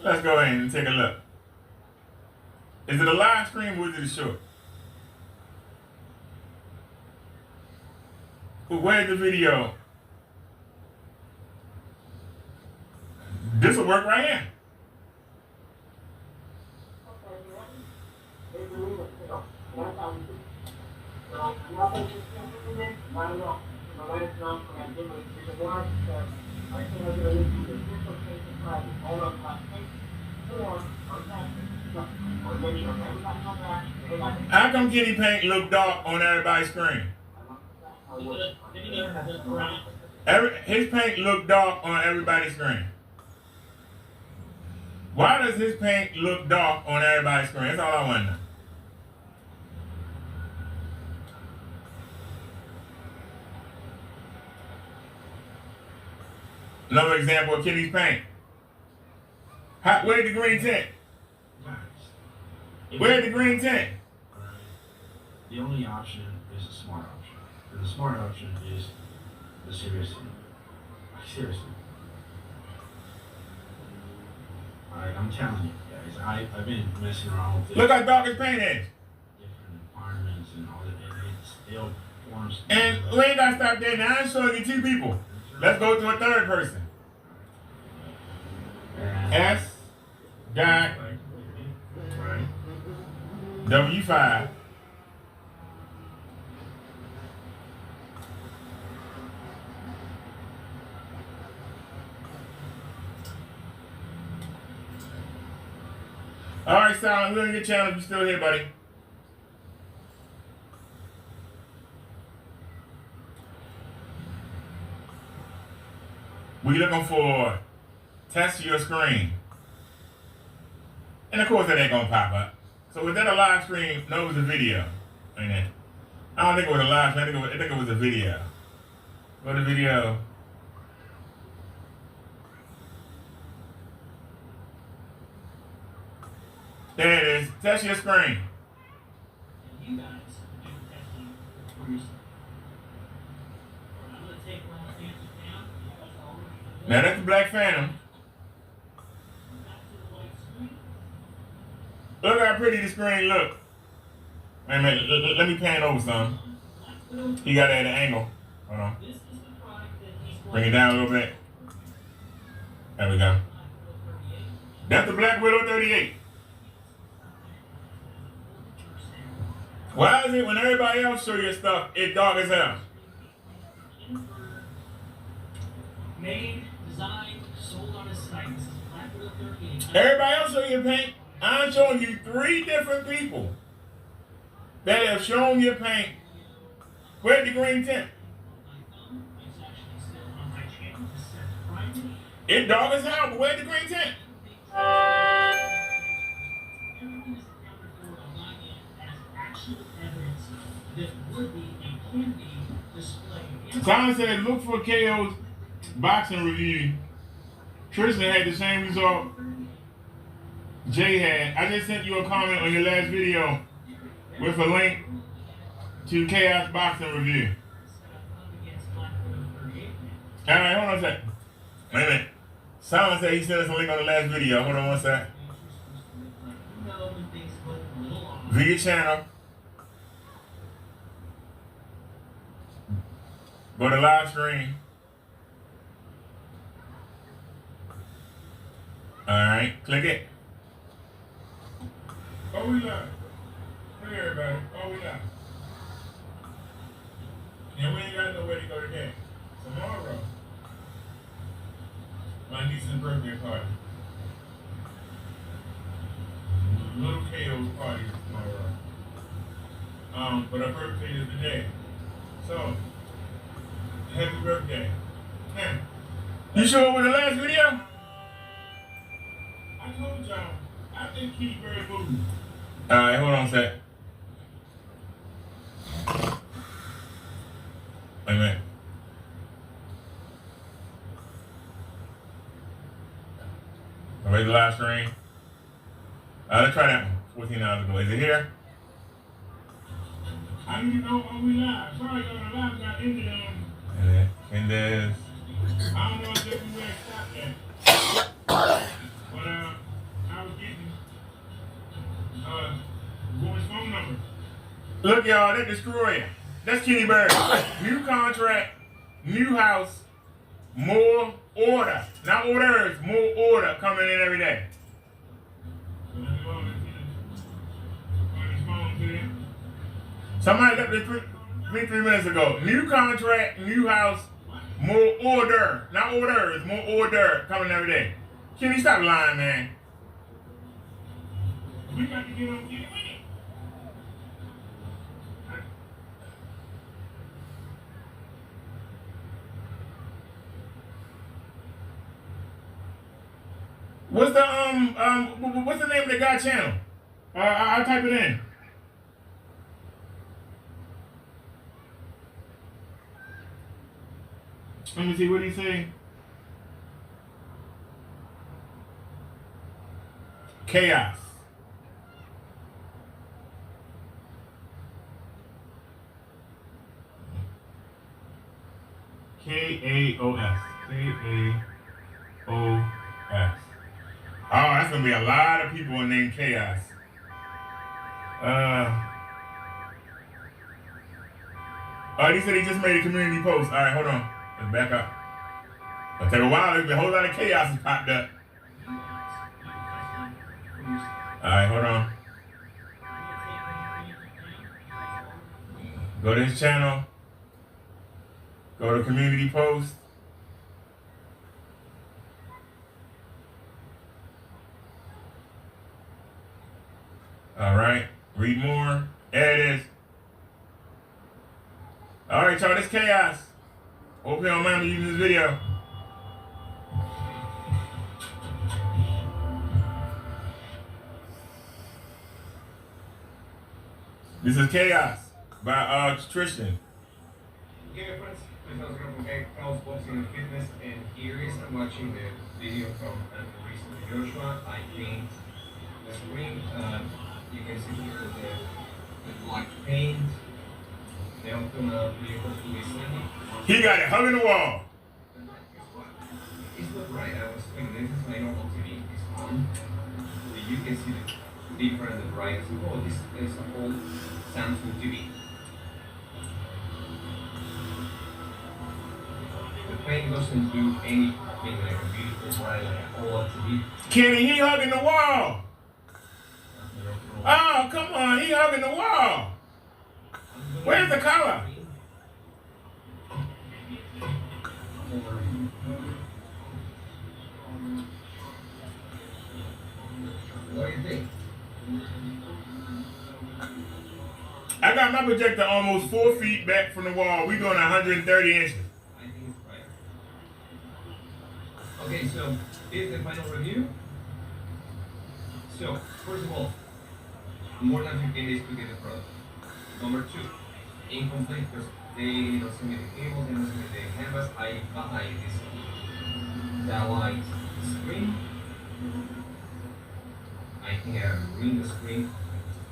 Let's go ahead and take a look. Is it a live stream or is it a short? Where's the video? This will work right here. How come Kitty Paint look dark on everybody's screen? His paint look dark on everybody's screen. Why does his paint look dark on everybody's screen? That's all I want to know. Another example of Kitty's paint. Where's the green tint? Where's the green tint? The only option is the smart option. And the smart option is the seriously. Seriously. Alright, I'm telling you guys, I've been messing around with this. Look how dark his paint is. Different environments and all that, and it still forms. And we ain't got to stop there. Now I'm showing you two people. Let's go to a third person. S. Dot. W5. All right, Silent, we're on your channel if you're still here, buddy. We're looking for test your screen. And of course that ain't gonna pop up. So was that a live stream? No, it was a video. Ain't it? I don't think it was a live stream, I think it was a video. Go to video. There it is. Test your screen. You guys do the testing for yourself. I'm going to take one of the answers down. Now that's the Black Phantom. Look how pretty the screen look. Wait a minute, let me pan over some. He got it at an angle. Hold on. Bring it down a little bit. There we go. That's the Black Widow 38. Why is it when everybody else show your stuff, it's dark as hell? Made, designed, sold on his site. This is Black Widow 38. Everybody else show your paint. I'm showing you 3 different people that have shown your paint. Where's the green tint? It's dark as hell, but where's the green tint? Everything is accounted for on my end as actual evidence that would be and can be displayed. Simon said, look for KO's boxing review. Tristan had the same result Jay had. I just sent you a comment on your last video with a link to Chaos Boxing Review. Alright, hold on a sec. Wait a minute. Simon said he sent us a link on the last video. Hold on one sec. View your channel. Go to live stream. Alright, click it. Oh, we live. Look at everybody. Oh, we live. And we ain't got nowhere to go today. Tomorrow, my niece's birthday party. Little KO's party is tomorrow. But her birthday is today. So, happy birthday. Now, you sure with the last video? I told y'all, I think he's very moving. Alright, hold on a sec. Wait a minute. Raise the live stream. Let's try that one. 14 hours ago. Is it here? I didn't know we live. Sorry, y'all, the live got ended on. And there's. I don't know exactly where it stopped at. But I was getting woman's phone number. Look, y'all, that destroyer. That's Kenny Bird. New contract, new house, more order. Not orders, more order coming in every day. Somebody left this 3 minutes ago. New contract, new house, more order. Not orders, more order coming every day. Kenny, stop lying, man. We got to get on Kenny with it. What's the name of the guy channel? I'll type it in. Let me see what he say. Chaos. K-A-O-S. K-A-O-S. Oh, that's gonna be a lot of people named Chaos. Oh, he said he just made a community post. All right, hold on. Let's back up. It'll take a while. There's been a whole lot of chaos has popped up. All right, hold on. Go to his channel. Go to community post. All right, read more. There it is. All right, y'all, this chaos. Hope you don't mind me using this video. This is Chaos by Tristan. Okay, friends, this is from Carl's Boxing and Fitness, and here is I'm watching the video from recently Joshua. I cleaned the screen. You can see here the black paint. The autumnal vehicle to be sunny. He got it hung in the wall. It's not right. I was thinking this is my normal TV. It's on. So you can see the different and bright. So, oh, this is an old Samsung TV. The paint doesn't do anything like a beautiful bright like an old TV. Kenny, he hugging the wall. Oh, come on, he hugging the wall. Where's the color? What do you think? I got my projector almost 4 feet back from the wall. We doing 130 inches. I think it's right. Okay, so here's the final review. So, first of all, more than 15 days to get the product. Number 2, incomplete because they don't send me the cables, they don't send me the canvas. I buy this light screen. I think I ruined the screen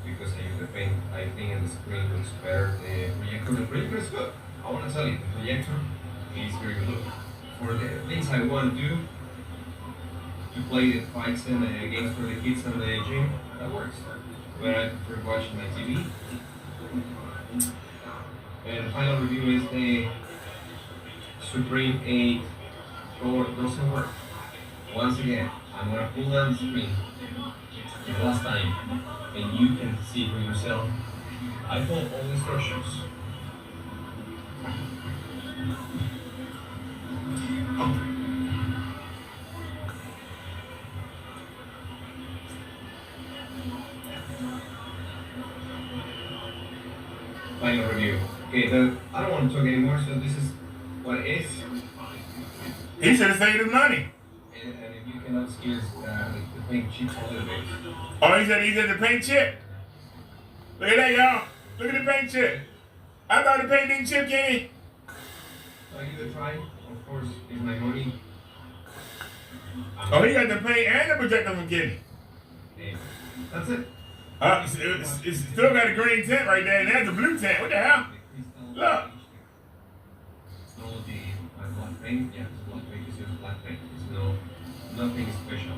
because I use the paint. I think the screen looks better. The projector is good. I want to tell you, the projector is very good. For the things I want to do, to play the fights and the games for the kids and the gym, that works. But I prefer watching my TV. And the final review is the Supreme 8 door doesn't work. Once again, I'm gonna pull down the screen the last time, and you can see for yourself. I follow all instructions. Final review. Okay, I don't want to talk anymore, so this is what it is. He should have saved his money. And if you cannot excuse the paint chips a little bit. Oh, he said the paint chip. Look at that, y'all. Look at the paint chip. I thought the paint didn't chip, Kenny. So I give it a try. Of course, it's my money. Oh, he got the paint and the projector from Kenny. And that's it. It's still got a green tint right there, and there's a blue tint. What the hell? Look. Technology and black paint. Yeah, it's black paint. It's just black paint. It's nothing special.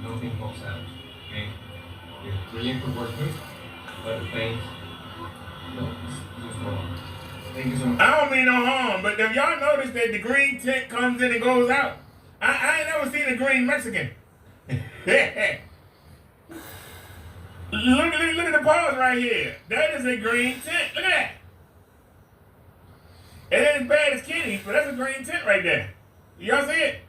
Nothing pops out. Okay? The projector works good, but the paint, no, it's Thank you so much. I don't mean no harm, but if y'all notice that the green tint comes in and goes out, I ain't never seen a green Mexican. Look at the pause right here. That is a green tint. Look at that. It ain't as bad as Kenny's, but that's a green tint right there. Y'all see it?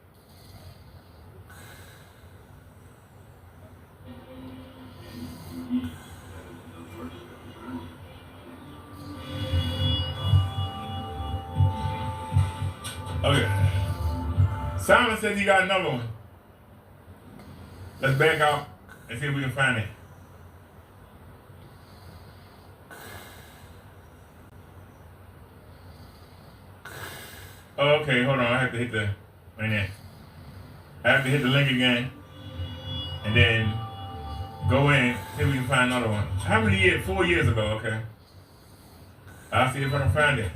Okay. Simon says he got another one. Let's back out and see if we can find it. Oh, okay, hold on. I have to hit the right there. I have to hit the link again, and then go in, see if we can find another one. How many years? 4 years ago. Okay. I'll see if I can find it.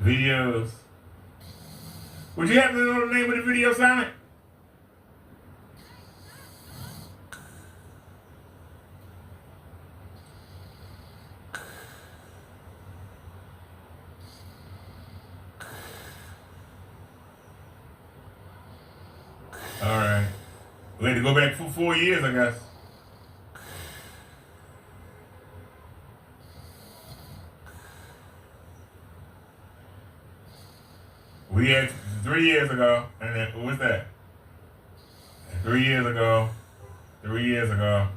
Videos. Would you happen to know the name of the video, Silent? All right. We had to go back for 4 years, I guess. We had 3 years ago, and then what's that? 3 years ago. 3 years ago.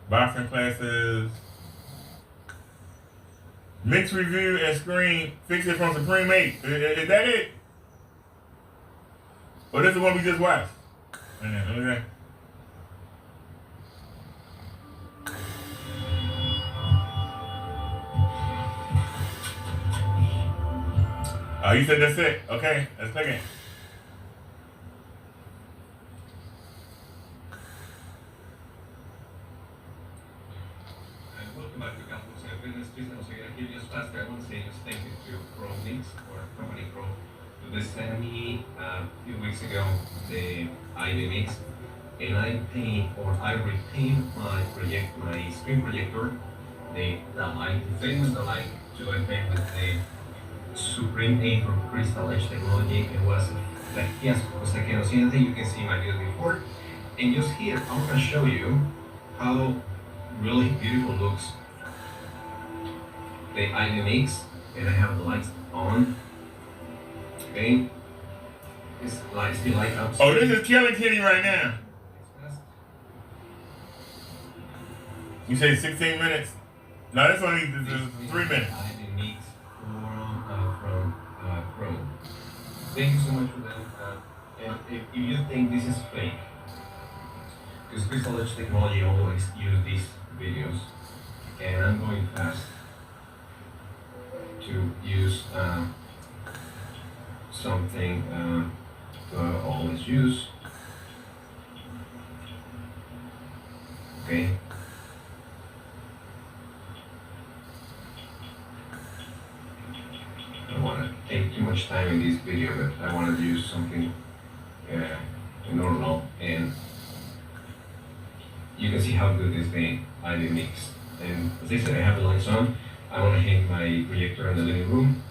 Boxing classes. Mixed review and screen. Fix it from Supreme 8. Is that it? Or this is the one we just watched? And then, okay. Oh, you said that's it? Okay, let's click it. Welcome back to Campus Fitness Business. Again, here just last I want to say just thank you to Pro Links or Company Pro. They sent me a few weeks ago the ID mix, and I retained my screen projector, the light, the famous light to attend with the Supreme 8 from Crystal Edge technology. It was like, yes, it was like, you can see my videos before. And just here, I'm going to show you how really beautiful looks the ID mix, and I have the lights on. Okay, it's lights still light up. Oh, this is Killing Kitty right now. You say 16 minutes? No, that's only 3 minutes. ID mix from Pro. Thank you so much for that. And if you think this is fake, because Crystal Edge technology always use these videos, and I'm going fast to use something to always use. Okay. I don't want to take too much time in this video, but I want to use something normal, and you can see how good this thing ID mix. And as I said, I have the lights on. I want to hang my projector in the living room.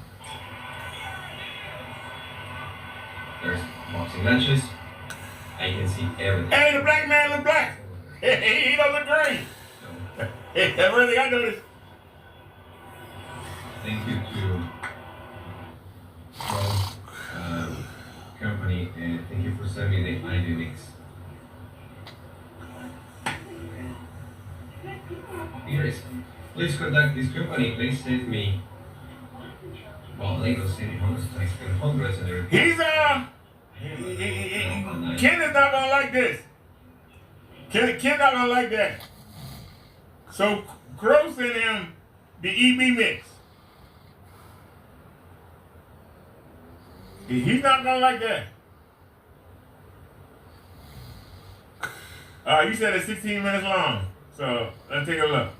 There's boxing matches. I can see everything. Hey, the black man look black. He don't look green. That's the first thing I noticed. Thank you to company, and thank you for sending me the ID mix. Here is. Please contact this company. They sent me. Well, they don't send me hundreds. I spent hundreds and everything. He's Ken is not gonna like this. Ken not gonna like that. So Crow sent him the EB mix. He's not gonna like that. You said it's 16 minutes long. So let's take a look.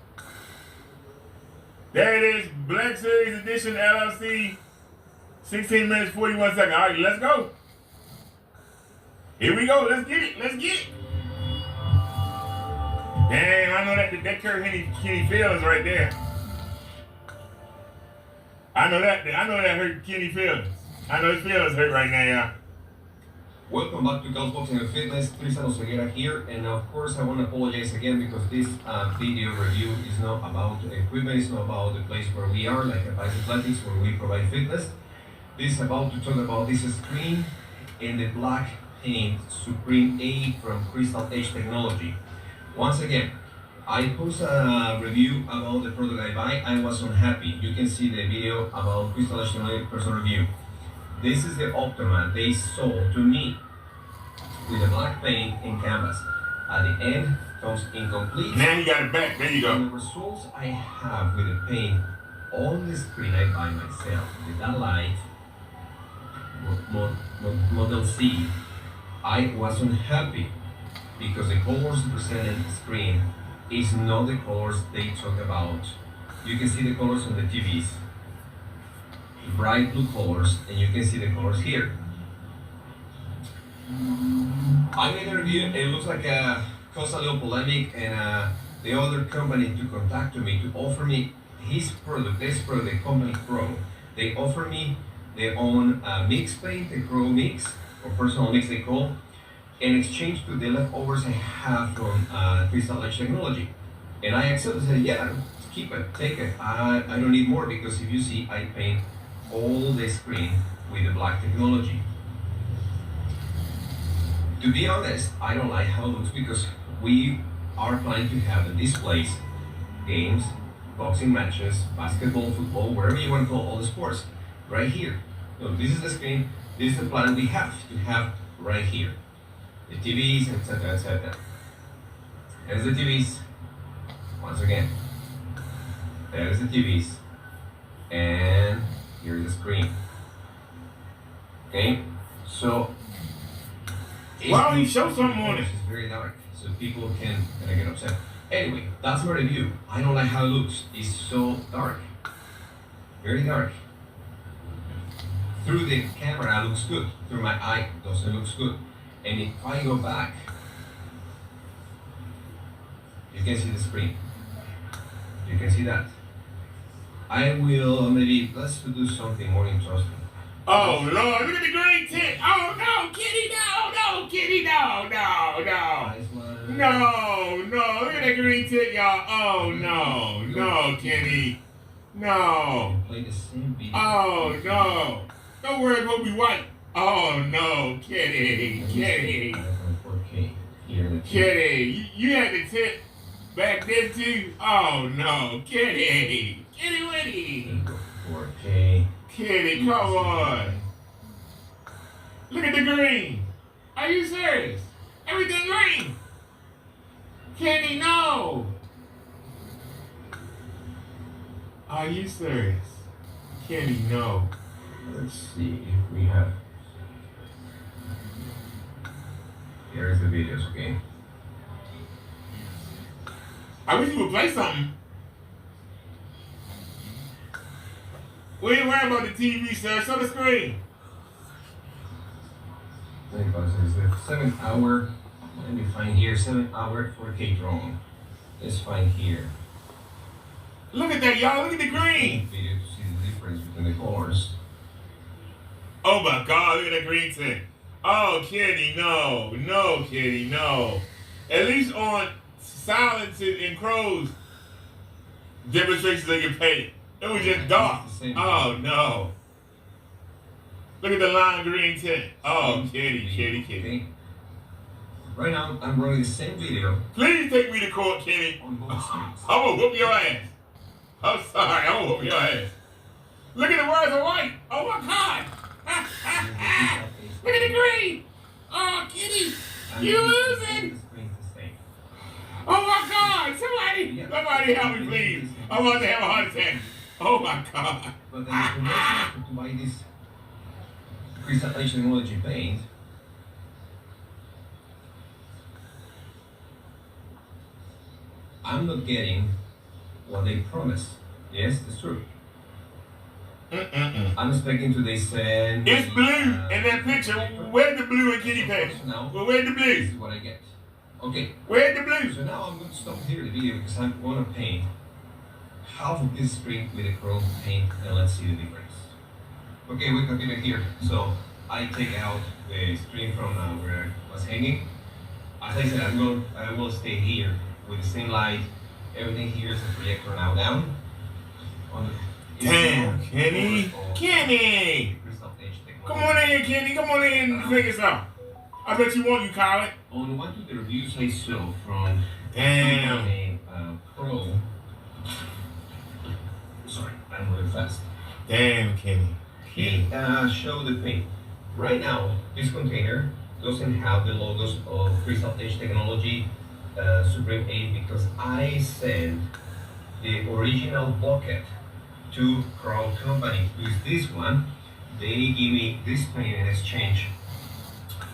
There it is, Black Series Edition LLC, 16 minutes, 41 seconds. All right, let's go. Here we go. Let's get it. Let's get it. Damn, I know that Kurt Kenny feelings right there. I know that hurt Kenny feelings. I know his feelings hurt right now, y'all. Welcome back to Carl's Boxing and Fitness. Tristan Oseguera here, and of course I want to apologize again because this video review is not about equipment, it's not about the place where we are, like Advice Athletics, where we provide fitness. This is about to talk about this screen and the black paint Supreme A from Crystal Edge Technology. Once again, I post a review about the product I buy. I was unhappy. You can see the video about Crystal Edge Technology personal review. This is the Optima they sold to me with the black paint and canvas. At the end, comes incomplete. Now you got it back. There you go. And the results I have with the paint on the screen I buy myself with that light, Model C, I wasn't happy because the colors presented on the screen is not the colors they talk about. You can see the colors on the TVs. Bright blue colors, and you can see the colors here. I made a review, and it looks like caused a little polemic, and the other company to contact me to offer me his product, this product, the company Pro. They offer me their own mix paint, the Pro Mix, or personal mix they call, in exchange to the leftovers I have from Crystal Edge Technology. And I accepted, I said, yeah, keep it, take it. I don't need more because if you see, I paint all the screen with the black technology. To be honest, I don't like how it looks because we are planning to have in this place games, boxing matches, basketball, football, wherever you want to call all the sports, right here. So this is the screen, this is the plan we have to have right here. The TVs, etc., etc. There's the TVs, once again. There's the TVs, and here's the screen. Okay, so why don't you show something on it? It's very dark, so people can get upset. Anyway, that's my review. I don't like how it looks. It's so dark, very dark. Through the camera, it looks good. Through my eye, it doesn't look good. And if I go back, you can see the screen. You can see that. I will maybe, let's do something more interesting. Oh Lord, look at the green tint. Oh no, Kitty, no, Kitty, no. No, look at that green tint, y'all. Oh no, Kitty. No. Play the same video. Oh no. Don't worry about me white. Oh no, Kitty. Kitty, you had the tint back then too. Oh no, Kitty. Kitty. 4K. Kitty, come on. Look at the green. Are you serious? Everything green. Kitty, no. Are you serious? Kitty, no. Let's see if we have. Here's the videos, okay? I wish you would play something. We ain't worrying about the TV, sir. Show the screen. It's a 7 hour. Let me find here 7 hour 4K drone. Let's find here. Look at that, y'all. Look at the green. Video to see the difference between the colors. Oh my God, look at that green tint. Oh, Kitty, no. No, Kitty, no. At least on Silence and Crow's demonstrations they can paint. It was just dark. Oh no. Look at the lime green tint. Oh, Kitty. Okay. Right now, I'm running the same video. Please take me to court, Kitty. On both sides. I'm gonna whoop your ass. I'm sorry, I'm gonna whoop your ass. Look at the words of white. Oh my God. Look at the green. Oh, Kitty, you losing. Oh my God, somebody help me, please. I want to have a heart attack. Oh my God. But the information to buy this Crystal Edge Technology paint, I'm not getting what they promised. Yes, it's true. I'm expecting today send. It's blue in that picture. Where's the blue in Kitty Paint? Well, where's the blue? This is what I get. Okay. Where's the blue? So now I'm going to stop here the video because I'm going to paint half of this screen with a chrome paint and let's see the difference. Okay, we continue here. So I take out the screen from where I was hanging. As I said, I will stay here with the same light. Everything here is the projector now down. Damn, Kenny! Kenny! Come on in here, Kenny. Come on in and figure this out. I bet you won't, you call it. On one of the reviews I saw from Damn. Pro. Sorry, I'm really fast. Damn, Kenny. He showed the paint. Right now, this container doesn't have the logos of Crystal Edge Technology Supreme 8 because I sent the original bucket to Pro Company. With this one, they give me this paint in exchange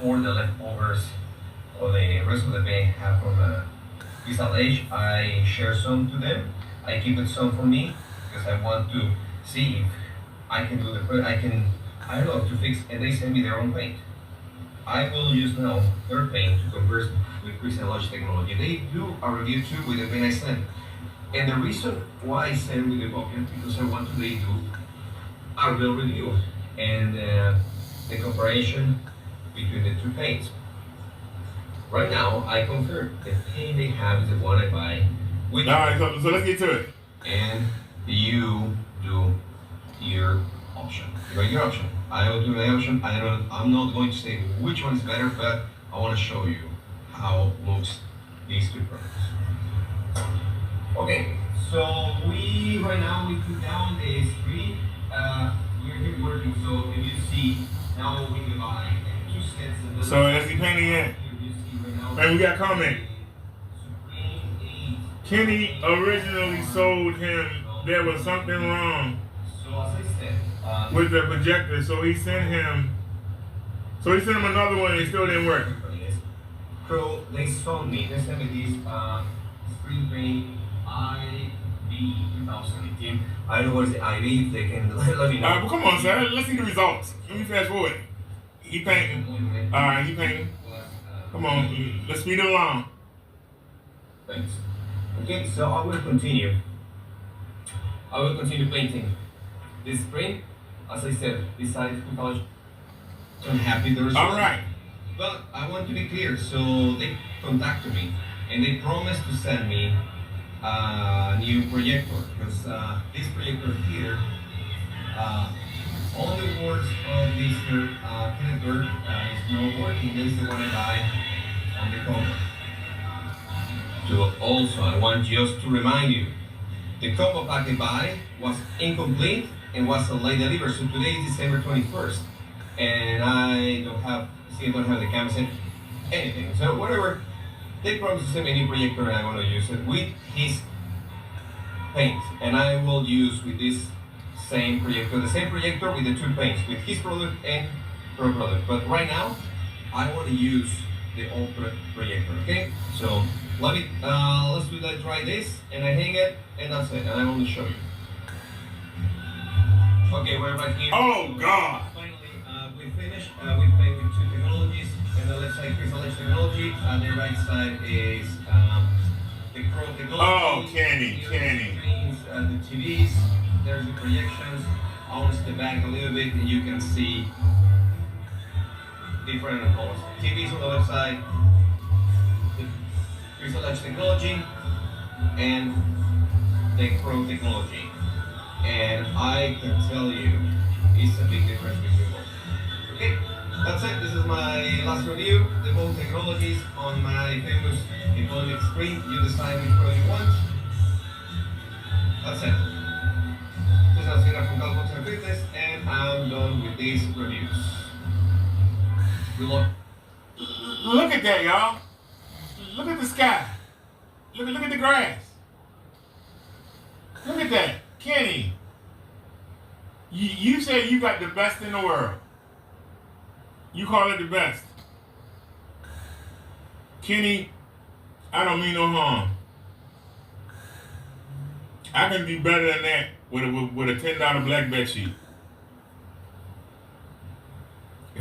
for the leftovers or the rest of the paint I have from Crystal Edge. I share some to them. I keep it some for me because I want to see if I can do I don't know, to fix, and they send me their own paint. I will use now their paint to converse with Crystal Edge Technology. They do a review too with the paint I send. And the reason why I send with the bucket, because I want to do a real review and the comparison between the two paints. Right now, I confirm the paint they have is the one I buy. Alright, so let's get to it. And you do your option. You got your option. I will do my option. I'm not going to say which one is better, but I want to show you how looks these two products. Okay, so right now we put down the screen. We're here working, so if you see now we can buy 2 sets. So is he painting yet? And we got a comment. Kenny originally sold him there was something wrong with the projector, so he sent him another one and it still didn't work. So they sold me, they sent me these screen paint IB 2018. I don't know what is the IB, if they can let me know. Alright, well come on, sir. Let's see the results. Let me fast forward. He painting. Alright, he painting. Come on, let's speed it along. Thanks. Okay, so I will continue. I will continue painting. This screen, as I said, besides because I'm happy the result. Alright. But I want to be clear, so they contacted me and they promised to send me a new projector because this projector here, all the boards of this connector is not working. This is the one I buy on the combo. So also, I want just to remind you, the combo pack I buy was incomplete and was a late delivery. So today is December 21st, and I don't have the camera set, anything. So whatever, they promised to send me a new projector and I want to use it with his paint. And I will use with this same projector, the same projector with the 2 paints, with his product and Pro product. But right now, I want to use the old projector, okay? So let's do that, try this, and I hang it, and that's it, and I want to show you. Okay, we're right here. Oh, God. We finished. We played with 2 technologies. And the left side Crystal Edge Technology. And the right side is the Pro Technology. Oh, Kenny. The TVs. There's the projections. I want to step back a little bit, and you can see different colors. TVs on the left side. The Crystal Edge Technology, and the Pro Technology. And I can tell you, it's a big difference between both. Okay, that's it. This is my last review. The both technologies on my famous deployment screen. You decide which one you want. That's it. This is Oscar from Galbox and Fitness, and I'm done with these reviews. Good luck. Look at that, y'all. Look at the sky. Look at the grass. Look at that. Kenny, you say you got the best in the world. You call it the best. Kenny, I don't mean no harm. I can do better than that with a $10 black bed sheet.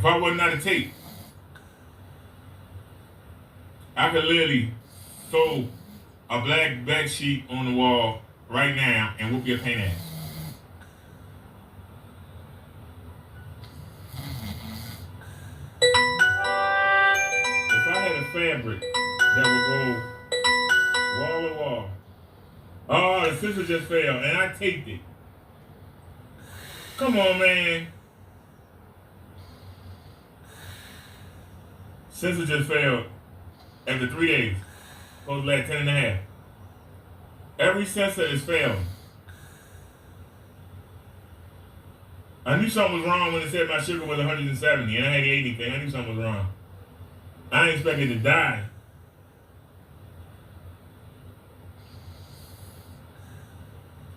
If I wasn't out of tape, I could literally throw a black back sheet on the wall right now and whoop your paint ass. If I had a fabric that would go wall to wall. Oh, the scissor just fell and I taped it. Come on, man. Scissor just failed after 3 days. Supposed to last 10 and a half. Every sensor is failing. I knew something was wrong when it said my sugar was 170 and I hadn't ate anything. I knew something was wrong. I didn't expect it to die.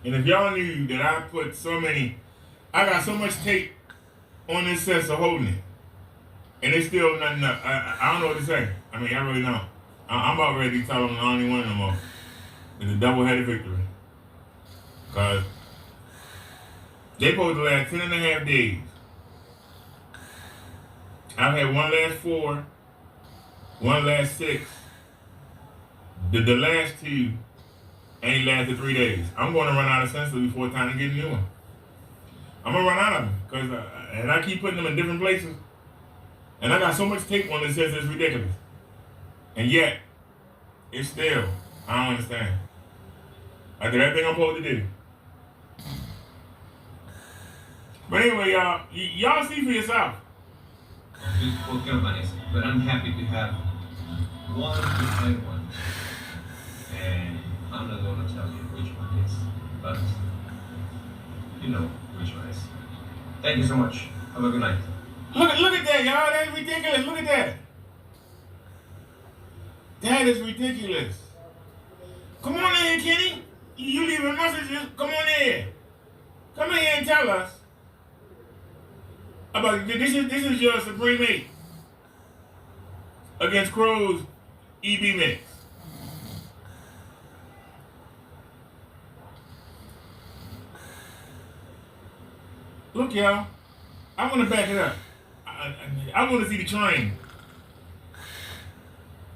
And if y'all knew that I put I got so much tape on this sensor holding it, and it's still nothing up. I don't know what to say. I mean, I really don't. I'm about ready to tell them I don't even want no more. It's a double-headed victory. Because they supposed to last 10 and a half days. I've had one last 4, one last 6. The last 2 ain't lasted 3 days. I'm going to run out of sensors before it's time to get a new one. I'm going to run out of them. And I keep putting them in different places. And I got so much tape on this sensor, it's ridiculous. And yet, it's still, I don't understand. I did everything I'm supposed to do. But anyway, y'all see for yourself. Beautiful companies, but I'm happy to have one to find one. And I'm not going to tell you which one is, but you know which one is. Thank you so much. Have a good night. Look at that, y'all. That's ridiculous. Look at that. That is ridiculous. Come on in, Kenny. You leaving messages? Come on in. Come in here and tell us about this is your Supreme 8 against Crow's EB mix. Look, y'all. I want to back it up. I want to see the train.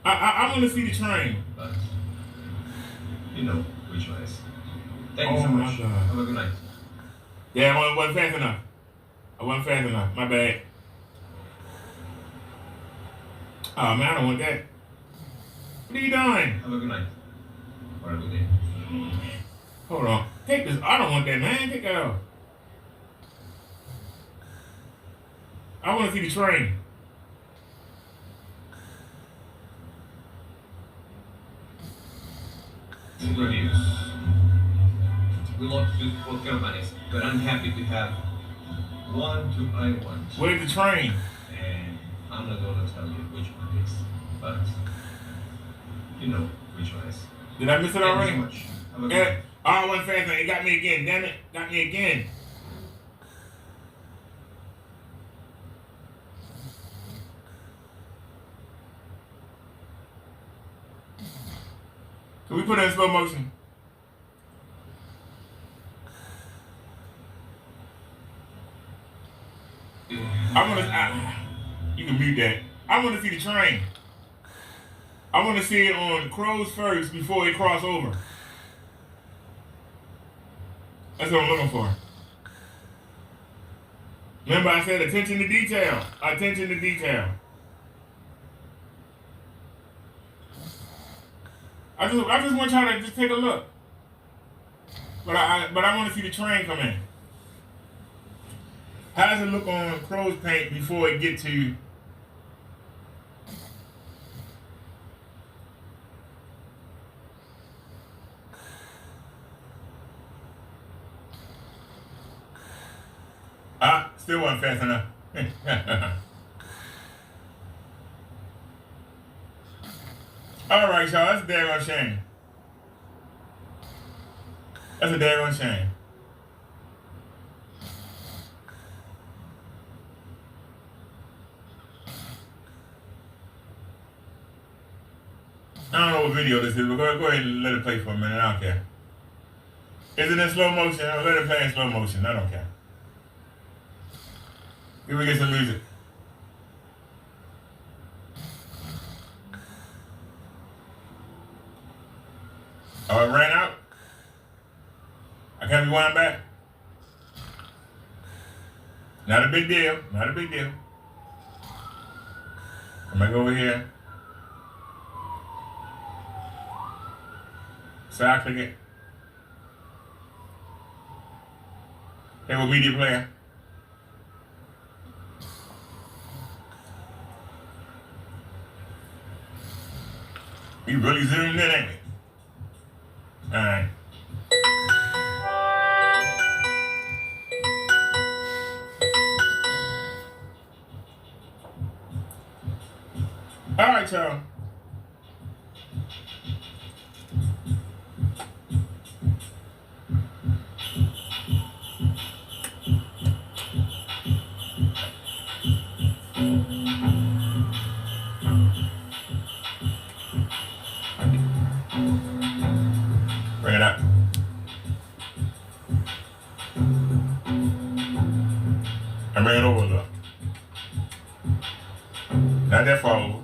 I want to see the train. But you know which one is. Thank you so much. Have a good night. Yeah, I wasn't fast enough. I wasn't fast enough. My bad. Oh, man, I don't want that. What are you doing? Have a good night. Or a good day. Hold on. Take this. I don't want that, man. Take that off. I want to see the train. Reviews. We want beautiful companies, but I'm happy to have one to I want. Where's the train? And I'm not going to tell you which one is, but you know which one is. Did I miss it already? Thank you so much. Have a good Yeah. night. Oh, I wasn't fast enough. It got me again. Damn it. Got me again. Can we put it in slow motion? You can mute that. I want to see the train. I want to see it on Crows first before it cross over. That's what I'm looking for. Remember I said attention to detail. Attention to detail. I just want y'all to just take a look. But I want to see the train come in. How does it look on Crow's paint before it get to still wasn't fast enough. All right, y'all, that's a daggone shame. That's a daggone shame. I don't know what video this is, but go ahead and let it play for a minute. I don't care. Is it in slow motion? Let it play in slow motion. I don't care. Here we get some music. Oh, it ran out? I can't rewind back? Not a big deal. Not a big deal. I'm gonna go over here. So I click it. Hey, with media player. We really zoomed in, ain't we? Alright. Alright, y'all. Bring it up. And bring it over a little. Not that far over.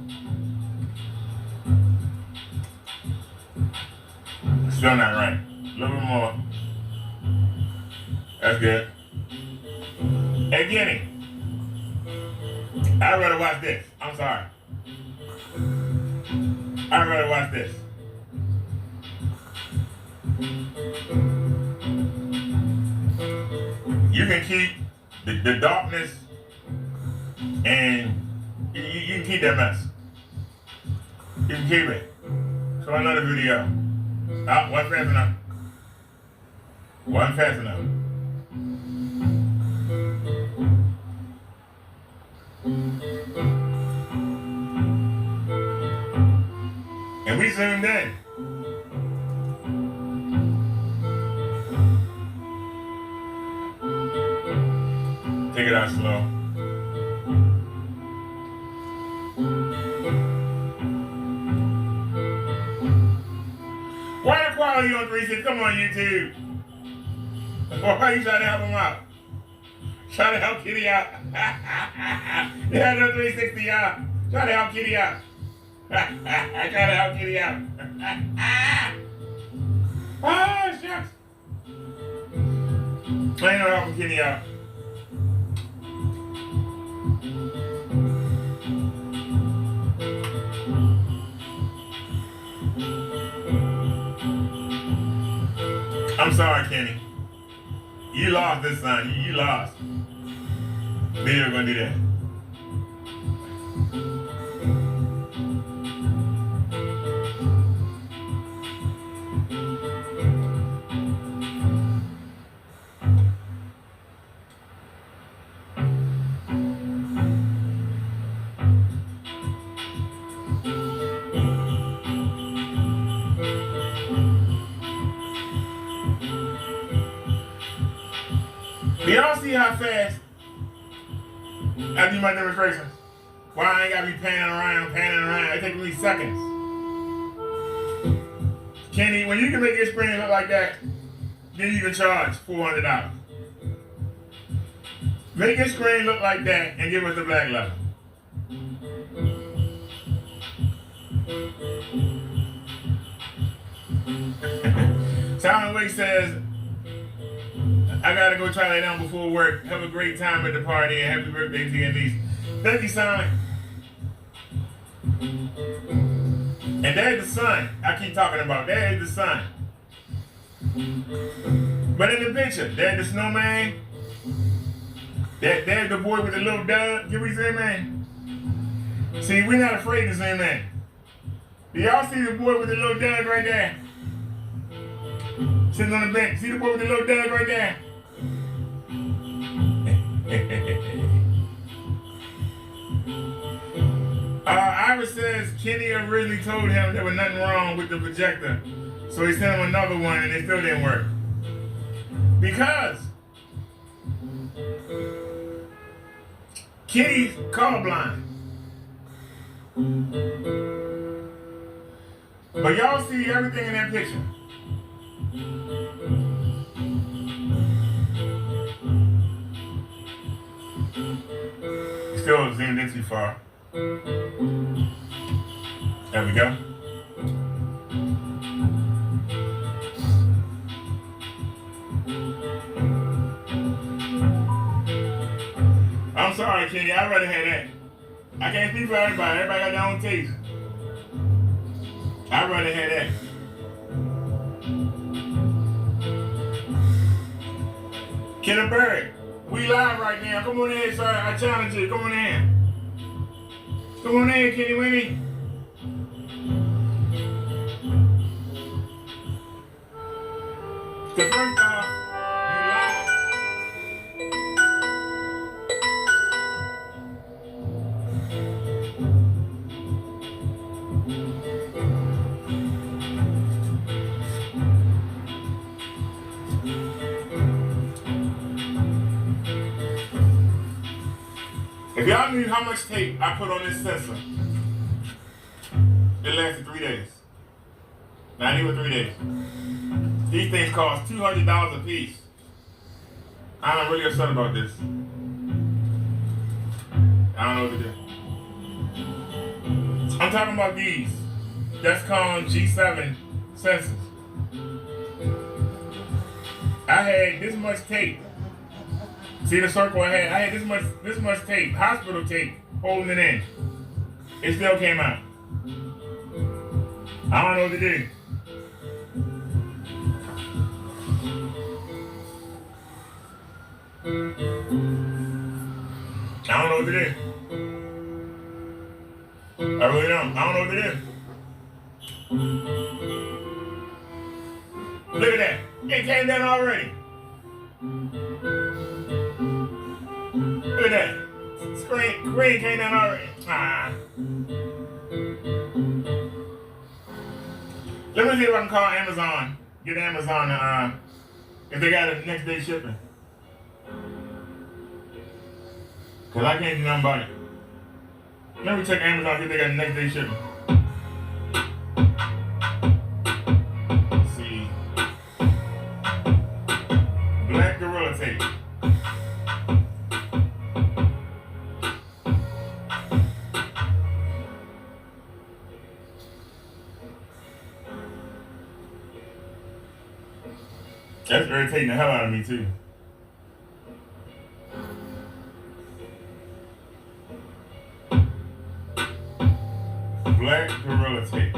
Still not right. A little bit more. That's good. Hey, Kenny. I'd rather watch this. I'm sorry. I'd rather watch this. You can keep the darkness and you can keep that mess. You can keep it. So another video. Oh, wasn't fast enough. Wasn't fast enough. And we zoomed in. Take it out slow. Why the quality on 360? Come on, YouTube. Why you trying to help him out? Trying to help Kitty out. Yeah, no 360, y'all. Trying to help Kitty out. Trying to help Kitty out. Oh, shucks. I ain't no helping Kitty out. I'm sorry, Kenny. You lost this time. You lost. Then you're gonna do that. Do y'all see how fast I do my demonstrations? Why I ain't gotta be panning around. It takes me seconds. Kenny, when you can make your screen look like that, then you can charge $400. Make your screen look like that and give us the black level. Silent Wake says, I gotta go try that down before work. Have a great time at the party and happy birthday to your niece. Thank you, Silent. And there's the sun I keep talking about. There is the sun. But in the picture, there's the snowman. There's the boy with the little dog. Can we zoom in? See, we're not afraid to zoom in. Do y'all see the boy with the little dog right there? Sitting on the bench. See the boy with the little dog right there? Iris says Kenny originally told him there was nothing wrong with the projector, so he sent him another one and it still didn't work. Because Kenny's colorblind. But y'all see everything in that picture. Still zoomed in too far. There we go. sorry, Kenny. I'd rather have that. I can't speak for everybody. Everybody got their own taste. I'd rather have that. Kenny Bird, we live right now. Come on in, sir. I challenge you. Come on in. Come on in, Kenny Winnie. So first off, you live. If y'all knew how much tape I put on this sensor, it lasted 3 days. Not even 3 days. These things cost $200 a piece. I'm really upset about this. I don't know what to do. I'm talking about these Descom G7 sensors. I had this much tape. See the circle I had? I had this much tape, hospital tape, holding it in. It still came out. I don't know what to do. I don't know what to do. I really don't. I don't know what to do. Look at that. It came down already. Look at that. Screen came down already. Ah. Let me see if I can call Amazon. Get Amazon if they got it next day shipping. Cause I can't do nothing about it. Let me check Amazon if they got next day shipping. Let's see. Black Gorilla Tape. That's irritating the hell out of me too. Black Gorilla Tape.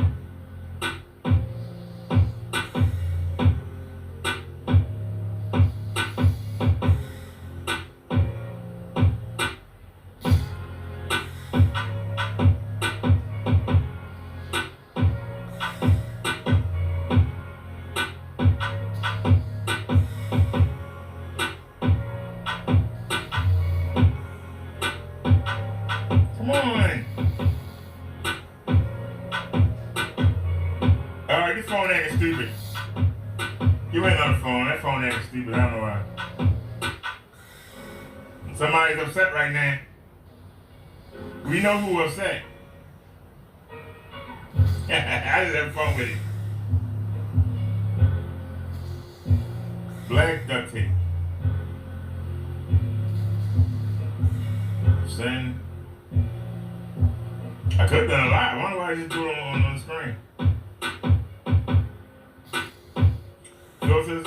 Come on. Alright, this phone acting stupid. You ain't on the phone. That phone acting stupid. I don't know why. Somebody's upset right now. We know who upset. I just have fun with it. Black duct tape. Send. I could have done a lot. I wonder why I just do it on the screen. Filters.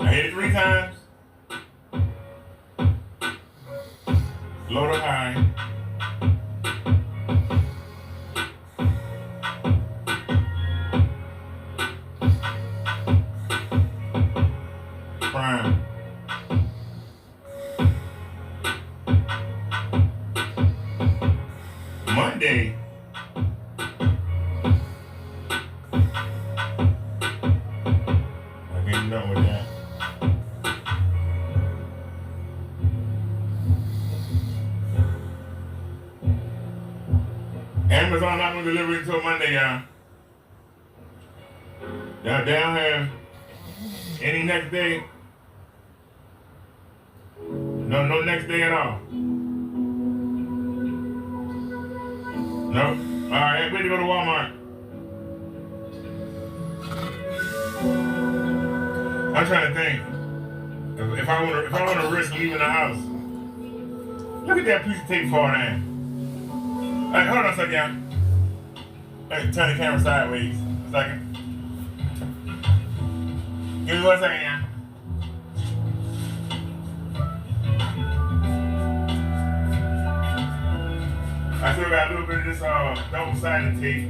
I hit it 3 times. Low to high. Prime. Monday. I can't do nothing with that. Amazon not gonna deliver it until Monday, y'all. They don't have any next day. No next day at all. Nope. Alright, way to go to Walmart. I'm trying to think. If I want to risk leaving the house. Look at that piece of tape fall down. Hey, hold on a second, y'all. Hey, turn the camera sideways. A second. Give me 1 second, y'all. I still got a little bit of this double-sided tape.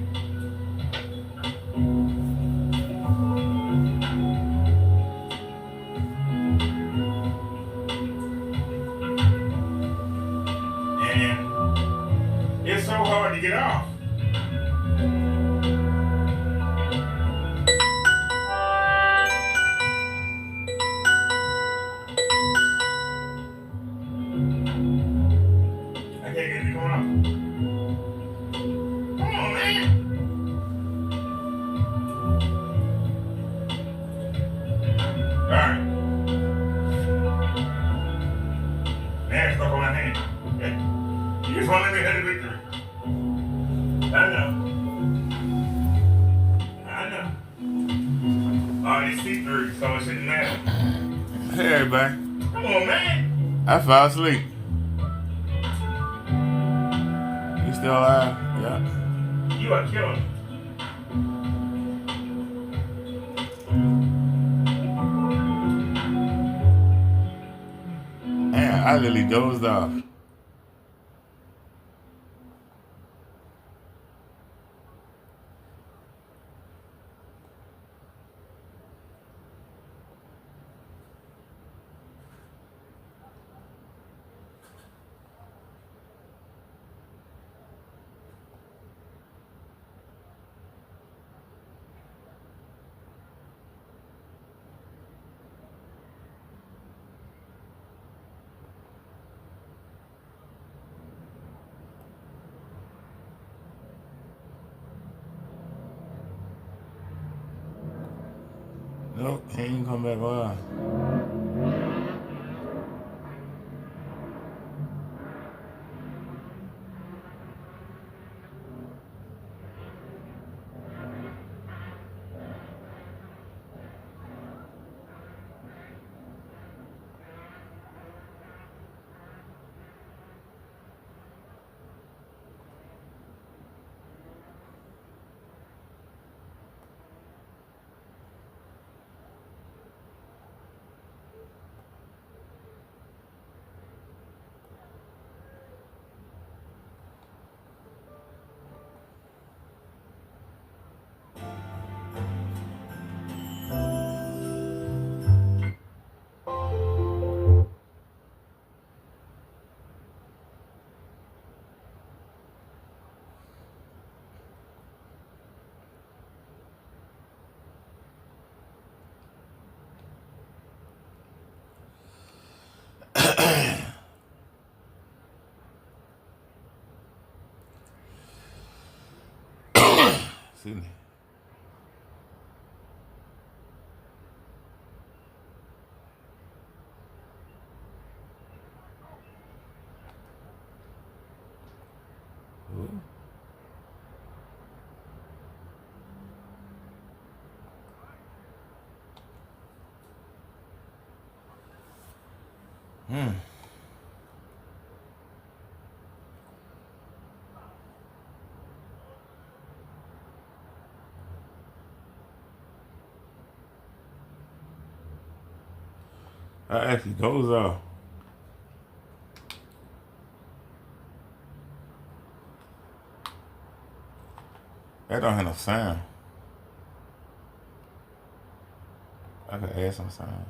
And it's so hard to get off. I can't get it to go off. Come on, man. All right. Man, it's stuck on my hand. You just want to let me have the victory. I know. Oh, it's see-through, so it shouldn't matter. Hey, everybody. Come on, man. I fell asleep. You still alive? Yeah. You are killing me. Man, I literally dozed off. Nope, can't even come back on. Excuse me. Ooh. That actually goes off. That don't have no sound. I could add some sound.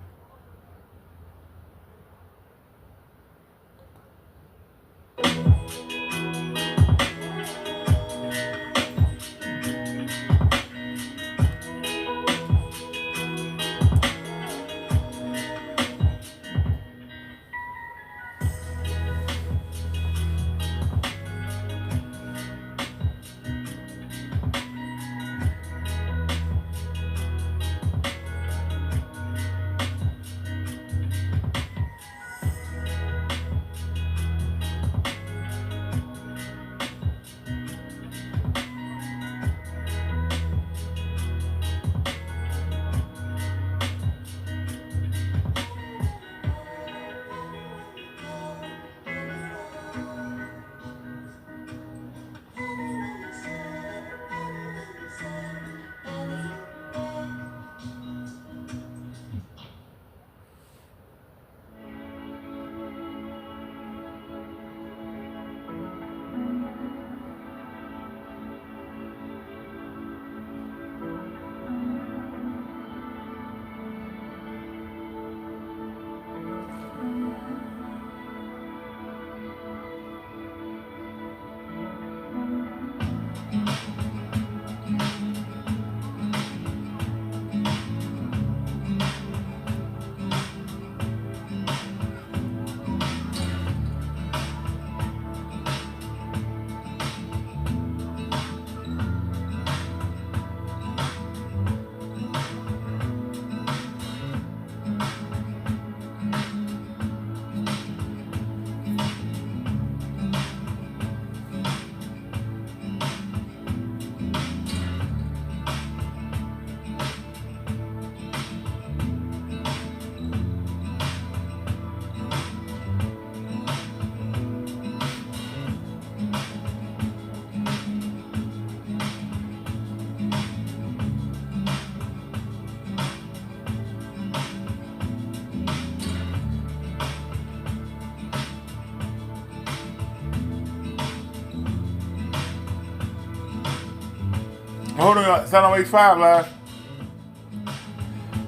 Hold on, it's on week 5 live.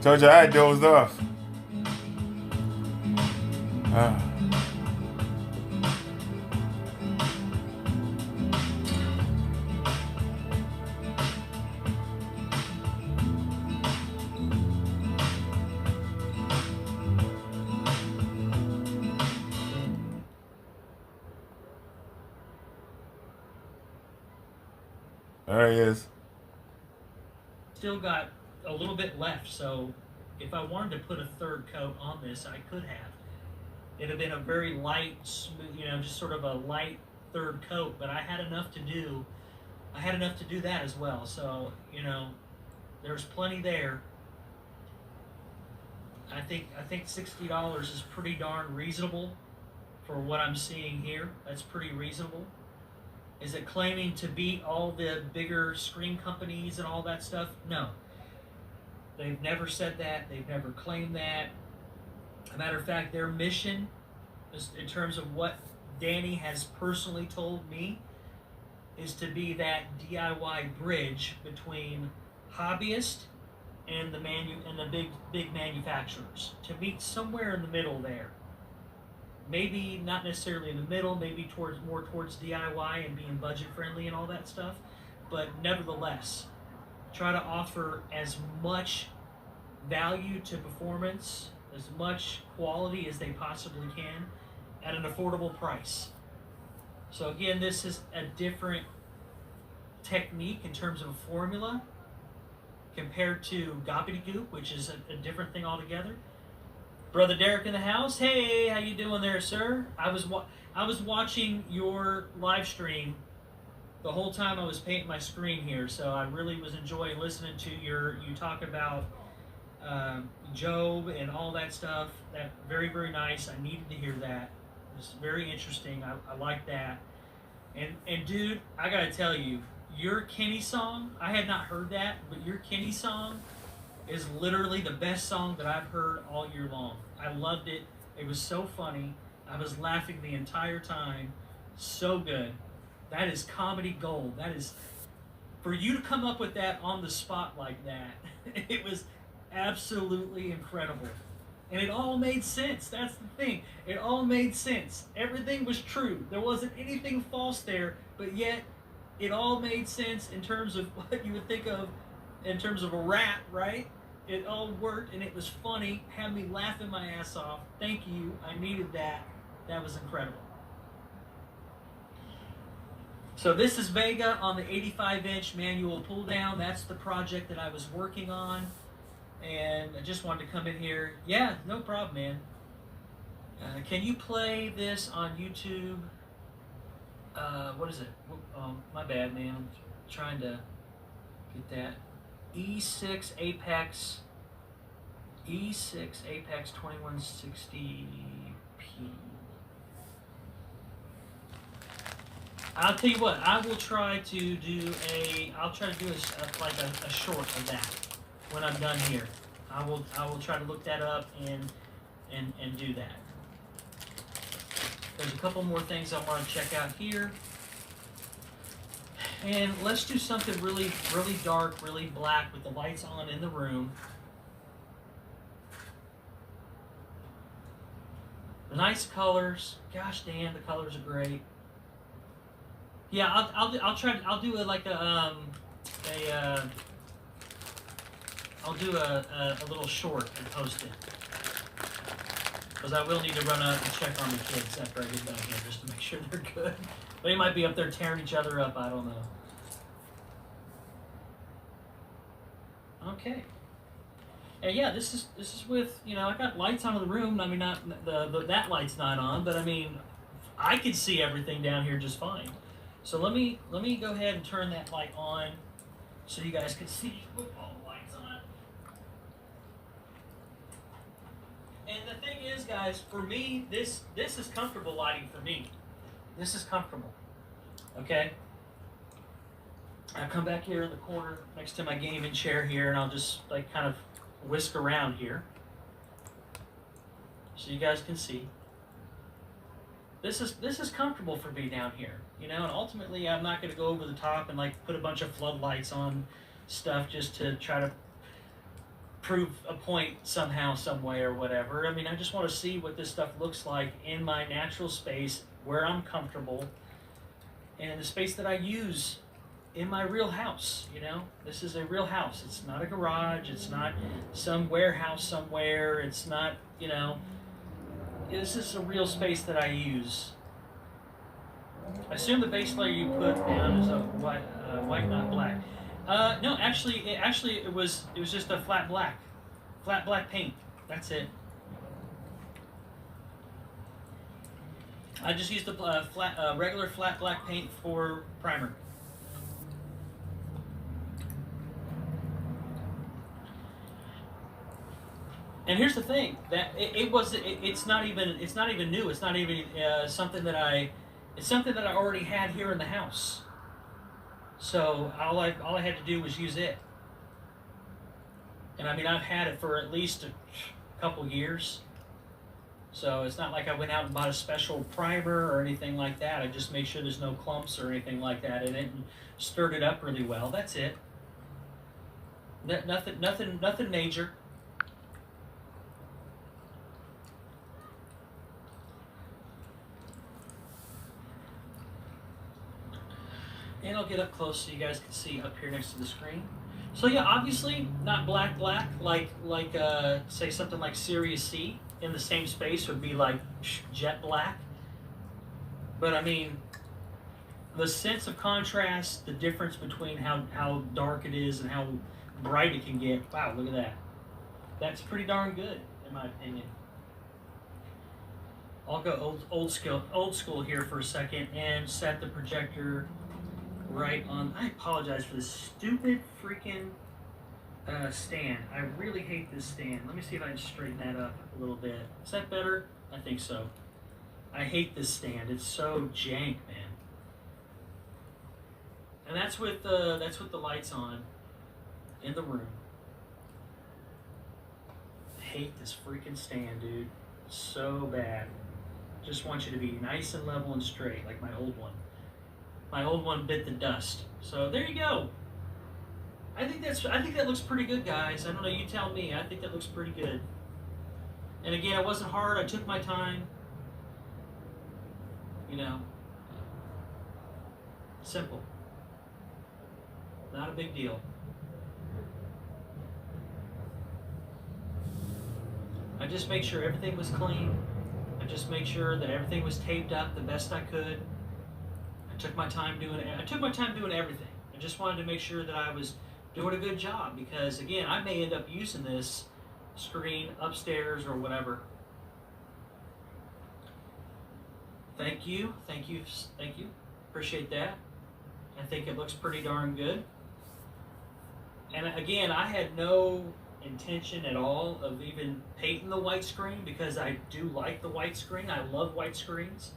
Told you I had dozed off. There he is. Still got a little bit left, so if I wanted to put a third coat on this, I could have. It'd have been a very light, smooth, just sort of a light third coat, but I had enough to do. I had enough to do that as well, so there's plenty there. I think $60 is pretty darn reasonable for what I'm seeing here. That's pretty reasonable. Is it claiming to beat all the bigger screen companies and all that stuff? No. They've never said that. They've never claimed that. As a matter of fact, their mission, in terms of what Danny has personally told me, is to be that DIY bridge between hobbyists and the big manufacturers, to meet somewhere in the middle there. Maybe not necessarily in the middle, maybe more towards DIY and being budget friendly and all that stuff, but nevertheless, try to offer as much value to performance, as much quality as they possibly can at an affordable price. So again, this is a different technique in terms of a formula compared to Gobbledygook, which is a different thing altogether. Brother Derek in the house. Hey, how you doing there, sir? I was watching your live stream the whole time I was painting my screen here, so I really was enjoying listening to you talk about Job and all that stuff. That very, very nice. I needed to hear that. It's very interesting. I like that. And dude, I gotta tell you, your Kenny song, I had not heard that, but your Kenny song is literally the best song that I've heard all year long. I loved it. It was so funny. I was laughing the entire time. So good. That is comedy gold. That is, for you to come up with that on the spot like that, it was absolutely incredible. And it all made sense. That's the thing. It all made sense. Everything was true. There wasn't anything false there, but yet it all made sense in terms of what you would think of in terms of a rap, right? It all worked, and it was funny. Had me laughing my ass off. Thank you. I needed that. That was incredible. So this is Vega on the 85-inch manual pull down. That's the project that I was working on. And I just wanted to come in here. Yeah, no problem, man. Can you play this on YouTube? What is it? My bad, man. I'm trying to get that. E6 Apex 2160p. I'll tell you what, I'll try to do a short of that when I'm done here. I will try to look that up and do that. There's a couple more things I want to check out here. And let's do something really, really dark, really black with the lights on in the room. The nice colors. Gosh, Dan, the colors are great. Yeah, I'll try. I'll do a little short and post it, because I will need to run up and check on the kids after I get done here, just to make sure they're good. They might be up there tearing each other up. I don't know. Okay. And yeah, this is with, I got lights on in the room. I mean, not that light's not on, but I mean, I can see everything down here just fine. So let me go ahead and turn that light on so you guys can see with all the lights on. And the thing is, guys, for me, this is comfortable lighting for me. This is comfortable. Okay? I'll come back here in the corner next to my gaming chair here, and I'll just kind of whisk around here so you guys can see. this is comfortable for me down here, you know. And ultimately, I'm not going to go over the top and like put a bunch of floodlights on stuff just to try to prove a point somehow, some way, or whatever. I mean, I just want to see what this stuff looks like in my natural space where I'm comfortable and the space that I use in my real house. You know, this is a real house. It's not a garage. It's not some warehouse somewhere. It's not, you know, this is a real space that I use. I assume the base layer you put down is a white, not black. No, actually, it was just a flat black paint. That's it. I just used a regular flat black paint for primer. And here's the thing, that it's not even new. It's not even something that it's something that I already had here in the house. So all I had to do was use it. And I mean, I've had it for at least a couple years. So it's not like I went out and bought a special primer or anything like that. I just made sure there's no clumps or anything like that in it and stirred it up really well. That's it. Nothing major. And I'll get up close so you guys can see up here next to the screen. So yeah, obviously not black like say something like Series C in the same space would be like jet black. But I mean, the sense of contrast, the difference between how dark it is and how bright it can get. Wow, look at that. That's pretty darn good in my opinion. I'll go old school here for a second and set the projector right on. I apologize for this stupid freaking stand. I really hate this stand. Let me see if I can straighten that up a little bit. Is that better? I think so. I hate this stand. It's so jank, man. And that's with the lights on in the room. I hate this freaking stand, dude. So bad. Just want you to be nice and level and straight, like my old one. My old one bit the dust. So there you go. I think that looks pretty good, guys. I don't know, you tell me. I think that looks pretty good. And again, it wasn't hard. I took my time. You know, simple. Not a big deal. I just made sure everything was clean. I just made sure that everything was taped up the best I could. I took my time doing everything. I just wanted to make sure that I was doing a good job because, again, I may end up using this screen upstairs or whatever. Thank you. Appreciate that. I think it looks pretty darn good. And again, I had no intention at all of even painting the white screen because I do like the white screen. I love white screens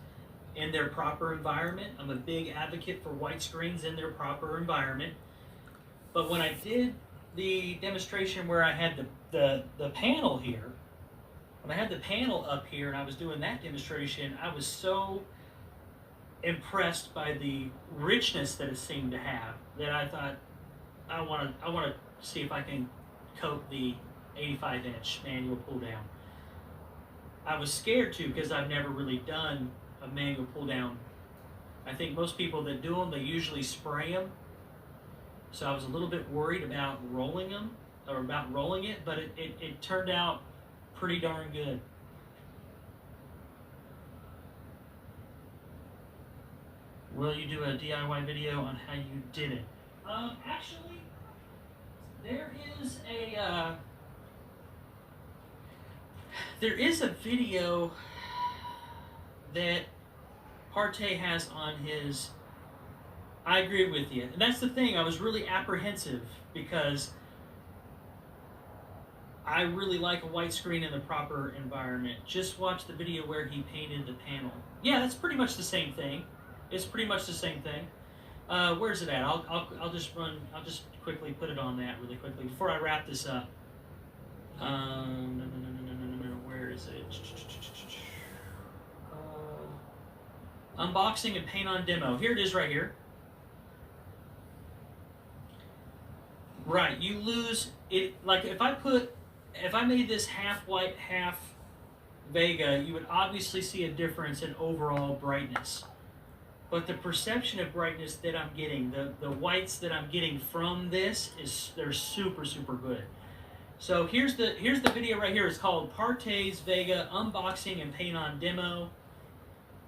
in their proper environment. I'm a big advocate for white screens in their proper environment. But when I did the demonstration where I had the panel here, when I had the panel up here and I was doing that demonstration, I was so impressed by the richness that it seemed to have that I thought I want to see if I can coat the 85-inch manual pull down. I was scared too because I've never really done a manual pull down. I think most people that do them, they usually spray them. So I was a little bit worried about rolling them or about rolling it, but it turned out pretty darn good. Will you do a DIY video on how you did it? Actually, there is a video that Partey has on his. I agree with you. And that's the thing, I was really apprehensive because I really like a white screen in the proper environment. Just watch the video where he painted the panel. Yeah, that's pretty much the same thing. It's pretty much the same thing. Where's it at? I'll just quickly put it on that really quickly before I wrap this up. No. Where is it? Unboxing and paint on demo. Here it is right here. Right, you lose it. Like if I made this half white, half Vega, you would obviously see a difference in overall brightness. But the perception of brightness that I'm getting, the whites that I'm getting from this, they're super, super good. So here's the video right here. It's called Partey's Vega Unboxing and Paint on Demo.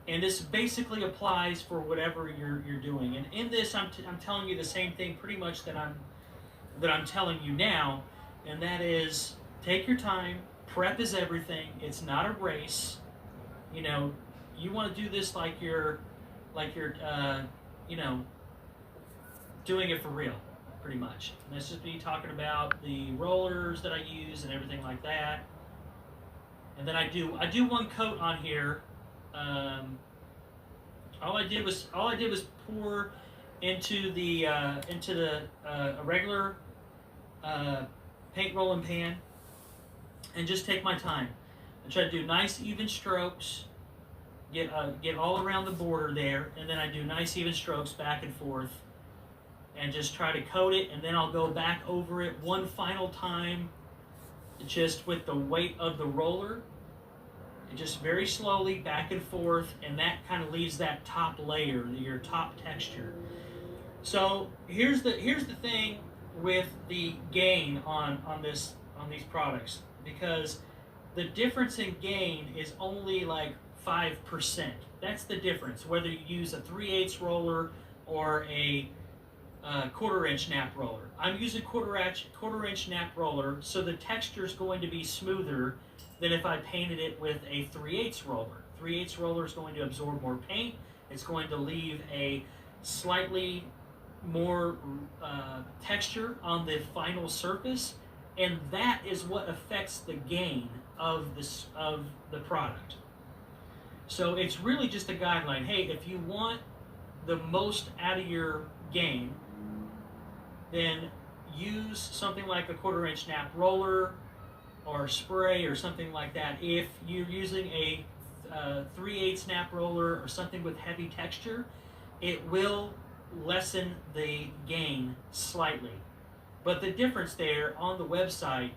And this basically applies for whatever you're doing. And in this, I'm telling you the same thing pretty much that I'm telling you now, and that is take your time. Prep is everything. It's not a race. You know, you want to do this like you're you know, doing it for real, pretty much. And this is me talking about the rollers that I use and everything like that. And then I do one coat on here. All I did was pour into a regular paint rolling pan, and just take my time. I try to do nice even strokes, get all around the border there, and then I do nice even strokes back and forth, and just try to coat it, and then I'll go back over it one final time, just with the weight of the roller, and just very slowly back and forth, and that kind of leaves that top layer, your top texture. So here's the thing with the gain on these products, because the difference in gain is only like 5%. That's the difference, whether you use a 3/8 roller or a 1/4 inch nap roller. I'm using 1/4 inch nap roller, so the texture is going to be smoother than if I painted it with a 3/8 roller. 3/8 roller is going to absorb more paint. It's going to leave a slightly more texture on the final surface, and that is what affects the gain of the product. So it's really just a guideline. Hey, if you want the most out of your gain, then use something like a 1/4 inch nap roller or spray or something like that. If you're using a 3/8 nap roller or something with heavy texture, it will lessen the gain slightly. But the difference there on the website,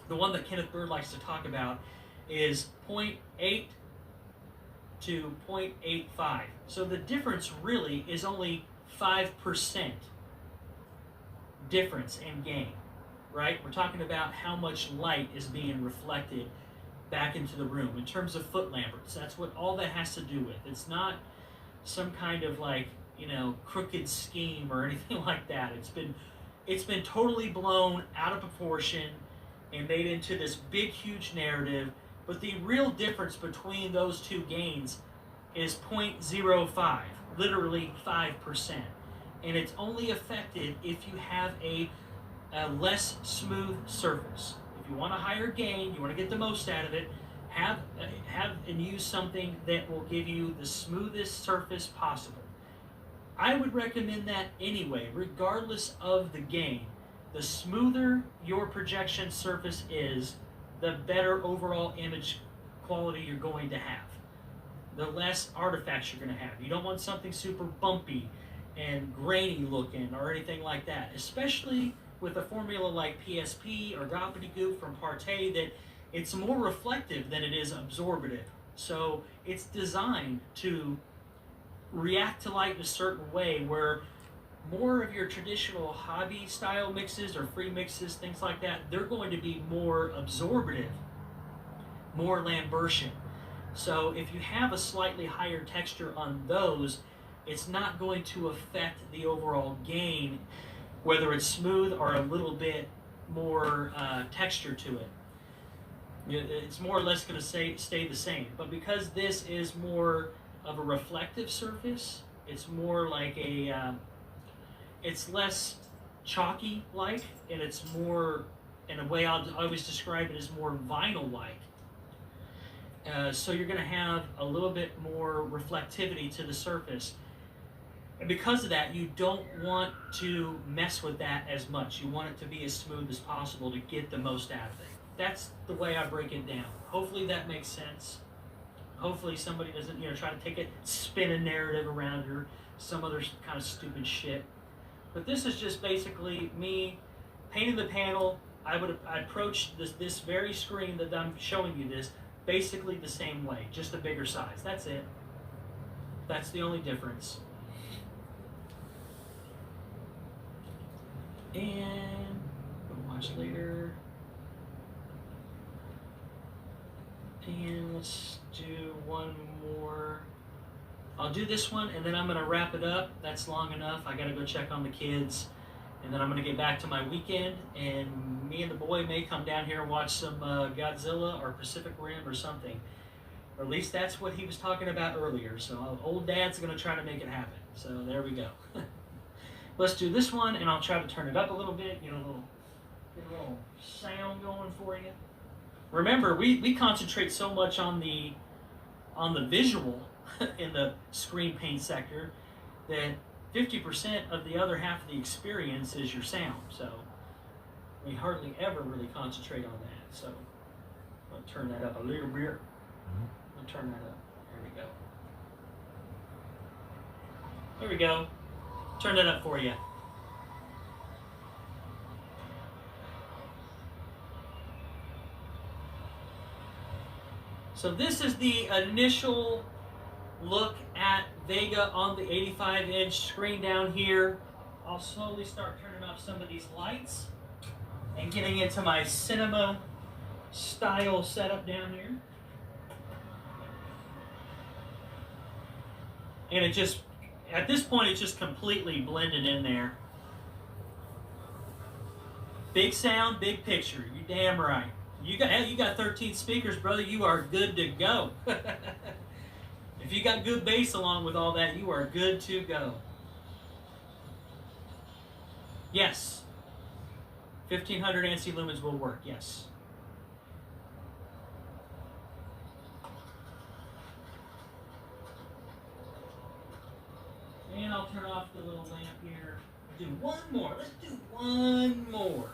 the one that Kenneth Bird likes to talk about, is 0.8 to 0.85. So the difference really is only 5% difference in gain, right? We're talking about how much light is being reflected back into the room in terms of foot lamberts. That's what all that has to do with. It's not some kind of like, you know, crooked scheme or anything like that. It's been totally blown out of proportion and made into this big, huge narrative. But the real difference between those two gains is 0.05, literally 5%. And it's only affected if you have a less smooth surface. If you want a higher gain, you want to get the most out of it, have and use something that will give you the smoothest surface possible. I would recommend that anyway, regardless of the gain. The smoother your projection surface is, the better overall image quality you're going to have. The less artifacts you're going to have. You don't want something super bumpy and grainy looking or anything like that, especially with a formula like PSP or Gobbledygook from Partey, that it's more reflective than it is absorbative. So it's designed to react to light in a certain way, where more of your traditional hobby style mixes or free mixes, things like that, they're going to be more absorbative, more Lambertian. So if you have a slightly higher texture on those, it's not going to affect the overall gain, whether it's smooth or a little bit more texture to it. It's more or less going to stay the same. But because this is more of a reflective surface, it's more like a, it's less chalky-like, and it's more, in a way I always describe it as more vinyl-like. So you're going to have a little bit more reflectivity to the surface. And because of that, you don't want to mess with that as much. You want it to be as smooth as possible to get the most out of it. That's the way I break it down. Hopefully that makes sense. hopefully somebody doesn't, try to take it, spin a narrative around or some other kind of stupid shit. But this is just basically me painting the panel. I approach this very screen that I'm showing you this basically the same way, just a bigger size. That's it. That's the only difference. And we'll watch later. And let's do one more. I'll do this one and then I'm going to wrap it up. That's long enough. I got to go check on the kids. And then I'm going to get back to my weekend. And me and the boy may come down here and watch some Godzilla or Pacific Rim or something. Or at least that's what he was talking about earlier. So old dad's going to try to make it happen. So there we go. Let's do this one and I'll try to turn it up a little bit. Get a little sound going for you. Remember, we concentrate so much on the visual in the screen paint sector that 50% of the other half of the experience is your sound. So we hardly ever really concentrate on that. So I'll turn that up a little bit. I'll turn that up. There we go. There we go. Turn that up for you. So this is the initial look at Vega on the 85-inch screen down here. I'll slowly start turning off some of these lights and getting into my cinema style setup down here. And it just, at this point, it's just completely blended in there. Big sound, big picture. You damn right. You got 13 speakers, brother. You are good to go. If you got good bass along with all that, you are good to go. Yes. 1500 ANSI lumens will work, yes. And I'll turn off the little lamp here. Do one more. Let's do one more.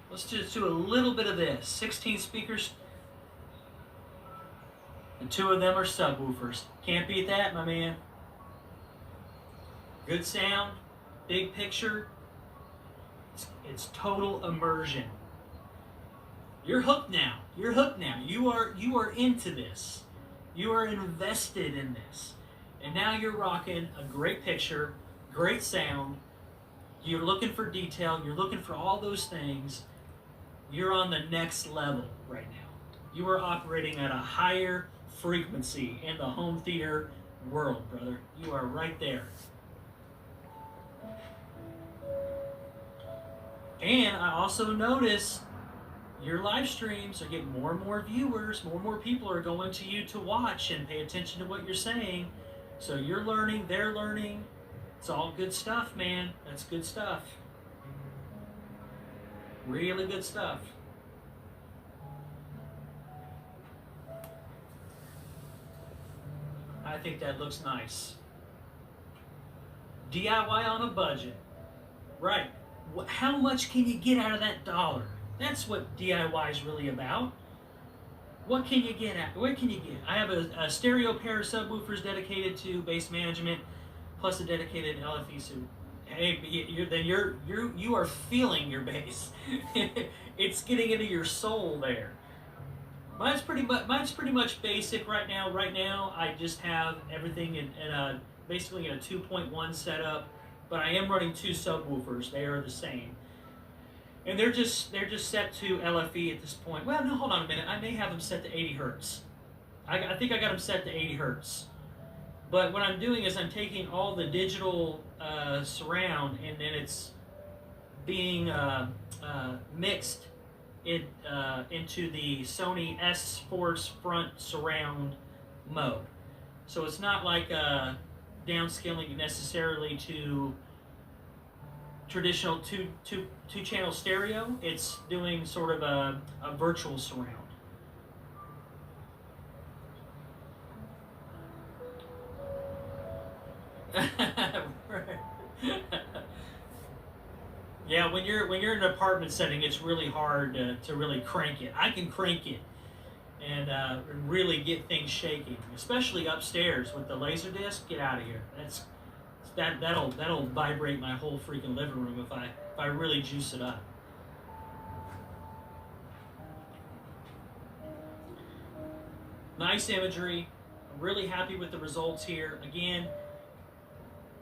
Let's just do a little bit of this. 16 speakers. And 2 of them are subwoofers. Can't beat that, my man. Good sound. Big picture. It's total immersion. You're hooked now. You're hooked now. You are into this. You are invested in this. And now you're rocking a great picture, great sound. You're looking for detail. You're looking for all those things. You're on the next level right now. You are operating at a higher frequency in the home theater world, brother. You are right there. And I also notice your live streams are getting more and more viewers. More and more people are going to you to watch and pay attention to what you're saying. So you're learning, they're learning. It's all good stuff, man. That's good stuff. Really good stuff. I think that looks nice. DIY on a budget. Right. How much can you get out of that dollar? That's what DIY is really about. What can you get at? What can you get? I have a stereo pair of subwoofers dedicated to bass management, plus a dedicated LFE suite. Hey, you are feeling your bass. It's getting into your soul there. Mine's pretty much basic right now. Right now, I just have everything in a basically in a 2.1 setup, but I am running 2 subwoofers. They are the same. And they're just set to LFE at this point. Well, no, hold on a minute. I may have them set to 80 hertz. I think I got them set to 80 hertz. But what I'm doing is I'm taking all the digital surround and then it's being mixed into the Sony S-Force front surround mode. So it's not like downscaling necessarily to traditional two channel stereo. It's doing sort of a virtual surround. Yeah, when you're in an apartment setting, it's really hard to really crank it. I can crank it, and really get things shaking, especially upstairs with the laser disc. Get out of here. That'll vibrate my whole freaking living room if I really juice it up. Nice imagery. I'm really happy with the results here. Again,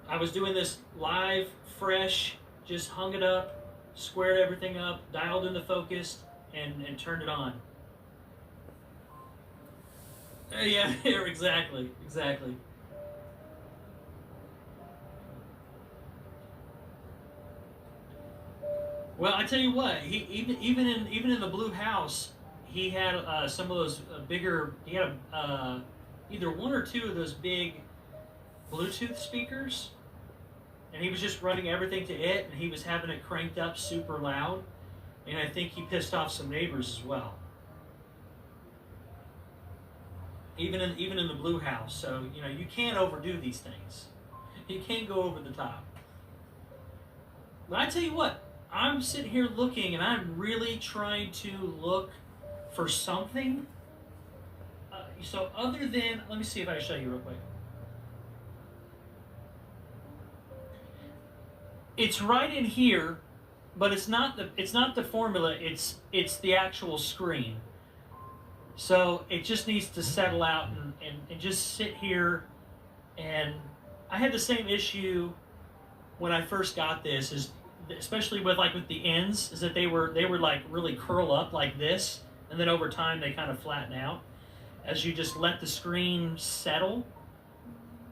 I was doing this live, fresh, just hung it up, squared everything up, dialed in the focus, and turned it on. Yeah, exactly. Well, I tell you what, he even in the blue house, he had some of those bigger. He had either one or two of those big Bluetooth speakers, and he was just running everything to it, and he was having it cranked up super loud, and I think he pissed off some neighbors as well. Even in the blue house, so you know you can't overdo these things. You can't go over the top. But I tell you what, I'm sitting here looking, and I'm really trying to look for something. So other than, let me see if I can show you real quick. It's right in here, but it's not the formula. It's the actual screen. So it just needs to settle out and just sit here. And I had the same issue when I first got this, is especially with the ends, is that they were like really curl up like this, and then over time they kind of flatten out as you just let the screen settle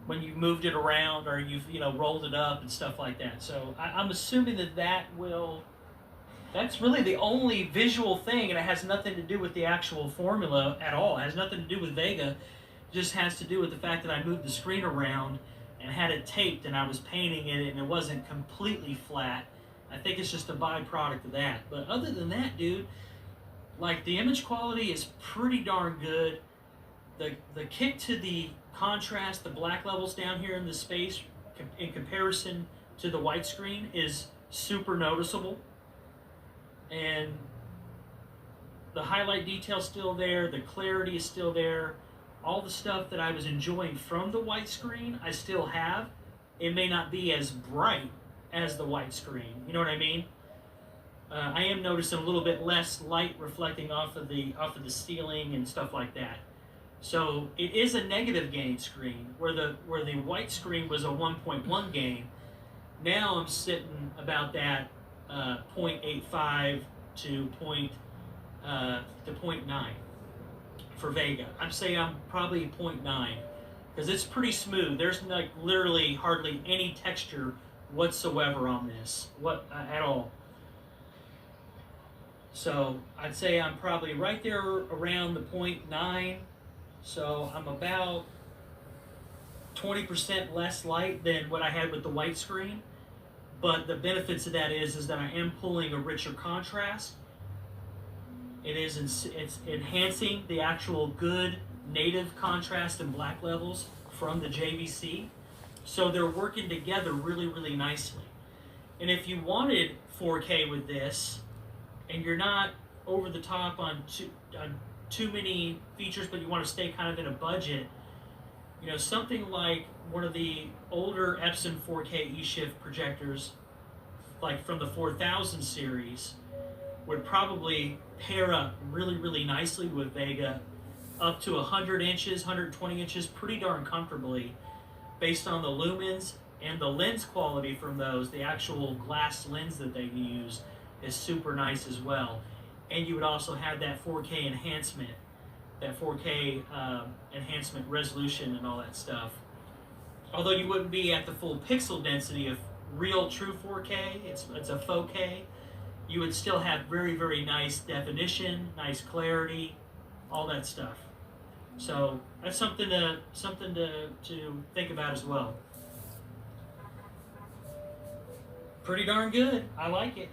when you moved it around or you've rolled it up and stuff like that. So I'm assuming that's really the only visual thing, and it has nothing to do with the actual formula at all. It has nothing to do with Vega. It just has to do with the fact that I moved the screen around and had it taped, and I was painting it, and it wasn't completely flat. I think it's just a byproduct of that. But other than that, dude, like, the image quality is pretty darn good. The kick to the contrast, the black levels down here in the space in comparison to the white screen is super noticeable. And the highlight detail's still there, the clarity is still there. All the stuff that I was enjoying from the white screen, I still have. It may not be as bright as the white screen, you know what I mean? I am noticing a little bit less light reflecting off of the ceiling and stuff like that. So it is a negative gain screen, where the white screen was a 1.1 gain. Now I'm sitting about that 0.85 to 0.9 for Vega. I'm saying I'm probably 0.9 because it's pretty smooth. There's like literally hardly any texture whatsoever on this, at all. So I'd say I'm probably right there around the 0.9. So I'm about 20% less light than what I had with the white screen. But the benefits of that is that I am pulling a richer contrast. It's enhancing the actual good native contrast and black levels from the JVC. So they're working together really, really nicely. And if you wanted 4K with this, and you're not over the top on too many features, but you want to stay kind of in a budget, something like one of the older Epson 4K E-Shift projectors, like from the 4000 series, would probably pair up really, really nicely with Vega, up to 100 inches, 120 inches, pretty darn comfortably, based on the lumens and the lens quality from those. The actual glass lens that they use is super nice as well. And you would also have that 4K enhancement, enhancement resolution and all that stuff. Although you wouldn't be at the full pixel density of real true 4K, it's a faux K, you would still have very, very nice definition, nice clarity, all that stuff. So that's something to think about as well. Pretty darn good. I like it.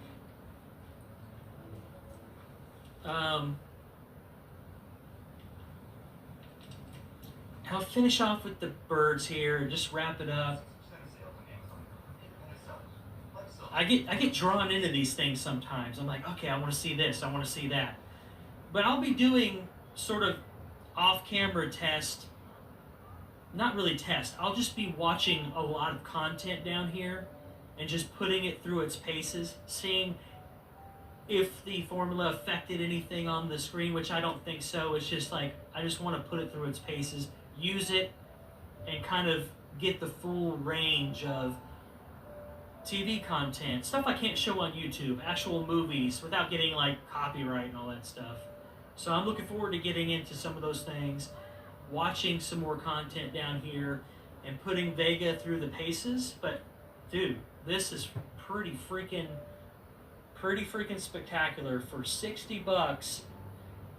I'll finish off with the birds here and just wrap it up. I get drawn into these things sometimes. I'm like, okay, I want to see this, I want to see that. But I'll be doing sort of off-camera test, not really test, I'll just be watching a lot of content down here and just putting it through its paces, seeing if the formula affected anything on the screen, which I don't think so. It's just like, I just want to put it through its paces, use it, and kind of get the full range of TV content, stuff I can't show on YouTube, actual movies, without getting like copyright and all that stuff. So I'm looking forward to getting into some of those things, watching some more content down here, and putting Vega through the paces. But dude, this is pretty freaking spectacular for 60 bucks.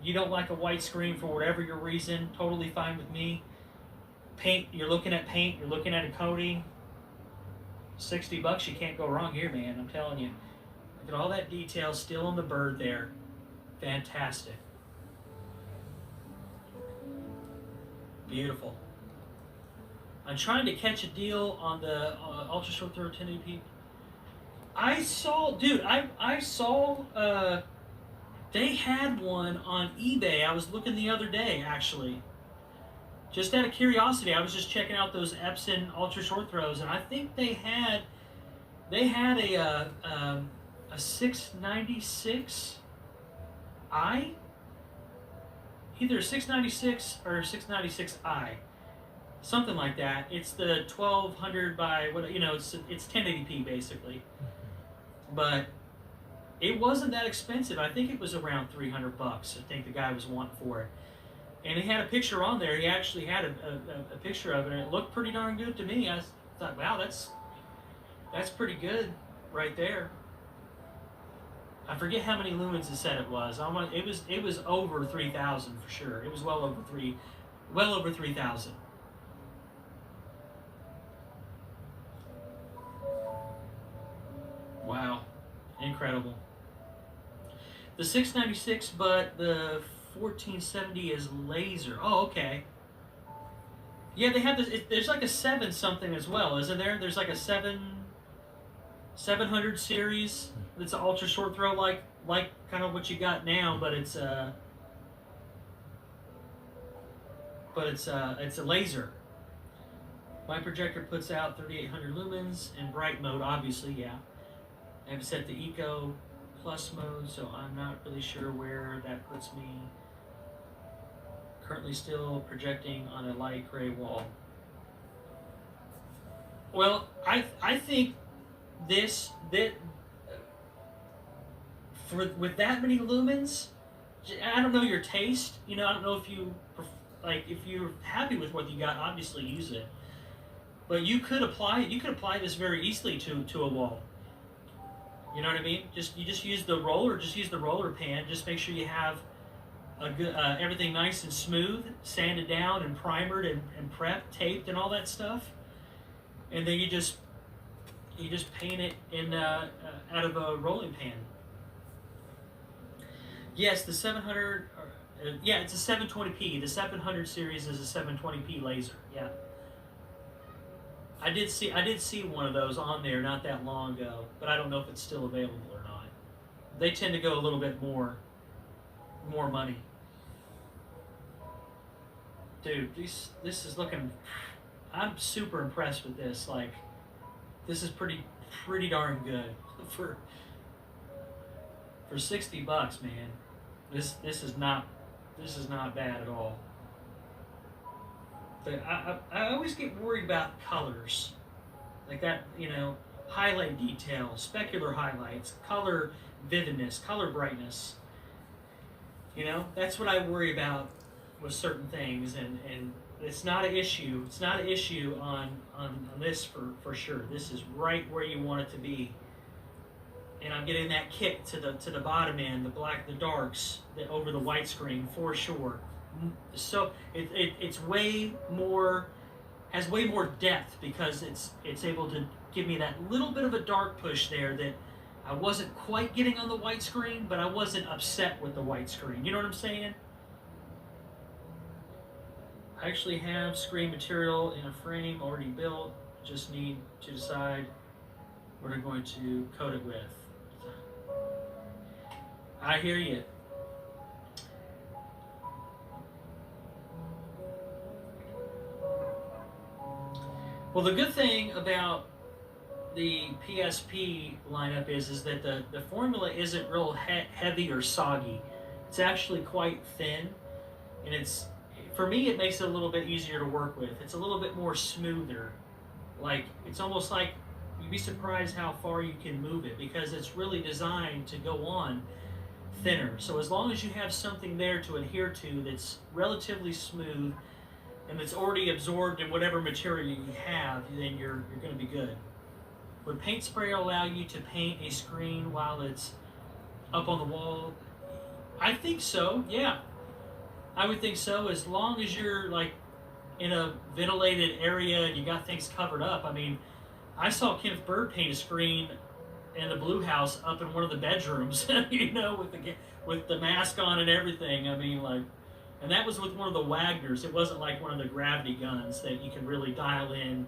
You don't like a white screen for whatever your reason, totally fine with me. Paint, you're looking at paint, you're looking at a coating. 60 bucks, you can't go wrong here, man. I'm telling you. Look at all that detail still on the bird there. Fantastic. Beautiful. I'm trying to catch a deal on the Ultra Short Throw 1080p. I saw, dude, I saw, they had one on eBay. I was looking the other day, actually. Just out of curiosity, I was just checking out those Epson Ultra Short Throws, and I think they had a 696i, either a 696 or 696i, something like that. It's the 1200 by what, you know, it's 1080p basically, but it wasn't that expensive. I think it was around 300 bucks. I think the guy was wanting for it. And he had a picture on there. He actually had a picture of it, and it looked pretty darn good to me. I thought, wow, that's pretty good right there. I forget how many lumens it said it was. It was over 3,000 for sure. It was well over 3,000. Wow, incredible. The 696, but the 1470 is laser. Oh, okay. Yeah, they have this. There's like a 7 something as well, isn't there? There's like a 700 series. It's an ultra short throw, like kind of what you got now, but it's a laser. My projector puts out 3,800 lumens in bright mode, obviously. Yeah, I have set the Eco Plus mode, so I'm not really sure where that puts me. Currently still projecting on a light gray wall. Well, I think with that many lumens, I don't know your taste. You know, I don't know if if you're happy with what you got. Obviously, use it. But you could apply it. You could apply this very easily to a wall. You know what I mean? You just use the roller. Just use the roller pan. Just make sure you have a good everything nice and smooth, sanded down and primered and prepped, taped, and all that stuff. And then you just paint it in out of a rolling pan. Yes, the 700. Yeah, it's a 720p. The 700 series is a 720p laser. Yeah. I did see one of those on there not that long ago, but I don't know if it's still available or not. They tend to go a little bit more money. Dude, this is looking. I'm super impressed with this. Like, this is pretty darn good for 60 bucks, man. This is not bad at all. But I always get worried about colors, like that, you know, highlight detail, specular highlights, color vividness, color brightness. You know, that's what I worry about with certain things, and it's not an issue. It's not an issue on this for sure. This is right where you want it to be. And I'm getting that kick to the bottom end, the darks over the white screen for sure. So it's way more, has way more depth because it's able to give me that little bit of a dark push there that I wasn't quite getting on the white screen, but I wasn't upset with the white screen. You know what I'm saying? I actually have screen material in a frame already built. Just need to decide what I'm going to coat it with. I hear you. Well, the good thing about the PSP lineup is that the formula isn't real heavy or soggy. It's actually quite thin, and for me it makes it a little bit easier to work with. It's a little bit more smoother. Like, it's almost like you'd be surprised how far you can move it, because it's really designed to go on thinner. So as long as you have something there to adhere to that's relatively smooth and that's already absorbed in whatever material you have, then you're going to be good. Would paint spray allow you to paint a screen while it's up on the wall? I think so, yeah. I would think so, as long as you're like in a ventilated area and you got things covered up. I mean, I saw Kenneth Bird paint a screen in the Blue House up in one of the bedrooms, you know, with the mask on and everything. I mean, like, and that was with one of the Wagners. It wasn't like one of the gravity guns that you can really dial in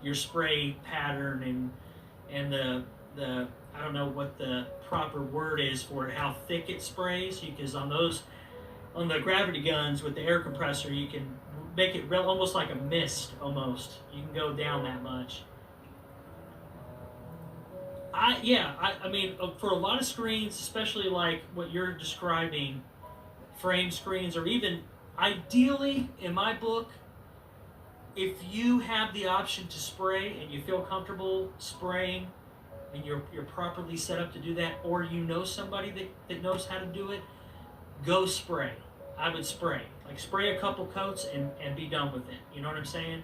your spray pattern and the I don't know what the proper word is for it, how thick it sprays, because on the gravity guns with the air compressor, you can make it almost like a mist, almost. You can go down that much. I mean, for a lot of screens, especially like what you're describing, frame screens, or even ideally, in my book, if you have the option to spray and you feel comfortable spraying and you're properly set up to do that, or you know somebody that knows how to do it, go spray. I would spray. Like, spray a couple coats and be done with it. You know what I'm saying?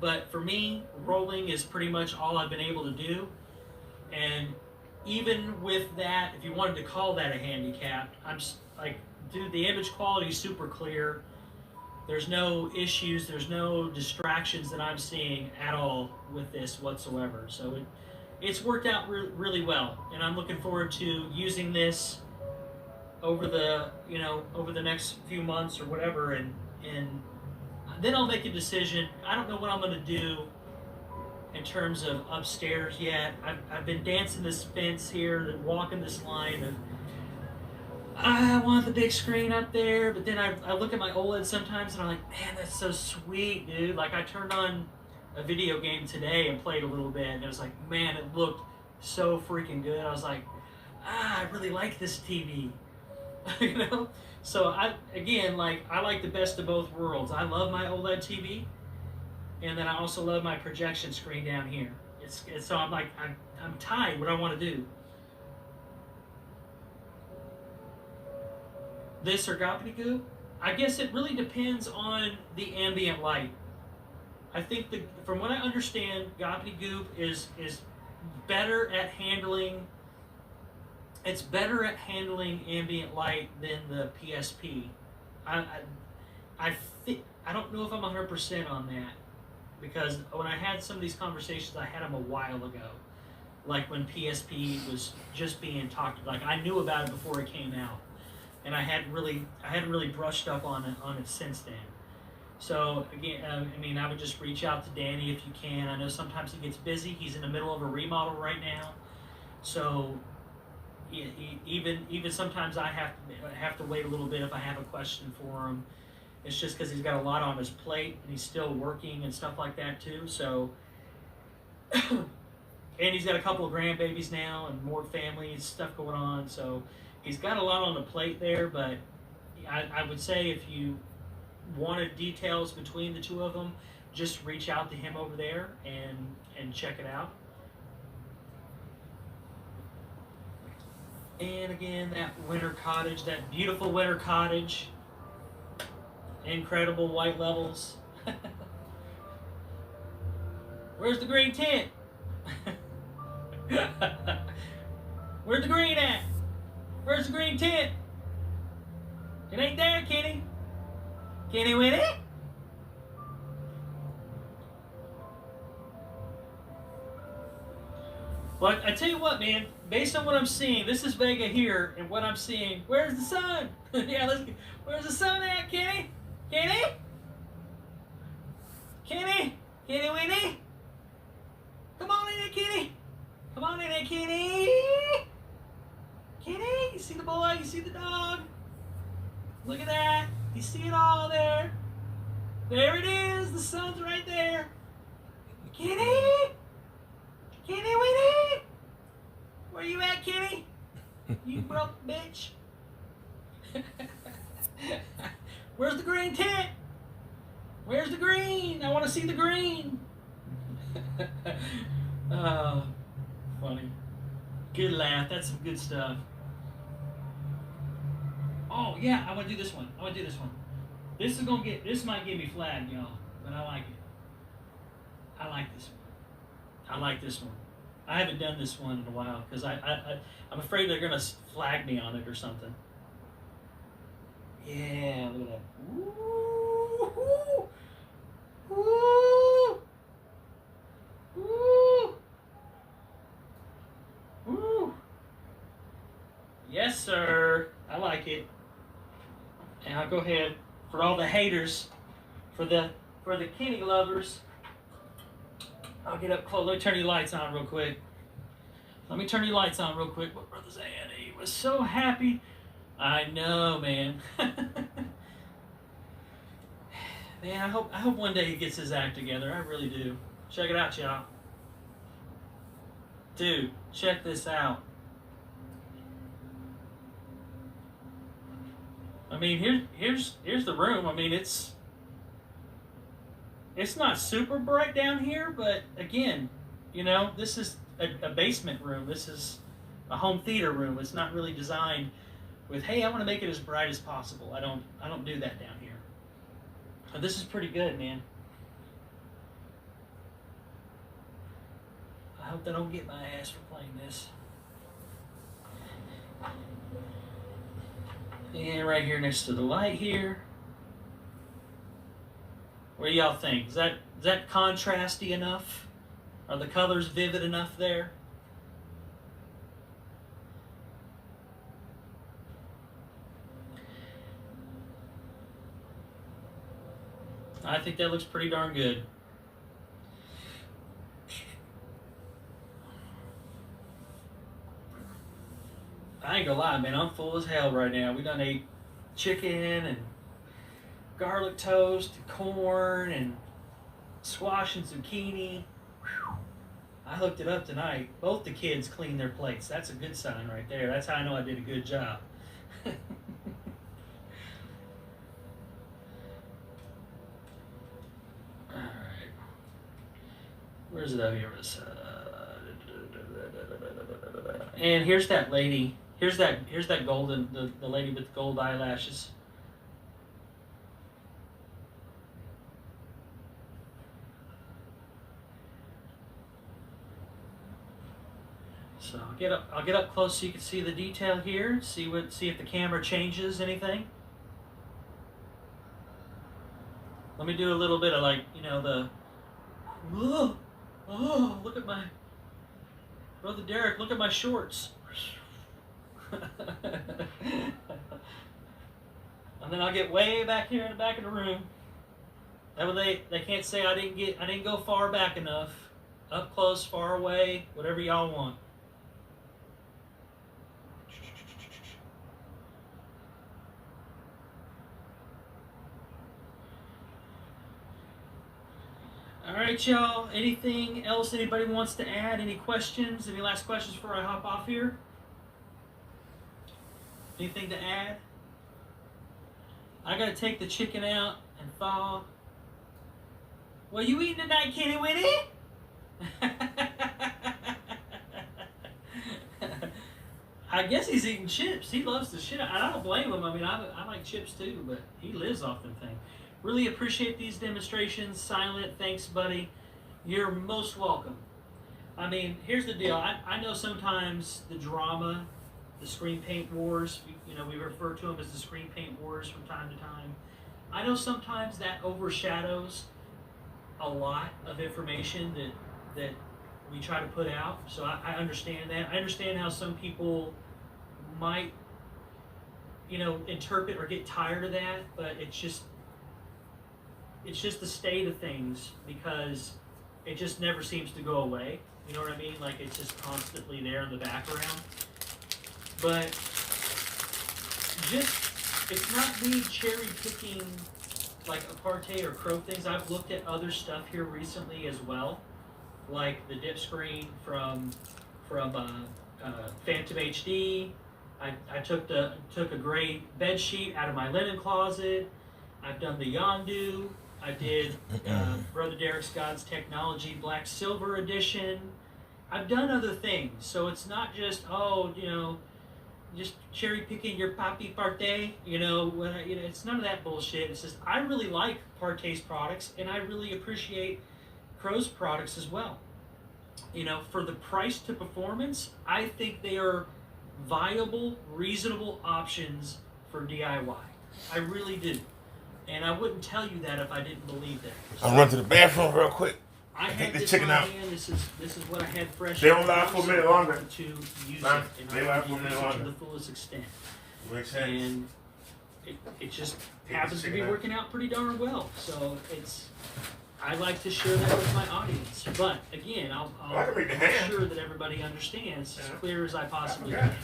But for me, rolling is pretty much all I've been able to do. And even with that, if you wanted to call that a handicap, I'm like, dude, the image quality is super clear. There's no issues, there's no distractions that I'm seeing at all with this whatsoever. So it's worked out really well, and I'm looking forward to using this over the next few months or whatever, and then I'll make a decision. I don't know what I'm going to do in terms of upstairs yet. I've been dancing this fence here, walking this line of, I want the big screen up there, but then I look at my OLED sometimes and I'm like, man, that's so sweet, dude. Like, I turned on a video game today and played a little bit, and it was like, man, it looked so freaking good. I was like, I really like this TV. You know? So I like the best of both worlds. I love my OLED TV, and then I also love my projection screen down here. So I'm like, I'm tied what I want to do. This or gobbledygook? I guess it really depends on the ambient light. I think from what I understand, gobbledygook is better at handling. It's better at handling ambient light than the PSP. I don't know if I'm 100% on that, because when I had some of these conversations, I had them a while ago, like when PSP was just being talked about. Like, I knew about it before it came out, and I hadn't really brushed up on it since then. So again, I mean, I would just reach out to Danny if you can. I know sometimes he gets busy. He's in the middle of a remodel right now, so even sometimes I have to wait a little bit if I have a question for him. It's just because he's got a lot on his plate and he's still working and stuff like that too. So, and he's got a couple of grandbabies now and more family and stuff going on. So he's got a lot on the plate there. But I would say if you wanted details between the two of them, just reach out to him over there and check it out. And again, that winter cottage, that beautiful winter cottage, incredible white levels. Where's the green tent? Where's the green at? Where's the green tent? It ain't there, Kenny. Kenny with it? Well, I tell you what, man. Based on what I'm seeing, this is Vega here, and what I'm seeing. Where's the sun? Yeah, where's the sun at, Kenny? Kenny? Kenny? Kenny Winnie? Come on in there, Kenny. Come on in there, Kenny. Kenny, you see the boy? You see the dog? Look at that. You see it all there. There it is. The sun's right there. Kitty! Kitty Winnie! Where you at, Kitty? You broke bitch. Where's the green tent? Where's the green? I want to see the green. Oh, funny. Good laugh. That's some good stuff. Oh yeah, I want to do this one. This might get me flagged, y'all, but I like it. I like this one. I haven't done this one in a while because I'm afraid they're gonna flag me on it or something. Yeah, look at that. Ooh, ooh, ooh, ooh, ooh. Yes, sir. I like it. And I'll go ahead for all the haters, for the Kenny lovers. I'll get up close. Let me turn your lights on real quick. What brother saying? He was so happy. I know, man. Man, I hope one day he gets his act together. I really do. Check it out, y'all. Dude, check this out. I mean, here's the room. I mean, it's not super bright down here, but again, you know, this is a basement room. This is a home theater room. It's not really designed with, hey, I want to make it as bright as possible. I don't do that down here. But this is pretty good, man. I hope they don't get my ass for playing this. And right here next to the light here. What do y'all think? Is that contrasty enough? Are the colors vivid enough there? I think that looks pretty darn good. I ain't gonna lie, man, I'm full as hell right now. We done ate chicken and garlic toast, and corn, and squash and zucchini. Whew. I hooked it up tonight. Both the kids cleaned their plates. That's a good sign right there. That's how I know I did a good job. Alright. Where's it up here? And here's that lady. Here's that golden, the lady with the gold eyelashes. So I'll get up close so you can see the detail here. See if the camera changes anything. Let me do a little bit of, like, you know, the oh, look at my brother Derek, look at my shorts. And then I'll get way back here in the back of the room. That way they can't say I didn't go far back enough. Up close, far away, whatever y'all want. All right, y'all. Anything else anybody wants to add? Any questions? Any last questions before I hop off here? Anything to add? I gotta take the chicken out and thaw. What you eating tonight, Kitty Winnie? I guess he's eating chips. He loves the shit. I don't blame him. I mean, I like chips too, but he lives off them things. Really appreciate these demonstrations. Silent, thanks, buddy. You're most welcome. I mean, here's the deal. I know sometimes the drama, the screen paint wars, you know, we refer to them as the screen paint wars from time to time. I know sometimes that overshadows a lot of information that we try to put out. So I understand that. I understand how some people might, you know, interpret or get tired of that, but it's just the state of things, because it just never seems to go away. You know what I mean? Like, it's just constantly there in the background. But it's not me cherry picking like aparte or crow things. I've looked at other stuff here recently as well, like the dip screen from Phantom HD. I took a gray bed sheet out of my linen closet. I've done the Yondu. I did Brother Derek Scott's Technology Black Silver Edition. I've done other things, so it's not just just cherry picking your papi parte. It's none of that bullshit. It's just I really like Parte's products, and I really appreciate Crow's products as well. For the price to performance, I think they are viable, reasonable options for DIY. I really do. And I wouldn't tell you that if I didn't believe that. I'll run to the bathroom real quick. I take had this this chicken on out. hand. This is what I had fresh. They don't last for a minute longer. To use Nah, it, and they I last want for a to use minute it longer. to the fullest extent. Makes sense. And it just Take happens this to be chicken out. working out pretty darn well. So I like to share that with my audience. But again, I'll I can make the make ham. sure that everybody understands as clear as I possibly Okay. can.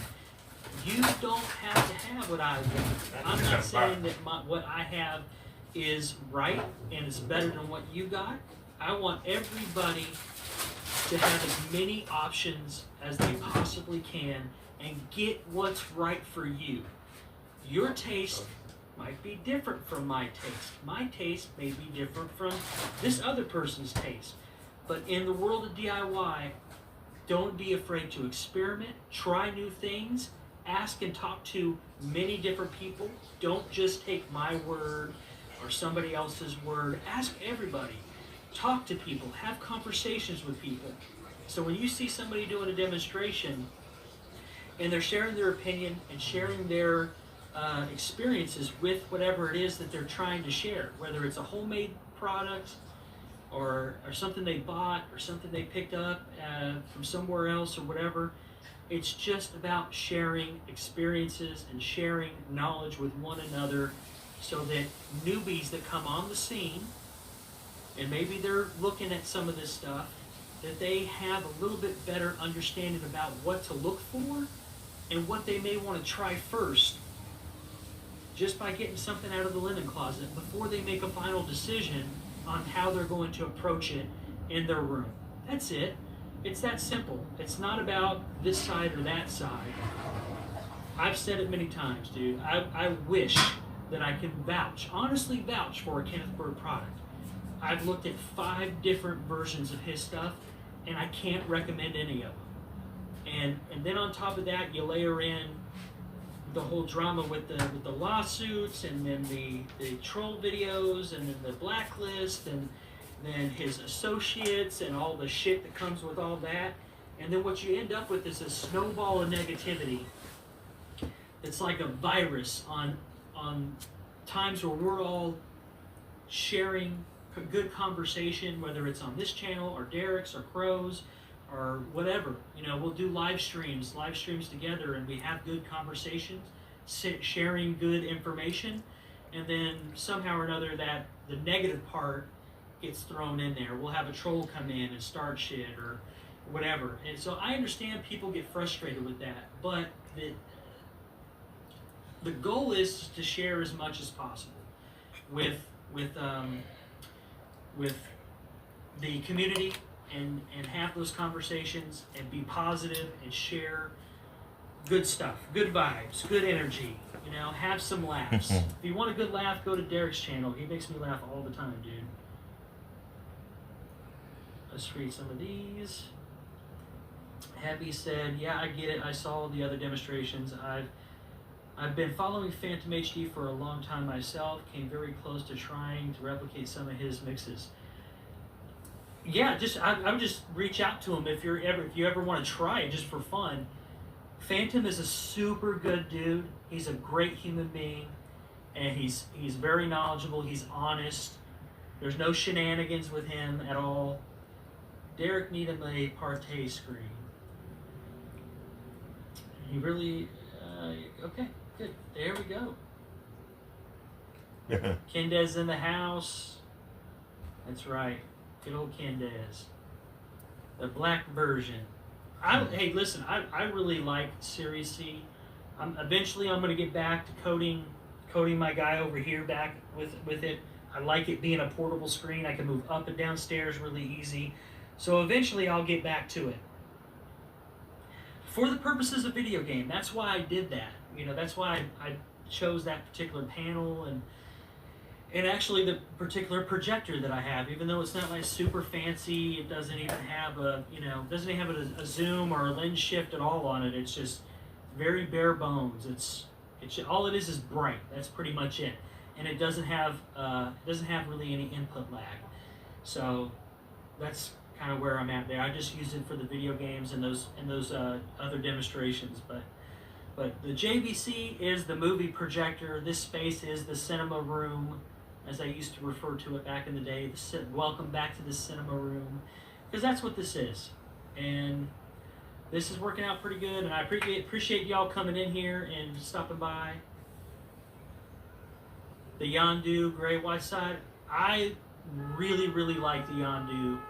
You don't have to have what I want. I'm not saying that what I have is right and it's better than what you got. I want everybody to have as many options as they possibly can and get what's right for you. Your taste might be different from my taste. My taste may be different from this other person's taste. But in the world of DIY, don't be afraid to experiment, try new things, ask and talk to many different people. Don't just take my word or somebody else's word. Ask everybody. Talk to people. Have conversations with people. So when you see somebody doing a demonstration and they're sharing their opinion and sharing their experiences with whatever it is that they're trying to share, whether it's a homemade product or something they bought or something they picked up from somewhere else or whatever, it's just about sharing experiences and sharing knowledge with one another so that newbies that come on the scene, and maybe they're looking at some of this stuff, that they have a little bit better understanding about what to look for and what they may want to try first, just by getting something out of the linen closet before they make a final decision on how they're going to approach it in their room. That's it. It's that simple. It's not about this side or that side. I've said it many times, dude. I wish that I can honestly vouch for a Kenneth Bird product. I've looked at 5 different versions of his stuff, and I can't recommend any of them. And then on top of that, you layer in the whole drama with the lawsuits, and then the troll videos, and then the blacklist, and then his associates, and all the shit that comes with all that. And then what you end up with is a snowball of negativity. It's like a virus on times where we're all sharing good conversation, whether it's on this channel or Derek's or Crow's or whatever. We'll do live streams together, and we have good conversations, sharing good information, and then somehow or another that the negative part gets thrown in there. We'll have a troll come in and start shit or whatever. And so I understand people get frustrated with that, but the goal is to share as much as possible with the community and have those conversations and be positive and share good stuff, good vibes, good energy. Have some laughs. If you want a good laugh, go to Derek's channel. He makes me laugh all the time, dude. Let's read some of these. Happy said, yeah, I get it. I saw the other demonstrations. I've been following Phantom HD for a long time myself. Came very close to trying to replicate some of his mixes. Yeah, I would just reach out to him if you ever want to try it just for fun. Phantom is a super good dude. He's a great human being, and he's very knowledgeable. He's honest. There's no shenanigans with him at all. Derek needed a partay screen. He really okay, good. There we go. Kendez in the house. That's right. Good old Kendez. The black version. Hey, listen, I really like Series C. Eventually I'm going to get back to coating my guy over here back with it. I like it being a portable screen. I can move up and down stairs really easy. So eventually I'll get back to it. For the purposes of video game, that's why I did that. You know, that's why I chose that particular panel and actually the particular projector that I have. Even though it's not like super fancy, it doesn't even have a, you know, doesn't even have a zoom or a lens shift at all on it. It's just very bare bones. It's all it is bright. That's pretty much it. And it doesn't have really any input lag. So that's kind of where I'm at there. I just use it for the video games and those other demonstrations. But the JVC is the movie projector. This space is the cinema room, as I used to refer to it back in the day. Welcome back to the cinema room, because that's what this is. And this is working out pretty good, and I appreciate y'all coming in here and stopping by. The Yondu Gray Whiteside, I really, really like the Yondu.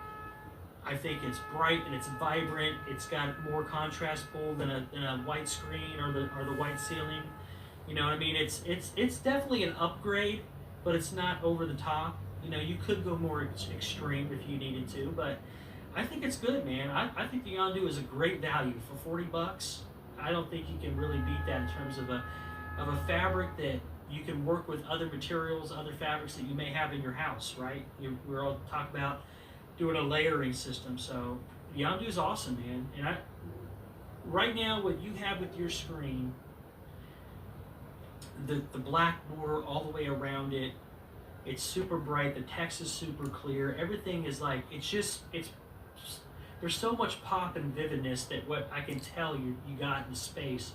I think it's bright and it's vibrant. It's got more contrast pull than a white screen or the white ceiling. You know what I mean? It's definitely an upgrade, but it's not over the top. You know, you could go more extreme if you needed to, but I think it's good, man. I think the Yondu is a great value for $40. I don't think you can really beat that in terms of a fabric that you can work with other materials, other fabrics that you may have in your house, right? We're all talking about doing a layering system. So Yondu is awesome, man. And right now, what you have with your screen, the black border all the way around it, it's super bright. The text is super clear. Everything is like, there's so much pop and vividness that what I can tell you got in space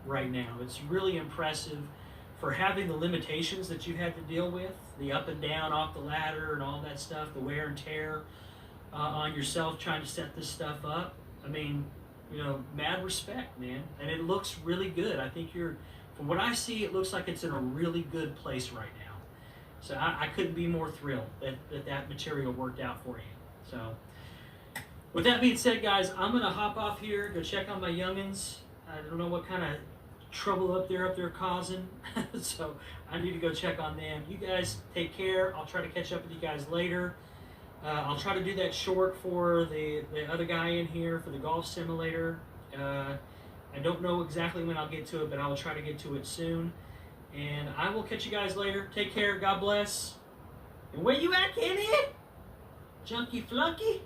right now. It's really impressive for having the limitations that you had to deal with, the up and down off the ladder and all that stuff, the wear and tear on yourself trying to set this stuff up. I mean, you know, mad respect, man. And it looks really good. I think from what I see, it looks like it's in a really good place right now. So I couldn't be more thrilled that material worked out for you. So with that being said, guys, I'm gonna hop off here, go check on my youngins. I don't know what kind of trouble up there causing, so I need to go check on them. You guys take care. I'll try to catch up with you guys later. I'll try to do that short for the other guy in here for the golf simulator. I don't know exactly when I'll get to it, but I will try to get to it soon. And I will catch you guys later. Take care. God bless. And where you at, Kenny? Junkie Flunky?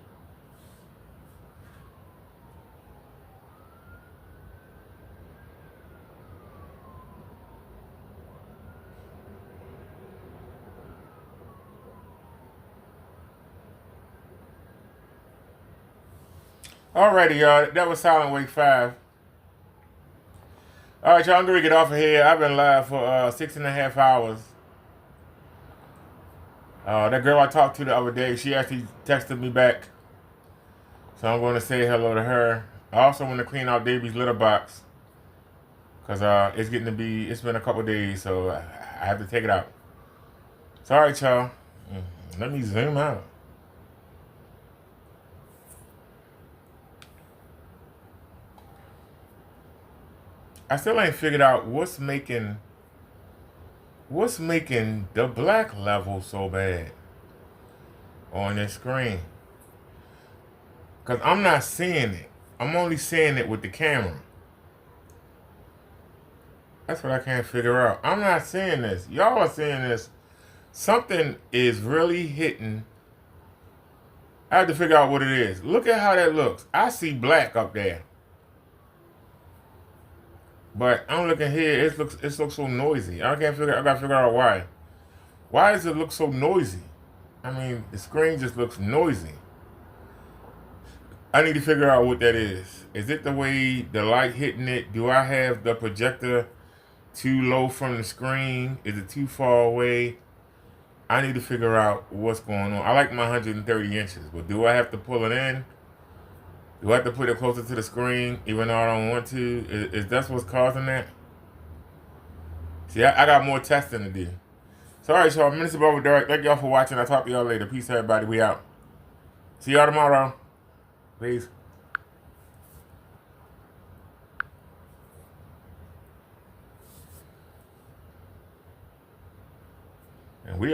Alrighty, y'all. That was Silent Wake 5. Alright, y'all. I'm going to get off of here. I've been live for 6.5 hours. That girl I talked to the other day, she actually texted me back. So I'm going to say hello to her. I also want to clean out Davy's litter box. Because it's been a couple days, so I have to take it out. So, alright, y'all. Let me zoom out. I still ain't figured out what's making the black level so bad on this screen. Because I'm not seeing it. I'm only seeing it with the camera. That's what I can't figure out. I'm not seeing this. Y'all are seeing this. Something is really hitting. I have to figure out what it is. Look at how that looks. I see black up there. But I'm looking here, it looks so noisy. I gotta figure out why. Why does it look so noisy? I mean, the screen just looks noisy. I need to figure out what that is. Is it the way the light hitting it? Do I have the projector too low from the screen? Is it too far away? I need to figure out what's going on. I like my 130 inches, but do I have to pull it in? Do I have to put it closer to the screen, even though I don't want to? Is that what's causing that? See, I got more testing to do. So, all right, y'all. Minister Bob with Derek. Thank y'all for watching. I'll talk to y'all later. Peace, everybody. We out. See y'all tomorrow. Peace. And we